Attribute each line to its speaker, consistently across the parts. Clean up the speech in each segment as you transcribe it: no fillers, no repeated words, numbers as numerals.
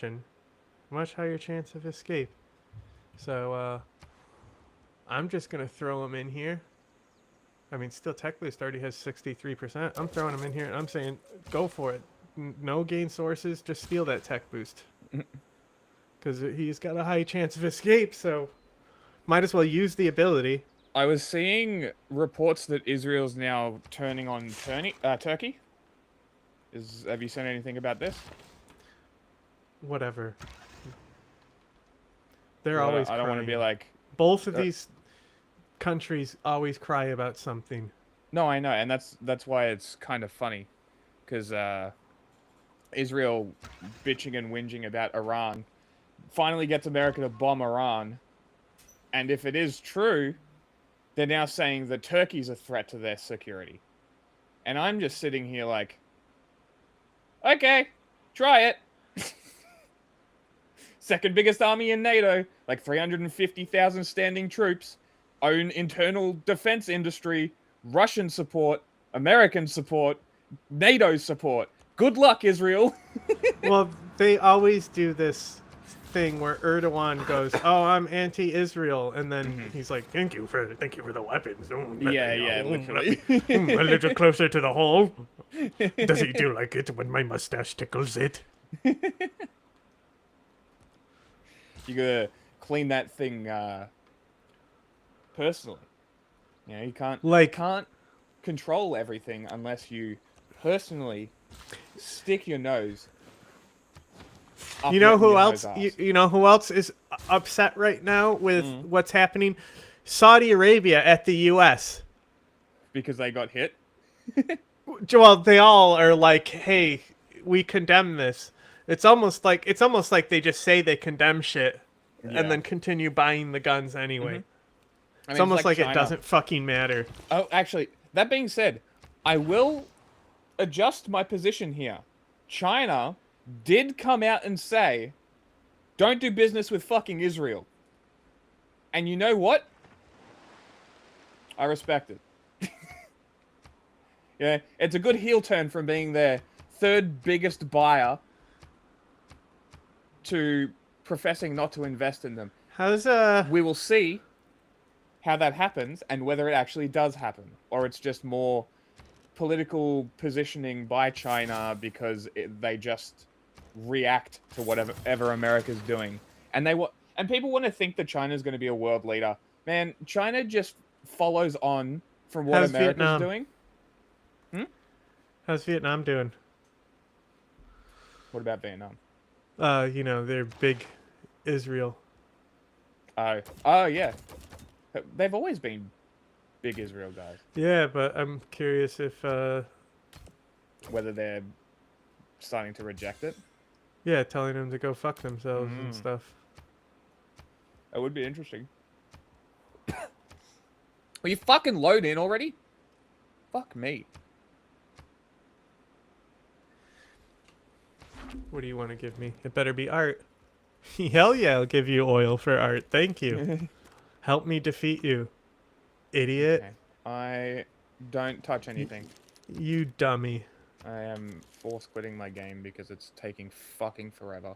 Speaker 1: Russian, much higher chance of escape. So I'm just gonna throw him in here. I mean, still Techlist already has 63%. I'm throwing him in here, and I'm saying, go for it. No gain sources, just steal that tech boost. Because he's got a high chance of escape, so might as well use the ability.
Speaker 2: I was seeing reports that Israel's now turning on Turkey. Have you seen anything about this?
Speaker 1: Whatever. They're
Speaker 2: I
Speaker 1: always
Speaker 2: don't want to be
Speaker 1: crying.
Speaker 2: like...
Speaker 1: Both of these countries always cry about something.
Speaker 2: No, I know, and that's why it's kind of funny. Because Israel bitching and whinging about Iran finally gets America to bomb Iran. And if it is true, they're now saying that Turkey's a threat to their security. And I'm just sitting here like, okay, try it. Second biggest army in NATO, like 350,000 standing troops, own internal defense industry, Russian support, American support, NATO support. Good luck, Israel.
Speaker 1: Well, they always do this thing where Erdogan goes, "Oh, I'm anti-Israel," and then he's like, "Thank you for the weapons."
Speaker 2: Literally.
Speaker 1: A little closer to the hole. Does he do like it when my mustache tickles it?
Speaker 2: You gotta clean that thing personally. You know, you can't control everything unless you personally stick your nose up
Speaker 1: You know who
Speaker 2: Netanyahu's
Speaker 1: else?
Speaker 2: ass.
Speaker 1: You know who else is upset right now with what's happening? Saudi Arabia at the U.S.
Speaker 2: Because they got hit.
Speaker 1: Well, they all are like, "Hey, we condemn this." It's almost like they just say they condemn shit
Speaker 2: Yeah.
Speaker 1: and then continue buying the guns anyway.
Speaker 2: I mean,
Speaker 1: It's almost like
Speaker 2: China.
Speaker 1: it doesn't fucking matter.
Speaker 2: Oh, actually, that being said, I will adjust my position here. China did come out and say, don't do business with fucking Israel. And you know what? I respect it. Yeah, it's a good heel turn from being their third biggest buyer to professing not to invest in them.
Speaker 1: How's
Speaker 2: We will see how that happens and whether it actually does happen, or it's just more political positioning by China because they just react to whatever America's doing, and people want to think that China's going to be a world leader. Man, China just follows on from what
Speaker 1: How's
Speaker 2: America's
Speaker 1: Vietnam?
Speaker 2: doing.
Speaker 1: How's Vietnam doing?
Speaker 2: What about Vietnam?
Speaker 1: You know, they're big Israel.
Speaker 2: Oh yeah, they've always been big Israel guys.
Speaker 1: Yeah, but I'm curious if
Speaker 2: Whether they're starting to reject it.
Speaker 1: yeah, telling them to go fuck themselves and stuff.
Speaker 2: That would be interesting. Will you fucking load in already? Fuck me.
Speaker 1: What do you want to give me? It better be art. Hell yeah, I'll give you oil for art. Thank you. Help me defeat you, idiot.
Speaker 2: Okay. I don't touch anything.
Speaker 1: You dummy.
Speaker 2: I am force quitting my game because it's taking fucking forever.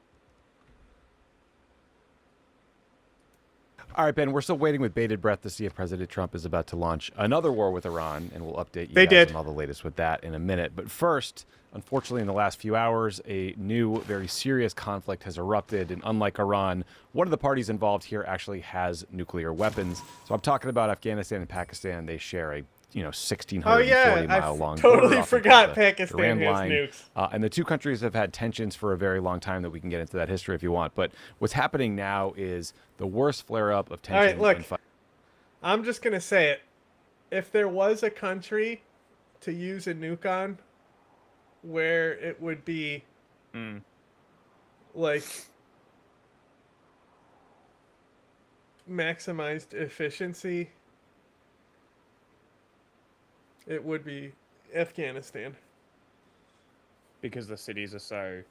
Speaker 3: All right, Ben, we're still waiting with bated breath to see if President Trump is about to launch another war with Iran, and we'll update you
Speaker 1: They
Speaker 3: guys
Speaker 1: did.
Speaker 3: on all the latest with that in a minute. But first, unfortunately, in the last few hours, a new, very serious conflict has erupted, and unlike Iran, one of the parties involved here actually has nuclear weapons. So I'm talking about Afghanistan and Pakistan. They share a 1,640-mile long
Speaker 1: totally
Speaker 3: border off
Speaker 1: forgot
Speaker 3: the
Speaker 1: Pakistan
Speaker 3: Iran
Speaker 1: has
Speaker 3: line.
Speaker 1: nukes.
Speaker 3: And the two countries have had tensions for a very long time that we can get into that history if you want. But what's happening now is the worst flare-up of tension.
Speaker 1: All right, look.
Speaker 3: and fight.
Speaker 1: I'm just gonna say it. If there was a country to use a nuke on, where it would be like maximized efficiency, it would be Afghanistan.
Speaker 2: Because the cities are so...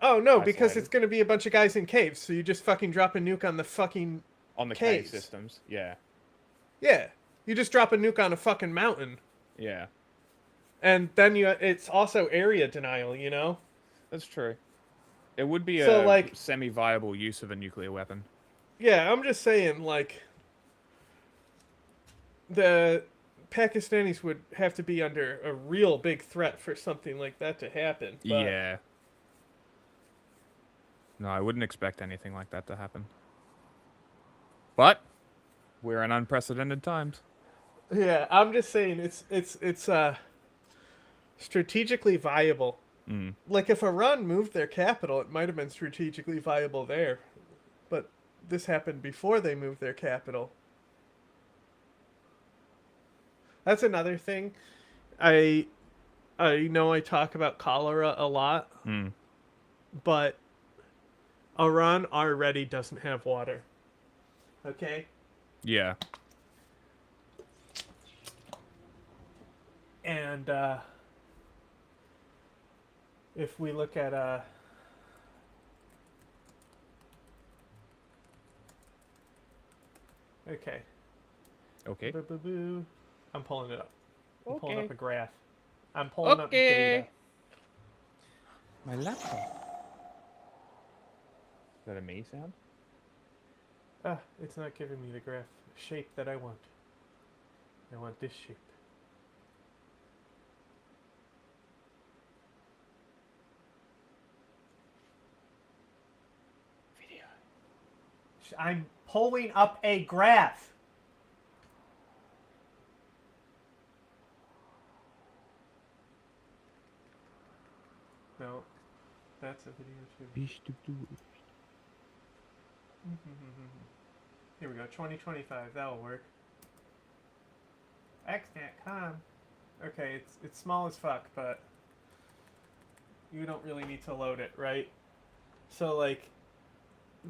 Speaker 1: Oh no, because
Speaker 2: Isolated.
Speaker 1: it's gonna be a bunch of guys in caves, so you just fucking drop a nuke on the fucking
Speaker 2: On the cave
Speaker 1: caves.
Speaker 2: systems. Yeah.
Speaker 1: Yeah. You just drop a nuke on a fucking mountain.
Speaker 2: Yeah.
Speaker 1: And then it's also area denial, you know?
Speaker 2: That's true. It would be
Speaker 1: So,
Speaker 2: a
Speaker 1: like,
Speaker 2: semi-viable use of a nuclear weapon.
Speaker 1: yeah, I'm just saying, like, the Pakistanis would have to be under a real big threat for something like that to happen. But
Speaker 2: Yeah. No, I wouldn't expect anything like that to happen. But we're in unprecedented times.
Speaker 1: yeah, I'm just saying it's strategically viable.
Speaker 2: Mm.
Speaker 1: Like if Iran moved their capital, it might have been strategically viable there. But this happened before they moved their capital. That's another thing. I I know I talk about cholera a lot,
Speaker 2: Mm.
Speaker 1: but Iran already doesn't have water. Okay?
Speaker 2: Yeah.
Speaker 1: And if we look at okay.
Speaker 2: Okay.
Speaker 1: Boo. I'm pulling it up. I'm pulling
Speaker 2: Okay.
Speaker 1: up a graph. I'm pulling up data.
Speaker 2: My laptop. Is that a me sound?
Speaker 1: Ah, it's not giving me the graph shape that I want. I want this shape.
Speaker 2: Video.
Speaker 1: I'm pulling up a graph. No, that's a video too. Here we go, 2025, that'll work. XNetCom. Okay, it's small as fuck, but you don't really need to load it, right? So, like,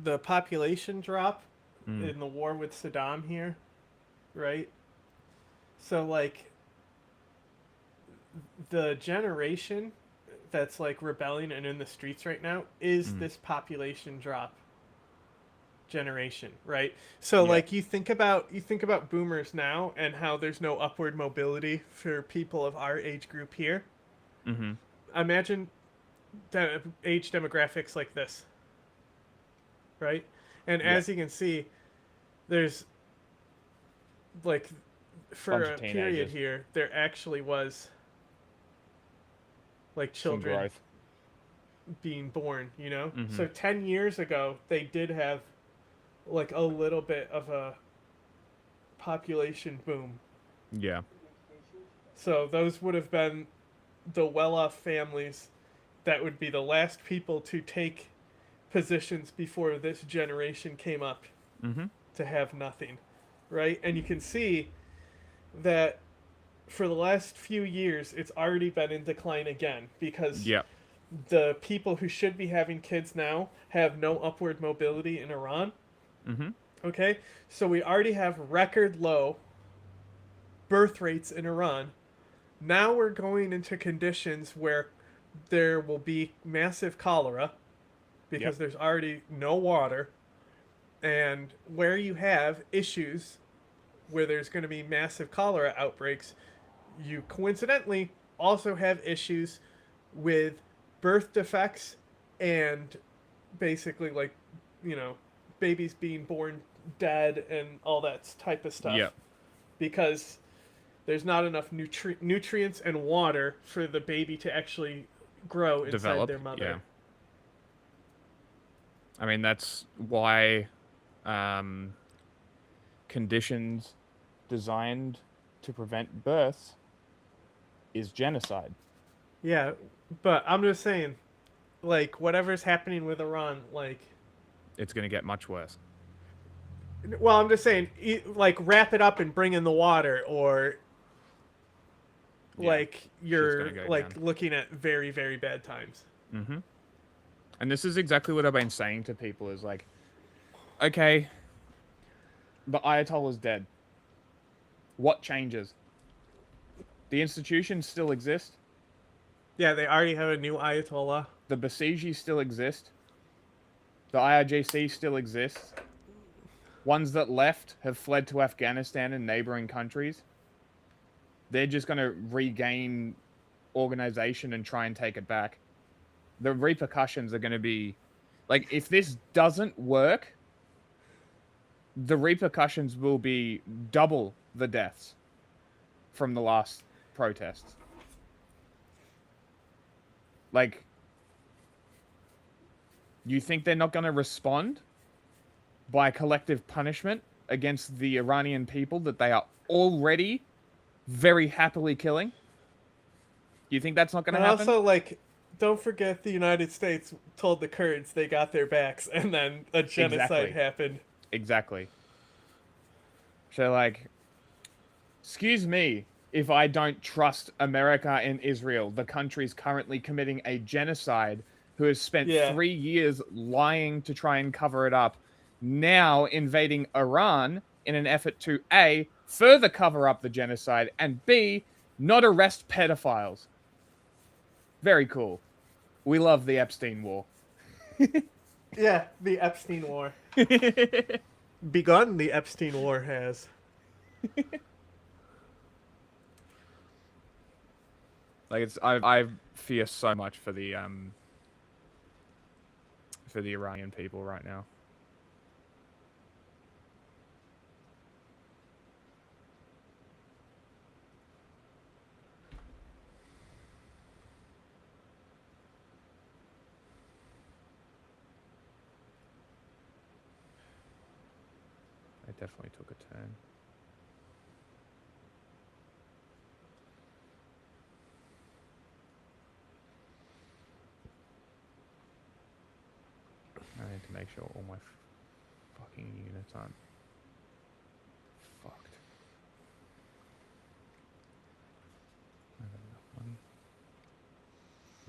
Speaker 1: the population drop in the war with Saddam here, right? So, like, the generation that's, like, rebelling and in the streets right now is this population drop generation, right? So
Speaker 2: Yeah.
Speaker 1: like you think about boomers now and how there's no upward mobility for people of our age group here.
Speaker 2: Mm-hmm.
Speaker 1: Imagine age demographics like this, right? And
Speaker 2: Yeah.
Speaker 1: as you can see, there's like for
Speaker 2: Bunch
Speaker 1: a
Speaker 2: of
Speaker 1: period
Speaker 2: teenagers.
Speaker 1: here there actually was like
Speaker 2: Some
Speaker 1: children
Speaker 2: growth.
Speaker 1: being born, you know?
Speaker 2: Mhm.
Speaker 1: So 10 years ago they did have like a little bit of a population boom.
Speaker 2: Yeah.
Speaker 1: So those would have been the well-off families that would be the last people to take positions before this generation came up
Speaker 2: Mm-hmm.
Speaker 1: to have nothing, right? And you can see that for the last few years it's already been in decline again because
Speaker 2: Yeah.
Speaker 1: the people who should be having kids now have no upward mobility in Iran.
Speaker 2: Mm-hmm.
Speaker 1: Okay? So we already have record low birth rates in Iran. Now we're going into conditions where there will be massive cholera because
Speaker 2: Yep.
Speaker 1: there's already no water. And where you have issues where there's going to be massive cholera outbreaks, you coincidentally also have issues with birth defects and basically like, you know, babies being born dead and all that type of stuff.
Speaker 2: Yep.
Speaker 1: Because there's not enough nutrients and water for the baby to actually grow inside
Speaker 2: Develop.
Speaker 1: their mother.
Speaker 2: Yeah. I mean, that's why conditions designed to prevent births is genocide.
Speaker 1: Yeah, but I'm just saying, like, whatever's happening with Iran, like,
Speaker 2: It's going to get much worse.
Speaker 1: well, I'm just saying, like, wrap it up and bring in the water, or,
Speaker 2: Yeah,
Speaker 1: like, you're,
Speaker 2: go
Speaker 1: like,
Speaker 2: down.
Speaker 1: looking at very, very bad times.
Speaker 2: Mm-hmm. And this is exactly what I've been saying to people is like, okay, the Ayatollah's dead. What changes? The institutions still exist.
Speaker 1: Yeah, they already have a new Ayatollah.
Speaker 2: The Basiji still exist. The IRGC still exists. Ones that left have fled to Afghanistan and neighboring countries. They're just going to regain organization and try and take it back. the repercussions are going to be, like, if this doesn't work, the repercussions will be double the deaths from the last protests. Like, you think they're not going to respond by collective punishment against the Iranian people that they are already very happily killing? Do you think that's not going to
Speaker 1: And
Speaker 2: happen?
Speaker 1: also, like, don't forget the United States told the Kurds they got their backs, and then a genocide
Speaker 2: Exactly.
Speaker 1: happened.
Speaker 2: Exactly. So, like, excuse me if I don't trust America and Israel, the countries currently committing a genocide, who has spent
Speaker 1: Yeah.
Speaker 2: 3 years lying to try and cover it up, now invading Iran in an effort to A, further cover up the genocide, and B, not arrest pedophiles. Very cool. We love the Epstein War.
Speaker 1: Yeah, the Epstein War. Begun, the Epstein War has.
Speaker 2: Like, I fear so much for the Iranian people right now. I definitely took a turn. I need to make sure all my fucking units aren't fucked. I have enough money.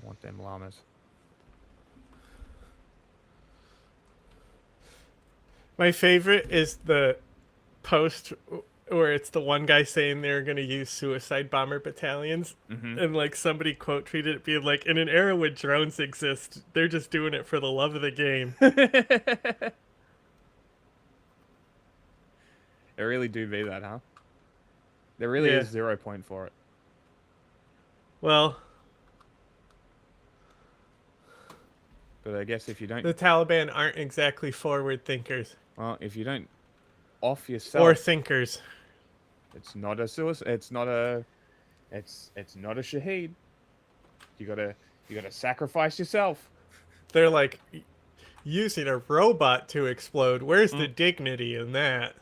Speaker 2: I want them llamas.
Speaker 1: My favorite is the post where it's the one guy saying they're going to use suicide bomber battalions.
Speaker 2: Mm-hmm.
Speaker 1: And, like, somebody quote tweeted it being like, in an era when drones exist, they're just doing it for the love of the game.
Speaker 2: They really do be that, huh? There really
Speaker 1: Yeah.
Speaker 2: is 0 point for it.
Speaker 1: Well,
Speaker 2: But I guess if you don't,
Speaker 1: the Taliban aren't exactly forward thinkers.
Speaker 2: well, if you don't off yourself,
Speaker 1: Or thinkers.
Speaker 2: it's not a suicide. It's not a shaheed. You gotta sacrifice yourself.
Speaker 1: They're like, using a robot to explode. Where's the dignity in that?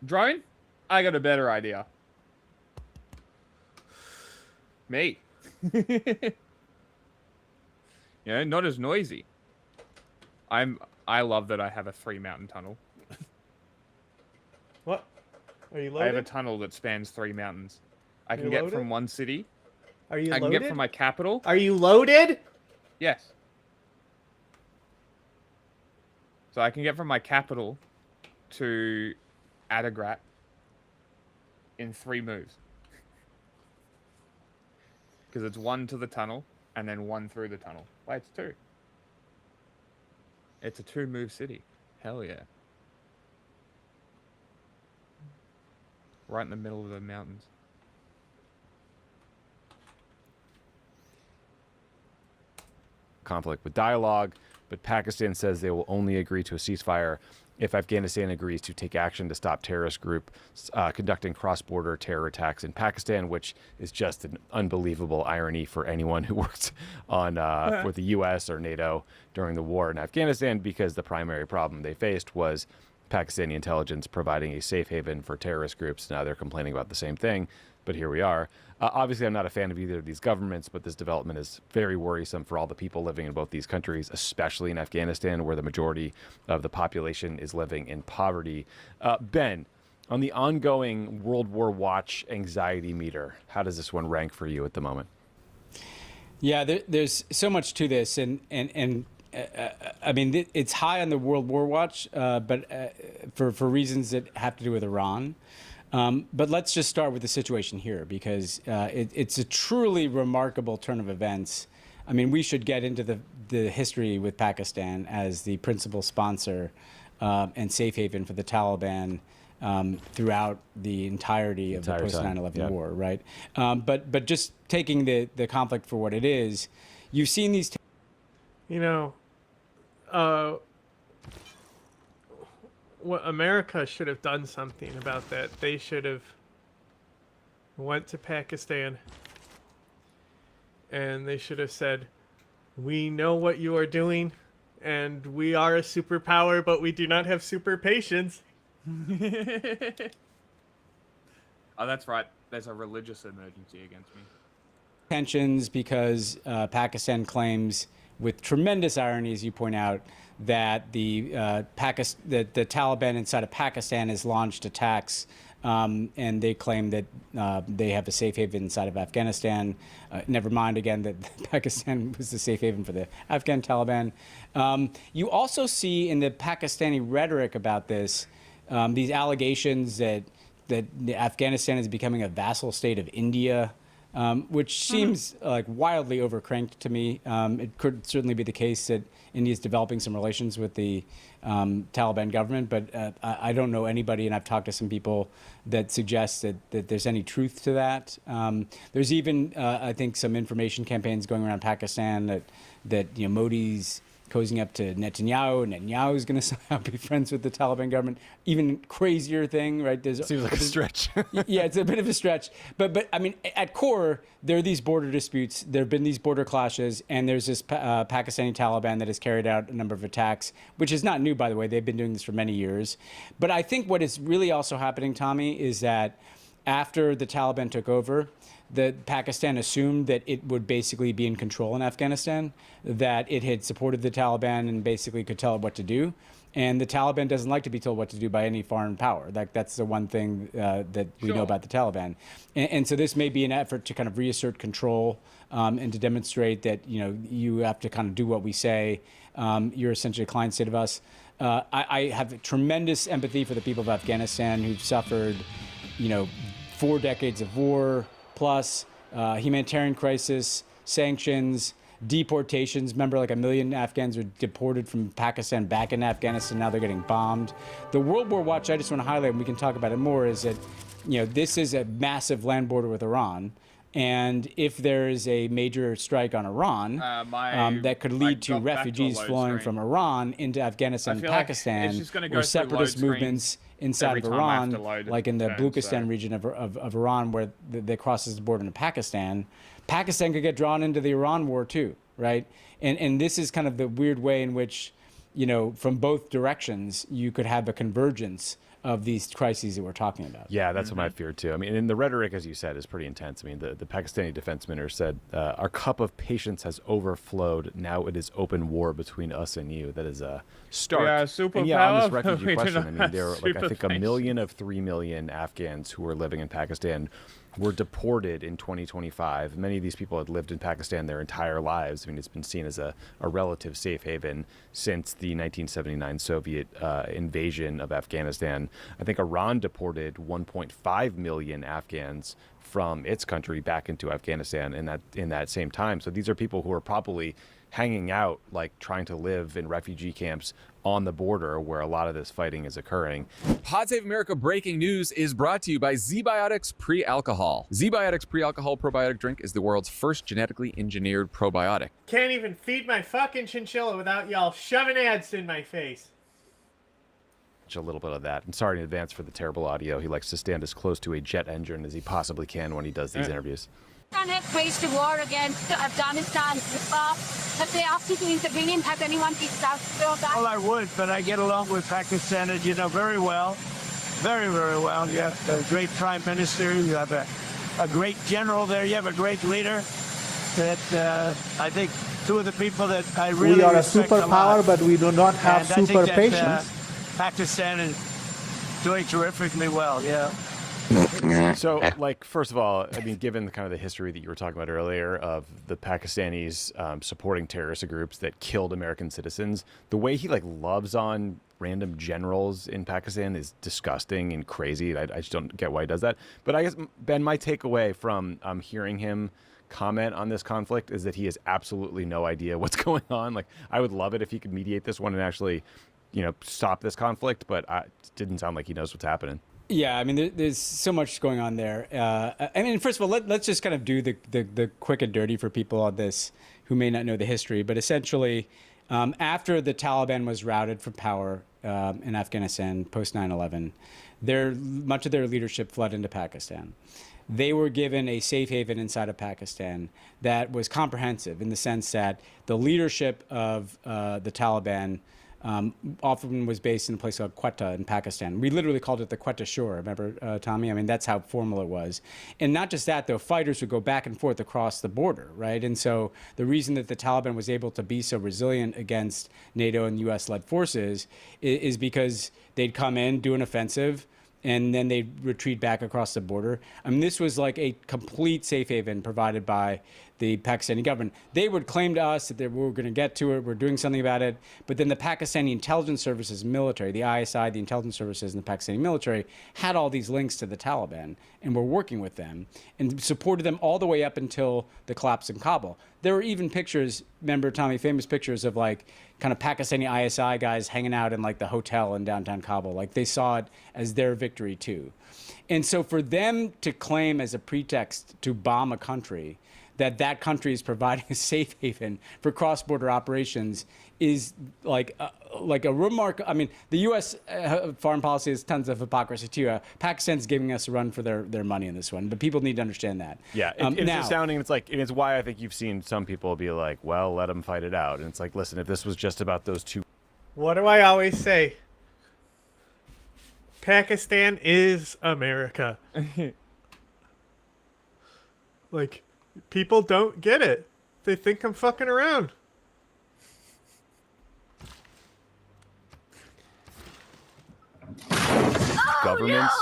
Speaker 2: Drone, I got a better idea. Me. You know, not as noisy. I love that I have a 3 mountain tunnel.
Speaker 1: What? Are you
Speaker 2: I have a
Speaker 1: loaded?
Speaker 2: tunnel that spans 3 mountains. I can
Speaker 1: You
Speaker 2: get
Speaker 1: loaded?
Speaker 2: from one city.
Speaker 1: Are you
Speaker 2: I can
Speaker 1: loaded?
Speaker 2: get from my capital.
Speaker 1: Are you loaded?
Speaker 2: Yes. So I can get from my capital to Adigrat in 3 moves. Because it's 1 to the tunnel, and then 1 through the tunnel. Wait, it's 2. It's a 2-move city. Hell yeah. Right in the middle of the mountains.
Speaker 3: Conflict with dialogue, but Pakistan says they will only agree to a ceasefire if Afghanistan agrees to take action to stop terrorist groups conducting cross-border terror attacks in Pakistan, which is just an unbelievable irony for anyone who worked on for the U.S. or NATO during the war in Afghanistan, because the primary problem they faced was Pakistani intelligence providing a safe haven for terrorist groups. Now they're complaining about the same thing, but here we are. Obviously, I'm not a fan of either of these governments, but this development is very worrisome for all the people living in both these countries, especially in Afghanistan, where the majority of the population is living in poverty. Ben, on the ongoing World War Watch anxiety meter, how does this one rank for you at the moment?
Speaker 4: Yeah, there's so much to this, and I mean, it's high on the World War Watch, but for reasons that have to do with Iran. But let's just start with the situation here, because it's a truly remarkable turn of events. I mean, we should get into the history with Pakistan as the principal sponsor and safe haven for the Taliban throughout the entirety of the
Speaker 3: Entire
Speaker 4: post
Speaker 3: time,
Speaker 4: 9/11
Speaker 3: yeah.
Speaker 4: war, right? But just taking the conflict for what it is, you've seen these.
Speaker 1: You know, what America should have done something about that. They should have went to Pakistan and they should have said, "We know what you are doing, and we are a superpower, but we do not have super patience."
Speaker 2: Oh, that's right. There's a religious emergency against me.
Speaker 4: Tensions because Pakistan claims, with tremendous irony, as you point out, that the Taliban inside of Pakistan has launched attacks, and they claim that they have a safe haven inside of Afghanistan. Never mind, again, that Pakistan was the safe haven for the Afghan Taliban. You also see in the Pakistani rhetoric about this these allegations that Afghanistan is becoming a vassal state of India. Which seems like wildly overcranked to me. It could certainly be the case that India is developing some relations with the Taliban government, but I don't know anybody, and I've talked to some people that suggest that there's any truth to that. There's even, I think, some information campaigns going around Pakistan that Modi's cozying up to Netanyahu. Netanyahu is going to somehow be friends with the Taliban government. Even crazier thing, right?
Speaker 3: Seems like a stretch.
Speaker 4: Yeah, it's a bit of a stretch. But I mean, at core, there are these border disputes. There have been these border clashes, and there's this Pakistani Taliban that has carried out a number of attacks, which is not new, by the way. They've been doing this for many years. But I think what is really also happening, Tommy, is that after the Taliban took over, Pakistan assumed that it would basically be in control in Afghanistan, that it had supported the Taliban and basically could tell it what to do. And the Taliban doesn't like to be told what to do by any foreign power. That's the one thing that we know about the Taliban. And so this may be an effort to kind of reassert control and to demonstrate that, you have to kind of do what we say. You're essentially a client state of us. I have tremendous empathy for the people of Afghanistan who've suffered, 4 decades of war, plus humanitarian crisis, sanctions, deportations. Remember, like 1 million Afghans were deported from Pakistan back in Afghanistan. Now they're getting bombed. The World War Watch, I just want to highlight, and we can talk about it more, is that, this is a massive land border with Iran. And if there is a major strike on Iran, that could lead to refugees flowing from Iran into Afghanistan and Pakistan, or separatist movements inside of Iran, like in the Baluchistan region of Iran, where that crosses the border into Pakistan. Pakistan could get drawn into the Iran war too, right? And this is kind of the weird way in which, from both directions, you could have a convergence of these crises that we're talking about.
Speaker 3: Yeah, that's what I fear too. I mean, and the rhetoric, as you said, is pretty intense. I mean, the Pakistani defense minister said, "Our cup of patience has overflowed. Now it is open war between us and you." That is a stark.
Speaker 2: Yeah, superpower.
Speaker 3: And yeah, on this refugee
Speaker 2: We do
Speaker 3: question,
Speaker 2: not
Speaker 3: I mean,
Speaker 2: have
Speaker 3: there are like I think 1
Speaker 2: super
Speaker 3: million of 3 million Afghans who are living in Pakistan were deported in 2025. Many of these people had lived in Pakistan their entire lives. I mean, it's been seen as a relative safe haven since the 1979 Soviet invasion of Afghanistan. I think Iran deported 1.5 million Afghans from its country back into Afghanistan in that same time. So these are people who are probably hanging out, like trying to live in refugee camps on the border where a lot of this fighting is occurring.
Speaker 5: Pod Save America breaking news is brought to you by ZBiotics Pre-Alcohol. ZBiotics Pre-Alcohol probiotic drink is the world's first genetically engineered probiotic.
Speaker 1: Can't even feed my fucking chinchilla without y'all shoving ads in my face.
Speaker 3: A little bit of that. I'm sorry in advance for the terrible audio. He likes to stand as close to a jet engine as he possibly can when he does these interviews.
Speaker 6: Have waged a war against Afghanistan, but they asked you to intervene. Has anyone reached out to that?
Speaker 7: Well, I would, but I get along with Pakistan, as you know, very well. Very, very well. You have a great prime minister. You have a great general there. You have a great leader. That I think two of the people that I really
Speaker 8: we are a
Speaker 7: respect
Speaker 8: superpower,
Speaker 7: lot.
Speaker 8: but we do not have
Speaker 7: And I
Speaker 8: super
Speaker 7: think that,
Speaker 8: patience.
Speaker 7: Pakistan is doing terrifically well, yeah.
Speaker 3: So, like, first of all, I mean, given the kind of the history that you were talking about earlier of the Pakistanis supporting terrorist groups that killed American citizens, the way he like loves on random generals in Pakistan is disgusting and crazy. I just don't get why he does that. But I guess, Ben, my takeaway from hearing him comment on this conflict is that he has absolutely no idea what's going on. Like, I would love it if he could mediate this one and actually, stop this conflict, but it didn't sound like he knows what's happening.
Speaker 4: Yeah, I mean, there's so much going on there. I mean, first of all, let's just kind of do the quick and dirty for people on this who may not know the history. But essentially, after the Taliban was routed from power in Afghanistan post 9/11, much of their leadership fled into Pakistan. They were given a safe haven inside of Pakistan that was comprehensive in the sense that the leadership of the Taliban often was based in a place called Quetta in Pakistan. We literally called it the Quetta Shore. Remember, Tommy? I mean, that's how formal it was. And not just that, though, fighters would go back and forth across the border, right? And so the reason that the Taliban was able to be so resilient against NATO and U.S.-led forces is because they'd come in, do an offensive, and then they'd retreat back across the border. I mean, this was like a complete safe haven provided by the Pakistani government. They would claim to us that we were going to get to it, we're doing something about it, but then the Pakistani intelligence services military, the ISI, the intelligence services, and the Pakistani military had all these links to the Taliban and were working with them and supported them all the way up until the collapse in Kabul. There were even pictures, remember, Tommy, famous pictures of like kind of Pakistani ISI guys hanging out in like the hotel in downtown Kabul. Like they saw it as their victory too. And so for them to claim as a pretext to bomb a country, that country is providing a safe haven for cross-border operations is like a remark. I mean, the U.S. Foreign policy has tons of hypocrisy too. Pakistan's giving us a run for their money in this one, but people need to understand that.
Speaker 3: Yeah, it's astounding. It's like, and it's why I think you've seen some people be like, well, let them fight it out. And it's like, listen, if this was just about those two.
Speaker 1: What do I always say? Pakistan is America. Like, people don't get it. They think I'm fucking around.
Speaker 3: Governments,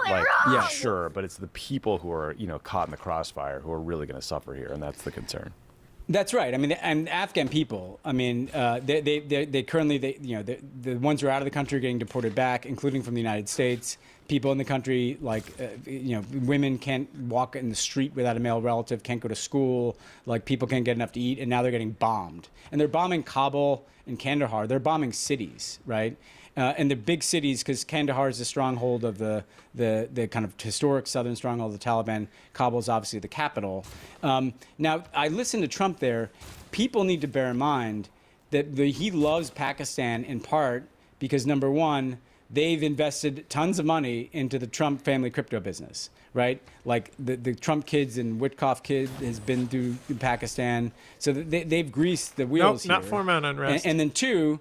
Speaker 3: like,
Speaker 6: wrong.
Speaker 3: sure, but it's the people who are, caught in the crossfire who are really going to suffer here, and that's the concern.
Speaker 4: That's right. I mean, and Afghan people. I mean, they currently, the ones who are out of the country are getting deported back, including from the United States. People in the country, like, women can't walk in the street without a male relative, can't go to school. Like, people can't get enough to eat, and now they're getting bombed. And they're bombing Kabul and Kandahar. They're bombing cities, right? And the big cities, because Kandahar is the stronghold of the kind of historic southern stronghold of the Taliban. Kabul is obviously the capital. Now, I listened to Trump there. People need to bear in mind that he loves Pakistan in part because, number one, they've invested tons of money into the Trump family crypto business, right? Like the Trump kids and Witkoff kid has been through Pakistan. So they've greased the wheels
Speaker 1: Nope, not
Speaker 4: here.
Speaker 1: foreman unrest.
Speaker 4: And then two,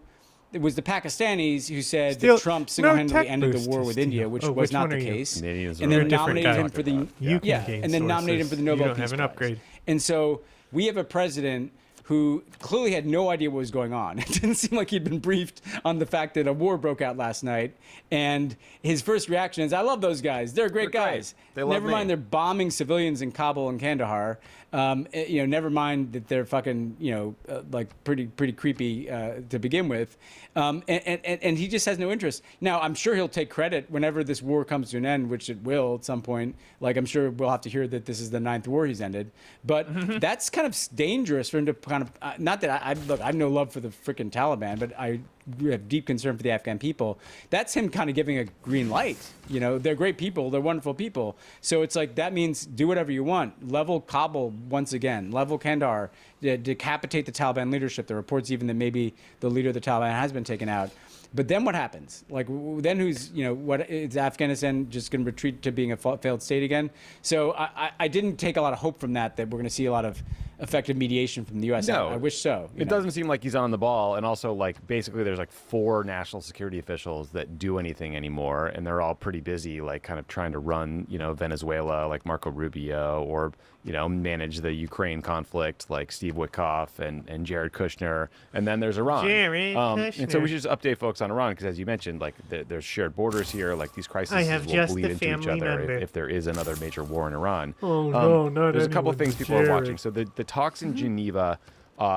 Speaker 4: it was the Pakistanis who said
Speaker 1: Still,
Speaker 4: that Trump
Speaker 1: no
Speaker 4: single-handedly
Speaker 1: tech
Speaker 4: ended
Speaker 1: boost
Speaker 4: the war
Speaker 1: is
Speaker 4: with
Speaker 1: still-
Speaker 4: India, which
Speaker 1: Oh,
Speaker 4: was
Speaker 1: which
Speaker 4: not
Speaker 1: one
Speaker 4: the
Speaker 1: are you?
Speaker 4: case.
Speaker 3: Canadians
Speaker 4: And
Speaker 3: are
Speaker 4: then
Speaker 1: a different
Speaker 4: nominated
Speaker 1: guy.
Speaker 4: him for the
Speaker 1: You can
Speaker 4: yeah,
Speaker 1: gain
Speaker 4: and then nominated him for the
Speaker 1: sources.
Speaker 4: Nobel
Speaker 1: You don't
Speaker 4: Peace
Speaker 1: have an
Speaker 4: Prize.
Speaker 1: upgrade.
Speaker 4: And so we have a president who clearly had no idea what was going on. It didn't seem like he'd been briefed on the fact that a war broke out last night. And his first reaction is, I love those guys. They're great
Speaker 3: They're great.
Speaker 4: guys.
Speaker 3: They love
Speaker 4: Never
Speaker 3: me.
Speaker 4: mind they're bombing civilians in Kabul and Kandahar. Never mind that they're fucking, like pretty creepy to begin with. And he just has no interest. Now, I'm sure he'll take credit whenever this war comes to an end, which it will at some point. Like, I'm sure we'll have to hear that this is the 9th war he's ended. But that's kind of dangerous for him to kind of, not that I have no love for the freaking Taliban, but I have deep concern for the Afghan people. That's him kind of giving a green light. They're great people. They're wonderful people. So it's like, that means do whatever you want. Level Kabul once again. Level Kandahar. Decapitate the Taliban leadership. The reports even that maybe the leader of the Taliban has been taken out. But then what happens? Like, then what is Afghanistan just going to retreat to being a failed state again? So I didn't take a lot of hope from that we're going to see a lot of effective mediation from the U.S.
Speaker 3: No.
Speaker 4: I wish so.
Speaker 3: It doesn't seem like he's on the ball. And also, like, basically there's like 4 national security officials that do anything anymore. And they're all pretty busy, like, kind of trying to run, Venezuela, like Marco Rubio, or, manage the Ukraine conflict, like Steve Witkoff and Jared Kushner. And then there's Iran.
Speaker 1: Jared
Speaker 3: And so we
Speaker 1: Kushner.
Speaker 3: should just update folks on Iran, because as you mentioned, like, there's shared borders here. Like, these crises
Speaker 1: I have
Speaker 3: will
Speaker 1: just
Speaker 3: bleed
Speaker 1: the
Speaker 3: into each
Speaker 1: family
Speaker 3: other
Speaker 1: member.
Speaker 3: if there is another major war in Iran.
Speaker 1: Oh, no, not
Speaker 3: There's a couple
Speaker 1: anyone
Speaker 3: things
Speaker 1: but
Speaker 3: people are watching.
Speaker 1: Jared.
Speaker 3: So the talks in Geneva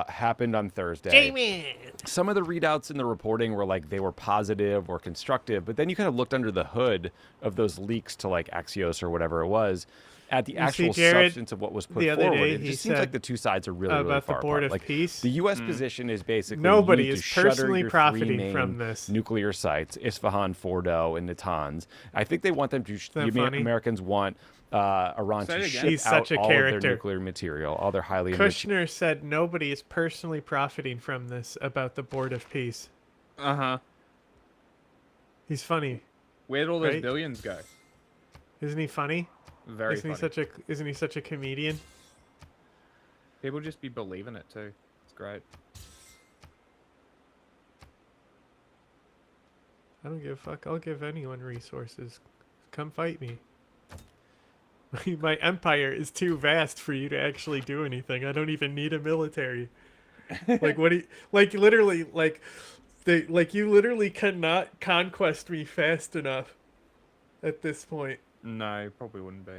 Speaker 3: happened on Thursday.
Speaker 1: Jamie!
Speaker 3: Some of the readouts in the reporting were like they were positive or constructive, but then you kind of looked under the hood of those leaks to like Axios or whatever it was, at the
Speaker 1: You
Speaker 3: actual
Speaker 1: see, Jared,
Speaker 3: substance of what was put
Speaker 1: the other
Speaker 3: forward,
Speaker 1: day,
Speaker 3: it
Speaker 1: he
Speaker 3: just seems like
Speaker 1: said
Speaker 3: the two sides are really
Speaker 1: about
Speaker 3: far
Speaker 1: the Board
Speaker 3: apart.
Speaker 1: of Peace.
Speaker 3: The U.S. position is basically
Speaker 1: Nobody
Speaker 3: you need
Speaker 1: is
Speaker 3: to shutter
Speaker 1: personally
Speaker 3: your three
Speaker 1: profiting
Speaker 3: main
Speaker 1: from this.
Speaker 3: nuclear sites: Isfahan, Fordo, and Natanz. I think they want them to.
Speaker 1: that funny?
Speaker 3: Americans want Iran
Speaker 2: Say
Speaker 3: to
Speaker 2: it again.
Speaker 3: ship
Speaker 1: He's
Speaker 3: out
Speaker 1: such a
Speaker 3: all of their
Speaker 1: character.
Speaker 3: nuclear material, all their highly enriched.
Speaker 1: Kushner said nobody is personally profiting from this about the Board of Peace.
Speaker 2: Uh-huh.
Speaker 1: He's funny,
Speaker 2: Where'd all those
Speaker 1: Right?
Speaker 2: billions go?
Speaker 1: isn't he? Funny?
Speaker 2: Very funny.
Speaker 1: Isn't he such a comedian?
Speaker 2: People just be believing it too. It's great.
Speaker 1: I don't give a fuck. I'll give anyone resources. Come fight me. My empire is too vast for you to actually do anything. I don't even need a military. Like what do you, like literally like you literally cannot conquest me fast enough at this point.
Speaker 2: No, probably wouldn't be.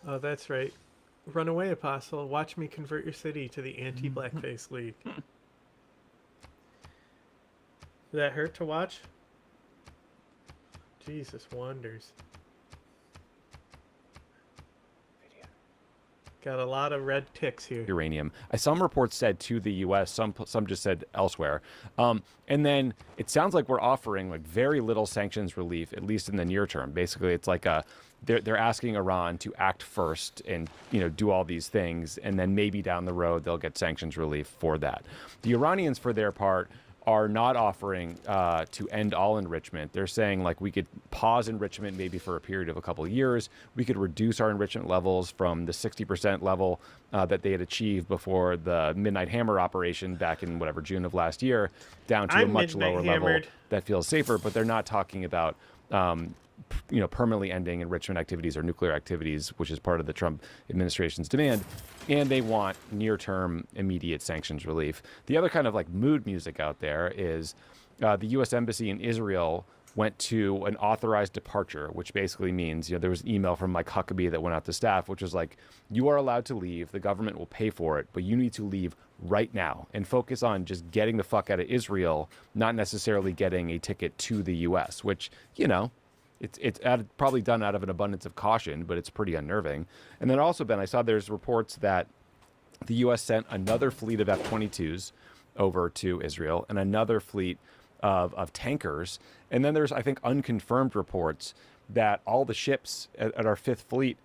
Speaker 1: Oh, that's right. Run away, Apostle. Watch me convert your city to the anti-blackface league. Did that hurt to watch? Jesus wonders. Got a lot of red ticks here.
Speaker 3: Uranium. Some reports said to the U.S. Some just said elsewhere. And then it sounds like we're offering like very little sanctions relief, at least in the near term. Basically, it's like they're asking Iran to act first and do all these things, and then maybe down the road they'll get sanctions relief for that. The Iranians, for their part, are not offering to end all enrichment. They're saying like we could pause enrichment maybe for a period of a couple of years. We could reduce our enrichment levels from the 60% level that they had achieved before the Midnight Hammer operation back in June of last year, down to a much lower level that feels safer. But they're not talking about permanently ending enrichment activities or nuclear activities, which is part of the Trump administration's demand. And they want near-term immediate sanctions relief. The other kind of like mood music out there is the U.S. Embassy in Israel went to an authorized departure, which basically means, there was an email from Mike Huckabee that went out to staff, which was like, you are allowed to leave. The government will pay for it, but you need to leave right now and focus on just getting the fuck out of Israel, not necessarily getting a ticket to the U.S., which, it's probably done out of an abundance of caution, but it's pretty unnerving. And then also, Ben, I saw there's reports that the U.S. sent another fleet of F-22s over to Israel and another fleet of tankers. And then there's, I think, unconfirmed reports that all the ships at our Fifth Fleet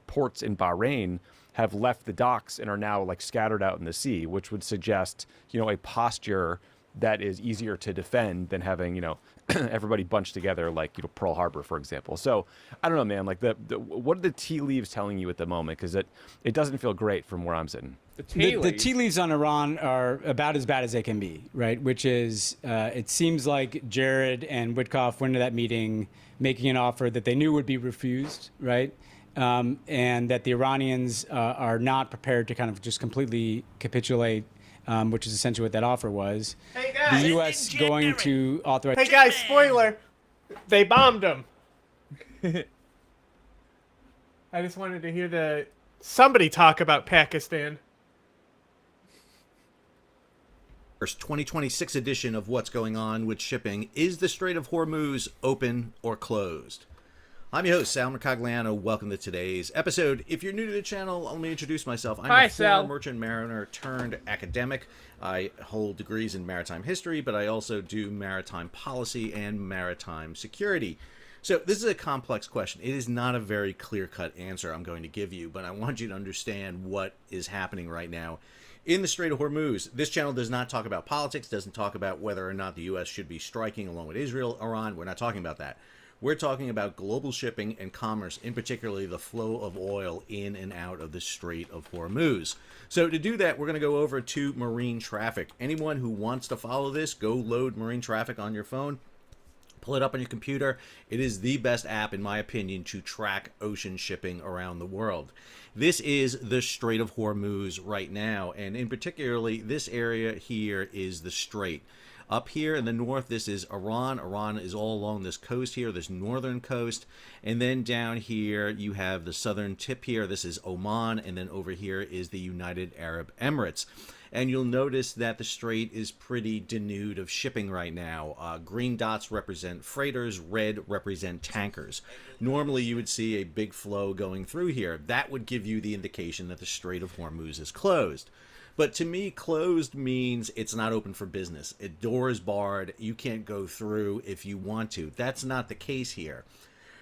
Speaker 3: ports in Bahrain have left the docks and are now like scattered out in the sea, which would suggest, a posture that is easier to defend than having, everybody bunched together like, Pearl Harbor, for example. So I don't know, man, like what are the tea leaves telling you at the moment? Because it doesn't feel great from where I'm sitting.
Speaker 2: The tea
Speaker 4: leaves on Iran are about as bad as they can be, right? Which is, it seems like Jared and Witkoff went to that meeting making an offer that they knew would be refused, right? And that the Iranians are not prepared to kind of just completely capitulate, which is essentially what that offer was.
Speaker 1: Hey guys,
Speaker 4: the U.S. going to authorize.
Speaker 1: Hey guys, spoiler! They bombed them. I just wanted to hear somebody talk about Pakistan.
Speaker 8: First 2026 edition of What's Going On with Shipping. Is the Strait of Hormuz open or closed? I'm your host, Sal Mercogliano. Welcome to today's episode. If you're new to the channel, let me introduce myself. I'm a former merchant mariner turned academic. I hold degrees in maritime history, but I also do maritime policy and maritime security. So this is a complex question. It is not a very clear-cut answer I'm going to give you, but I want you to understand what is happening right now in the Strait of Hormuz. This channel does not talk about politics, doesn't talk about whether or not the U.S. should be striking along with Israel, Iran. We're not talking about that. We're talking about global shipping and commerce, in particular the flow of oil in and out of the Strait of Hormuz. So to do that, we're going to go over to marine traffic. Anyone who wants to follow this, go load marine traffic on your phone. Pull it up on your computer. It is the best app, in my opinion, to track ocean shipping around the world. This is the Strait of Hormuz right now, and in particularly, this area here is the strait. Up here in the north, this is Iran. Iran is all along this coast here, this northern coast. And then down here, you have the southern tip here. This is Oman. And then over here is the United Arab Emirates. And you'll notice that the strait is pretty denuded of shipping right now. Green dots represent freighters, red represent tankers. Normally, you would see a big flow going through here. That would give you the indication that the Strait of Hormuz is closed. But to me, closed means it's not open for business. A door is barred. You can't go through if you want to. That's not the case here.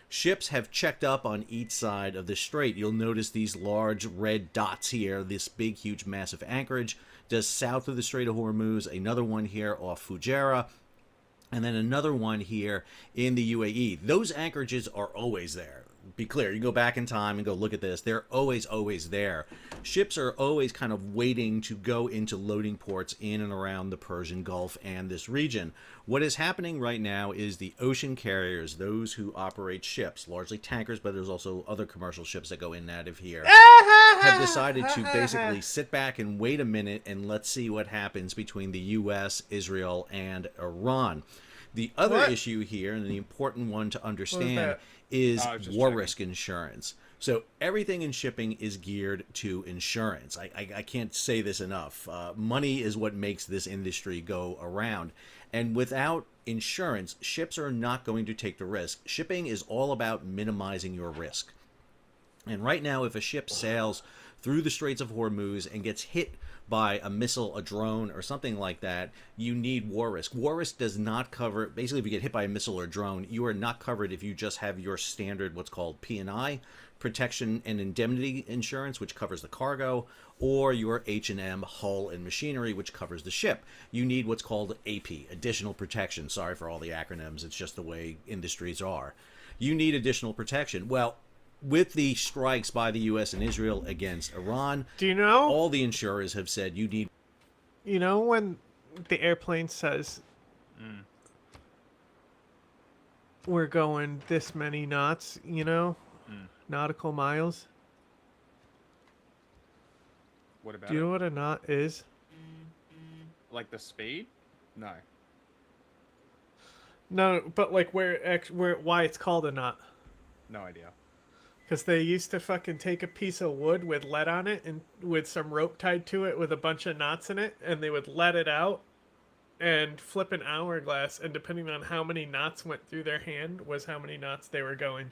Speaker 8: Ships have checked up on each side of the strait. You'll notice these large red dots here, this big, huge, massive anchorage just south of the Strait of Hormuz, another one here off Fujairah, and then another one here in the UAE. Those anchorages are always there. Be clear, you go back in time and go look at this. They're always there. Ships are always kind of waiting to go into loading ports in and around the Persian Gulf and this region. What is happening right now is the ocean carriers, those who operate ships, largely tankers, but there's also other commercial ships that go in and out of here, have decided to basically sit back and wait a minute and let's see what happens between the U.S., Israel, and Iran. The other issue here, and the important one to understand, is war risk insurance. So everything in shipping is geared to insurance. I can't say this enough. Money is what makes this industry go around. And without insurance, ships are not going to take the risk. Shipping is all about minimizing your risk. And right now, if a ship sails through the Straits of Hormuz and gets hit by a missile, a drone, or something like that, you need war risk. War risk does not cover, basically if you get hit by a missile or drone, you are not covered if you just have your standard, what's called P&I, protection and indemnity insurance, which covers the cargo, or your H&M, hull, and machinery, which covers the ship. You need what's called AP, additional protection. Sorry for all the acronyms, it's just the way industries are. You need additional protection. Well, with the strikes by the U.S. and Israel against Iran,
Speaker 1: do you know?
Speaker 8: All the insurers have said you need.
Speaker 1: You know when the airplane says we're going this many knots, nautical miles?
Speaker 2: What about
Speaker 1: Do you know what a knot is?
Speaker 2: Like the speed? No.
Speaker 1: No, but like why it's called a knot.
Speaker 2: No idea.
Speaker 1: Because they used to fucking take a piece of wood with lead on it and with some rope tied to it with a bunch of knots in it, and they would let it out and flip an hourglass, and depending on how many knots went through their hand was how many knots they were going.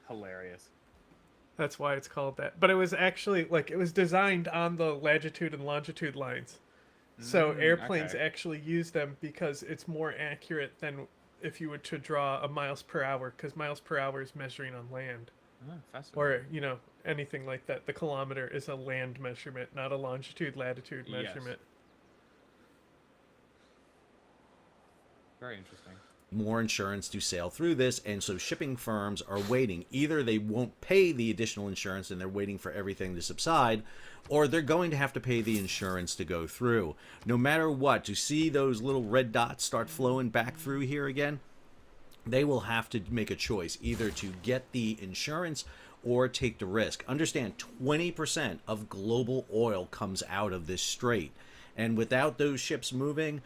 Speaker 2: Hilarious.
Speaker 1: That's why it's called that. But it was actually, it was designed on the latitude and longitude lines. So airplanes actually use them because it's more accurate than if you were to draw a miles per hour, because miles per hour is measuring on land.
Speaker 2: Oh, fascinating.
Speaker 1: Or, anything like that. The kilometer is a land measurement, not a longitude-latitude measurement.
Speaker 2: Very interesting.
Speaker 8: More insurance to sail through this, and so shipping firms are waiting. Either they won't pay the additional insurance and they're waiting for everything to subside, or they're going to have to pay the insurance to go through. No matter what, to see those little red dots start flowing back through here again, they will have to make a choice, either to get the insurance or take the risk. Understand, 20% of global oil comes out of this strait. And without those ships moving,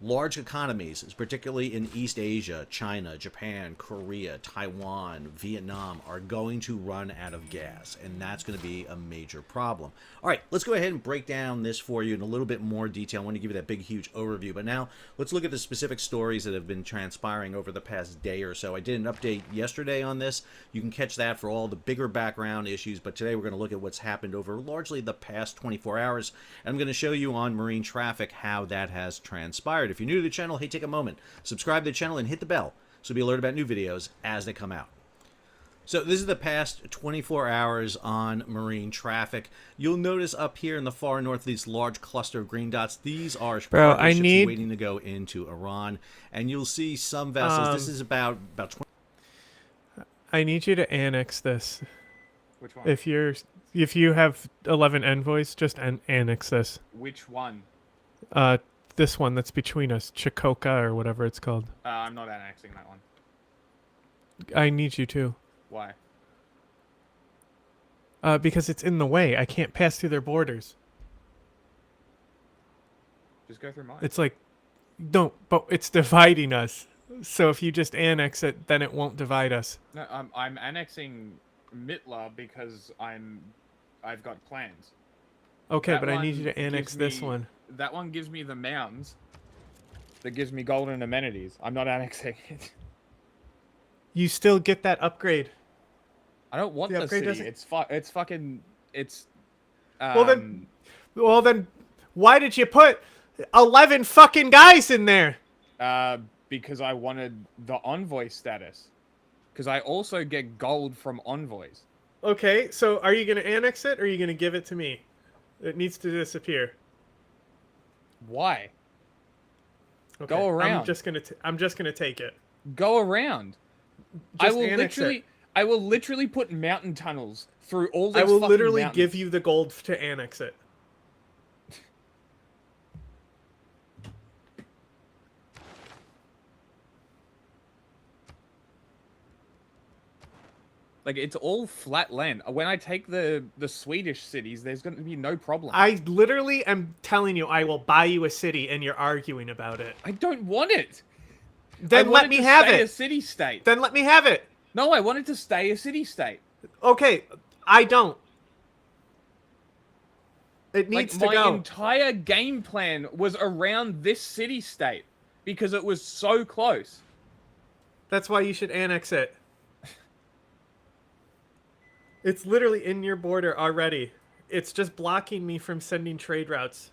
Speaker 8: large economies, particularly in East Asia, China, Japan, Korea, Taiwan, Vietnam, are going to run out of gas, and that's going to be a major problem. All right, let's go ahead and break down this for you in a little bit more detail. I want to give you that big, huge overview, but now let's look at the specific stories that have been transpiring over the past day or so. I did an update yesterday on this. You can catch that for all the bigger background issues, but today we're going to look at what's happened over largely the past 24 hours, and I'm going to show you on marine traffic how that has transpired. If you're new to the channel, hey, take a moment, subscribe to the channel, and hit the bell so be alerted about new videos as they come out. So this is the past 24 hours on marine traffic. You'll notice up here in the far north these large cluster of green dots. These are cargo ships waiting to go into Iran, and you'll see some vessels. This is about 20.
Speaker 1: I need you to annex this.
Speaker 2: Which one?
Speaker 1: If you have 11 envoys, just annex this.
Speaker 2: Which one?
Speaker 1: This one that's between us, Chikoka or whatever it's called.
Speaker 2: I'm not annexing that one.
Speaker 1: I need you to.
Speaker 2: Why?
Speaker 1: Because it's in the way. I can't pass through their borders.
Speaker 2: Just go through mine.
Speaker 1: It's like, No, but it's dividing us. So if you just annex it, then it won't divide us.
Speaker 2: No, I'm annexing Mitla because I've got plans.
Speaker 1: Okay,
Speaker 2: That
Speaker 1: but I need you
Speaker 2: one
Speaker 1: to annex
Speaker 2: gives
Speaker 1: this
Speaker 2: me-
Speaker 1: one.
Speaker 2: That one gives me the mounds. That gives me golden amenities. I'm not annexing it.
Speaker 1: You still get that upgrade.
Speaker 2: I don't want
Speaker 1: The
Speaker 2: the
Speaker 1: upgrade
Speaker 2: city.
Speaker 1: doesn't-
Speaker 2: It's fucking. It's.
Speaker 1: Well then, why did you put 11 fucking guys in there?
Speaker 2: Because I wanted the envoy status. Because I also get gold from envoys.
Speaker 1: Okay, so are you gonna annex it or are you gonna give it to me? It needs to disappear.
Speaker 2: Why?
Speaker 1: Okay,
Speaker 2: Go around.
Speaker 1: I'm just gonna take it.
Speaker 2: Go around.
Speaker 1: Just annex it.
Speaker 2: I will literally put mountain tunnels through all these
Speaker 1: I will
Speaker 2: fucking
Speaker 1: literally
Speaker 2: mountains.
Speaker 1: give you the gold to annex it.
Speaker 2: Like, it's all flat land. When I take the Swedish cities, there's going to be no problem.
Speaker 1: I literally am telling you I will buy you a city and you're arguing about it.
Speaker 2: I don't want it.
Speaker 1: Then
Speaker 2: I
Speaker 1: let
Speaker 2: want
Speaker 1: me
Speaker 2: to
Speaker 1: have
Speaker 2: stay
Speaker 1: it.
Speaker 2: a city-state.
Speaker 1: Then let me have it.
Speaker 2: No, I want it to stay a city-state.
Speaker 1: Okay, I don't. It needs
Speaker 2: Like,
Speaker 1: to
Speaker 2: my
Speaker 1: go.
Speaker 2: entire game plan was around this city-state because it was so close.
Speaker 1: That's why you should annex it. It's literally in your border already. It's just blocking me from sending trade routes.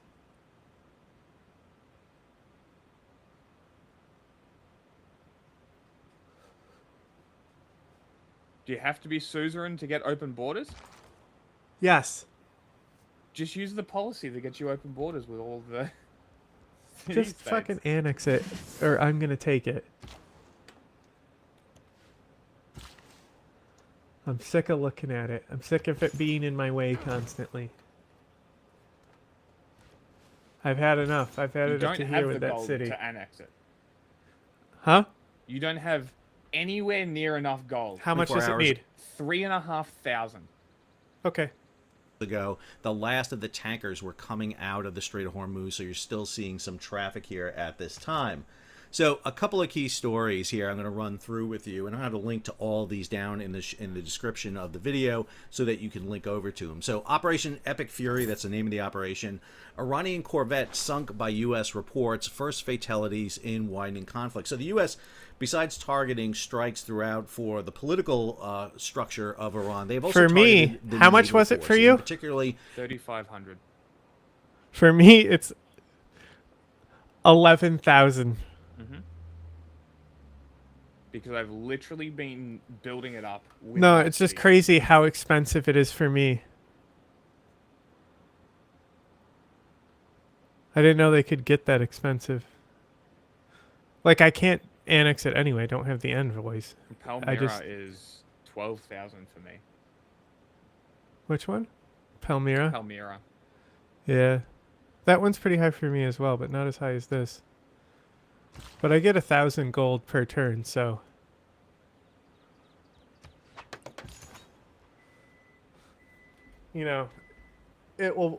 Speaker 2: Do you have to be suzerain to get open borders?
Speaker 1: Yes.
Speaker 2: Just use the policy that gets you open borders with all the
Speaker 1: Just
Speaker 2: city-states.
Speaker 1: fucking annex it, or I'm gonna take it. I'm sick of looking at it. I'm sick of it being in my way constantly. I've had enough. I've had
Speaker 2: You
Speaker 1: it up
Speaker 2: don't
Speaker 1: to
Speaker 2: have
Speaker 1: here
Speaker 2: the
Speaker 1: with that
Speaker 2: gold
Speaker 1: city.
Speaker 2: to annex it.
Speaker 1: Huh?
Speaker 2: You don't have anywhere near enough gold.
Speaker 1: How much
Speaker 8: 24
Speaker 1: does it
Speaker 8: hours.
Speaker 1: need?
Speaker 2: 3,500.
Speaker 1: Okay.
Speaker 8: Ago, the last of the tankers were coming out of the Strait of Hormuz, so you're still seeing some traffic here at this time. So a couple of key stories here I'm going to run through with you, and I have a link to all these down in the description of the video so that you can link over to them. So Operation Epic Fury, that's the name of the operation. Iranian corvette sunk by U.S. reports, first fatalities in widening conflict. So the U.S., besides targeting strikes throughout for the political structure of Iran, they've also
Speaker 1: For me,
Speaker 8: targeted the
Speaker 1: how much
Speaker 8: naval
Speaker 1: was it for
Speaker 8: forces,
Speaker 1: you?
Speaker 8: and particularly
Speaker 2: 3,500.
Speaker 1: For me, it's 11,000.
Speaker 2: Because I've literally been building it up. With
Speaker 1: No,
Speaker 2: that
Speaker 1: it's just
Speaker 2: city.
Speaker 1: crazy how expensive it is for me. I didn't know they could get that expensive. Like, I can't annex it anyway. I don't have the envoys.
Speaker 2: Palmyra is 12,000 for me.
Speaker 1: Which one? Palmyra?
Speaker 2: Palmyra.
Speaker 1: Yeah. That one's pretty high for me as well, but not as high as this. But I get 1,000 gold per turn, so... You know,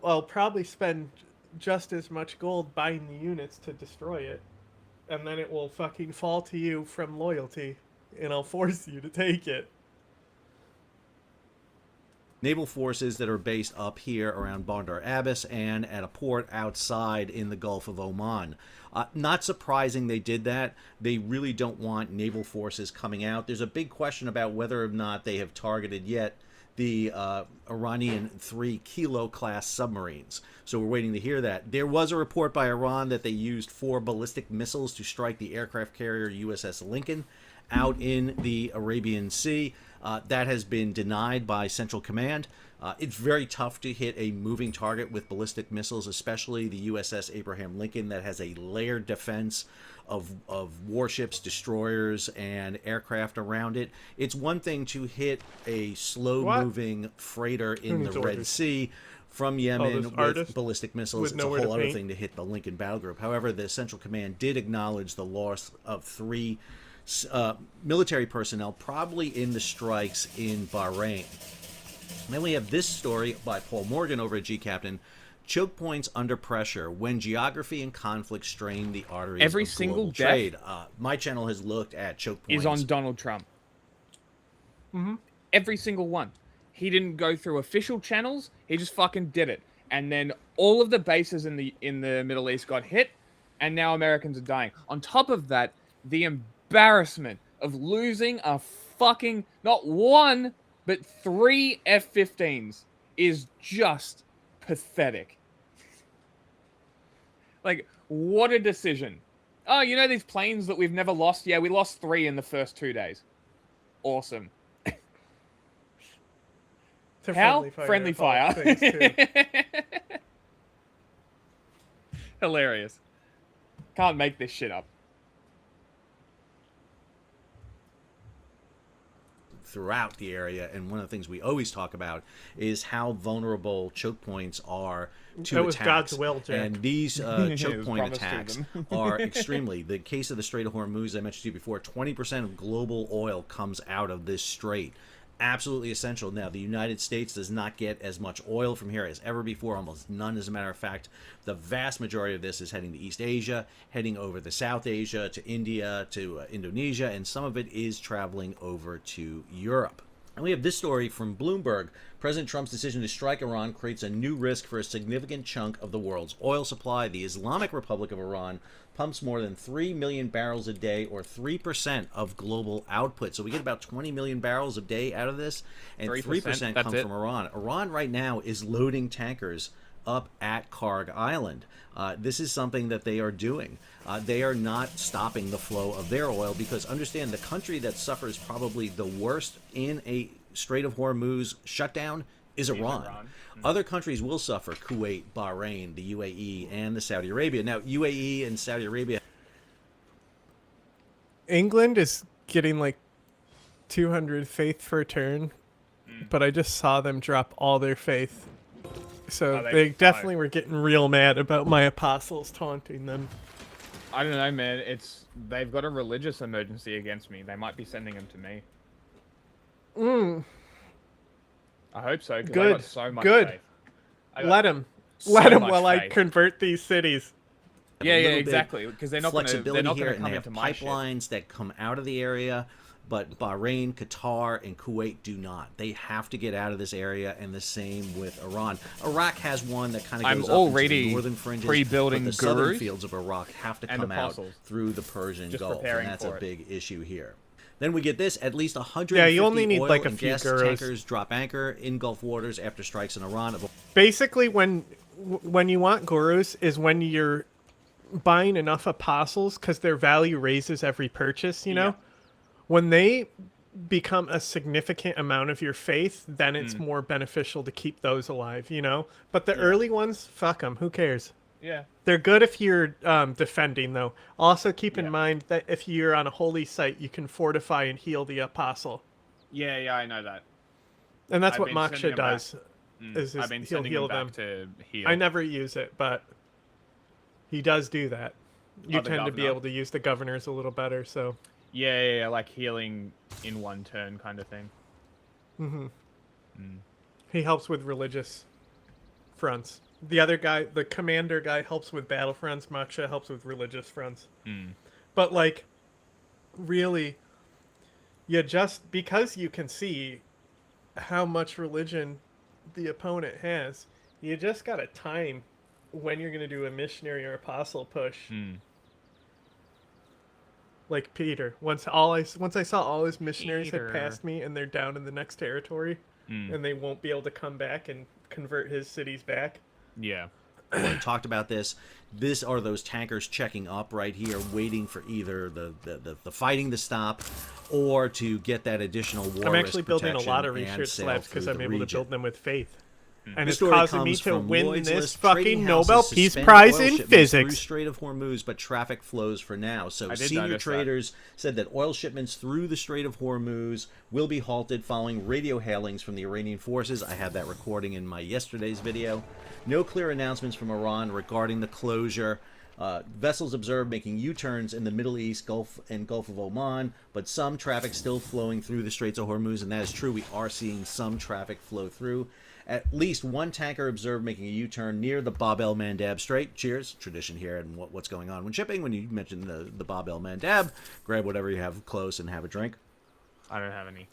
Speaker 1: I'll probably spend just as much gold buying the units to destroy it. And then it will fucking fall to you from loyalty, and I'll force you to take it.
Speaker 8: naval forces that are based up here around Bandar Abbas and at a port outside in the Gulf of Oman. Not surprising they did that. They really don't want naval forces coming out. There's a big question about whether or not they have targeted yet the Iranian 3 Kilo class submarines. So we're waiting to hear that. There was a report by Iran that they used 4 ballistic missiles to strike the aircraft carrier USS Lincoln out in the Arabian Sea. That has been denied by Central Command. It's very tough to hit a moving target with ballistic missiles, especially the USS Abraham Lincoln that has a layered defense of warships, destroyers, and aircraft around it. It's one thing to hit a slow-moving freighter in the Red Sea from Yemen with ballistic missiles. It's a whole other thing to hit the Lincoln battle group. However, the Central Command did acknowledge the loss of 3 military personnel, probably in the strikes in Bahrain. And then we have this story by Paul Morgan over at G Captain. Choke points under pressure when geography and conflict strain the arteries
Speaker 2: Every
Speaker 8: of
Speaker 2: single
Speaker 8: global
Speaker 2: death
Speaker 8: trade. My channel has looked at choke points.
Speaker 2: Is on Donald Trump. Every single one. He didn't go through official channels. He just fucking did it. And then all of the bases in the Middle East got hit, and now Americans are dying. On top of that, the embarrassment of losing a fucking not one but 3 F15's is just pathetic. Like, what a decision. Oh, you know these planes that we've never lost? Yeah, we lost 3 in the first 2 days. Awesome.
Speaker 1: They're
Speaker 2: How?
Speaker 1: friendly
Speaker 2: Friendly
Speaker 1: fire.
Speaker 2: fire.
Speaker 1: Things, too.
Speaker 2: Hilarious. Can't make this shit up.
Speaker 8: Throughout the area, and one of the things we always talk about is how vulnerable choke points are to
Speaker 1: That was
Speaker 8: attacks.
Speaker 1: God's will, Jack.
Speaker 8: And these
Speaker 2: It
Speaker 8: choke
Speaker 2: was
Speaker 8: point
Speaker 2: promised to
Speaker 8: attacks
Speaker 2: them.
Speaker 8: are extremely. The case of the Strait of Hormuz, I mentioned to you before, 20% of global oil comes out of this strait. Absolutely essential. Now, the United States does not get as much oil from here as ever before, almost none, as a matter of fact. The vast majority of this is heading to East Asia, heading over to South Asia, to India, to Indonesia, and some of it is traveling over to Europe. And we have this story from Bloomberg. President Trump's decision to strike Iran creates a new risk for a significant chunk of the world's oil supply. The Islamic Republic of Iran pumps more than 3 million barrels a day, or 3% of global output. So we get about 20 million barrels a day out of this, and 3% come from Iran. Iran right now is loading tankers up at Karg Island. This is something that they are doing. They are not stopping the flow of their oil, because understand, the country that suffers probably the worst in a Strait of Hormuz shutdown is Iran. Other countries will suffer: Kuwait, Bahrain, the UAE, and the Saudi Arabia. Now, UAE and Saudi Arabia.
Speaker 1: England is getting like 200 faith per turn, but I just saw them drop all their faith. So they definitely were getting real mad about my apostles taunting them.
Speaker 2: I don't know, man. They've got a religious emergency against me. They might be sending them to me. I hope so. 'Cause I got so much faith.
Speaker 1: Let them.
Speaker 2: so
Speaker 1: Let them
Speaker 2: much
Speaker 1: while I
Speaker 2: faith.
Speaker 1: convert these cities.
Speaker 2: Yeah,
Speaker 8: little bit
Speaker 2: exactly. Because they're not going to
Speaker 8: flexibility here, and
Speaker 2: come
Speaker 8: they have
Speaker 2: into my shit.
Speaker 8: pipelines that come out of the area, but Bahrain, Qatar, and Kuwait do not. They have to get out of this area, and the same with Iran. Iraq has one that kind of
Speaker 2: I'm
Speaker 8: goes up into
Speaker 2: already
Speaker 8: the northern fringes,
Speaker 2: pre-building
Speaker 8: but the southern
Speaker 2: gurus
Speaker 8: fields of Iraq have to
Speaker 2: and
Speaker 8: come out
Speaker 2: apostles.
Speaker 8: through the Persian
Speaker 2: Just
Speaker 8: Gulf,
Speaker 2: preparing
Speaker 8: and that's
Speaker 2: for
Speaker 8: a
Speaker 2: it.
Speaker 8: big issue here. Then we get this: at least 150
Speaker 1: Yeah, you only need
Speaker 8: oil
Speaker 1: like a
Speaker 8: and
Speaker 1: few
Speaker 8: gas
Speaker 1: gurus.
Speaker 8: tankers drop anchor in Gulf waters after strikes in Iran.
Speaker 1: Basically, when you want gurus is when you're buying enough apostles, because their value raises every purchase, you know?
Speaker 2: Yeah.
Speaker 1: When they become a significant amount of your faith, then it's more beneficial to keep those alive, you know? But the early ones, fuck them. Who cares?
Speaker 2: Yeah.
Speaker 1: They're good if you're defending, though. Also, keep in mind that if you're on a holy site, you can fortify and heal the apostle.
Speaker 2: Yeah, I know that.
Speaker 1: And that's
Speaker 2: I've
Speaker 1: what
Speaker 2: been
Speaker 1: Moksha
Speaker 2: sending them
Speaker 1: does. Is
Speaker 2: I've been
Speaker 1: he'll
Speaker 2: sending
Speaker 1: heal
Speaker 2: them
Speaker 1: them.
Speaker 2: back to heal.
Speaker 1: I never use it, but he does do that. You
Speaker 2: Oh, the
Speaker 1: tend to be
Speaker 2: governor.
Speaker 1: able to use the governors a little better, so.
Speaker 2: Yeah, like healing in one turn kind of thing.
Speaker 1: He helps with religious fronts. The other guy, the commander guy, helps with battle fronts. Moksha helps with religious fronts. But, like, really, you just, because you can see how much religion the opponent has, you just gotta time when you're gonna do a missionary or apostle push. Like Peter. Once I saw all his missionaries
Speaker 2: Peter.
Speaker 1: had passed me and they're down in the next territory, and they won't be able to come back and convert his cities back.
Speaker 2: Yeah.
Speaker 8: We talked about this. These are those tankers checking up right here, waiting for either the fighting to stop or to get that additional war
Speaker 1: I'm
Speaker 8: risk
Speaker 1: actually building a
Speaker 8: protection
Speaker 1: lot of
Speaker 8: and
Speaker 1: research
Speaker 8: sail
Speaker 1: labs because
Speaker 8: through
Speaker 1: I'm
Speaker 8: the
Speaker 1: able to
Speaker 8: region.
Speaker 1: build them with faith. And
Speaker 8: This
Speaker 1: it's
Speaker 8: story
Speaker 1: causing me
Speaker 8: comes
Speaker 1: to
Speaker 8: from
Speaker 1: win
Speaker 8: Lloyd's
Speaker 1: this
Speaker 8: List.
Speaker 1: fucking
Speaker 8: Trading
Speaker 1: Nobel
Speaker 8: houses
Speaker 1: Peace
Speaker 8: suspend
Speaker 1: Prize
Speaker 8: oil
Speaker 1: in
Speaker 8: shipments through
Speaker 1: physics.
Speaker 8: Strait of Hormuz, but traffic flows for now. So
Speaker 2: I did
Speaker 8: senior
Speaker 2: notice that.
Speaker 8: traders said that oil shipments through the Strait of Hormuz will be halted following radio hailings from the Iranian forces. I had that recording in my yesterday's video. No clear announcements from Iran regarding the closure. Vessels observed making U-turns in the Middle East, Gulf of Oman, but some traffic still flowing through the Straits of Hormuz, and that is true. We are seeing some traffic flow through. At least one tanker observed making a U-turn near the Bab el-Mandab Strait. Cheers, tradition here, and what's going on when shipping. When you mention the Bab el-Mandab, grab whatever you have close and have a drink.
Speaker 2: I don't have any.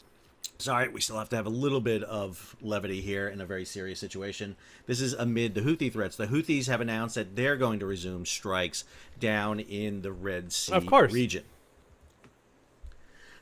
Speaker 8: Sorry, we still have to have a little bit of levity here in a very serious situation. This is amid the Houthi threats. The Houthis have announced that they're going to resume strikes down in the Red Sea region.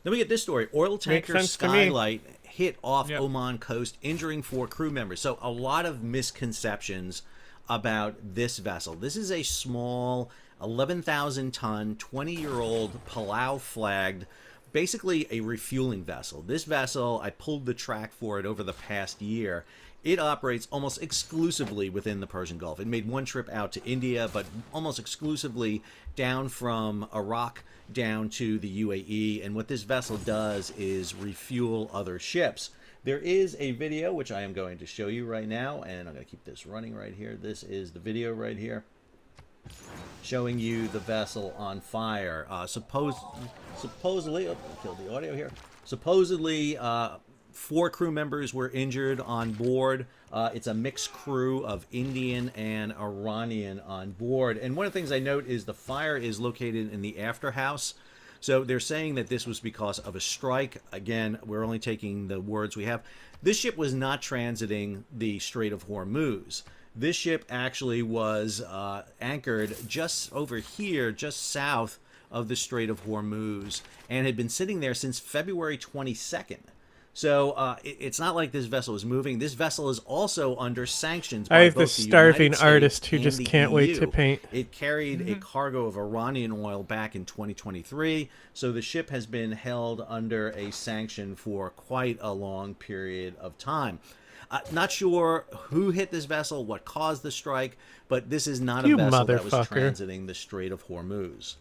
Speaker 8: Then we get this story. Oil tanker Skylight hit off Oman coast, injuring 4 crew members. So a lot of misconceptions about this vessel. This is a small 11,000-ton, 20-year-old Palau-flagged, basically a refueling vessel. This vessel, I pulled the track for it over the past year. It operates almost exclusively within the Persian Gulf. It made one trip out to India, but almost exclusively down from Iraq down to the UAE. And what this vessel does is refuel other ships. There is a video, which I am going to show you right now, and I'm going to keep this running right here. This is the video right here, showing you the vessel on fire. Supposedly, oh, I killed the audio here. Supposedly, 4 crew members were injured on board. It's a mixed crew of Indian and Iranian on board. And one of the things I note is the fire is located in the afterhouse. So they're saying that this was because of a strike. Again, we're only taking the words we have. This ship was not transiting the Strait of Hormuz. This ship actually was anchored just over here, just south of the Strait of Hormuz, and had been sitting there since February 22nd. So it's not like this vessel is moving. This vessel is also under sanctions by
Speaker 1: I have
Speaker 8: both
Speaker 1: this
Speaker 8: the
Speaker 1: starving
Speaker 8: United States
Speaker 1: artist who
Speaker 8: and
Speaker 1: just
Speaker 8: the
Speaker 1: can't wait to
Speaker 8: EU.
Speaker 1: paint.
Speaker 8: It carried a cargo of Iranian oil back in 2023, so the ship has been held under a sanction for quite a long period of time. Not sure who hit this vessel, what caused the strike, but this is not a vessel that was transiting the Strait of Hormuz.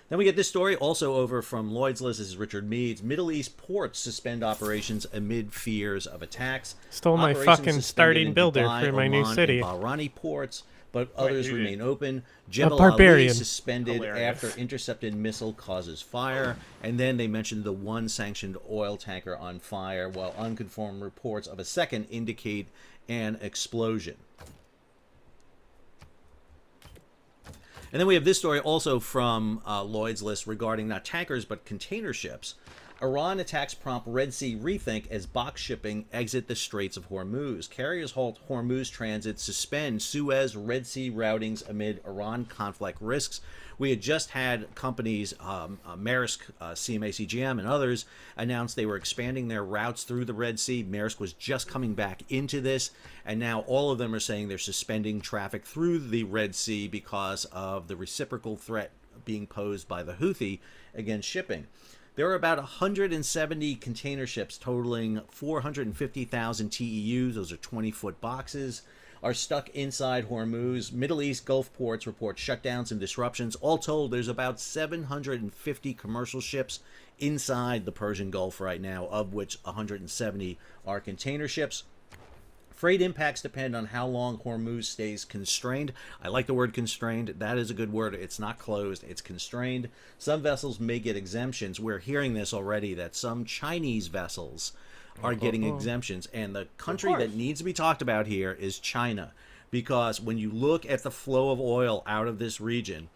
Speaker 8: Then we get this story also over from Lloyd's List. This is Richard Meads. Middle East ports suspend operations amid fears of attacks.
Speaker 1: Stole my fucking starting builder for my new city.
Speaker 8: Bahraini ports, but others remain open.
Speaker 1: A
Speaker 8: Jebel Ali
Speaker 1: barbarian.
Speaker 8: suspended after intercepted missile causes fire. And then they mentioned the one sanctioned oil tanker on fire, while unconfirmed reports of a second indicate an explosion. And then we have this story also from Lloyd's List regarding not tankers but container ships. Iran attacks prompt Red Sea rethink as box shipping exit the Straits of Hormuz. Carriers halt Hormuz transit, suspend Suez Red Sea routings amid Iran conflict risks. We had just had companies, Maersk, CMA CGM, and others announce they were expanding their routes through the Red Sea. Maersk was just coming back into this, and now all of them are saying they're suspending traffic through the Red Sea because of the reciprocal threat being posed by the Houthi against shipping. There are about 170 container ships totaling 450,000 TEUs. Those are 20-foot boxes, are stuck inside Hormuz. Middle East Gulf ports report shutdowns and disruptions. All told, there's about 750 commercial ships inside the Persian Gulf right now, of which 170 are container ships. Freight impacts depend on how long Hormuz stays constrained. I like the word constrained. That is a good word. It's not closed. It's constrained. Some vessels may get exemptions. We're hearing this already, that some Chinese vessels are getting exemptions. And the country that needs to be talked about here is China. Because when you look at the flow of oil out of this region,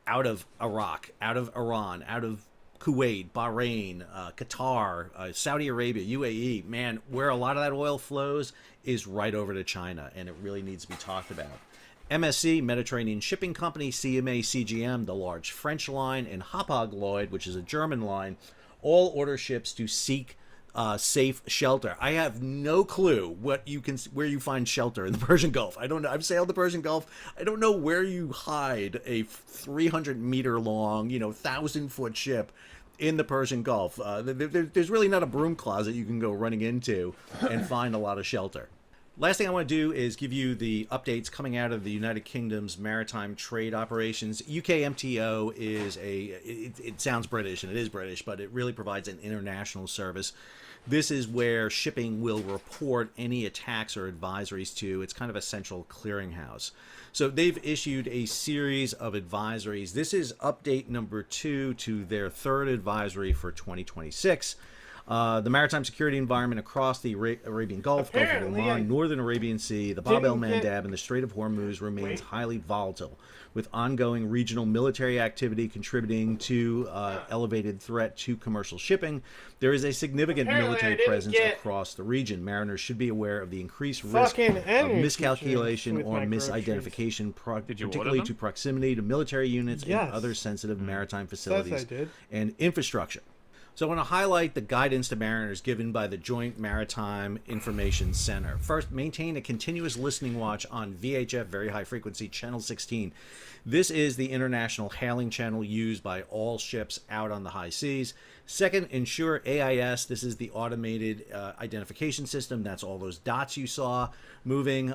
Speaker 8: out of Iraq, out of Iran, out of Kuwait, Bahrain, Qatar, Saudi Arabia, UAE, man, where a lot of that oil flows is right over to China, and it really needs to be talked about. MSC, Mediterranean Shipping Company, CMA CGM, the large French line, and Hapag-Lloyd, which is a German line, all order ships to seek safe shelter. I have no clue where you find shelter in the Persian Gulf. I don't know. I've sailed the Persian Gulf. I don't know where you hide a 300-meter long, 1,000-foot ship in the Persian Gulf. There's really not a broom closet you can go running into and find a lot of shelter. Last thing I want to do is give you the updates coming out of the United Kingdom's maritime trade operations. UKMTO is it sounds British, and it is British, but it really provides an international service. This is where shipping will report any attacks or advisories to. It's kind of a central clearinghouse. So they've issued a series of advisories. This is update number 2 to their third advisory for 2026. The maritime security environment across the Arabian Gulf, Gulf of
Speaker 1: Apparently,
Speaker 8: Oman, northern Arabian Sea, the Bab
Speaker 1: didn't
Speaker 8: el-Mandab,
Speaker 1: get-
Speaker 8: and the Strait of Hormuz remains
Speaker 1: Wait.
Speaker 8: highly volatile, with ongoing regional military activity contributing to elevated threat to commercial shipping. There is a significant
Speaker 1: Apparently, I
Speaker 8: military
Speaker 1: didn't
Speaker 8: presence
Speaker 1: get
Speaker 8: across the region. Mariners should be aware of the increased risk
Speaker 1: Fucking
Speaker 8: of
Speaker 1: energy
Speaker 8: miscalculation
Speaker 1: drinks with
Speaker 8: or
Speaker 1: my groceries.
Speaker 8: misidentification,
Speaker 5: Did you order
Speaker 8: particularly
Speaker 5: them?
Speaker 8: to proximity to military units
Speaker 1: Yes.
Speaker 8: and other sensitive maritime
Speaker 1: Says
Speaker 8: facilities
Speaker 1: I did.
Speaker 8: and infrastructure. So I want to highlight the guidance to mariners given by the Joint Maritime Information Center. First, maintain a continuous listening watch on VHF, Very High Frequency, Channel 16. This is the international hailing channel used by all ships out on the high seas. Second, ensure AIS. This is the automated identification system. That's all those dots you saw moving.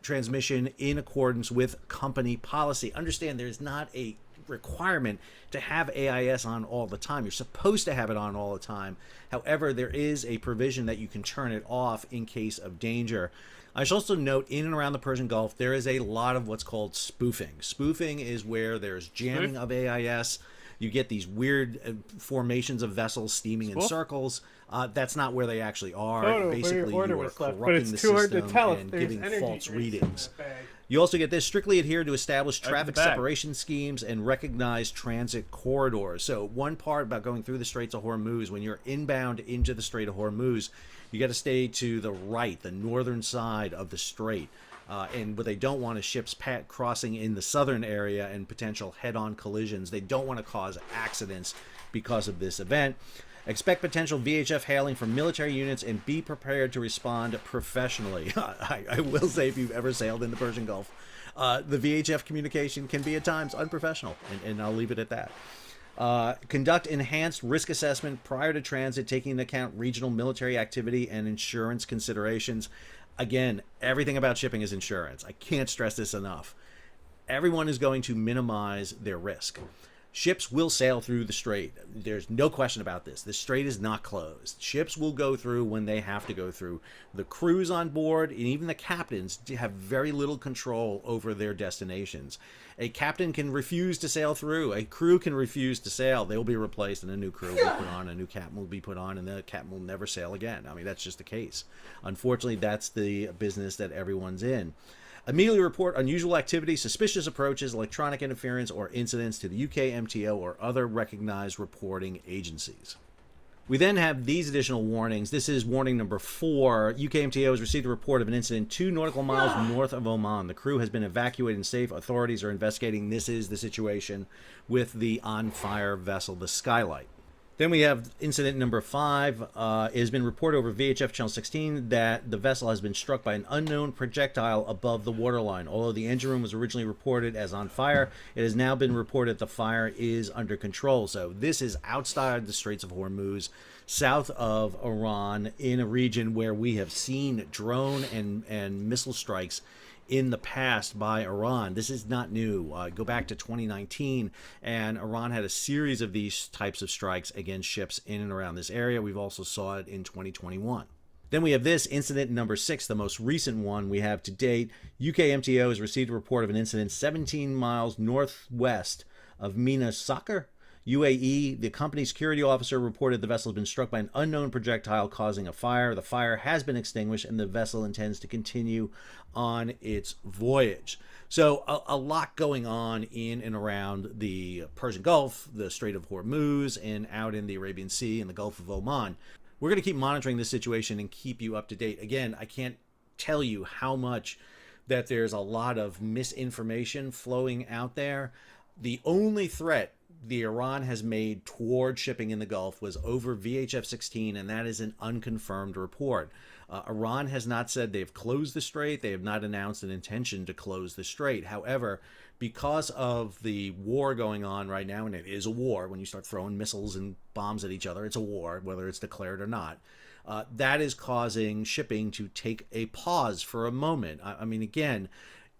Speaker 8: Transmission in accordance with company policy. Understand there's not a requirement to have AIS on all the time. You're supposed to have it on all the time. However, there is a provision that you can turn it off in case of danger. I should also note, in and around the Persian Gulf, there is a lot of what's called spoofing. Spoofing is where there's jamming of AIS. You get these weird formations of vessels steaming in
Speaker 5: Spoof?
Speaker 8: circles. That's not where they actually are.
Speaker 1: Photo of where your
Speaker 8: Basically,
Speaker 1: order
Speaker 8: you are
Speaker 1: was left, but
Speaker 8: corrupting
Speaker 1: it's
Speaker 8: the
Speaker 1: too hard to
Speaker 8: system
Speaker 1: tell if
Speaker 8: and
Speaker 1: there's
Speaker 8: giving
Speaker 1: energy
Speaker 8: false
Speaker 1: drinks in
Speaker 8: readings.
Speaker 1: that bag.
Speaker 8: You also get this: strictly adhere to established
Speaker 5: Right
Speaker 8: traffic
Speaker 5: to the bag.
Speaker 8: separation schemes and recognize transit corridors. So one part about going through the Straits of Hormuz, when you're inbound into the Strait of Hormuz, you got to stay to the right, the northern side of the strait. And what they don't want is ships crossing in the southern area and potential head-on collisions. They don't want to cause accidents because of this event. Expect potential VHF hailing from military units and be prepared to respond professionally. I will say, if you've ever sailed in the Persian Gulf, the VHF communication can be at times unprofessional, and I'll leave it at that. Conduct enhanced risk assessment prior to transit, taking into account regional military activity and insurance considerations. Again, everything about shipping is insurance. I can't stress this enough. Everyone is going to minimize their risk. Ships will sail through the strait. There's no question about this. The strait is not closed. Ships will go through when they have to go through. The crews on board and even the captains have very little control over their destinations. A captain can refuse to sail through. A crew can refuse to sail. They will be replaced and a new crew will be put on. A new captain will be put on and the captain will never sail again. I mean, that's just the case. Unfortunately, that's the business that everyone's in. Immediately report unusual activity, suspicious approaches, electronic interference, or incidents to the UK MTO or other recognized reporting agencies. We then have these additional warnings. This is warning number 4. UK MTO has received a report of an incident 2 nautical miles north of Oman. The crew has been evacuated and safe. Authorities are investigating. This is the situation with the on-fire vessel, the Skylight. Then we have incident number 5. It has been reported over VHF Channel 16 that the vessel has been struck by an unknown projectile above the waterline. Although the engine room was originally reported as on fire, it has now been reported the fire is under control. So this is outside the Straits of Hormuz, south of Iran, in a region where we have seen drone and missile strikes in the past by Iran. This is not new. Go back to 2019, and Iran had a series of these types of strikes against ships in and around this area. We've also saw it in 2021. Then we have this incident number 6, the most recent one we have to date. UK MTO has received a report of an incident 17 miles northwest of Mina Sakar, UAE. The company security officer reported the vessel has been struck by an unknown projectile causing a fire. The fire has been extinguished and the vessel intends to continue on its voyage. So a lot going on in and around the Persian Gulf, the Strait of Hormuz, and out in the Arabian Sea and the Gulf of Oman. We're going to keep monitoring this situation and keep you up to date. Again, I can't tell you how much that there's a lot of misinformation flowing out there. The only threat the Iran has made toward shipping in the Gulf was over VHF 16, and that is an unconfirmed report. Iran has not said they've closed the strait. They have not announced an intention to close the strait. However, because of the war going on right now, and it is a war, when you start throwing missiles and bombs at each other, it's a war, whether it's declared or not. That is causing shipping to take a pause for a moment. I mean, again,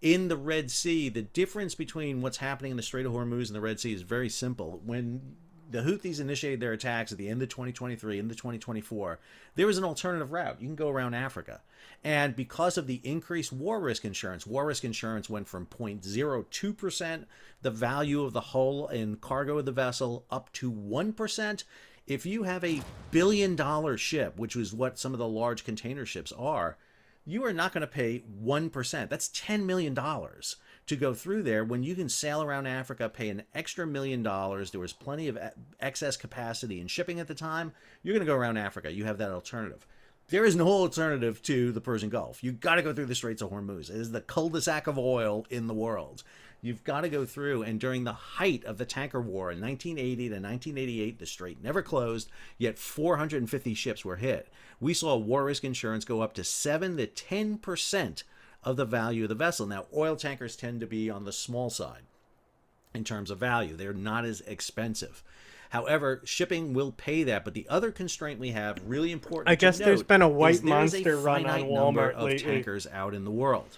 Speaker 8: in the Red Sea, the difference between what's happening in the Strait of Hormuz and the Red Sea is very simple. When the Houthis initiated their attacks at the end of 2023, into 2024, there was an alternative route. You can go around Africa. And because of the increased war risk insurance went from 0.02%, the value of the hull and cargo of the vessel, up to 1%. If you have a billion-dollar ship, which is what some of the large container ships are, you are not going to pay 1%. That's $10 million to go through there when you can sail around Africa, pay an extra $1 million. There was plenty of excess capacity in shipping at the time. You're going to go around Africa. You have that alternative. There is no alternative to the Persian Gulf. You've got to go through the Straits of Hormuz. It is the cul-de-sac of oil in the world. You've got to go through, and during the height of the tanker war in 1980 to 1988, the strait never closed, yet 450 ships were hit. We saw war risk insurance go up to 7 to 10% of the value of the vessel. Now, oil tankers tend to be on the small side in terms of value. They're not as expensive. However, shipping will pay that. But the other constraint we have, really important
Speaker 1: I guess
Speaker 8: to
Speaker 1: there's
Speaker 8: note,
Speaker 1: been a
Speaker 8: is
Speaker 1: white
Speaker 8: there's
Speaker 1: monster
Speaker 8: a
Speaker 1: run on
Speaker 8: finite number
Speaker 1: Walmart
Speaker 8: of
Speaker 1: lately.
Speaker 8: tankers out in the world.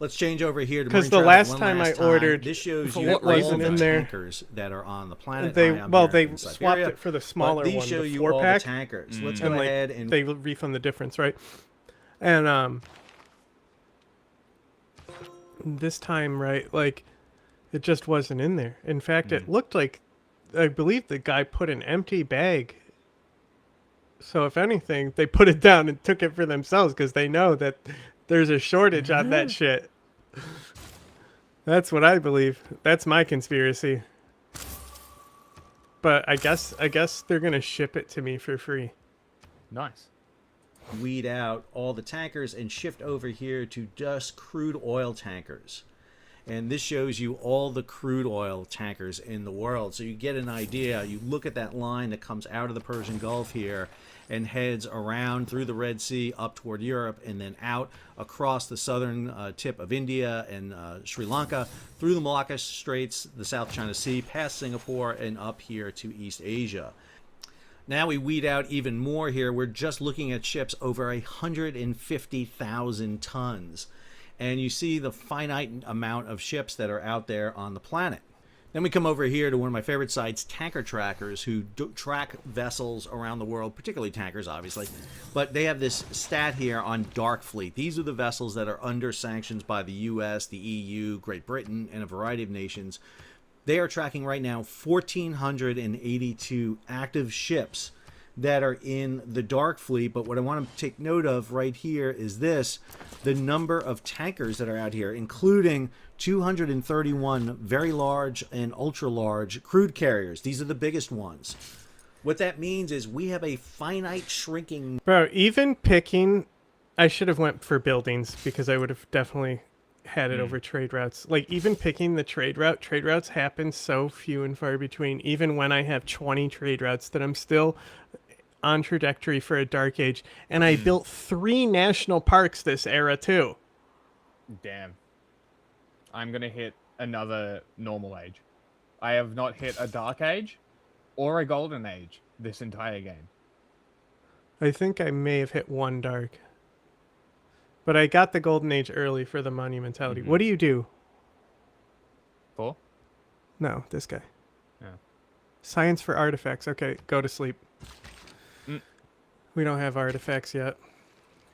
Speaker 8: Let's change over here to
Speaker 1: Because
Speaker 8: marine
Speaker 1: the
Speaker 8: traffic
Speaker 1: last
Speaker 8: one
Speaker 1: time
Speaker 8: last
Speaker 1: I ordered,
Speaker 8: This shows
Speaker 1: for
Speaker 8: you
Speaker 1: what
Speaker 8: all
Speaker 1: wasn't
Speaker 8: the
Speaker 1: in there.
Speaker 8: tankers that are on the planet.
Speaker 1: They
Speaker 8: Hi, I'm Derek
Speaker 1: they
Speaker 8: in
Speaker 1: swapped
Speaker 8: Siberia.
Speaker 1: it for the
Speaker 8: But
Speaker 1: smaller
Speaker 8: these
Speaker 1: one,
Speaker 8: show
Speaker 1: the
Speaker 8: you
Speaker 1: 4
Speaker 8: all the
Speaker 1: pack,
Speaker 8: tankers. Let's go
Speaker 1: and
Speaker 8: ahead and
Speaker 1: they refund the difference, right? And this time, right, like it just wasn't in there. In fact, it looked like, I believe the guy put an empty bag. So if anything, they put it down and took it for themselves because they know that there's a shortage on that shit. That's what I believe. That's my conspiracy. But I guess they're gonna ship it to me for free.
Speaker 2: Nice.
Speaker 8: weed out all the tankers and shift over here to just crude oil tankers. And this shows you all the crude oil tankers in the world. So you get an idea. You look at that line that comes out of the Persian Gulf here and heads around through the Red Sea up toward Europe and then out across the southern tip of India and Sri Lanka, through the Malacca Straits, the South China Sea, past Singapore, and up here to East Asia. Now we weed out even more here. We're just looking at ships over 150,000 tons. And you see the finite amount of ships that are out there on the planet. Then we come over here to one of my favorite sites, Tanker Trackers, who track vessels around the world, particularly tankers, obviously. But they have this stat here on Dark Fleet. These are the vessels that are under sanctions by the US, the EU, Great Britain, and a variety of nations. They are tracking right now 1,482 active ships that are in the Dark Fleet. But what I want to take note of right here is this: the number of tankers that are out here, including 231 very large and ultra large crude carriers. These are the biggest ones. What that means is we have a finite shrinking.
Speaker 1: Bro, even picking, I should have went for buildings because I would have definitely had it over trade routes. Like, even picking the trade routes happen so few and far between. Even when I have 20 trade routes, that I'm still on trajectory for a dark age. And I built 3 national parks this era too.
Speaker 2: Damn. I'm going to hit another normal age. I have not hit a dark age or a golden age this entire game.
Speaker 1: I think I may have hit 1 dark. But I got the golden age early for the monumentality. What do you do?
Speaker 2: 4?
Speaker 1: No, this guy.
Speaker 2: Yeah.
Speaker 1: Science for artifacts. Okay, go to sleep. We don't have artifacts yet.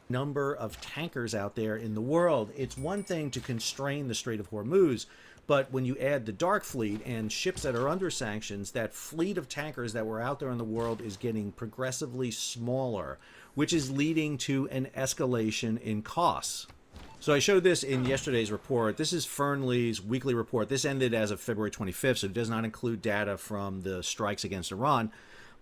Speaker 8: Number of tankers out there in the world. It's one thing to constrain the Strait of Hormuz, but when you add the Dark Fleet and ships that are under sanctions, that fleet of tankers that were out there in the world is getting progressively smaller, which is leading to an escalation in costs. So I showed this in yesterday's report. This is Fernley's weekly report. This ended as of February 25th, so it does not include data from the strikes against Iran.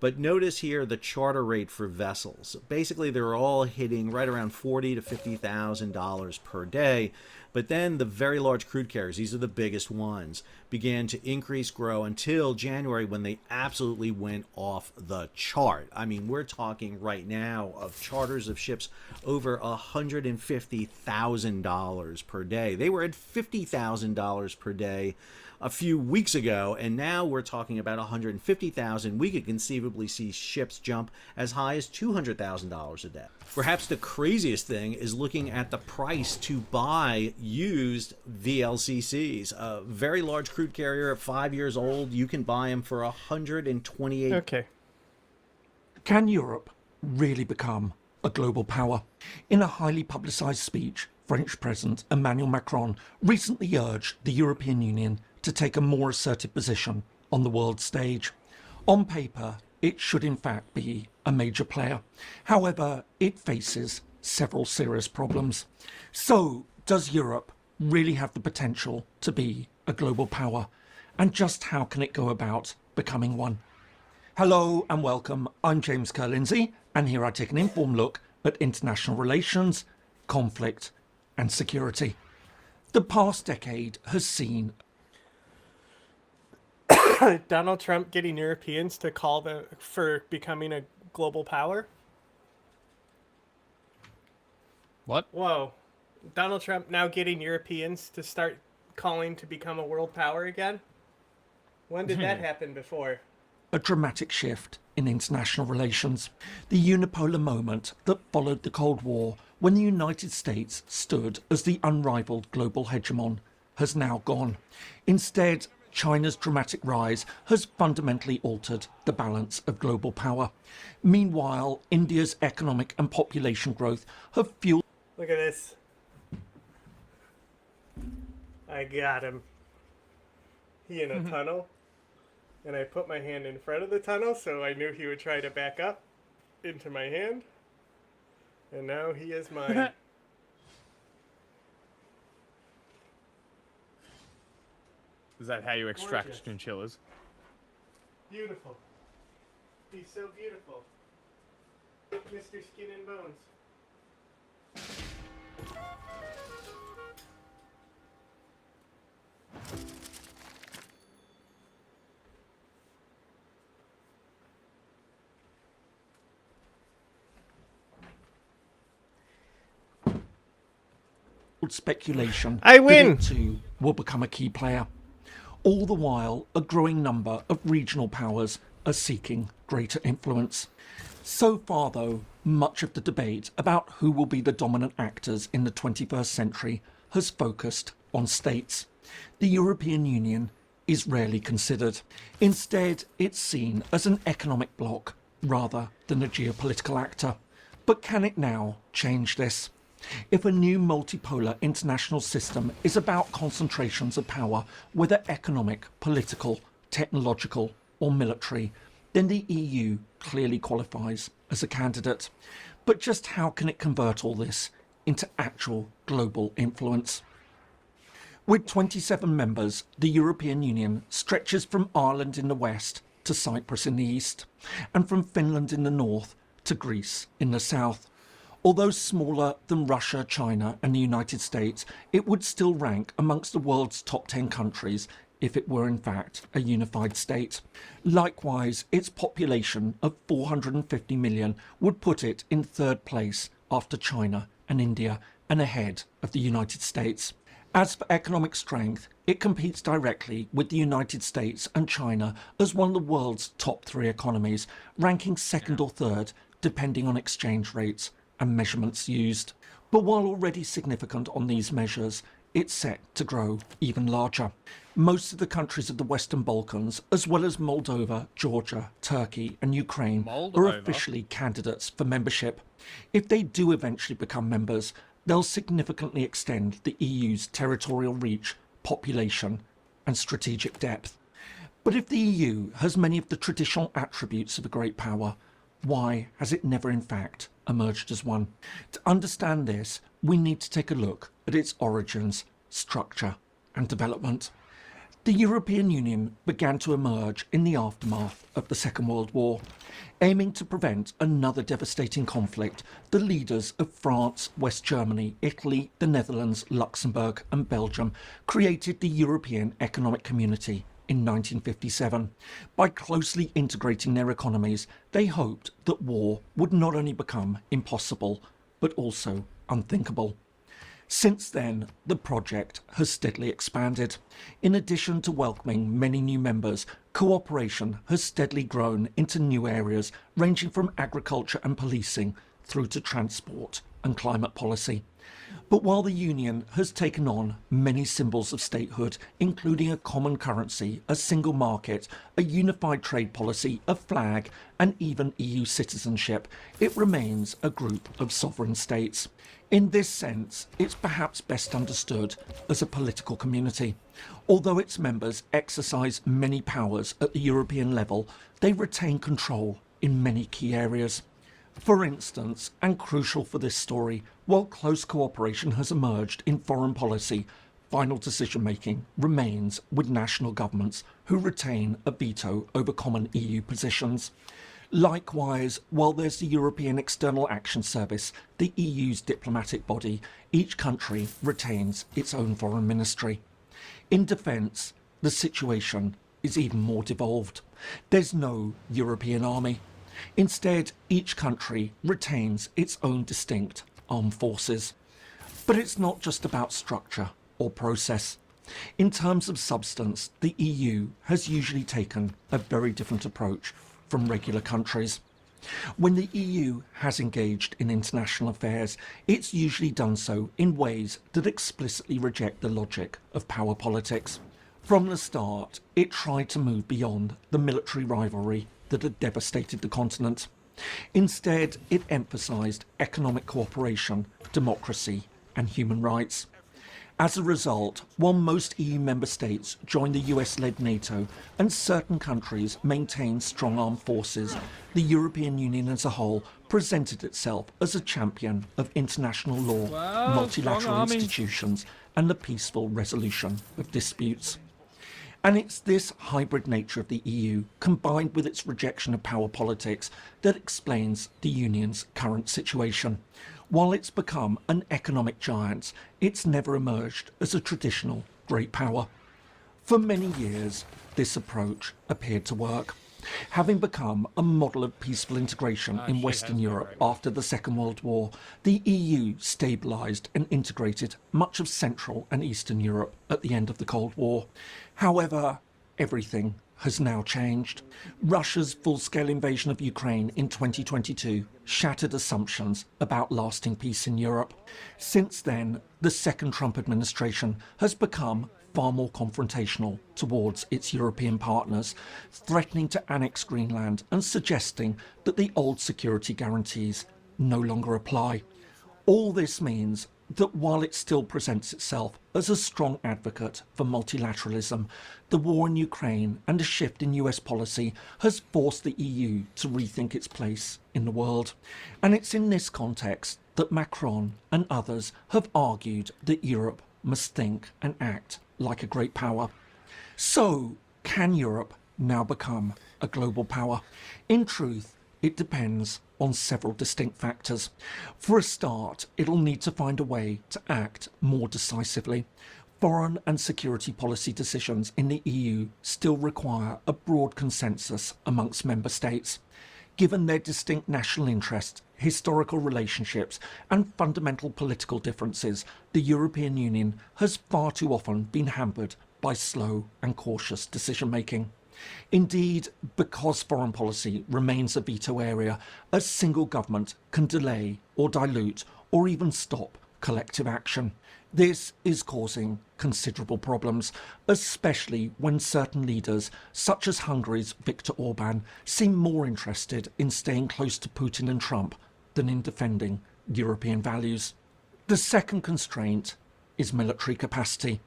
Speaker 8: But notice here the charter rate for vessels. Basically, they're all hitting right around $40,000 to $50,000 per day. But then the very large crude carriers, these are the biggest ones, began to increase, grow until January, when they absolutely went off the chart. I mean, we're talking right now of charters of ships over $150,000 per day. They were at $50,000 per day a few weeks ago, and now we're talking about 150,000. We could conceivably see ships jump as high as $200,000 a day. Perhaps the craziest thing is looking at the price to buy used VLCCs. A very large crude carrier at 5 years old, you can buy them for 128.
Speaker 1: Okay.
Speaker 9: Can Europe really become a global power? In a highly publicised speech, French President Emmanuel Macron recently urged the European Union to take a more assertive position on the world stage. On paper, it should in fact be a major player. However, it faces several serious problems. So, does Europe really have the potential to be a global power? And just how can it go about becoming one? Hello and welcome, I'm James Kerr-Lindsay, and here I take an informed look at international relations, conflict and security. The past decade has seen
Speaker 1: Donald Trump getting Europeans to call for becoming a global power.
Speaker 2: What?
Speaker 1: Whoa. Donald Trump now getting Europeans to start calling to become a world power again? When did that happen before?
Speaker 9: a dramatic shift in international relations, the unipolar moment that followed the Cold War when the United States stood as the unrivaled global hegemon has now gone. Instead, China's dramatic rise has fundamentally altered the balance of global power. Meanwhile, India's economic and population growth have fueled...
Speaker 1: Look at this. I got him. He in a tunnel. And I put my hand in front of the tunnel, so I knew he would try to back up into my hand. And now he is mine.
Speaker 2: Is that how you extract
Speaker 1: Gorgeous.
Speaker 2: chinchillas?
Speaker 1: Beautiful. He's so beautiful. Mr. Skin and Bones.
Speaker 9: speculation
Speaker 1: I win!
Speaker 9: that it too will become a key player. All the while, a growing number of regional powers are seeking greater influence. So far, though, much of the debate about who will be the dominant actors in the 21st century has focused on states. The European Union is rarely considered. Instead, it's seen as an economic bloc rather than a geopolitical actor. But can it now change this? If a new multipolar international system is about concentrations of power, whether economic, political, technological or military, then the EU clearly qualifies as a candidate. But just how can it convert all this into actual global influence? With 27 members, the European Union stretches from Ireland in the west to Cyprus in the east, and from Finland in the north to Greece in the south. Although smaller than Russia, China and the United States, it would still rank amongst the world's top 10 countries if it were in fact a unified state. Likewise, its population of 450 million would put it in third place after China and India and ahead of the United States. As for economic strength, it competes directly with the United States and China as one of the world's top 3 economies, ranking second or third depending on exchange rates and measurements used. But while already significant on these measures, it's set to grow even larger. Most of the countries of the Western Balkans, as well as Moldova, Georgia, Turkey and Ukraine, are officially candidates for membership. If they do eventually become members, they'll significantly extend the EU's territorial reach, population and strategic depth. But if the EU has many of the traditional attributes of a great power, why has it never in fact emerged as one? To understand this, we need to take a look at its origins, structure and development. The European Union began to emerge in the aftermath of the Second World War. Aiming to prevent another devastating conflict, the leaders of France, West Germany, Italy, the Netherlands, Luxembourg and Belgium created the European Economic Community in 1957. By closely integrating their economies, they hoped that war would not only become impossible, but also unthinkable. Since then, the project has steadily expanded. In addition to welcoming many new members, cooperation has steadily grown into new areas ranging from agriculture and policing through to transport and climate policy. But while the Union has taken on many symbols of statehood, including a common currency, a single market, a unified trade policy, a flag, and even EU citizenship, it remains a group of sovereign states. In this sense, it's perhaps best understood as a political community. Although its members exercise many powers at the European level, they retain control in many key areas. For instance, and crucial for this story, while close cooperation has emerged in foreign policy, final decision-making remains with national governments who retain a veto over common EU positions. Likewise, while there's the European External Action Service, the EU's diplomatic body, each country retains its own foreign ministry. In defence, the situation is even more devolved. There's no European army. Instead, each country retains its own distinct armed forces. But it's not just about structure or process. In terms of substance, the EU has usually taken a very different approach from regular countries. When the EU has engaged in international affairs, it's usually done so in ways that explicitly reject the logic of power politics. From the start, it tried to move beyond the military rivalry that had devastated the continent. Instead, it emphasised economic cooperation, democracy, and human rights. As a result, while most EU member states joined the US-led NATO and certain countries maintained strong armed forces, the European Union as a whole presented itself as a champion of international law, multilateral institutions, and the peaceful resolution of disputes. And it's this hybrid nature of the EU, combined with its rejection of power politics, that explains the Union's current situation. While it's become an economic giant, it's never emerged as a traditional great power. For many years, this approach appeared to work. Having become a model of peaceful integration in Western Europe after the Second World War, the EU stabilised and integrated much of Central and Eastern Europe at the end of the Cold War. However, everything has now changed. Russia's full-scale invasion of Ukraine in 2022 shattered assumptions about lasting peace in Europe. Since then, the second Trump administration has become far more confrontational towards its European partners, threatening to annex Greenland and suggesting that the old security guarantees no longer apply. All this means that while it still presents itself as a strong advocate for multilateralism, the war in Ukraine and a shift in US policy has forced the EU to rethink its place in the world. And it's in this context that Macron and others have argued that Europe must think and act like a great power. So, can Europe now become a global power? In truth, it depends on several distinct factors. For a start, it'll need to find a way to act more decisively. Foreign and security policy decisions in the EU still require a broad consensus amongst member states. Given their distinct national interests, historical relationships, and fundamental political differences, the European Union has far too often been hampered by slow and cautious decision-making. Indeed, because foreign policy remains a veto area, a single government can delay or dilute or even stop collective action. This is causing considerable problems, especially when certain leaders, such as Hungary's Viktor Orban, seem more interested in staying close to Putin and Trump than in defending European values. The second constraint is military capacity.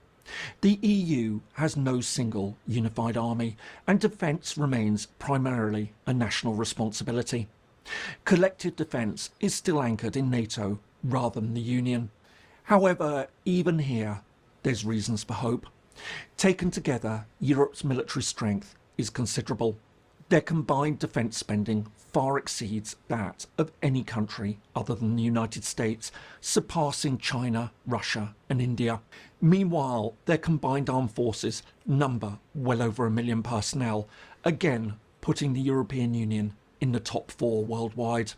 Speaker 9: The EU has no single unified army, and defence remains primarily a national responsibility. Collective defence is still anchored in NATO rather than the Union. However, even here, there's reasons for hope. Taken together, Europe's military strength is considerable. Their combined defence spending far exceeds that of any country other than the United States, surpassing China, Russia and India. Meanwhile, their combined armed forces number well over 1 million personnel, again putting the European Union in the top 4 worldwide.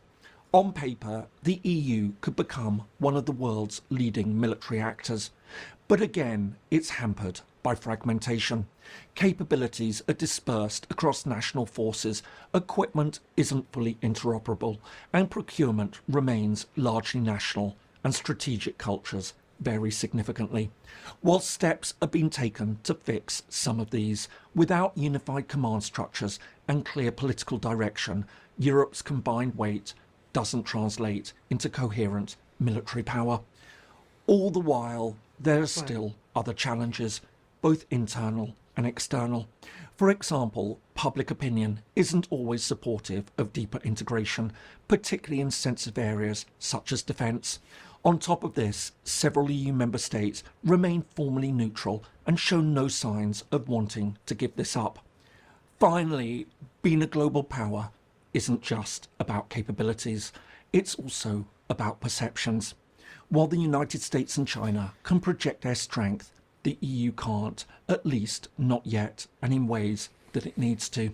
Speaker 9: On paper, the EU could become one of the world's leading military actors, but again, it's hampered by fragmentation. Capabilities are dispersed across national forces, equipment isn't fully interoperable, and procurement remains largely national, and strategic cultures vary significantly. While steps are being taken to fix some of these, without unified command structures and clear political direction, Europe's combined weight doesn't translate into coherent military power. All the while, there are still other challenges, both internal and external. For example, public opinion isn't always supportive of deeper integration, particularly in sensitive areas such as defence. On top of this, several EU member states remain formally neutral and show no signs of wanting to give this up. Finally, being a global power isn't just about capabilities, it's also about perceptions. While the United States and China can project their strength, the EU can't, at least not yet, and in ways that it needs to.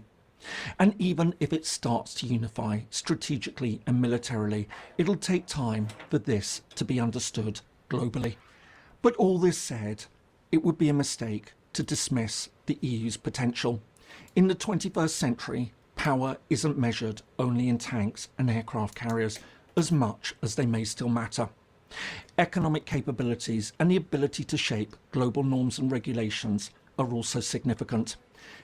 Speaker 9: And even if it starts to unify strategically and militarily, it'll take time for this to be understood globally. But all this said, it would be a mistake to dismiss the EU's potential. In the 21st century, power isn't measured only in tanks and aircraft carriers, as much as they may still matter. Economic capabilities and the ability to shape global norms and regulations are also significant.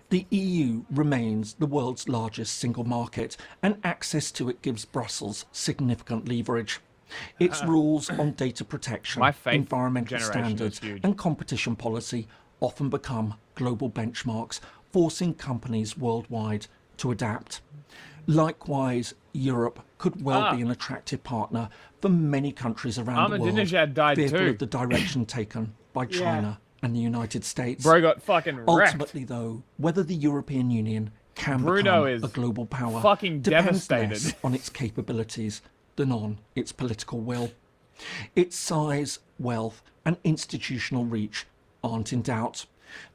Speaker 9: The EU remains the world's largest single market, and access to it gives Brussels significant leverage. Its rules on data protection, environmental standards, and competition policy often become global benchmarks, forcing companies worldwide to adapt. Likewise, Europe could well be an attractive partner for many countries around the world, fearful of the direction taken by China and the United States.
Speaker 2: Bro got fucking wrecked.
Speaker 9: Ultimately, though, whether the European Union can become a global power
Speaker 2: fucking
Speaker 9: depends
Speaker 2: devastated.
Speaker 9: less on its capabilities than on its political will. Its size, wealth, and institutional reach aren't in doubt.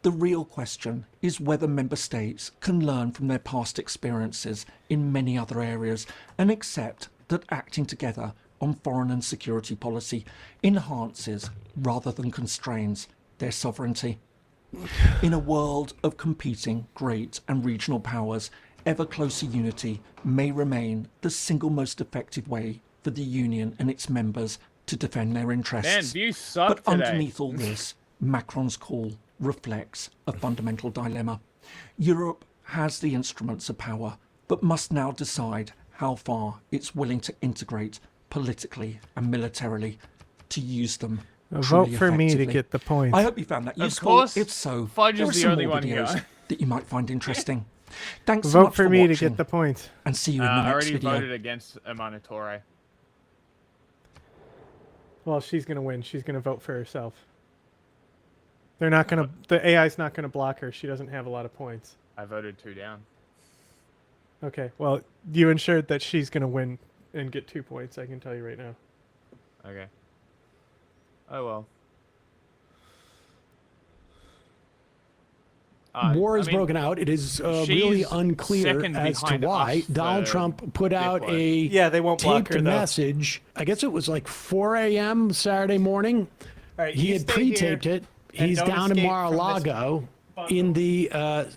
Speaker 9: The real question is whether member states can learn from their past experiences in many other areas and accept that acting together on foreign and security policy enhances rather than constrains their sovereignty. In a world of competing great and regional powers, ever closer unity may remain the single most effective way for the Union and its members to defend their interests.
Speaker 2: Man, views suck
Speaker 9: But
Speaker 2: today.
Speaker 9: underneath all this, Macron's call reflects a fundamental dilemma. Europe has the instruments of power, but must now decide how far it's willing to integrate politically and militarily to use them.
Speaker 1: Vote
Speaker 9: truly
Speaker 1: for me to
Speaker 9: effectively.
Speaker 1: get the points.
Speaker 9: I hope you found that useful.
Speaker 2: course,
Speaker 9: If so,
Speaker 2: Fudge
Speaker 9: there
Speaker 2: is
Speaker 9: are
Speaker 2: the
Speaker 9: some
Speaker 2: only
Speaker 9: more
Speaker 2: one
Speaker 9: videos
Speaker 2: here.
Speaker 9: that you might find interesting. Thanks so
Speaker 1: Vote
Speaker 9: much
Speaker 1: for
Speaker 9: for
Speaker 1: me
Speaker 9: watching,
Speaker 1: to get the points.
Speaker 9: and see you in the
Speaker 2: I
Speaker 9: next
Speaker 2: already
Speaker 9: video.
Speaker 2: voted against Amanitore.
Speaker 1: Well, she's gonna win. She's gonna vote for herself. They're not gonna. The AI's not gonna block her. She doesn't have a lot of points.
Speaker 2: I voted 2 down.
Speaker 1: Okay. Well, you ensured that she's gonna win and get 2 points. I can tell you right now.
Speaker 2: Okay. Oh well.
Speaker 10: War has broken out. It is really
Speaker 2: she's
Speaker 10: unclear
Speaker 2: second
Speaker 10: as to
Speaker 2: behind
Speaker 10: why.
Speaker 2: us,
Speaker 10: Donald Trump put out
Speaker 2: diplomat.
Speaker 10: a
Speaker 1: Yeah, they won't block
Speaker 10: taped
Speaker 1: her though.
Speaker 10: message. I guess it was like 4 a.m. Saturday morning.
Speaker 1: All right,
Speaker 10: He
Speaker 1: you
Speaker 10: had
Speaker 1: stay here
Speaker 10: pre-taped it.
Speaker 1: and
Speaker 10: He's
Speaker 1: don't
Speaker 10: down in
Speaker 1: escape from this
Speaker 10: Mar-a-Lago in the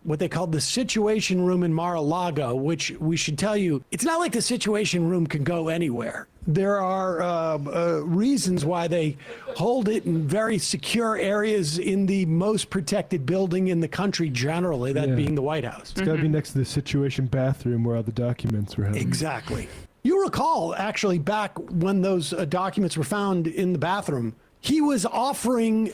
Speaker 10: what they called the Situation Room in Mar-a-Lago, which we should tell you, it's not like the Situation Room can go anywhere. There are reasons why they hold it in very secure areas in the most protected building in the country generally, that being the White House.
Speaker 11: It's got to be next to the Situation bathroom where all the documents were held.
Speaker 10: Exactly. You recall, actually, back when those documents were found in the bathroom, he was offering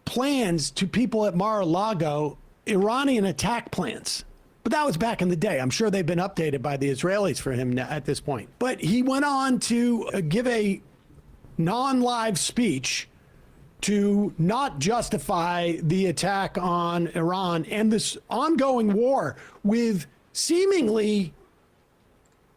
Speaker 10: plans to people at Mar-a-Lago, Iranian attack plans. But that was back in the day. I'm sure they've been updated by the Israelis for him now, at this point. But he went on to give a non-live speech to not justify the attack on Iran and this ongoing war with seemingly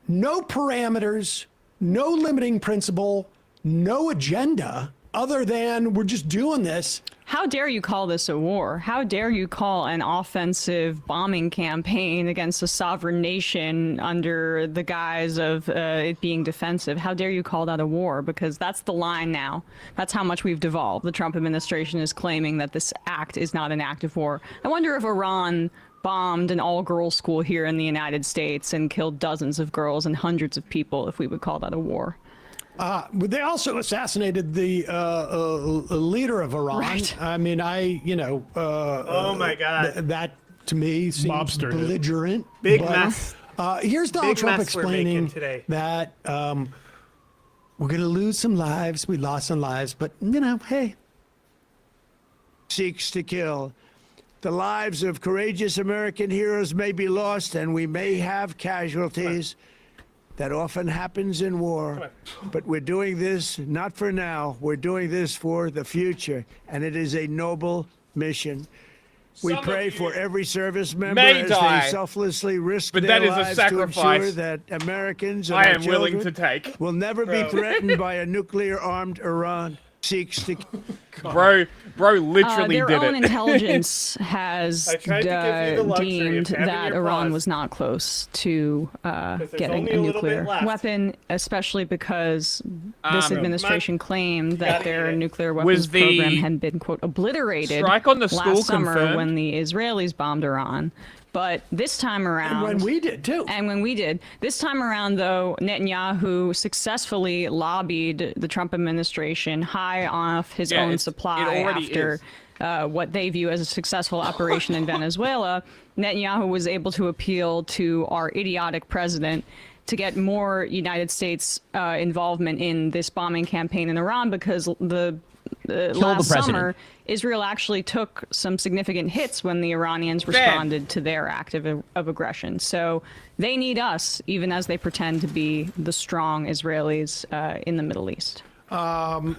Speaker 10: no parameters, no limiting principle, no agenda, other than we're just doing this.
Speaker 12: how dare you call this a war? How dare you call an offensive bombing campaign against a sovereign nation under the guise of it being defensive? How dare you call that a war? Because that's the line now. That's how much we've devolved. The Trump administration is claiming that this act is not an act of war. I wonder if Iran bombed an all-girls school here in the United States and killed dozens of girls and hundreds of people, if we would call that a war.
Speaker 10: They also assassinated the leader of Iran.
Speaker 12: Right.
Speaker 10: I mean,
Speaker 1: oh my God.
Speaker 10: That to me seems
Speaker 11: Mobster.
Speaker 10: belligerent.
Speaker 1: Big
Speaker 10: but,
Speaker 1: mess.
Speaker 10: Here's Donald
Speaker 1: Big
Speaker 10: Trump
Speaker 1: mess we're making
Speaker 10: explaining
Speaker 1: today.
Speaker 10: that we're going to lose some lives. We lost some lives, but hey. Seeks to kill. The lives of courageous American heroes may be lost, and we may have casualties. That often happens in war, but we're doing this not for now. We're doing this for the future, and it is a noble mission. We pray for every service member as they selflessly risk
Speaker 2: but
Speaker 10: their
Speaker 2: that is a
Speaker 10: lives to
Speaker 2: sacrifice
Speaker 10: ensure that Americans and
Speaker 2: I
Speaker 10: our
Speaker 2: am willing
Speaker 10: children
Speaker 2: to take.
Speaker 10: will never be threatened by a nuclear-armed Iran. Seeks to
Speaker 2: Bro literally
Speaker 12: their
Speaker 2: did
Speaker 12: own
Speaker 2: it.
Speaker 12: intelligence has
Speaker 1: I tried to give you the luxury of
Speaker 12: deemed
Speaker 1: having
Speaker 12: that
Speaker 1: your
Speaker 12: Iran
Speaker 1: pause.
Speaker 12: was not close to getting
Speaker 1: only
Speaker 12: a
Speaker 1: a little bit
Speaker 12: nuclear
Speaker 1: left.
Speaker 12: weapon, especially because this administration claimed that
Speaker 1: gotta
Speaker 12: their
Speaker 1: eat it.
Speaker 12: nuclear
Speaker 2: Was
Speaker 12: weapons
Speaker 2: the
Speaker 12: program had been, quote, obliterated
Speaker 2: strike on the school
Speaker 12: last summer
Speaker 2: confirmed?
Speaker 12: when the Israelis bombed Iran. But this time around...
Speaker 10: And when we did, too.
Speaker 12: And when we did. This time around, though, Netanyahu successfully lobbied the Trump administration high off his
Speaker 2: Yeah,
Speaker 12: own
Speaker 2: it
Speaker 12: supply
Speaker 2: already
Speaker 12: after what they view as a successful operation in Venezuela. Netanyahu was able to appeal to our idiotic president to get more United States involvement in this bombing campaign in Iran, because last summer, Israel actually took some significant hits when the Iranians responded to their act of aggression. So they need us, even as they pretend to be the strong Israelis in the Middle East.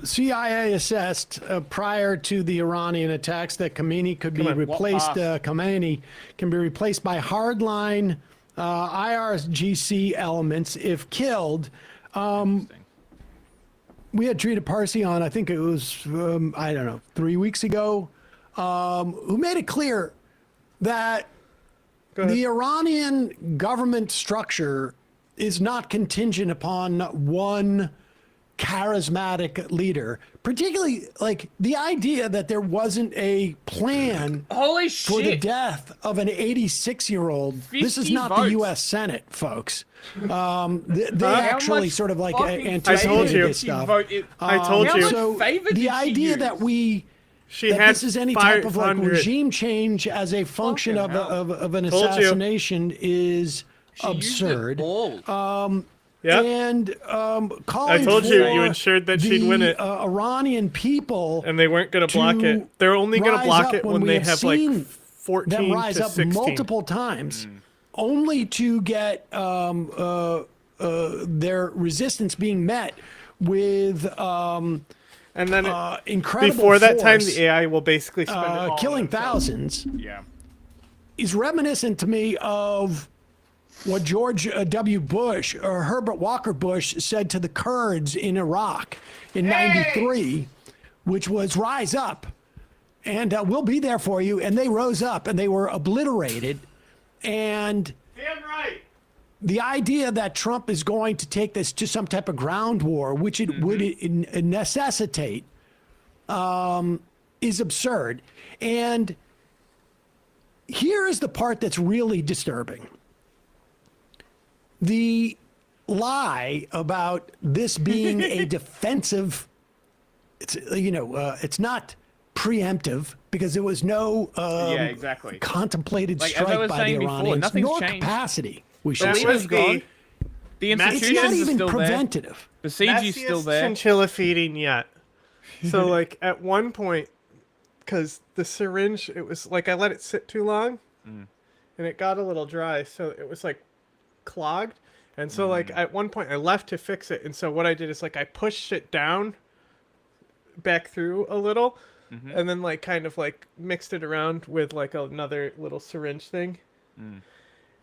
Speaker 10: CIA assessed prior to the Iranian attacks that Khamenei could be replaced. Khamenei can be replaced by hardline IRGC elements if killed. We had Trita Parsi on, I think it was, 3 weeks ago, who made it clear that the Iranian government structure is not contingent upon one charismatic leader, particularly like the idea that there wasn't a plan
Speaker 2: Holy
Speaker 10: for the
Speaker 2: shit.
Speaker 10: death of an 86-year-old. This is
Speaker 2: 50
Speaker 10: not
Speaker 2: votes.
Speaker 10: the U.S. Senate, folks. They actually sort of like anticipated this stuff.
Speaker 1: I told you.
Speaker 10: So the idea that this is any type of like
Speaker 1: 500.
Speaker 10: regime change as a function of an assassination is absurd.
Speaker 1: Yep.
Speaker 10: And calling
Speaker 1: I told you,
Speaker 10: for
Speaker 1: you ensured that she'd win it.
Speaker 10: Iranian people,
Speaker 1: and they weren't going to block it. They're only going to block it when they have like 14
Speaker 10: them rise
Speaker 1: to
Speaker 10: up
Speaker 1: 16.
Speaker 10: multiple times, only to get their resistance being met with
Speaker 1: and then
Speaker 10: incredible
Speaker 1: before that time,
Speaker 10: force,
Speaker 1: the AI will basically spend it all
Speaker 10: killing
Speaker 1: on itself.
Speaker 10: thousands.
Speaker 2: Yeah.
Speaker 10: Is reminiscent to me of what George W. Bush or Herbert Walker Bush said to the Kurds in Iraq in '93, which was rise up and we'll be there for you. And they rose up and they were obliterated. And
Speaker 1: Damn right.
Speaker 10: the idea that Trump is going to take this to some type of ground war, which it would necessitate, is absurd. And here is the part that's really disturbing. The lie about this being a defensive, it's not preemptive because there was no
Speaker 2: exactly.
Speaker 10: contemplated
Speaker 2: Like, as I
Speaker 10: strike
Speaker 2: was
Speaker 10: by
Speaker 2: saying
Speaker 10: the
Speaker 2: before,
Speaker 10: Iranians,
Speaker 2: nothing's
Speaker 10: nor
Speaker 2: changed.
Speaker 10: capacity. We
Speaker 2: The
Speaker 10: should
Speaker 1: That
Speaker 10: say.
Speaker 2: leader's
Speaker 1: was
Speaker 2: gone. The
Speaker 10: It's
Speaker 2: institution's
Speaker 10: not even
Speaker 2: still there.
Speaker 10: preventative.
Speaker 2: The CG's still
Speaker 1: Messiest
Speaker 2: there.
Speaker 1: chinchilla feeding yet. So like at one point, because the syringe, it was like I let it sit too long, and it got a little dry, so it was like clogged. And so like at one point I left to fix it, and so what I did is like I pushed it down back through a little, and then like kind of like mixed it around with like another little syringe thing.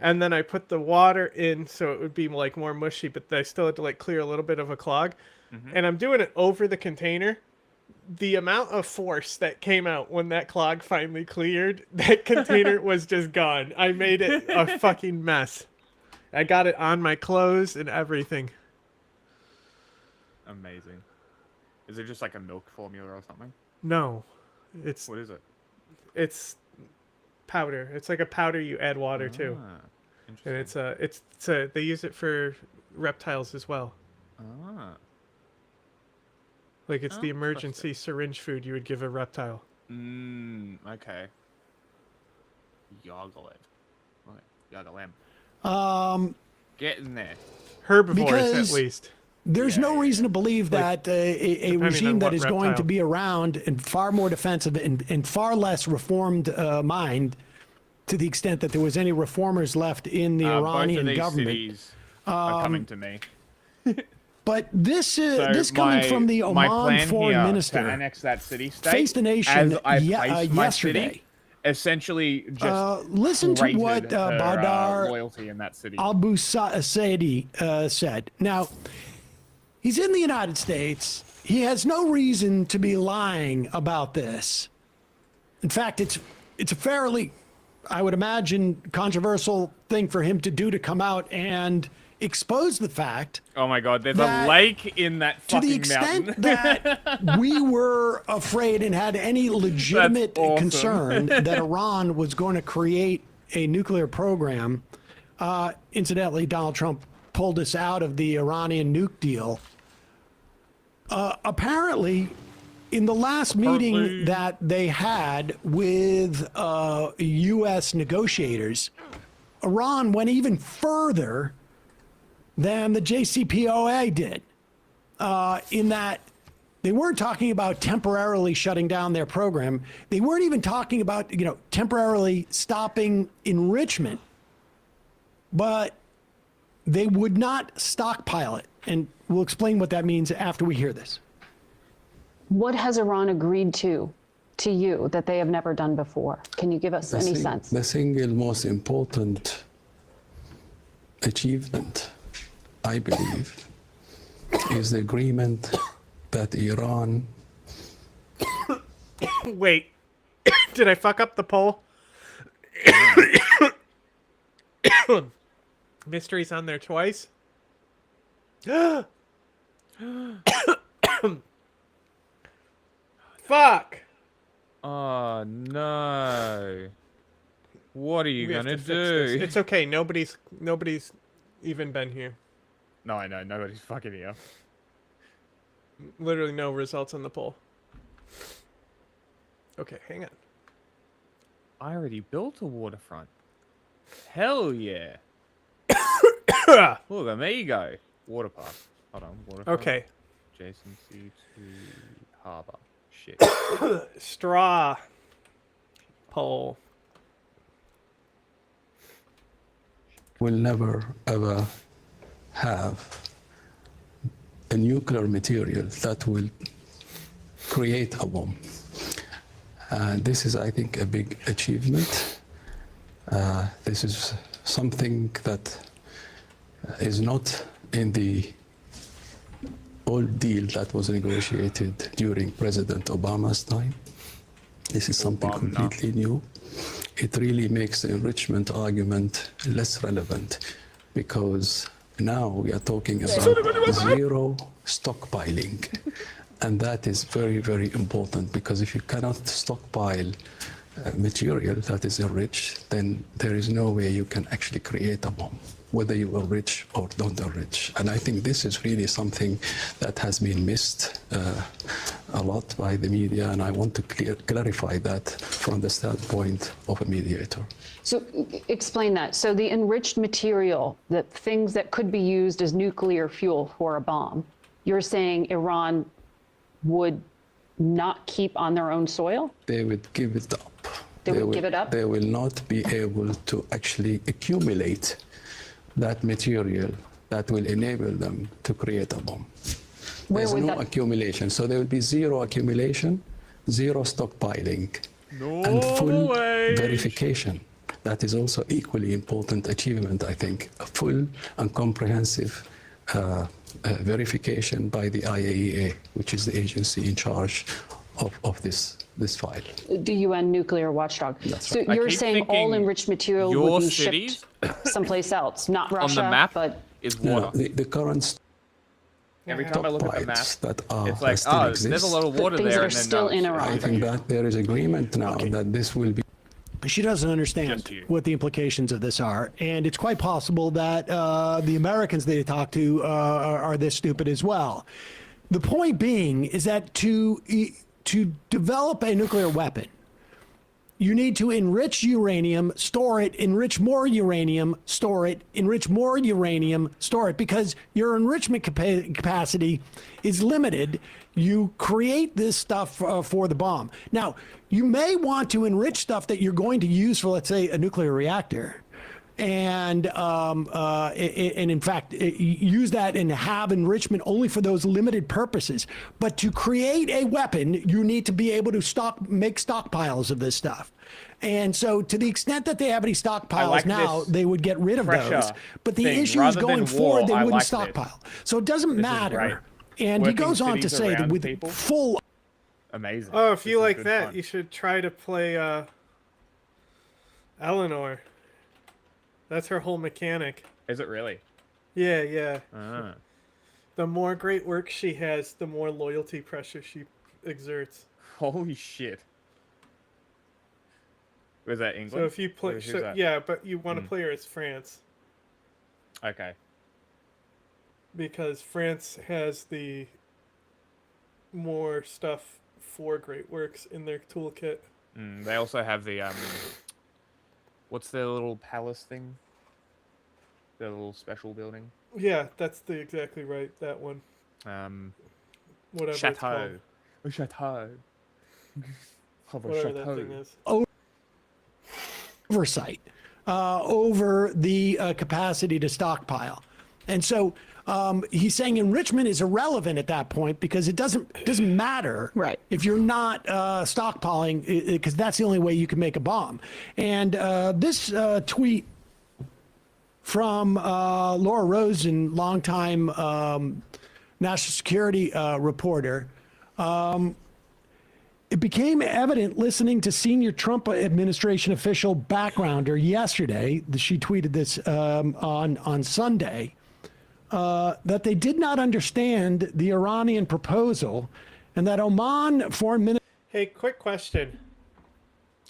Speaker 1: And then I put the water in so it would be like more mushy, but I still had to like clear a little bit of a clog. And I'm doing it over the container the amount of force that came out when that clog finally cleared, that container was just gone. I made it a fucking mess. I got it on my clothes and everything.
Speaker 2: Amazing. Is it just like a milk formula or something?
Speaker 1: No, it's
Speaker 2: What is it?
Speaker 1: it's powder. It's like a powder you add water to, and
Speaker 2: Interesting.
Speaker 1: it's a they use it for reptiles as well.
Speaker 2: Ah.
Speaker 1: Like it's
Speaker 2: Oh,
Speaker 1: the emergency syringe food you would give a reptile.
Speaker 2: Okay. Yogglet. Okay. Yogglet. Get in there.
Speaker 1: Herbivores,
Speaker 10: Because
Speaker 1: at least.
Speaker 10: There's no reason to believe
Speaker 1: Like,
Speaker 10: that a
Speaker 1: depending
Speaker 10: regime
Speaker 1: on
Speaker 10: that
Speaker 1: what
Speaker 10: is going to
Speaker 1: reptile.
Speaker 10: be around and far more defensive and far less reformed mind, to the extent that there was any reformers left in the
Speaker 2: Both of
Speaker 10: Iranian
Speaker 2: these
Speaker 10: government.
Speaker 2: cities are coming to me.
Speaker 10: But this
Speaker 2: So
Speaker 10: this coming from the
Speaker 2: my
Speaker 10: Oman
Speaker 2: plan
Speaker 10: foreign
Speaker 2: here
Speaker 10: minister
Speaker 2: to annex that city-state
Speaker 10: faced the nation
Speaker 2: as I
Speaker 10: ye-
Speaker 2: placed my
Speaker 10: yesterday.
Speaker 2: city, essentially just
Speaker 10: Listen to
Speaker 2: created
Speaker 10: what
Speaker 2: her,
Speaker 10: Badar
Speaker 2: loyalty in that city.
Speaker 10: Abu Saidi said. Now, he's in the United States. He has no reason to be lying about this. In fact, it's a fairly, I would imagine, controversial thing for him to do, to come out and expose the fact,
Speaker 2: Oh my God! There's
Speaker 10: that
Speaker 2: a lake in that
Speaker 10: to
Speaker 2: fucking
Speaker 10: the extent
Speaker 2: mountain.
Speaker 10: that we were afraid and had any legitimate
Speaker 2: awesome.
Speaker 10: concern that Iran was going to create a nuclear program. Incidentally, Donald Trump pulled us out of the Iranian nuke deal. Apparently, in the last meeting that they had with U.S. negotiators, Iran went even further than the JCPOA did, in that they weren't talking about temporarily shutting down their program. They weren't even talking about, temporarily stopping enrichment, but they would not stockpile it. And we'll explain what that means after we hear this.
Speaker 13: What has Iran agreed to you that they have never done before? Can you give us any sense?
Speaker 14: The single most important achievement, I believe, is the agreement that Iran...
Speaker 1: Wait, did I fuck up the poll? Mystery's on there twice. Fuck.
Speaker 2: Oh no! What are you
Speaker 1: We have
Speaker 2: gonna
Speaker 1: to fix this.
Speaker 2: do?
Speaker 1: It's okay. Nobody's even been here.
Speaker 2: No, I know nobody's fucking here.
Speaker 1: Literally no results on the poll. Okay, hang on.
Speaker 2: I already built a waterfront. Hell yeah! Look at me go. Water park. Hold on. Waterfront.
Speaker 1: Okay.
Speaker 2: Adjacency to harbor. Shit.
Speaker 1: Straw poll.
Speaker 14: will never ever have a nuclear material that will create a bomb. This is, I think, a big achievement. This is something that is not in the old deal that was negotiated during President Obama's time. This is something completely new. It really makes the enrichment argument less relevant because now we are talking about zero stockpiling. And that is very, very important because if you cannot stockpile material that is enriched, then there is no way you can actually create a bomb, whether you enrich or don't enrich. And I think this is really something that has been missed a lot by the media, and I want to clarify that from the standpoint of a mediator.
Speaker 13: So explain that. So the enriched material, the things that could be used as nuclear fuel for a bomb, you're saying Iran would not keep on their own soil?
Speaker 14: They would give it up.
Speaker 13: They would give it up?
Speaker 14: They will not be able to actually accumulate that material that will enable them to create a bomb.
Speaker 13: Where
Speaker 14: There's
Speaker 13: would
Speaker 14: no
Speaker 13: that...
Speaker 14: accumulation. So there will be zero accumulation, zero stockpiling,
Speaker 2: No
Speaker 14: and full
Speaker 2: way.
Speaker 14: verification. That is also equally important achievement, I think. A full and comprehensive verification by the IAEA, which is the agency in charge of this file.
Speaker 13: The UN nuclear watchdog.
Speaker 14: That's
Speaker 13: So
Speaker 14: right. I
Speaker 13: you're
Speaker 14: keep
Speaker 13: saying all
Speaker 5: thinking
Speaker 13: enriched material
Speaker 5: your
Speaker 13: would be
Speaker 5: cities
Speaker 13: shipped someplace else, not
Speaker 5: on
Speaker 13: Russia,
Speaker 5: the map
Speaker 13: but
Speaker 5: is
Speaker 14: No,
Speaker 5: water.
Speaker 14: the current
Speaker 2: Every time I look at the map,
Speaker 14: stockpiles that are
Speaker 2: it's like,
Speaker 14: that still
Speaker 2: oh,
Speaker 14: exist,
Speaker 2: there's a lot of water
Speaker 13: things
Speaker 2: there.
Speaker 13: that are
Speaker 2: and then,
Speaker 13: still
Speaker 2: no,
Speaker 13: in
Speaker 2: it's
Speaker 13: Iraq.
Speaker 14: I think that there is agreement now that this will be.
Speaker 10: She doesn't understand
Speaker 2: Just you.
Speaker 10: what the implications of this are, and it's quite possible that the Americans they talk to are this stupid as well. The point being is that to develop a nuclear weapon, you need to enrich uranium, store it, enrich more uranium, store it, enrich more uranium, store it, because your enrichment capacity is limited. You create this stuff for the bomb. Now, you may want to enrich stuff that you're going to use for, let's say, a nuclear reactor. And in fact, use that and have enrichment only for those limited purposes. But to create a weapon, you need to be able to make stockpiles of this stuff. And so, to the extent that they have any stockpiles
Speaker 2: like
Speaker 10: now,
Speaker 2: this
Speaker 10: they would get rid of those.
Speaker 2: pressure
Speaker 10: But the
Speaker 2: thing.
Speaker 10: issue is
Speaker 2: Rather than
Speaker 10: going forward, they
Speaker 2: war, I
Speaker 10: wouldn't
Speaker 2: like this.
Speaker 10: stockpile. So it doesn't
Speaker 2: This is
Speaker 10: matter.
Speaker 2: great.
Speaker 10: And he
Speaker 2: Working
Speaker 10: goes on to
Speaker 2: cities
Speaker 10: say that
Speaker 2: around
Speaker 10: with
Speaker 2: people.
Speaker 10: full.
Speaker 2: Amazing.
Speaker 1: Oh, if
Speaker 2: This
Speaker 1: you
Speaker 2: is
Speaker 1: like
Speaker 2: good
Speaker 1: that,
Speaker 2: fun.
Speaker 1: you should try to play Eleanor. That's her whole mechanic.
Speaker 2: Is it really?
Speaker 1: Yeah, yeah.
Speaker 2: Ah.
Speaker 1: The more great work she has, the more loyalty pressure she exerts.
Speaker 2: Holy shit. Was that England?
Speaker 1: So if you play,
Speaker 2: Who's
Speaker 1: so,
Speaker 2: that?
Speaker 1: yeah, but you want to play her as France
Speaker 2: Okay.
Speaker 1: because France has the more stuff for great works in their toolkit.
Speaker 2: They also have the what's their little palace thing? Their little special building.
Speaker 1: Yeah, that's exactly right. That one. Whatever it's
Speaker 2: Chateau.
Speaker 1: called.
Speaker 2: A chateau. Of a
Speaker 1: Whatever that
Speaker 2: chateau.
Speaker 1: thing is.
Speaker 10: Oversight over the capacity to stockpile. And so he's saying enrichment is irrelevant at that point because it doesn't matter if you're not stockpiling, because that's the only way you can make a bomb. And this tweet from Laura Rosen, longtime national security reporter, it became evident listening to senior Trump administration official backgrounder yesterday. She tweeted this on Sunday. That they did not understand the Iranian proposal, and that Oman foreign minister.
Speaker 1: Hey, quick question.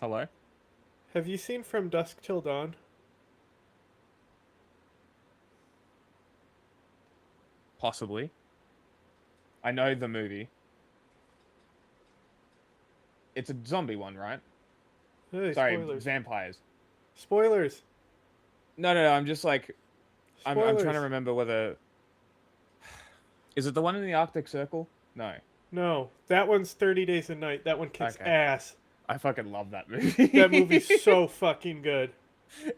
Speaker 2: Hello?
Speaker 1: Have you seen From Dusk Till Dawn?
Speaker 2: Possibly. I know the movie. It's a zombie one, right?
Speaker 1: Hey,
Speaker 2: Sorry,
Speaker 1: spoilers.
Speaker 2: vampires.
Speaker 1: Spoilers.
Speaker 2: No, I'm just like... I'm trying
Speaker 1: Spoilers.
Speaker 2: to remember whether... Is it the one in the Arctic Circle? No.
Speaker 1: No, that one's 30 Days a Night. That one kicks
Speaker 2: Okay.
Speaker 1: ass.
Speaker 2: I fucking love that movie.
Speaker 1: That movie's so fucking good.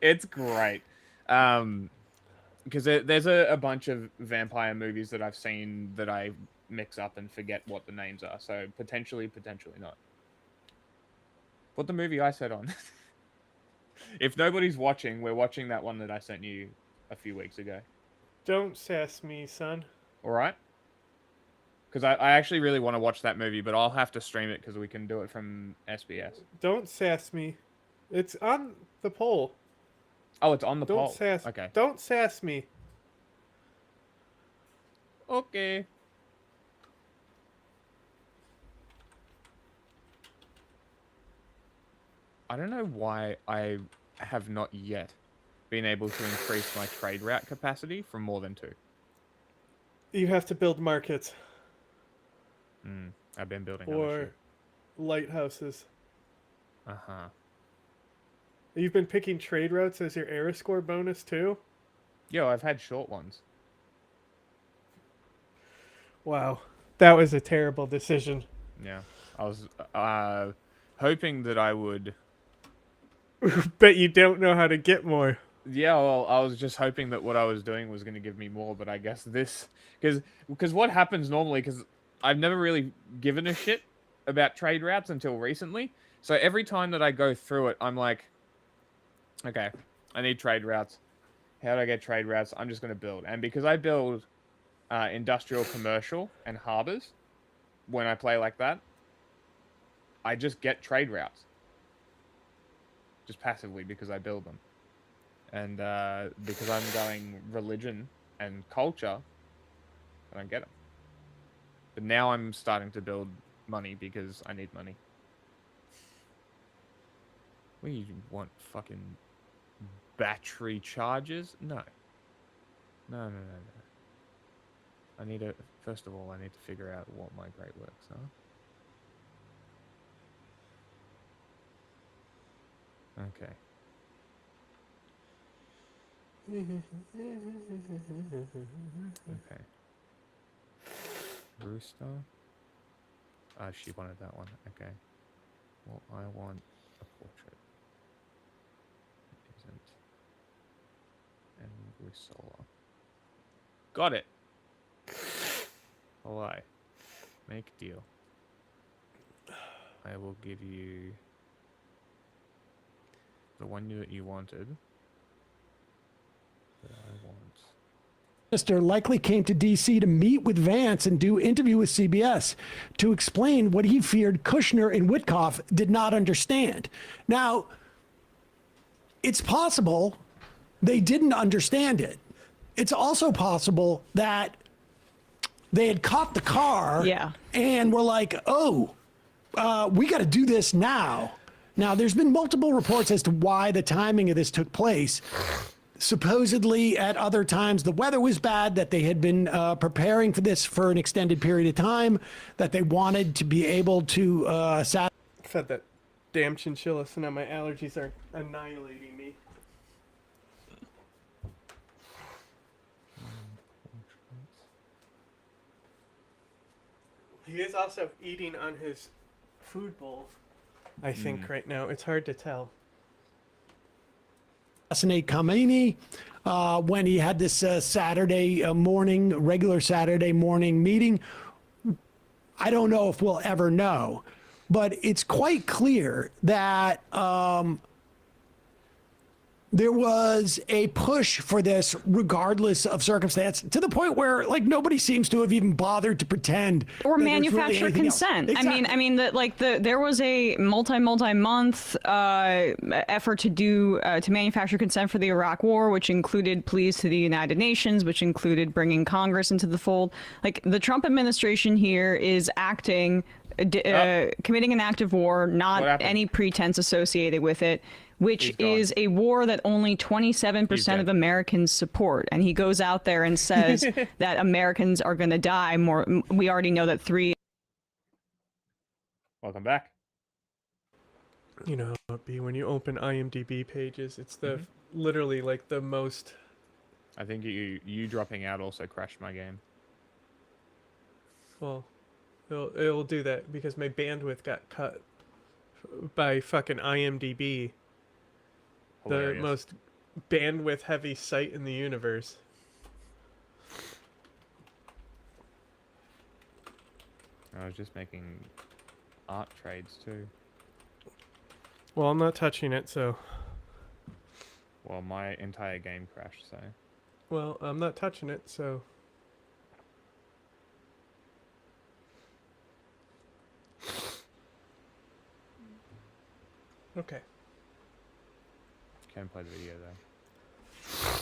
Speaker 2: It's great. Because there's a bunch of vampire movies that I've seen that I mix up and forget what the names are. So potentially not. What the movie I said on. If nobody's watching, we're watching that one that I sent you a few weeks ago.
Speaker 1: Don't sass me, son.
Speaker 2: All right? Because I actually really want to watch that movie, but I'll have to stream it because we can do it from SBS.
Speaker 1: Don't sass me. It's on the poll.
Speaker 2: Oh, it's on the
Speaker 1: Don't
Speaker 2: poll.
Speaker 1: sass.
Speaker 2: Okay.
Speaker 1: Don't sass me.
Speaker 2: Okay. I don't know why I have not yet been able to increase my trade route capacity from more than 2.
Speaker 1: You have to build markets
Speaker 2: I've been building other
Speaker 1: or
Speaker 2: shit.
Speaker 1: lighthouses.
Speaker 2: Uh-huh.
Speaker 1: You've been picking trade routes as your era score bonus too?
Speaker 2: Yo, I've had short ones.
Speaker 1: Wow. That was a terrible decision.
Speaker 2: Yeah. I was hoping that I would...
Speaker 1: Bet you don't know how to get more.
Speaker 2: Yeah, well, I was just hoping that what I was doing was going to give me more, but I guess this... Because what happens normally, because I've never really given a shit about trade routes until recently, so every time that I go through it, I'm like, okay, I need trade routes. How do I get trade routes? I'm just going to build. And because I build industrial, commercial, and harbors, when I play like that, I just get trade routes. Just passively, because I build them. And because I'm going religion and culture, I don't get them. But now I'm starting to build money because I need money. We want fucking battery charges? No. No. I need to, first of all, I need to figure out what my great works are. Okay. Okay. Rooster. She wanted that one. Okay. Well, I want a portrait. It isn't. And Rusola. Got it. All right. Make deal. I will give you the one that you wanted. That I want.
Speaker 10: Minister likely came to D.C. to meet with Vance and do interview with CBS to explain what he feared Kushner and Witkoff did not understand. Now, it's possible they didn't understand it. It's also possible that they had caught the car and were like, oh, we got to do this now. Now, there's been multiple reports as to why the timing of this took place. Supposedly, at other times, the weather was bad, that they had been preparing for this for an extended period of time, that they wanted to be able to
Speaker 1: Fed that damn chinchilla, so now my allergies are annihilating me. He is also eating on his food bowl, I think, right now. It's hard to tell.
Speaker 10: assassinate Khamenei when he had this Saturday morning, regular Saturday morning meeting. I don't know if we'll ever know, but it's quite clear that there was a push for this regardless of circumstance, to the point where like nobody seems to have even bothered to pretend
Speaker 12: or
Speaker 10: that there's really
Speaker 12: manufacture
Speaker 10: anything else.
Speaker 12: consent.
Speaker 10: Exactly.
Speaker 12: I mean that there was a multi-month effort to manufacture consent for the Iraq War, which included pleas to the United Nations, which included bringing Congress into the fold. Like the Trump administration here is acting, committing an act of war, not any pretense associated with it, which is a war that only 27% of Americans support. And he goes out there and says that Americans are going to die more. We already know that 3.
Speaker 2: Welcome back.
Speaker 1: You know, B, when you open IMDb pages, it's the literally like the most.
Speaker 2: I think you dropping out also crashed my game.
Speaker 1: Well, it'll do that because my bandwidth got cut by fucking IMDb.
Speaker 2: Hilarious.
Speaker 1: The most bandwidth heavy site in the universe.
Speaker 2: I was just making art trades too.
Speaker 1: Well, I'm not touching it, so.
Speaker 2: Well, my entire game crashed, so.
Speaker 1: Well, I'm not touching it, so. Okay.
Speaker 2: Can't play the video though.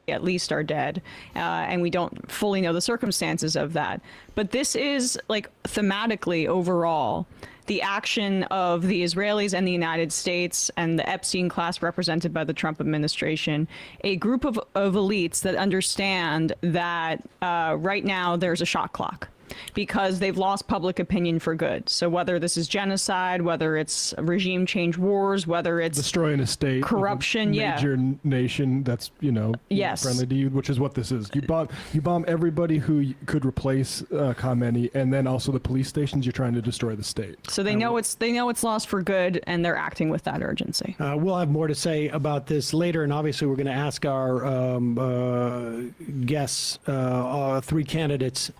Speaker 12: At least are dead, and we don't fully know the circumstances of that. But this is, like, thematically overall, the action of the Israelis and the United States and the Epstein class represented by the Trump administration, a group of elites that understand that right now there's a shot clock, because they've lost public opinion for good. So whether this is genocide, whether it's regime change wars, whether it's
Speaker 11: destroying a state,
Speaker 12: corruption,
Speaker 11: major nation that's friendly to you, which is what this is. You bomb everybody who could replace Khamenei, and then also the police stations. You're trying to destroy the state.
Speaker 12: So they know it's lost for good, and they're acting with that urgency.
Speaker 10: We'll have more to say about this later, and obviously we're going to ask our guests, 3 candidates,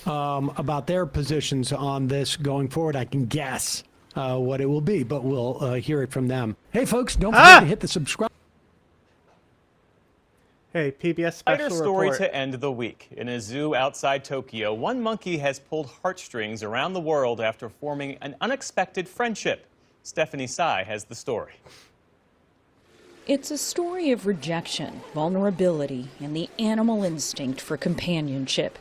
Speaker 10: about their positions on this going forward. I can guess what it will be, but we'll hear it from them. Hey, folks, don't forget to hit the subscribe.
Speaker 1: Hey, PBS
Speaker 15: Spider
Speaker 1: special
Speaker 15: story
Speaker 1: report.
Speaker 15: to end the week. In a zoo outside Tokyo, one monkey has pulled heartstrings around the world after forming an unexpected friendship. Stephanie Tsai has the story.
Speaker 16: It's a story of rejection, vulnerability, and the animal instinct for companionship.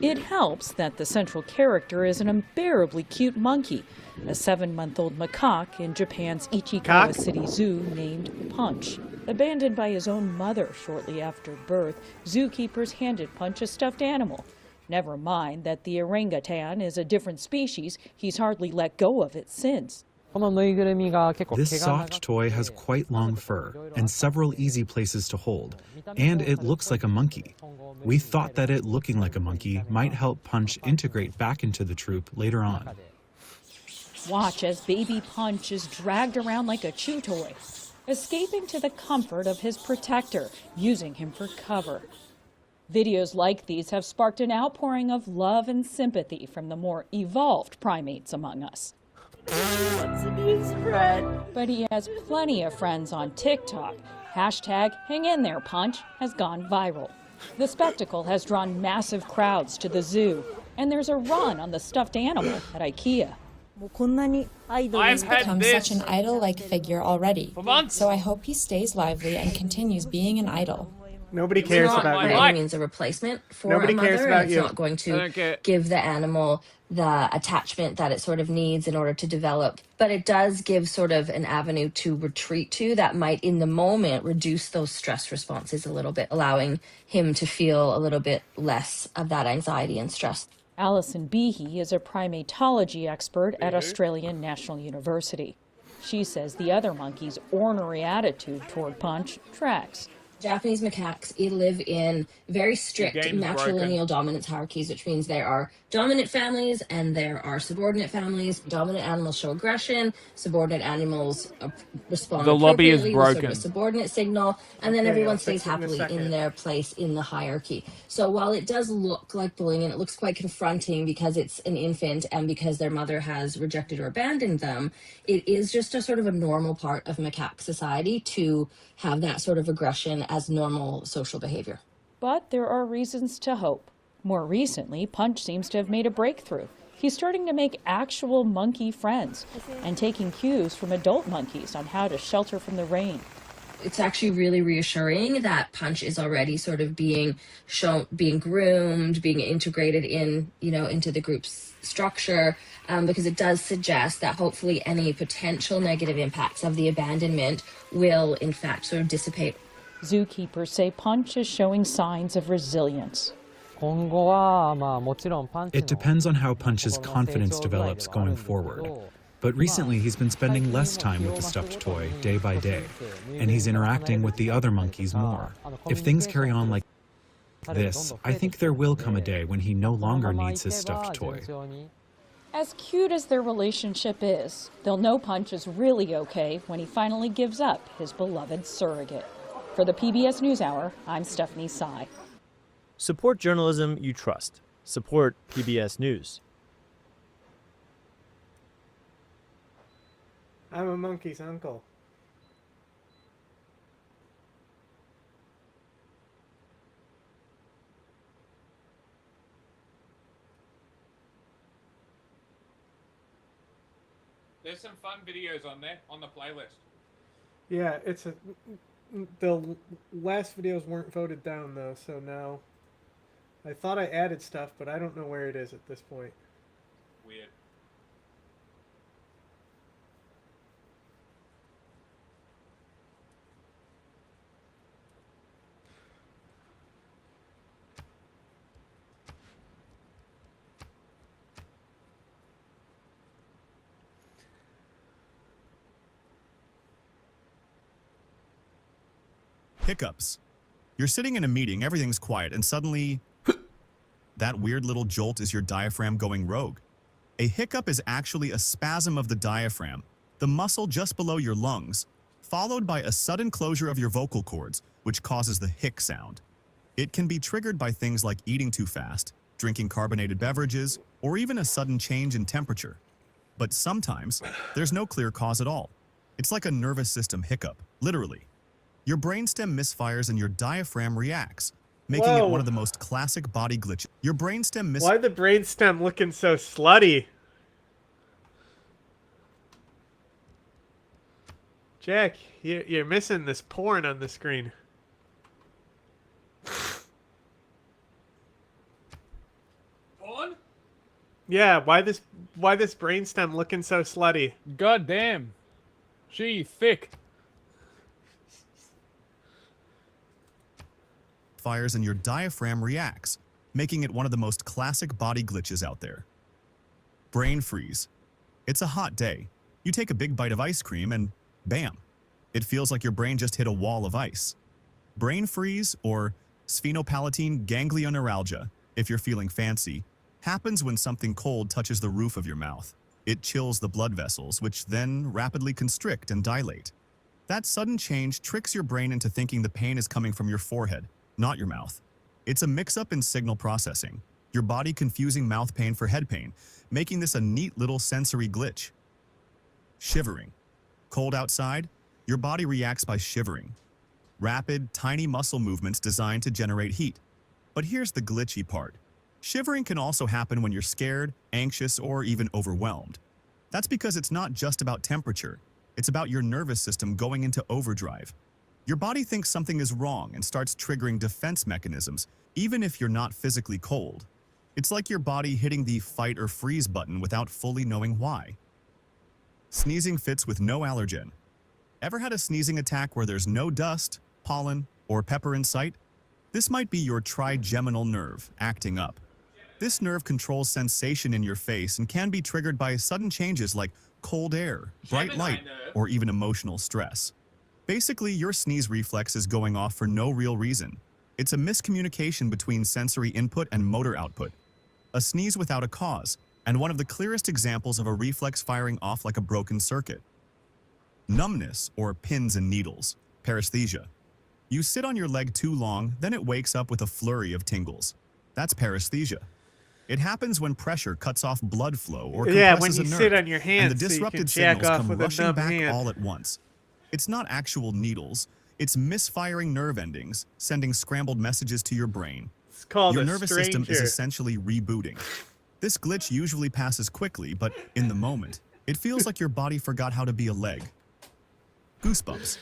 Speaker 16: It helps that the central character is an unbearably cute monkey, a 7-month-old macaque in Japan's Ichikawa City Zoo named Punch. Abandoned by his own mother shortly after birth, zookeepers handed Punch a stuffed animal. Never mind that the orangutan is a different species, he's hardly let go of it since.
Speaker 17: This soft toy has quite long fur and several easy places to hold, and it looks like a monkey. We thought that it looking like a monkey might help Punch integrate back into the troop later on.
Speaker 16: Watch as baby Punch is dragged around like a chew toy, escaping to the comfort of his protector, using him for cover. Videos like these have sparked an outpouring of love and sympathy from the more evolved primates among us. But he has plenty of friends on TikTok. Hashtag Hang In There Punch has gone viral. The spectacle has drawn massive crowds to the zoo, and there's a run on the stuffed animal at IKEA.
Speaker 18: He's become such an idol-like figure already, so I hope he stays lively and continues being an idol.
Speaker 1: Nobody cares about you.
Speaker 19: By any means a replacement for
Speaker 1: Nobody
Speaker 19: a mother.
Speaker 1: cares about
Speaker 19: It's
Speaker 1: you.
Speaker 19: not going to give the animal the attachment that it sort of needs in order to develop. But it does give sort of an avenue to retreat to that might, in the moment, reduce those stress responses a little bit, allowing him to feel a little bit less of that anxiety and stress.
Speaker 16: Alison Behe is a primatology expert at Australian National University. She says the other monkey's ornery attitude toward Punch tracks.
Speaker 19: Japanese macaques live in very strict matrilineal dominance hierarchies, which means there are dominant families and there are subordinate families. Dominant animals show aggression, subordinate animals respond
Speaker 2: The lobby is
Speaker 19: appropriately with sort of
Speaker 2: broken.
Speaker 19: a subordinate signal, and then
Speaker 1: Okay,
Speaker 19: everyone
Speaker 1: I'll
Speaker 19: stays
Speaker 1: fix it in a
Speaker 19: happily in
Speaker 1: second.
Speaker 19: their place in the hierarchy. So while it does look like bullying and it looks quite confronting because it's an infant and because their mother has rejected or abandoned them, it is just a sort of a normal part of macaque society to have that sort of aggression as normal social behavior.
Speaker 16: But there are reasons to hope. More recently, Punch seems to have made a breakthrough. He's starting to make actual monkey friends and taking cues from adult monkeys on how to shelter from the rain.
Speaker 19: It's actually really reassuring that Punch is already sort of being shown, being groomed, being integrated in, into the group's structure, because it does suggest that hopefully any potential negative impacts of the abandonment will in fact sort of dissipate.
Speaker 16: Zookeepers say Punch is showing signs of resilience.
Speaker 17: It depends on how Punch's confidence develops going forward. But recently he's been spending less time with the stuffed toy day by day, and he's interacting with the other monkeys more. If things carry on like this, I think there will come a day when he no longer needs his stuffed toy.
Speaker 16: As cute as their relationship is, they'll know Punch is really okay when he finally gives up his beloved surrogate. For the PBS NewsHour, I'm Stephanie Tsai.
Speaker 20: Support journalism you trust. Support PBS News.
Speaker 1: I'm a monkey's uncle.
Speaker 2: There's some fun videos on there, on the playlist.
Speaker 1: Yeah, the last videos weren't voted down though, so now I thought I added stuff, but I don't know where it is at this point.
Speaker 2: Weird.
Speaker 21: Hiccups. You're sitting in a meeting, everything's quiet, and suddenly that weird little jolt is your diaphragm going rogue. A hiccup is actually a spasm of the diaphragm, the muscle just below your lungs, followed by a sudden closure of your vocal cords, which causes the hic sound. It can be triggered by things like eating too fast, drinking carbonated beverages, or even a sudden change in temperature. But sometimes, there's no clear cause at all. It's like a nervous system hiccup, literally. Your brainstem misfires and your diaphragm reacts, making it one of the most classic body glitches. Your brainstem
Speaker 1: Why the brainstem looking so slutty? Jack, you're missing this porn on the screen.
Speaker 2: Porn?
Speaker 1: Yeah, why this brainstem looking so slutty?
Speaker 2: God damn. She thick.
Speaker 21: Fires and your diaphragm reacts, making it one of the most classic body glitches out there. Brain freeze. It's a hot day. You take a big bite of ice cream and bam, it feels like your brain just hit a wall of ice. Brain freeze, or sphenopalatine ganglioneuralgia, if you're feeling fancy, happens when something cold touches the roof of your mouth. It chills the blood vessels, which then rapidly constrict and dilate. That sudden change tricks your brain into thinking the pain is coming from your forehead, not your mouth. It's a mix-up in signal processing, your body confusing mouth pain for head pain, making this a neat little sensory glitch. Shivering. Cold outside, your body reacts by shivering. Rapid, tiny muscle movements designed to generate heat. But here's the glitchy part. Shivering can also happen when you're scared, anxious, or even overwhelmed. That's because it's not just about temperature. It's about your nervous system going into overdrive. Your body thinks something is wrong and starts triggering defense mechanisms, even if you're not physically cold. It's like your body hitting the fight or freeze button without fully knowing why. Sneezing fits with no allergen. Ever had a sneezing attack where there's no dust, pollen, or pepper in sight? This might be your trigeminal nerve acting up. This nerve controls sensation in your face and can be triggered by sudden changes like cold air, bright light, or even emotional stress. Basically, your sneeze reflex is going off for no real reason. It's a miscommunication between sensory input and motor output. A sneeze without a cause, and one of the clearest examples of a reflex firing off like a broken circuit. Numbness, or pins and needles, paresthesia. You sit on your leg too long, then it wakes up with a flurry of tingles. That's paresthesia. It happens when pressure cuts off blood flow or compresses a nerve,
Speaker 1: when you sit on your hands,
Speaker 21: and the disrupted
Speaker 1: so you can jack
Speaker 21: signals
Speaker 1: off
Speaker 21: come
Speaker 1: with a
Speaker 21: rushing
Speaker 1: numb
Speaker 21: back
Speaker 1: hand.
Speaker 21: all at once. It's not actual needles, it's misfiring nerve endings, sending scrambled messages to your brain.
Speaker 1: It's called
Speaker 21: your
Speaker 1: a
Speaker 21: nervous system is
Speaker 1: stranger.
Speaker 21: essentially rebooting. This glitch usually passes quickly, but in the moment, it feels like your body forgot how to be a leg. Goosebumps.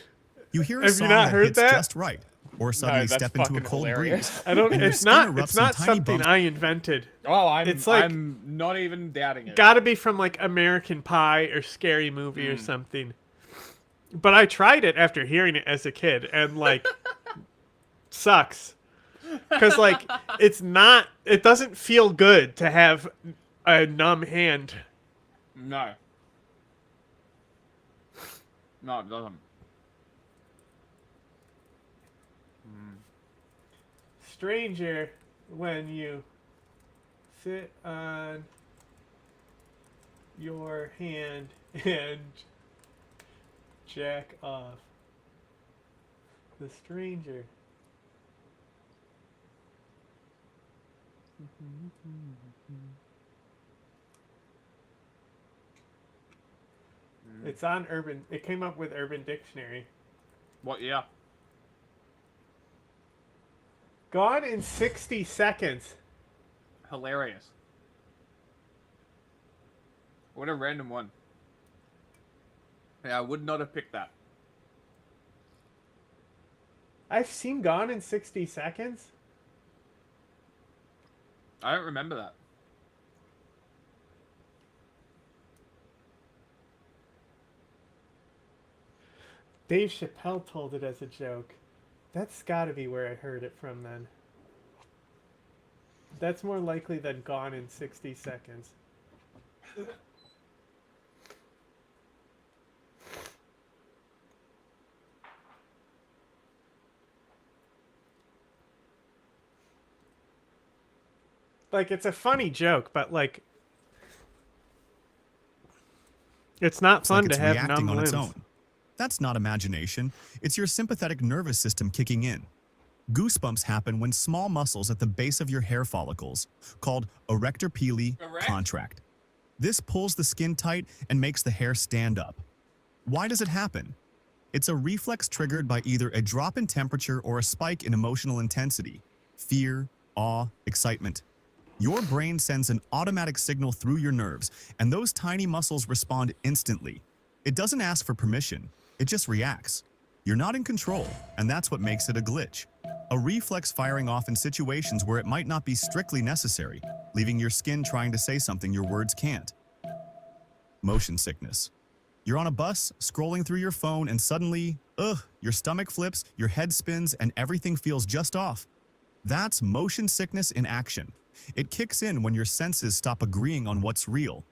Speaker 21: You hear a
Speaker 1: Have you
Speaker 21: song
Speaker 1: not
Speaker 21: that
Speaker 1: heard
Speaker 21: hits
Speaker 1: that?
Speaker 21: just right, or suddenly
Speaker 2: that's
Speaker 21: step into a
Speaker 2: fucking
Speaker 21: cold
Speaker 2: hilarious.
Speaker 21: breeze.
Speaker 1: I don't.
Speaker 21: and your
Speaker 1: It's
Speaker 21: skin
Speaker 1: not.
Speaker 21: erupts
Speaker 1: It's
Speaker 21: in
Speaker 1: not
Speaker 21: tiny
Speaker 1: something
Speaker 21: bumps.
Speaker 1: I invented.
Speaker 2: Oh,
Speaker 1: It's like
Speaker 2: I'm not even doubting it.
Speaker 1: got to be from like American Pie or Scary Movie or something. But I tried it after hearing it as a kid, and like, sucks. Because like, it's not. It doesn't feel good to have a numb hand.
Speaker 2: No. No, it doesn't.
Speaker 1: Stranger, when you sit on your hand and jack off. The stranger. It's on Urban. It came up with Urban Dictionary.
Speaker 2: What? Yeah.
Speaker 1: Gone in 60 seconds.
Speaker 2: Hilarious. What a random one. Yeah, I would not have picked that.
Speaker 1: I've seen Gone in 60 seconds.
Speaker 2: I don't remember that.
Speaker 1: Dave Chappelle told it as a joke. That's gotta be where I heard it from then. That's more likely than Gone in 60 seconds. Like, it's a funny joke, but like, it's not fun
Speaker 21: like
Speaker 1: to
Speaker 21: it's
Speaker 1: have
Speaker 21: reacting
Speaker 1: numb
Speaker 21: on
Speaker 1: limbs.
Speaker 21: its own. That's not imagination. It's your sympathetic nervous system kicking in. Goosebumps happen when small muscles at the base of your hair follicles, called erector pili, contract. This pulls the skin tight and makes the hair stand up. Why does it happen? It's a reflex triggered by either a drop in temperature or a spike in emotional intensity, fear, awe, excitement. Your brain sends an automatic signal through your nerves, and those tiny muscles respond instantly. It doesn't ask for permission, it just reacts. You're not in control, and that's what makes it a glitch. A reflex firing off in situations where it might not be strictly necessary, leaving your skin trying to say something your words can't. Motion sickness. You're on a bus, scrolling through your phone, and suddenly, your stomach flips, your head spins, and everything feels just off. That's motion sickness in action. It kicks in when your senses stop agreeing on what's real.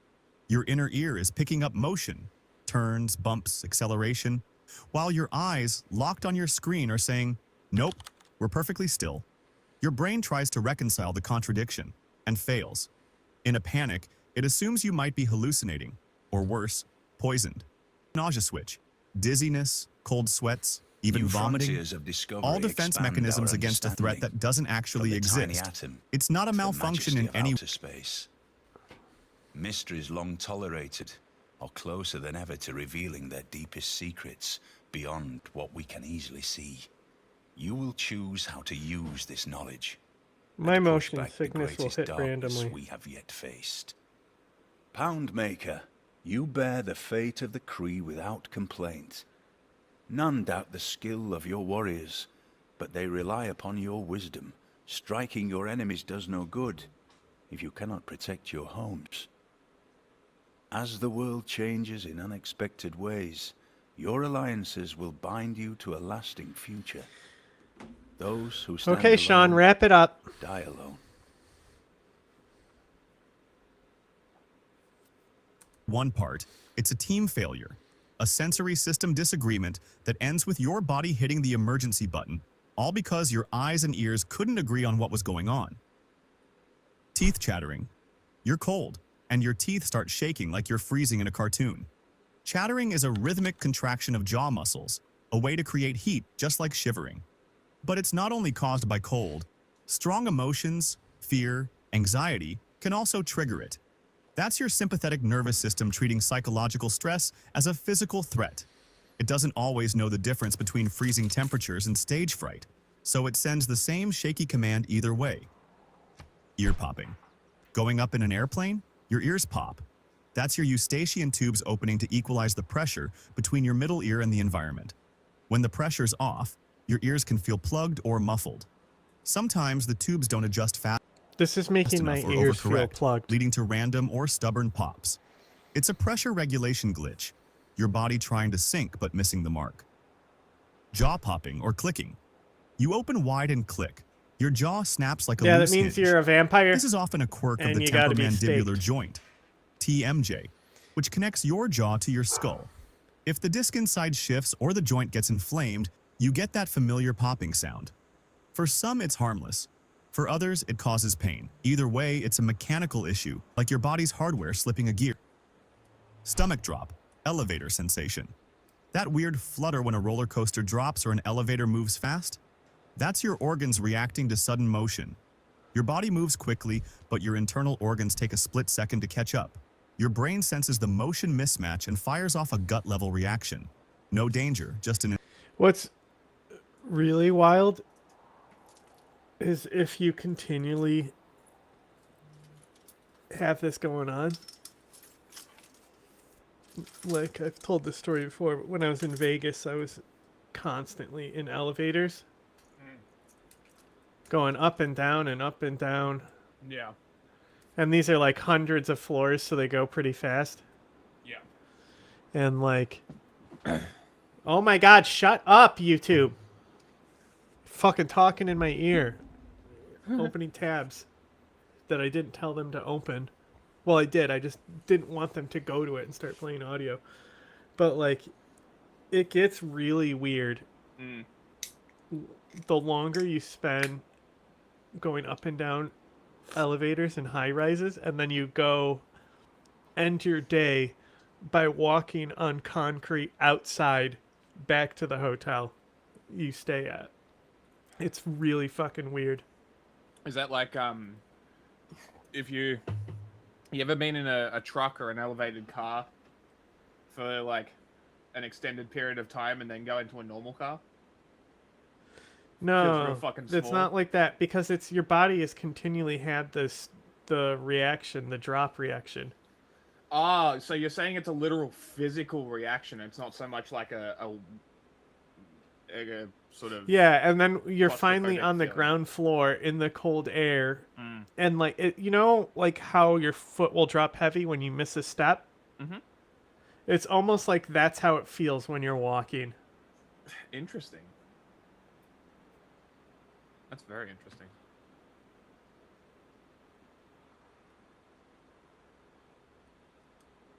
Speaker 21: Your inner ear is picking up motion, turns, bumps, acceleration, while your eyes, locked on your screen, are saying, nope, we're perfectly still. Your brain tries to reconcile the contradiction and fails. In a panic, it assumes you might be hallucinating, or worse, poisoned. Nausea switch, dizziness, cold sweats, even vomiting, all defense mechanisms against a threat that doesn't actually exist. It's not a malfunction in any
Speaker 7: space. Mysteries long tolerated are closer than ever to revealing their deepest secrets beyond what we can easily see. You will choose how to use this knowledge.
Speaker 1: My
Speaker 7: and push
Speaker 1: motion
Speaker 7: back the
Speaker 1: sickness will
Speaker 7: greatest
Speaker 1: hit
Speaker 7: darkness
Speaker 1: randomly.
Speaker 7: we have yet faced. Poundmaker, you bear the fate of the Kree without complaint. None doubt the skill of your warriors, but they rely upon your wisdom. Striking your enemies does no good if you cannot protect your homes. As the world changes in unexpected ways, your alliances will bind you to a lasting future. Those who stand
Speaker 1: Okay, Sean,
Speaker 7: alone
Speaker 1: wrap it up.
Speaker 7: die alone.
Speaker 21: one part, it's a team failure, a sensory system disagreement that ends with your body hitting the emergency button, all because your eyes and ears couldn't agree on what was going on. Teeth chattering. You're cold, and your teeth start shaking like you're freezing in a cartoon. Chattering is a rhythmic contraction of jaw muscles, a way to create heat just like shivering. But it's not only caused by cold. Strong emotions, fear, anxiety can also trigger it. That's your sympathetic nervous system treating psychological stress as a physical threat. It doesn't always know the difference between freezing temperatures and stage fright, so it sends the same shaky command either way. Ear popping. Going up in an airplane, your ears pop. That's your eustachian tubes opening to equalize the pressure between your middle ear and the environment. When the pressure's off, your ears can feel plugged or muffled. Sometimes the tubes don't adjust fast.
Speaker 1: This is making my ears feel plugged,
Speaker 21: leading to random or stubborn pops. It's a pressure regulation glitch, your body trying to sync but missing the mark. Jaw popping or clicking. You open wide and click. Your jaw snaps like a
Speaker 1: yeah,
Speaker 21: loose
Speaker 1: that means
Speaker 21: hinge.
Speaker 1: you're a vampire.
Speaker 21: This is often a quirk of
Speaker 1: and
Speaker 21: the
Speaker 1: you gotta be
Speaker 21: temporomandibular
Speaker 1: staked.
Speaker 21: joint, TMJ, which connects your jaw to your skull. If the disc inside shifts or the joint gets inflamed, you get that familiar popping sound. For some, it's harmless. For others, it causes pain. Either way, it's a mechanical issue, like your body's hardware slipping a gear. Stomach drop, elevator sensation. That weird flutter when a roller coaster drops or an elevator moves fast? That's your organs reacting to sudden motion. Your body moves quickly, but your internal organs take a split second to catch up. Your brain senses the motion mismatch and fires off a gut-level reaction. No danger, just an...
Speaker 1: What's really wild is if you continually have this going on. Like, I've told this story before, but when I was in Vegas, I was constantly in elevators. Going up and down and up and down.
Speaker 2: Yeah.
Speaker 1: And these are like hundreds of floors, so they go pretty fast.
Speaker 2: Yeah.
Speaker 1: And like... oh my god, shut up, YouTube! Fucking talking in my ear. Opening tabs that I didn't tell them to open. Well, I did. I just didn't want them to go to it and start playing audio. But, like, it gets really weird. The longer you spend going up and down elevators and high rises, and then you go end your day by walking on concrete outside back to the hotel you stay at. It's really fucking weird.
Speaker 2: Is that like if you ever been in a truck or an elevated car for like an extended period of time and then go into a normal car?
Speaker 1: No,
Speaker 2: real fucking
Speaker 1: it's
Speaker 2: small.
Speaker 1: not like that because it's your body has continually had the reaction, the drop reaction.
Speaker 2: Ah, so you're saying it's a literal physical reaction. It's not so much like a sort of...
Speaker 1: Yeah, and then you're finally
Speaker 2: claustrophobic
Speaker 1: on the
Speaker 2: feeling.
Speaker 1: ground floor in the cold air, and like you know, like how your foot will drop heavy when you miss a step.
Speaker 2: Mm-hmm.
Speaker 1: It's almost like that's how it feels when you're walking.
Speaker 2: Interesting. That's very interesting.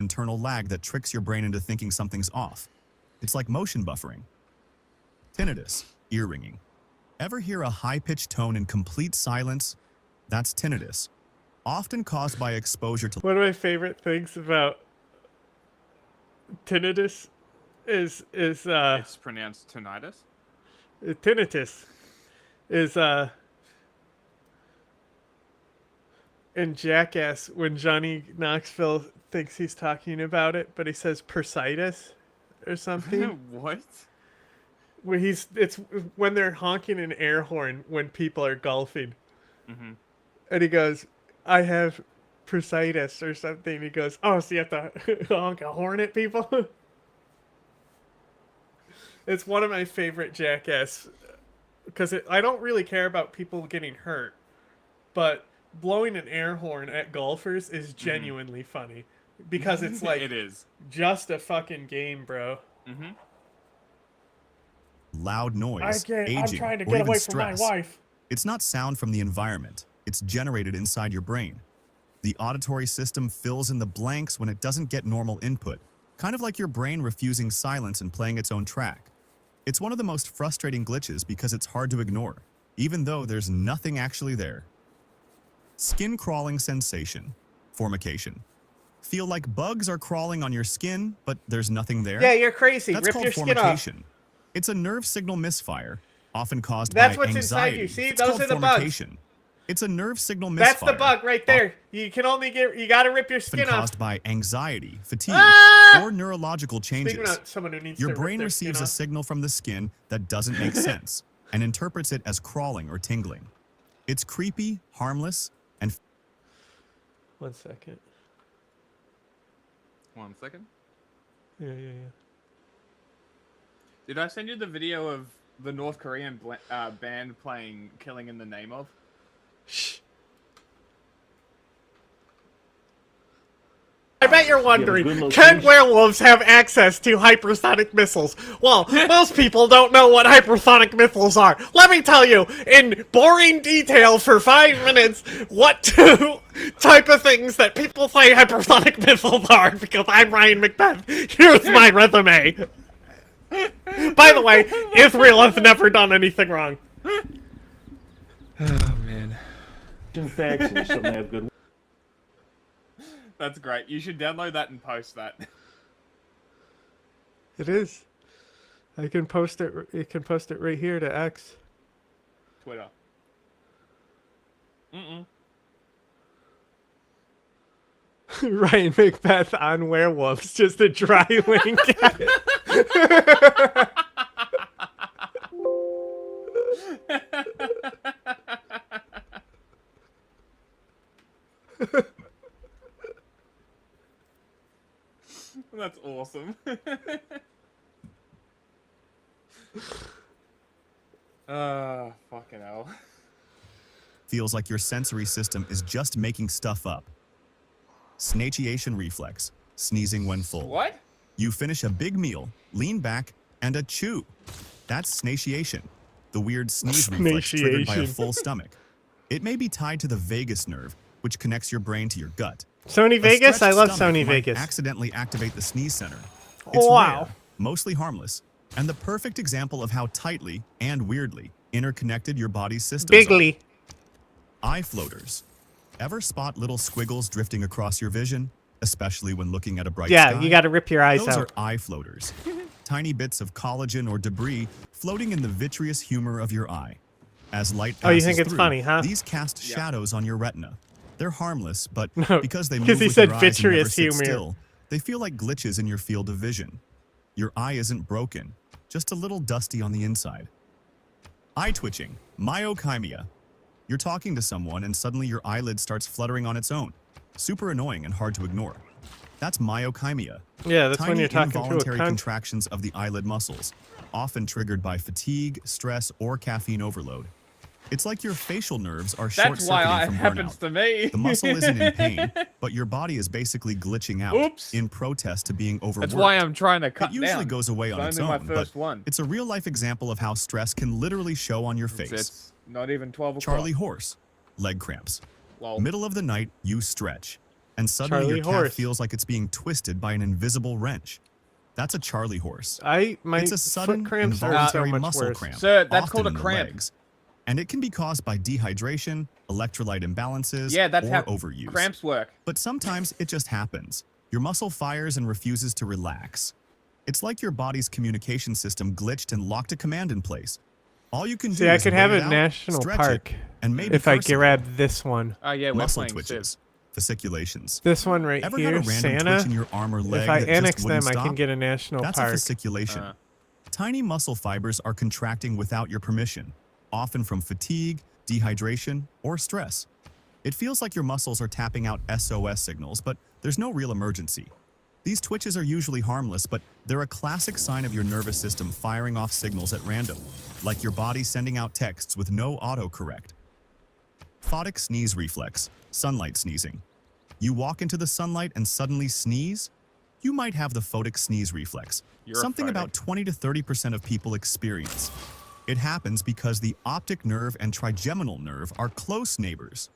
Speaker 21: Internal lag that tricks your brain into thinking something's off. It's like motion buffering. Tinnitus, ear ringing. Ever hear a high-pitched tone in complete silence? That's tinnitus, often caused by exposure to...
Speaker 1: One of my favorite things about tinnitus is
Speaker 2: It's pronounced tinnitus?
Speaker 1: tinnitus is in Jackass when Johnny Knoxville thinks he's talking about it, but he says bursitis or something.
Speaker 2: What?
Speaker 1: Where it's when they're honking an air horn when people are golfing.
Speaker 2: Mm-hmm.
Speaker 1: And he goes, I have bursitis or something. He goes, oh, so you have to honk a horn at people? It's one of my favorite Jackass, because I don't really care about people getting hurt, but blowing an air horn at golfers is genuinely funny, because it's like
Speaker 2: It is.
Speaker 1: just a fucking game, bro.
Speaker 2: Mm-hmm.
Speaker 21: loud noise,
Speaker 1: I'm
Speaker 21: aging,
Speaker 1: trying to
Speaker 21: or
Speaker 1: get
Speaker 21: even
Speaker 1: away from my
Speaker 21: stress.
Speaker 1: wife.
Speaker 21: It's not sound from the environment. It's generated inside your brain. The auditory system fills in the blanks when it doesn't get normal input, kind of like your brain refusing silence and playing its own track. It's one of the most frustrating glitches because it's hard to ignore, even though there's nothing actually there. Skin crawling sensation, formication. Feel like bugs are crawling on your skin, but there's nothing there?
Speaker 1: Yeah, you're crazy.
Speaker 21: That's
Speaker 1: Rip
Speaker 21: called
Speaker 1: your skin off.
Speaker 21: formication. It's a nerve signal misfire, often caused
Speaker 1: That's
Speaker 21: by
Speaker 1: what's
Speaker 21: anxiety.
Speaker 1: inside you. See,
Speaker 21: It's
Speaker 1: those
Speaker 21: called
Speaker 1: are the bugs.
Speaker 21: formication. It's a nerve signal misfire.
Speaker 1: That's the bug right there. You can only you gotta rip your
Speaker 21: Often
Speaker 1: skin off.
Speaker 21: caused by anxiety, fatigue, or neurological changes.
Speaker 1: Speaking of someone who needs
Speaker 21: Your
Speaker 1: to rip
Speaker 21: brain
Speaker 1: their skin
Speaker 21: receives a
Speaker 1: off.
Speaker 21: signal from the skin that doesn't make sense and interprets it as crawling or tingling. It's creepy, harmless, and
Speaker 1: 1 second.
Speaker 2: 1 second.
Speaker 1: Yeah.
Speaker 2: Did I send you the video of the North Korean band playing Killing in the Name of?
Speaker 1: Shh. I bet you're wondering, can werewolves have access to hypersonic missiles? Well, most people don't know what hypersonic missiles are. Let me tell you, in boring detail for 5 minutes, what two type of things that people say hypersonic missiles are, because I'm Ryan Macbeth. Here's my resume. By the way, Israel has never done anything wrong.
Speaker 3: Oh, man.
Speaker 2: That's great. You should download that and post that.
Speaker 1: It is. I can post it. You can post it right here to X.
Speaker 2: Twitter.
Speaker 1: Ryan Macbeth on werewolves, just a dry link.
Speaker 2: That's awesome. Fucking hell.
Speaker 21: feels like your sensory system is just making stuff up. Snatiation reflex, sneezing when full.
Speaker 2: What?
Speaker 21: You finish a big meal, lean back, and a chew. That's snatiation, the weird sneeze reflex triggered by a full stomach. It may be tied to the vagus nerve, which connects your brain to your gut.
Speaker 1: Sony Vegas? I
Speaker 21: stretched
Speaker 1: love
Speaker 21: stomach
Speaker 1: Sony
Speaker 21: might
Speaker 1: Vegas.
Speaker 21: accidentally activate the sneeze center. It's
Speaker 1: Wow.
Speaker 21: rare, mostly harmless, and the perfect example of how tightly and weirdly interconnected your body's systems
Speaker 1: Bigly.
Speaker 21: are. Eye floaters. Ever spot little squiggles drifting across your vision, especially when looking at a bright
Speaker 1: Yeah,
Speaker 21: sky?
Speaker 1: you gotta rip your eyes
Speaker 21: Those
Speaker 1: out.
Speaker 21: are eye floaters. Tiny bits of collagen or debris floating in the vitreous humor of your eye. As light
Speaker 1: Oh, you
Speaker 21: passes
Speaker 1: think it's
Speaker 21: through,
Speaker 1: funny, huh?
Speaker 21: These cast shadows on your retina. They're harmless, but
Speaker 1: No,
Speaker 21: because they
Speaker 1: 'cause
Speaker 21: move
Speaker 1: he
Speaker 21: with
Speaker 1: said
Speaker 21: your eyes and never
Speaker 1: vitreous
Speaker 21: sit
Speaker 1: humor.
Speaker 21: still, they feel like glitches in your field of vision. Your eye isn't broken, just a little dusty on the inside. Eye twitching, myokymia. You're talking to someone and suddenly your eyelid starts fluttering on its own. Super annoying and hard to ignore. That's myokymia.
Speaker 1: Yeah, that's
Speaker 21: Tiny
Speaker 1: when you're talking to a
Speaker 21: involuntary
Speaker 1: cunt.
Speaker 21: contractions of the eyelid muscles, often triggered by fatigue, stress, or caffeine overload. It's like your facial nerves are
Speaker 2: That's why
Speaker 21: short-circuiting
Speaker 2: it
Speaker 21: from
Speaker 2: happens
Speaker 21: burnout.
Speaker 2: to me.
Speaker 21: The muscle isn't in pain, but your body is basically glitching out in protest to being overworked.
Speaker 2: That's why I'm trying to cut
Speaker 21: It usually
Speaker 2: down.
Speaker 21: goes away
Speaker 2: It's
Speaker 21: on its
Speaker 2: only
Speaker 21: own,
Speaker 2: my first
Speaker 21: but
Speaker 2: one.
Speaker 21: it's a real-life example of how stress can literally show on your face.
Speaker 2: It's not even 12 o'clock.
Speaker 21: Charlie horse, leg cramps.
Speaker 2: Lol.
Speaker 21: Middle of the night, you stretch, and suddenly
Speaker 1: Charlie
Speaker 21: your calf
Speaker 1: horse.
Speaker 21: feels like it's being twisted by an invisible wrench. That's a Charlie horse.
Speaker 1: My
Speaker 21: It's a sudden
Speaker 1: foot cramps are so
Speaker 21: involuntary
Speaker 1: much
Speaker 21: muscle
Speaker 1: worse.
Speaker 21: cramp,
Speaker 2: Sir, that's
Speaker 21: often
Speaker 2: called a
Speaker 21: in the
Speaker 2: cramp.
Speaker 21: legs, and it can be caused by dehydration, electrolyte imbalances,
Speaker 2: Yeah, that's
Speaker 21: or
Speaker 2: how
Speaker 21: overuse.
Speaker 2: cramps work.
Speaker 21: But sometimes it just happens. Your muscle fires and refuses to relax. It's like your body's communication system glitched and locked a command in place. All you can
Speaker 1: See,
Speaker 21: do
Speaker 1: I
Speaker 21: is
Speaker 1: could
Speaker 21: wait
Speaker 1: have
Speaker 21: it
Speaker 1: a
Speaker 21: out,
Speaker 1: national
Speaker 21: stretch
Speaker 1: park
Speaker 21: it, and maybe
Speaker 1: if I
Speaker 21: curse a
Speaker 1: grab
Speaker 21: little.
Speaker 1: this one.
Speaker 2: Oh yeah, we're
Speaker 21: Muscle
Speaker 2: playing
Speaker 21: twitches,
Speaker 2: Civ.
Speaker 21: fasciculations.
Speaker 1: This one right
Speaker 21: Ever
Speaker 1: here,
Speaker 21: got a random
Speaker 1: Santa.
Speaker 21: twitch in your arm or leg
Speaker 1: If I
Speaker 21: that just
Speaker 1: annex
Speaker 21: wouldn't
Speaker 1: them, I can
Speaker 21: stop?
Speaker 1: get a national
Speaker 21: That's
Speaker 1: park.
Speaker 21: a fasciculation. Tiny muscle fibers are contracting without your permission, often from fatigue, dehydration, or stress. It feels like your muscles are tapping out SOS signals, but there's no real emergency. These twitches are usually harmless, but they're a classic sign of your nervous system firing off signals at random, like your body sending out texts with no autocorrect. Photic sneeze reflex, sunlight sneezing. You walk into the sunlight and suddenly sneeze? You might have the photic sneeze reflex,
Speaker 2: You're a
Speaker 21: something
Speaker 2: photic.
Speaker 21: about 20 to 30% of people experience. It happens because the optic nerve and trigeminal nerve are close neighbors.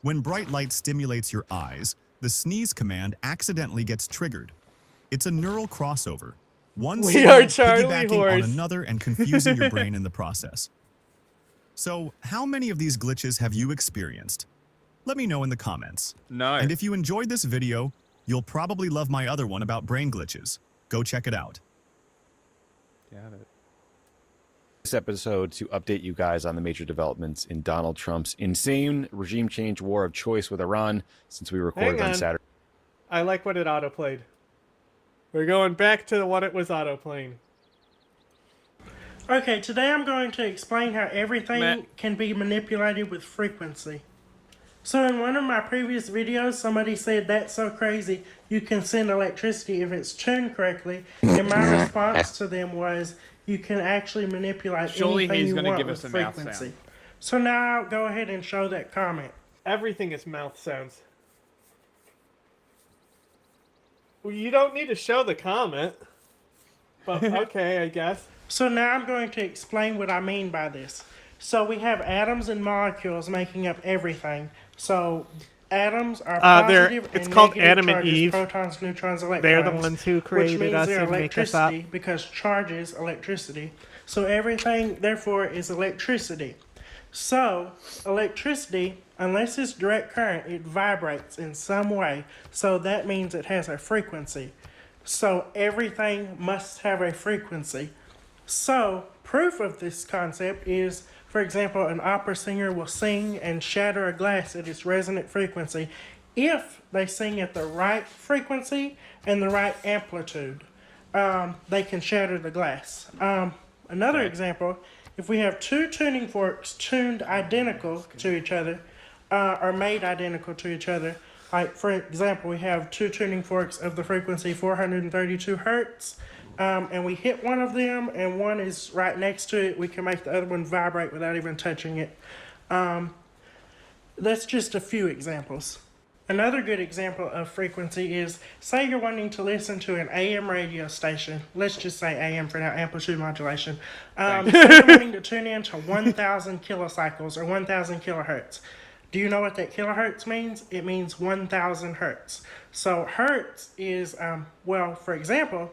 Speaker 21: When bright light stimulates your eyes, the sneeze command accidentally gets triggered. It's a neural crossover. One
Speaker 1: We
Speaker 21: signal
Speaker 1: are Charlie
Speaker 21: piggybacking
Speaker 1: Horse.
Speaker 21: on another and confusing your brain in the process. So, how many of these glitches have you experienced? Let me know in the comments.
Speaker 2: No.
Speaker 21: And if you enjoyed this video, you'll probably love my other one about brain glitches. Go check it out.
Speaker 2: Got it.
Speaker 3: This episode to update you guys on the major developments in Donald Trump's insane regime change war of choice with Iran since we recorded
Speaker 1: Hang
Speaker 3: on
Speaker 1: on.
Speaker 3: Saturday.
Speaker 1: I like what it autoplayed. We're going back to what it was autoplaying.
Speaker 6: Okay, today I'm going to explain how everything
Speaker 1: Matt.
Speaker 6: can be manipulated with frequency. So in one of my previous videos, somebody said, that's so crazy, you can send electricity if it's tuned correctly. And my response to them was, you can actually manipulate
Speaker 2: Surely
Speaker 6: anything
Speaker 2: he's
Speaker 6: you
Speaker 2: gonna
Speaker 6: want
Speaker 2: give
Speaker 6: with
Speaker 2: us a mouth
Speaker 6: frequency.
Speaker 2: sound.
Speaker 6: So now I'll go ahead and show that comment.
Speaker 1: Everything is mouth sounds. Well, you don't need to show the comment. But okay, I guess.
Speaker 6: So now I'm going to explain what I mean by this. So we have atoms and molecules making up everything. So atoms are positive
Speaker 1: it's
Speaker 6: and
Speaker 1: called
Speaker 6: negative
Speaker 1: Adam and
Speaker 6: charges,
Speaker 1: Eve.
Speaker 6: protons, neutrons, electrons.
Speaker 1: They're the ones who
Speaker 6: which
Speaker 1: created
Speaker 6: means
Speaker 1: us
Speaker 6: they're
Speaker 1: and make us up.
Speaker 6: electricity because charges electricity. So everything, therefore, is electricity. So electricity, unless it's direct current, it vibrates in some way. So that means it has a frequency. So everything must have a frequency. So proof of this concept is, for example, an opera singer will sing and shatter a glass at its resonant frequency if they sing at the right frequency and the right amplitude. They can shatter the glass. Another example, if we have two tuning forks tuned identical to each other, or made identical to each other, like for example, we have two tuning forks of the frequency 432 hertz, and we hit one of them and one is right next to it, we can make the other one vibrate without even touching it. That's just a few examples. Another good example of frequency is, say you're wanting to listen to an AM radio station. Let's just say AM for now, amplitude modulation. Say you're wanting to tune in to 1,000 kilocycles or 1,000 kilohertz. Do you know what that kilohertz means? It means 1,000 hertz. So hertz is, well, for example,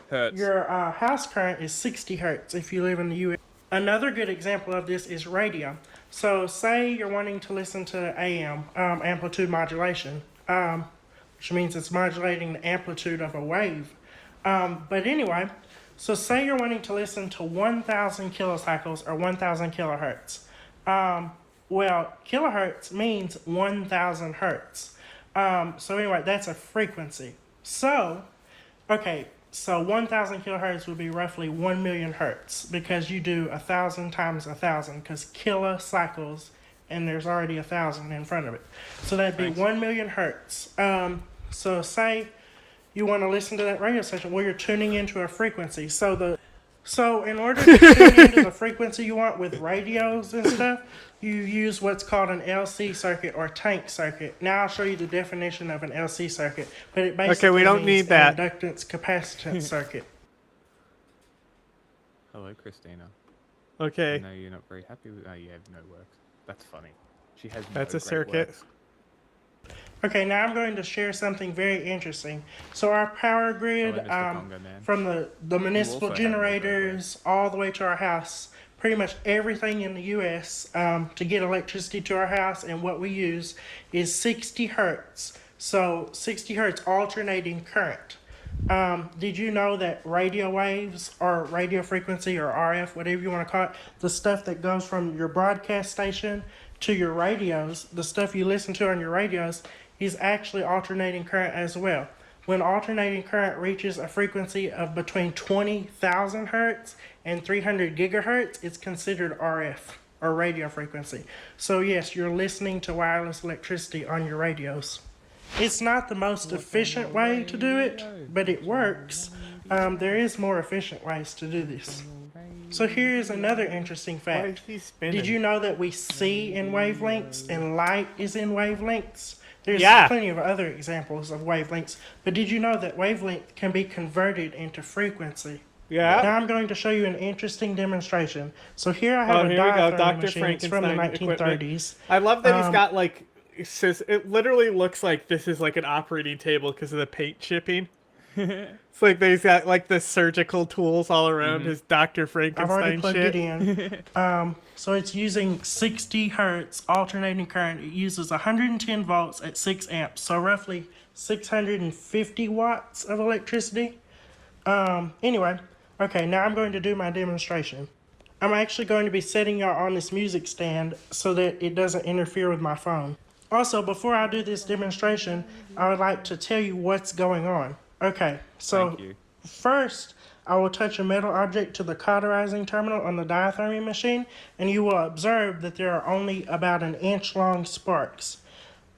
Speaker 2: Hertz.
Speaker 6: your house current is 60 hertz if you live in the US. Another good example of this is radio. So say you're wanting to listen to AM, amplitude modulation, which means it's modulating the amplitude of a wave. But anyway, so say you're wanting to listen to 1,000 kilocycles or 1,000 kilohertz. Well, kilohertz means 1,000 hertz. So anyway, that's a frequency. So, okay, So 1,000 kilohertz would be roughly 1 million hertz because you do 1,000 times 1,000 because kilocycles, and there's already 1,000 in front of it. So that'd be 1 million hertz. So say you want to listen to that radio station, well, you're tuning into a frequency. So in order to tune into the frequency you want with radios and stuff, you use what's called an LC circuit or tank circuit. Now I'll show you the definition of an LC circuit, but it basically
Speaker 1: we don't
Speaker 6: means
Speaker 1: need that.
Speaker 6: an inductance capacitance circuit.
Speaker 2: Hello, Christina.
Speaker 1: Okay.
Speaker 2: I know you're not very happy with. Oh, you have no works. That's funny. She has.
Speaker 1: That's
Speaker 2: no
Speaker 1: a
Speaker 2: great
Speaker 1: circuit.
Speaker 2: works.
Speaker 6: Okay, now I'm going to share something very interesting. So our power grid,
Speaker 2: Hello, Mr. Congo Man.
Speaker 6: from the municipal
Speaker 2: also have no great
Speaker 6: generators all the way to our house, pretty much everything in the U.S. To get electricity to our house, and what we use is 60 hertz. So 60 hertz alternating current. Did you know that radio waves or radio frequency or RF, whatever you want to call it, the stuff that goes from your broadcast station to your radios, the stuff you listen to on your radios, is actually alternating current as well. When alternating current reaches a frequency of between 20,000 hertz and 300 gigahertz, it's considered RF or radio frequency. So yes, you're listening to wireless electricity on your radios. It's not the most efficient way to do it, but it works. There is more efficient ways to do this. So here is another interesting fact. Did you know that we see in wavelengths and light is in wavelengths? There's plenty of other examples of wavelengths, but did you know that wavelength can be converted into frequency?
Speaker 1: Yeah.
Speaker 6: Now I'm going to show you an interesting demonstration. So here I have a diathermy machine. It's from the 1930s.
Speaker 1: I love that he's got like, it literally looks like this is like an operating table because of the paint chipping. It's like he's got like the surgical tools all around his Dr. Frankenstein
Speaker 6: I've already plugged
Speaker 1: shit.
Speaker 6: it in. So it's using 60 hertz alternating current. It uses 110 volts at 6 amps, so roughly 650 watts of electricity. Anyway, okay, now I'm going to do my demonstration. I'm actually going to be setting y'all on this music stand so that it doesn't interfere with my phone. Also, before I do this demonstration, I would like to tell you what's going on. Okay, so first, I will touch a metal object to the cauterizing terminal on the diathermy machine, and you will observe that there are only about an inch-long sparks.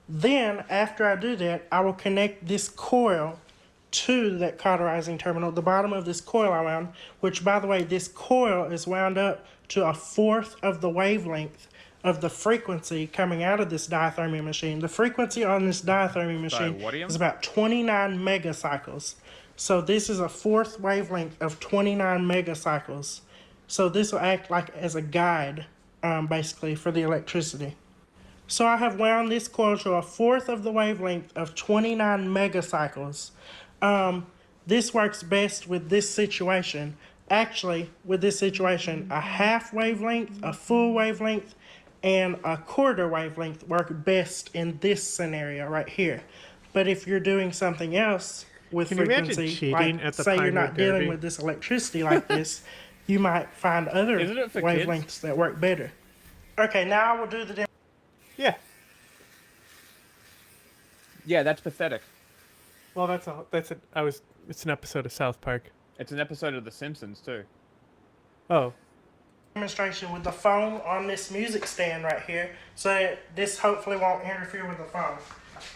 Speaker 6: Then, after I do that, I will connect this coil to that cauterizing terminal, the bottom of this coil I wound, which, by the way, this coil is wound up to 1/4 of the wavelength of the frequency coming out of this diathermy machine. The frequency on this diathermy machine is about 29 megacycles. So this is 1/4 wavelength of 29 megacycles. So this will act like as a guide, basically, for the electricity. So I have wound this coil to 1/4 of the wavelength of 29 megacycles. This works best with this situation. Actually, with this situation, a half wavelength, a full wavelength, and a quarter wavelength work best in this scenario right here. But if you're doing something else with
Speaker 1: Can you imagine
Speaker 6: frequency,
Speaker 1: cheating
Speaker 6: like
Speaker 1: at the
Speaker 6: say you're
Speaker 1: Pioneer
Speaker 6: not dealing
Speaker 1: Derby?
Speaker 6: with this electricity like this, you might find other
Speaker 2: Isn't it for
Speaker 6: wavelengths
Speaker 2: kids?
Speaker 6: that work better. Okay, now I will do the
Speaker 2: Yeah, that's pathetic.
Speaker 1: Well, it's an episode of South Park.
Speaker 2: It's an episode of The Simpsons too.
Speaker 1: Oh.
Speaker 6: Demonstration with the phone on this music stand right here, so that this hopefully won't interfere with the phone.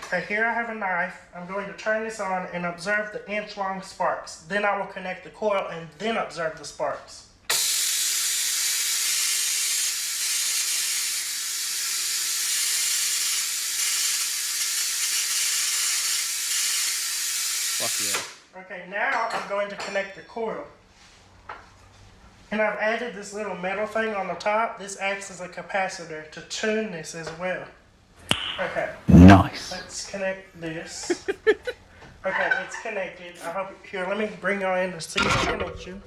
Speaker 6: Okay, here I have a knife. I'm going to turn this on and observe the inch-long sparks. Then I will connect the coil and then observe the sparks.
Speaker 2: Fuck yeah.
Speaker 6: Okay, now I'm going to connect the coil. And I've added this little metal thing on the top. This acts as a capacitor to tune this as well. Okay.
Speaker 7: Nice.
Speaker 6: Let's connect this. Okay, it's connected. I hope here. Let me bring y'all in to see the connection.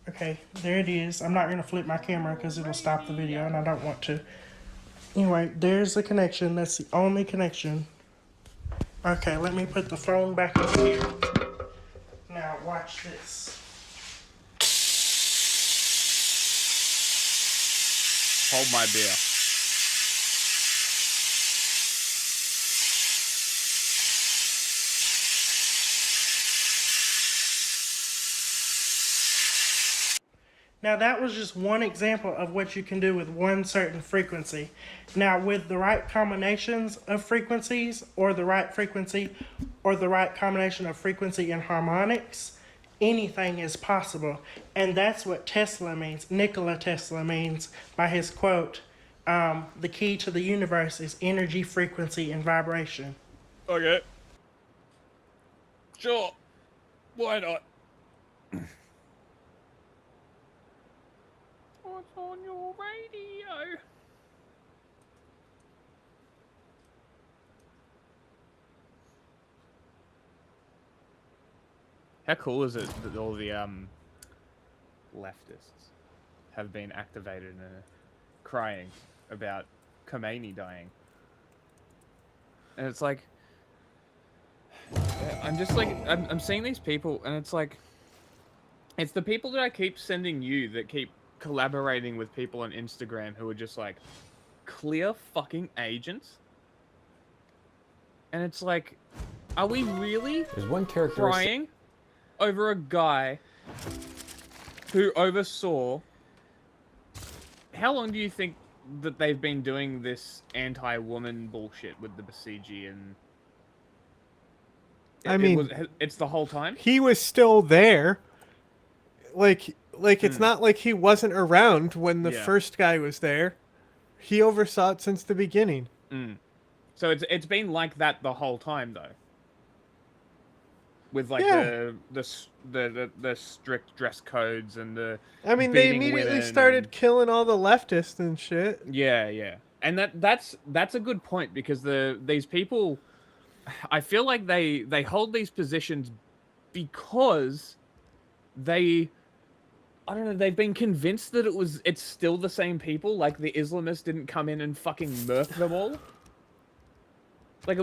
Speaker 6: Okay, there it is. I'm not gonna flip my camera because it'll stop the video, and I don't want to. Anyway, there's the connection. That's the only connection. Okay, let me put the phone back over here. Now watch this.
Speaker 2: Hold my beer.
Speaker 6: Now, that was just one example of what you can do with one certain frequency. Now, with the right combinations of frequencies, or the right frequency, or the right combination of frequency and harmonics, anything is possible. And that's what Tesla means, Nikola Tesla means by his quote, the key to the universe is energy, frequency, and vibration.
Speaker 2: Okay. Sure. Why not? What's on your radio? How cool is it that all the leftists have been activated and are crying about Khomeini dying? And it's like, I'm just like, I'm seeing these people, and it's like, it's the people that I keep sending you that keep collaborating with people on Instagram who are just like clear fucking agents. And it's like, are we really crying over a guy who oversaw? How long do you think that they've been doing this anti-woman bullshit with the Basiji? And
Speaker 1: I mean,
Speaker 2: it's the whole time.
Speaker 1: He was still there. Like it's not like he wasn't around when the first guy was there. He oversaw it since the beginning.
Speaker 2: So it's been like that the whole time, though. With like the strict dress codes and the.
Speaker 1: I mean, they immediately started killing all the leftists and shit.
Speaker 2: Yeah, and that's a good point, because these people, I feel like they hold these positions because I don't know, they've been convinced that it's still the same people, like the Islamists didn't come in and fucking murk them all. Like,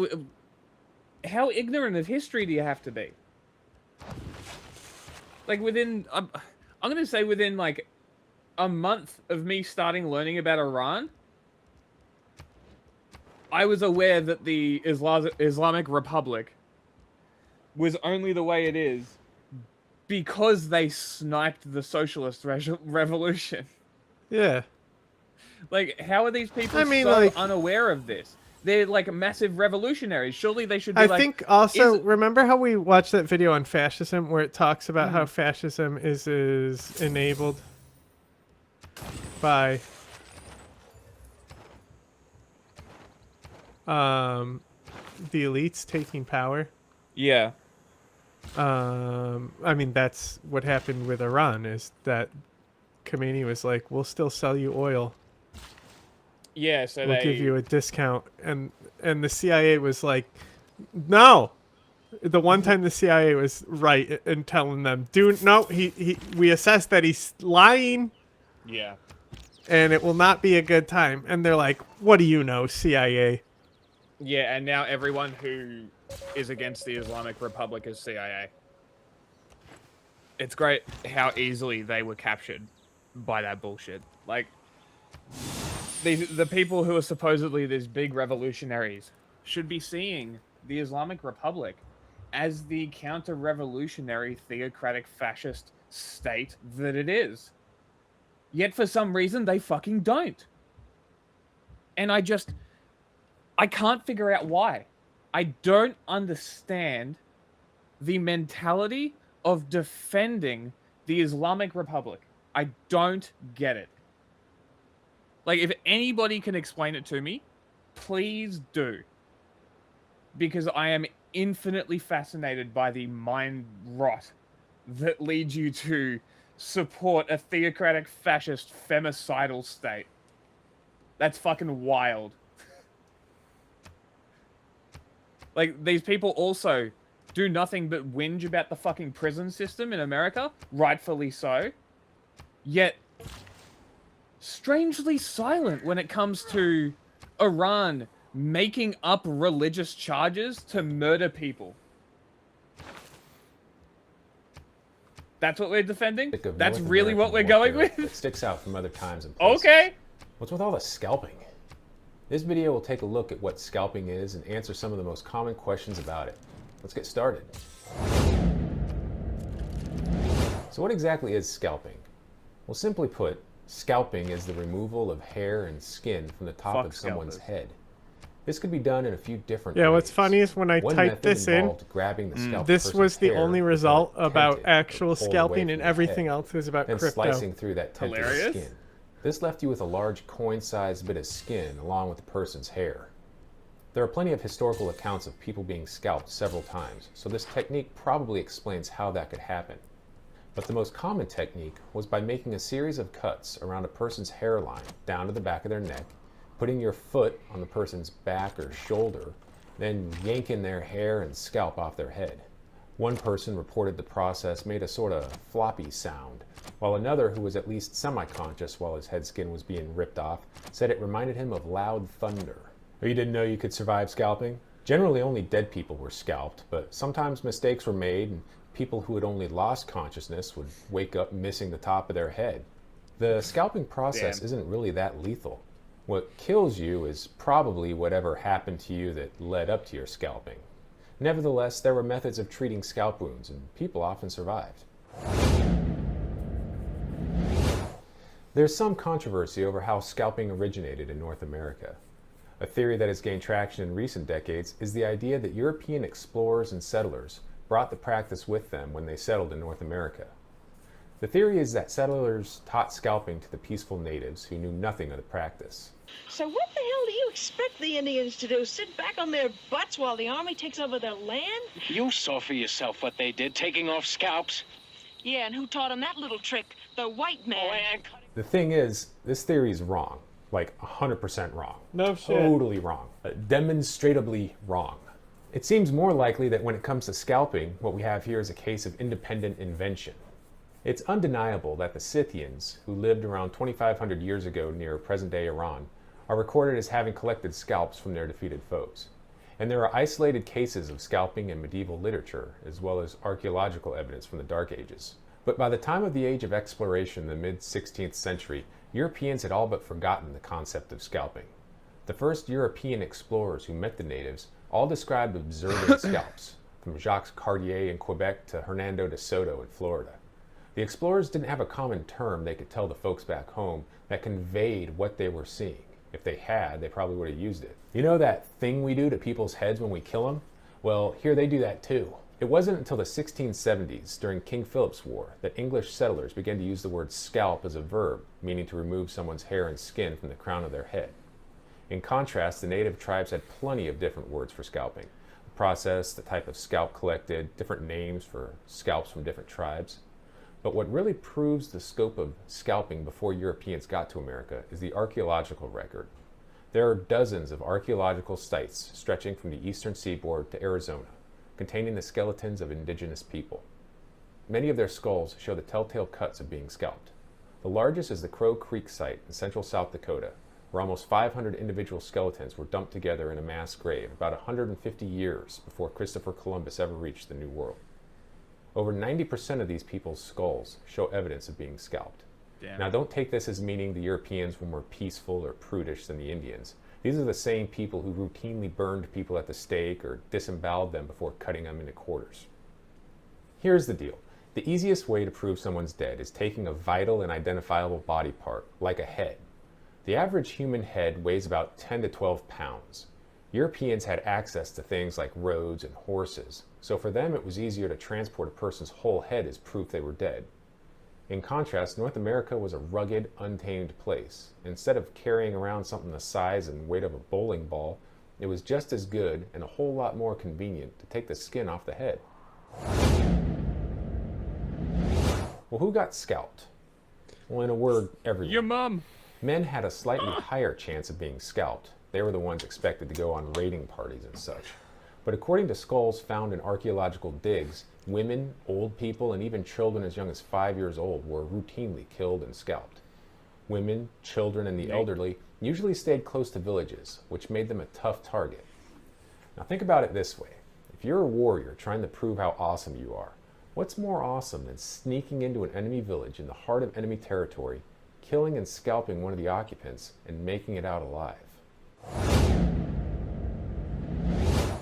Speaker 2: how ignorant of history do you have to be? Like, within, I'm gonna say within, like, a month of me starting learning about Iran, I was aware that the Islamic Republic was only the way it is because they sniped the socialist revolution.
Speaker 1: Yeah.
Speaker 2: Like, how are these people unaware of this? They're like massive revolutionaries. Surely they should be
Speaker 1: I think also, remember how we watched that video on fascism where it talks about how fascism is enabled by the elites taking power?
Speaker 2: Yeah.
Speaker 1: I mean, that's what happened with Iran, is that Khomeini was like, we'll still sell you oil.
Speaker 2: Yeah, so
Speaker 1: we'll give you a discount. And the CIA was like, no. The one time the CIA was right in telling them, we assessed that he's lying.
Speaker 2: Yeah.
Speaker 1: And it will not be a good time. And they're like, what do you know, CIA?
Speaker 2: Yeah, and now everyone who is against the Islamic Republic is CIA. It's great how easily they were captured by that bullshit. Like, the people who are supposedly these big revolutionaries should be seeing the Islamic Republic as the counter-revolutionary, theocratic, fascist state that it is. Yet for some reason, they fucking don't. And I can't figure out why. I don't understand the mentality of defending the Islamic Republic. I don't get it. Like, if anybody can explain it to me, please do. Because I am infinitely fascinated by the mind rot that leads you to support a theocratic, fascist, femicidal state. That's fucking wild. Like, these people also do nothing but whinge about the fucking prison system in America, rightfully so. Yet, strangely silent when it comes to Iran making up religious charges to murder people. That's what we're defending? That's really what we're going with?
Speaker 4: It sticks out from other times and places.
Speaker 2: Okay.
Speaker 4: What's with all the scalping? This video will take a look at what scalping is and answer some of the most common questions about it. Let's get started. So what exactly is scalping? Well, simply put, scalping is the removal of hair and skin from the top
Speaker 2: Fuck
Speaker 4: of someone's
Speaker 2: scalpers.
Speaker 4: head. This could be done in a few different
Speaker 1: Yeah,
Speaker 4: ways.
Speaker 1: what's funny is when I
Speaker 4: One
Speaker 1: typed
Speaker 4: method
Speaker 1: this in,
Speaker 4: involved grabbing the scalped
Speaker 1: this
Speaker 4: person's
Speaker 1: was the
Speaker 4: hair
Speaker 1: only
Speaker 4: until
Speaker 1: result
Speaker 4: it tented
Speaker 1: about
Speaker 4: or
Speaker 1: actual
Speaker 4: pulled away
Speaker 1: scalping,
Speaker 4: from
Speaker 1: and
Speaker 4: the
Speaker 1: everything
Speaker 4: head,
Speaker 1: else was about
Speaker 4: then
Speaker 1: crypto.
Speaker 4: slicing through that tented
Speaker 2: Hilarious.
Speaker 4: skin. This left you with a large coin-sized bit of skin along with the person's hair. There are plenty of historical accounts of people being scalped several times, so this technique probably explains how that could happen. But the most common technique was by making a series of cuts around a person's hairline down to the back of their neck, putting your foot on the person's back or shoulder, then yanking their hair and scalp off their head. One person reported the process made a sort of floppy sound, while another, who was at least semi-conscious while his head skin was being ripped off, said it reminded him of loud thunder. Oh, you didn't know you could survive scalping? Generally only dead people were scalped, but sometimes mistakes were made and people who had only lost consciousness would wake up missing the top of their head. The scalping process isn't really that lethal. What kills you is probably whatever happened to you that led up to your scalping. Nevertheless, there were methods of treating scalp wounds, and people often survived. There's some controversy over how scalping originated in North America. A theory that has gained traction in recent decades is the idea that European explorers and settlers brought the practice with them when they settled in North America. The theory is that settlers taught scalping to the peaceful natives who knew nothing of the practice.
Speaker 8: So what the hell do you expect the Indians to do? Sit back on their butts while the army takes over their land?
Speaker 22: You saw for yourself what they did, taking off scalps.
Speaker 8: Yeah, and who taught them that little trick? The white man.
Speaker 4: The thing is, this theory is wrong. Like 100% wrong.
Speaker 1: No shit.
Speaker 4: Totally wrong. Demonstrably wrong. It seems more likely that when it comes to scalping, what we have here is a case of independent invention. It's undeniable that the Scythians, who lived around 2,500 years ago near present-day Iran, are recorded as having collected scalps from their defeated foes. And there are isolated cases of scalping in medieval literature, as well as archaeological evidence from the Dark Ages. But by the time of the Age of Exploration in the mid-16th century, Europeans had all but forgotten the concept of scalping. The first European explorers who met the natives all described observing scalps, from Jacques Cartier in Quebec to Hernando de Soto in Florida. The explorers didn't have a common term they could tell the folks back home that conveyed what they were seeing. If they had, they probably would have used it. You know that thing we do to people's heads when we kill them? Well, here they do that too. It wasn't until the 1670s, during King Philip's War, that English settlers began to use the word scalp as a verb, meaning to remove someone's hair and skin from the crown of their head. In contrast, the native tribes had plenty of different words for scalping. The process, the type of scalp collected, different names for scalps from different tribes. But what really proves the scope of scalping before Europeans got to America is the archaeological record. There are dozens of archaeological sites stretching from the eastern seaboard to Arizona, containing the skeletons of indigenous people. Many of their skulls show the telltale cuts of being scalped. The largest is the Crow Creek site in central South Dakota, where almost 500 individual skeletons were dumped together in a mass grave about 150 years before Christopher Columbus ever reached the New World. Over 90% of these people's skulls show evidence of being scalped.
Speaker 2: Damn.
Speaker 4: Now, don't take this as meaning the Europeans were more peaceful or prudish than the Indians. These are the same people who routinely burned people at the stake or disemboweled them before cutting them into quarters. Here's the deal. The easiest way to prove someone's dead is taking a vital and identifiable body part, like a head. The average human head weighs about 10 to 12 pounds. Europeans had access to things like roads and horses, so for them it was easier to transport a person's whole head as proof they were dead. In contrast, North America was a rugged, untamed place. Instead of carrying around something the size and weight of a bowling ball, it was just as good and a whole lot more convenient to take the skin off the head. Well, who got scalped? Well, in a word, everyone.
Speaker 2: Your mom.
Speaker 4: Men had a slightly higher chance of being scalped. They were the ones expected to go on raiding parties and such. But according to skulls found in archaeological digs, women, old people, and even children as young as 5 years old were routinely killed and scalped. Women, children, and the elderly usually stayed close to villages, which made them a tough target. Now think about it this way. If you're a warrior trying to prove how awesome you are, what's more awesome than sneaking into an enemy village in the heart of enemy territory, killing and scalping one of the occupants, and making it out alive?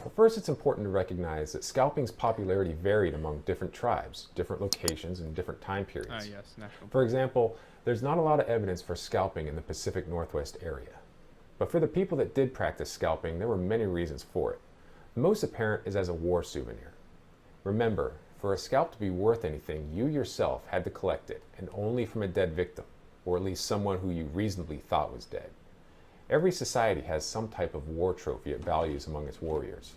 Speaker 4: Well, First, it's important to recognize that scalping's popularity varied among different tribes, different locations, and different time periods.
Speaker 2: Yes, national.
Speaker 4: For example, there's not a lot of evidence for scalping in the Pacific Northwest area. But for the people that did practice scalping, there were many reasons for it. The most apparent is as a war souvenir. Remember, for a scalp to be worth anything, you yourself had to collect it, and only from a dead victim, or at least someone who you reasonably thought was dead. Every society has some type of war trophy it values among its warriors.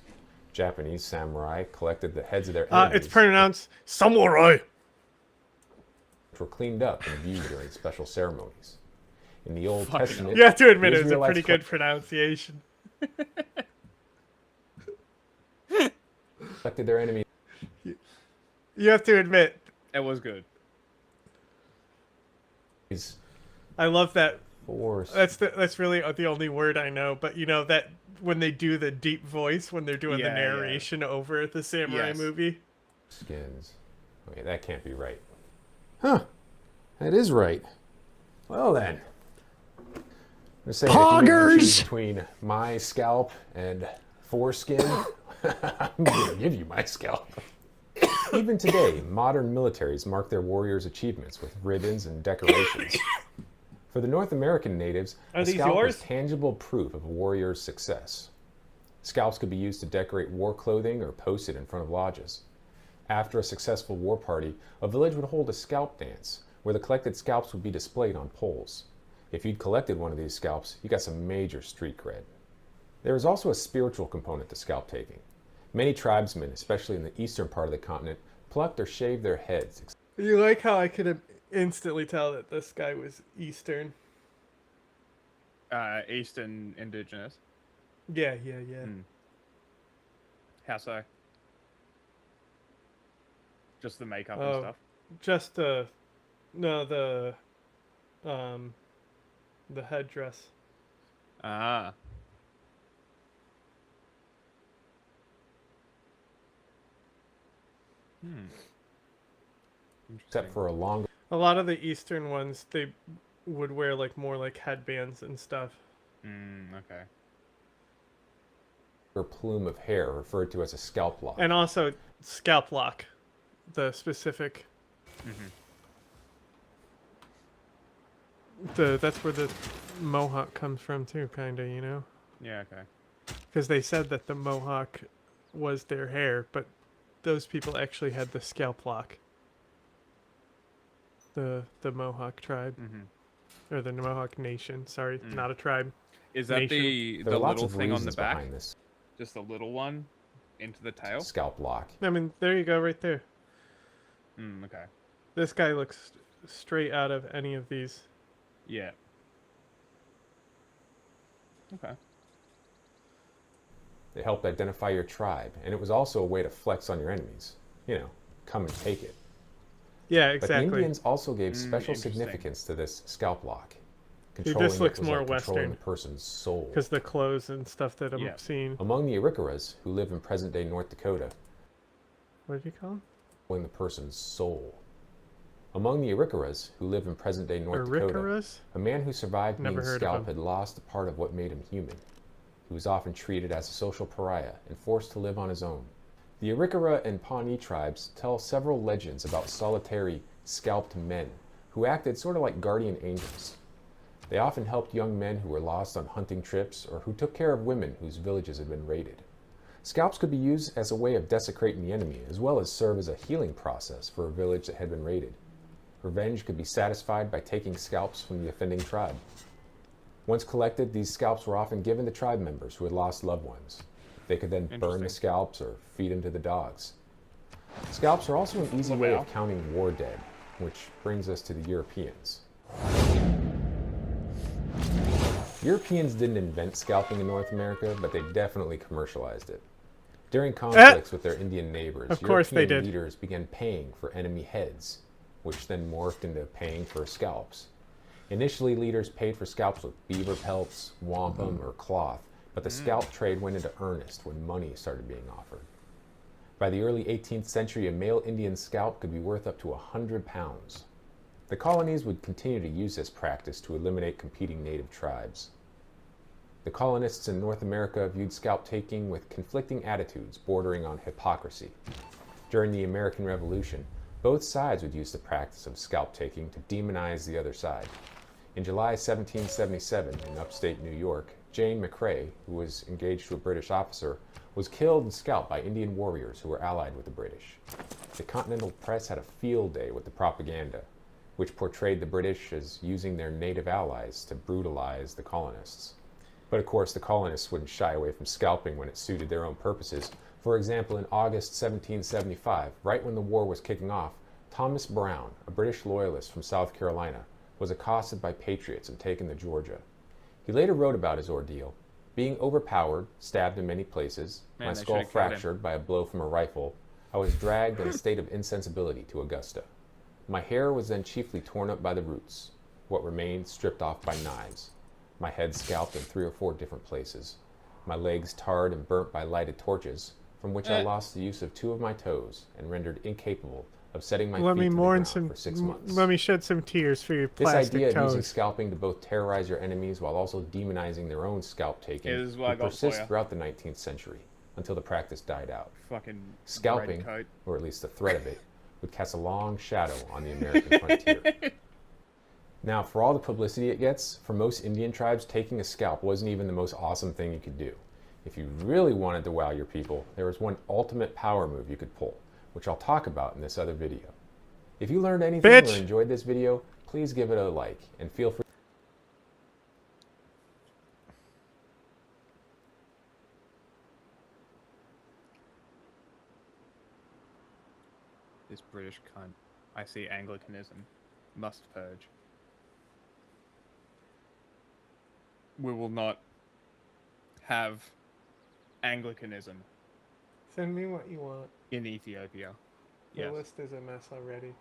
Speaker 4: Japanese samurai collected the heads of their enemies.
Speaker 1: It's pronounced samurai.
Speaker 4: Which were cleaned up and viewed during special ceremonies. In the Old Testament,
Speaker 1: you have to admit
Speaker 4: the
Speaker 1: it was a
Speaker 4: Israelites
Speaker 1: pretty good pronunciation.
Speaker 4: collected their enemies.
Speaker 1: You have to admit
Speaker 2: it was good.
Speaker 1: I love that.
Speaker 4: Force.
Speaker 1: That's really the only word I know. But you know that when they do the deep voice when they're doing the narration over the samurai movie.
Speaker 4: Skins. Okay, that can't be right. Huh? That is right. Well then. I'm saying
Speaker 10: Poggers!
Speaker 4: Between my scalp and foreskin, I'm gonna give you my scalp. Even today, modern militaries mark their warriors' achievements with ribbons and decorations. For the North American natives, a scalp was tangible proof of a warrior's success. Scalps could be used to decorate war clothing or posted in front of lodges. After a successful war party, a village would hold a scalp dance, where the collected scalps would be displayed on poles. If you'd collected one of these scalps, you got some major street cred. There is also a spiritual component to scalp taking. Many tribesmen, especially in the eastern part of the continent, plucked or shaved their heads.
Speaker 1: You like how I could instantly tell that this guy was Eastern?
Speaker 2: Eastern indigenous.
Speaker 1: Yeah.
Speaker 2: How so? Just the makeup and stuff?
Speaker 1: Just the headdress.
Speaker 2: Ah.
Speaker 4: Except for a long.
Speaker 1: A lot of the Eastern ones, they would wear more like headbands and stuff.
Speaker 2: Okay.
Speaker 4: Or plume of hair referred to as a scalp lock.
Speaker 1: And also scalp lock, the specific. That's where the mohawk comes from too, kind of, you know.
Speaker 2: Yeah. Okay.
Speaker 1: Because they said that the mohawk was their hair, but those people actually had the scalp lock. The Mohawk tribe, or the Mohawk Nation. Sorry, not a tribe.
Speaker 2: Is that
Speaker 1: nation.
Speaker 2: the little thing on the back? Just a little one into the tail?
Speaker 4: Scalp lock.
Speaker 1: I mean, there you go, right there.
Speaker 2: Okay.
Speaker 1: This guy looks straight out of any of these.
Speaker 2: Yeah. Okay.
Speaker 4: It helped identify your tribe, and it was also a way to flex on your enemies. You know, come and take it.
Speaker 1: Yeah, exactly.
Speaker 4: But the Indians also gave special significance to this scalp lock.
Speaker 1: This looks more Western.
Speaker 4: Controlling the person's soul.
Speaker 1: Because the clothes and stuff that I'm seeing.
Speaker 4: Among the Arikaras, who live in present-day North Dakota.
Speaker 1: What did you call them?
Speaker 4: Controlling the person's soul. Among the Arikaras, who live in present-day North Dakota, a man who survived being scalped had lost a part of what made him human. He was often treated as a social pariah and forced to live on his own. The Arikara and Pawnee tribes tell several legends about solitary, scalped men who acted sort of like guardian angels. They often helped young men who were lost on hunting trips or who took care of women whose villages had been raided. Scalps could be used as a way of desecrating the enemy, as well as serve as a healing process for a village that had been raided. Revenge could be satisfied by taking scalps from the offending tribe. Once collected, these scalps were often given to tribe members who had lost loved ones. They could then burn the scalps or feed them to the dogs. Scalps are also an easy way of counting war dead, which brings us to the Europeans. Europeans didn't invent scalping in North America, but they definitely commercialized it. During conflicts with their Indian neighbors, European leaders began paying for enemy heads, which then morphed into paying for scalps. Initially, leaders paid for scalps with beaver pelts, wampum, or cloth, but the scalp trade went into earnest when money started being offered. By the early 18th century, a male Indian scalp could be worth up to 100 pounds. The colonies would continue to use this practice to eliminate competing native tribes. The colonists in North America viewed scalp taking with conflicting attitudes bordering on hypocrisy. During the American Revolution, both sides would use the practice of scalp taking to demonize the other side. In July 1777, in upstate New York, Jane McCrae, who was engaged to a British officer, was killed and scalped by Indian warriors who were allied with the British. The Continental Press had a field day with the propaganda, which portrayed the British as using their native allies to brutalize the colonists. But of course, the colonists wouldn't shy away from scalping when it suited their own purposes. For example, in August 1775, right when the war was kicking off, Thomas Brown, a British loyalist from South Carolina, was accosted by patriots and taken to Georgia. He later wrote about his ordeal. Being overpowered, stabbed in many places,
Speaker 2: Man,
Speaker 4: my
Speaker 2: they
Speaker 4: skull
Speaker 2: should've killed him.
Speaker 4: fractured by a blow from a rifle, I was dragged in a state of insensibility to Augusta. My hair was then chiefly torn up by the roots, what remained stripped off by knives. My head scalped in 3 or 4 different places. My legs tarred and burnt by lighted torches, from which I lost the use of 2 of my toes and rendered incapable of setting my
Speaker 1: Let
Speaker 4: feet
Speaker 1: me
Speaker 4: to the
Speaker 1: mourn
Speaker 4: ground
Speaker 1: some.
Speaker 4: for 6 months.
Speaker 1: Let me shed some tears for your
Speaker 4: This
Speaker 1: plastic
Speaker 4: idea of using
Speaker 1: toes.
Speaker 4: scalping to both terrorize your enemies while also demonizing their own scalp taking
Speaker 2: Yeah, this is what I
Speaker 4: would
Speaker 2: got for
Speaker 4: persist
Speaker 2: ya.
Speaker 4: throughout the 19th century until the practice died out.
Speaker 2: Fucking
Speaker 4: Scalping,
Speaker 2: red coat.
Speaker 4: or at least the threat of it, would cast a long shadow on the American frontier. Now, for all the publicity it gets, for most Indian tribes, taking a scalp wasn't even the most awesome thing you could do. If you really wanted to wow your people, there was one ultimate power move you could pull, which I'll talk about in this other video. If you learned anything or enjoyed this video, please give it a like, and feel free.
Speaker 2: This British cunt. I see Anglicanism. Must purge. We will not have Anglicanism
Speaker 1: Send me what you want.
Speaker 2: in Ethiopia.
Speaker 1: The
Speaker 2: Yes.
Speaker 1: list is a mess already.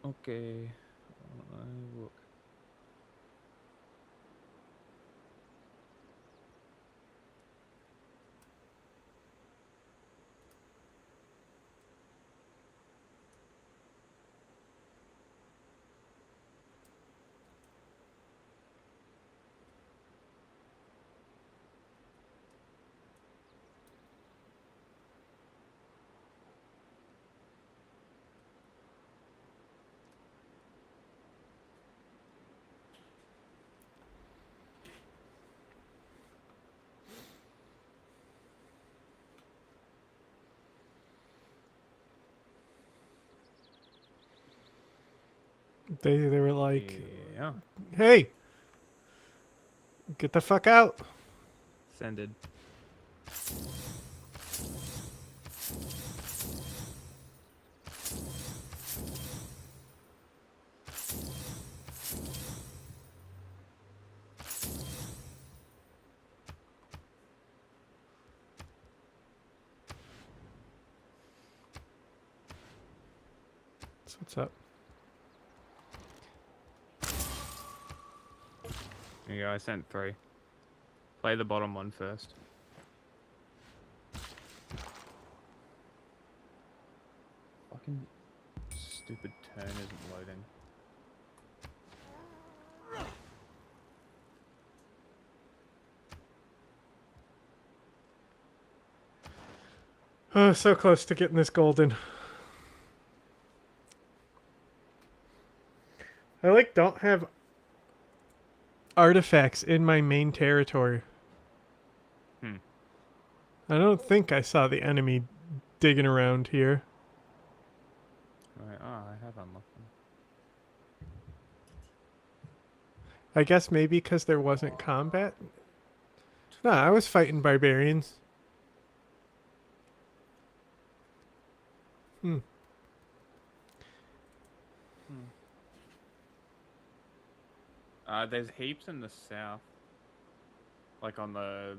Speaker 2: Okay. Look.
Speaker 1: They were like,
Speaker 2: Yeah.
Speaker 1: "Hey, get the fuck out!"
Speaker 2: Sended.
Speaker 1: So what's up?
Speaker 2: There you go, I sent 3. Play the bottom one first. Fucking stupid turn isn't loading.
Speaker 1: Oh, so close to getting this golden. I don't have artifacts in my main territory. I don't think I saw the enemy digging around here.
Speaker 2: Right, I have unlocked them.
Speaker 1: I guess maybe because there wasn't combat? No, I was fighting barbarians.
Speaker 2: There's heaps in the south. Like on the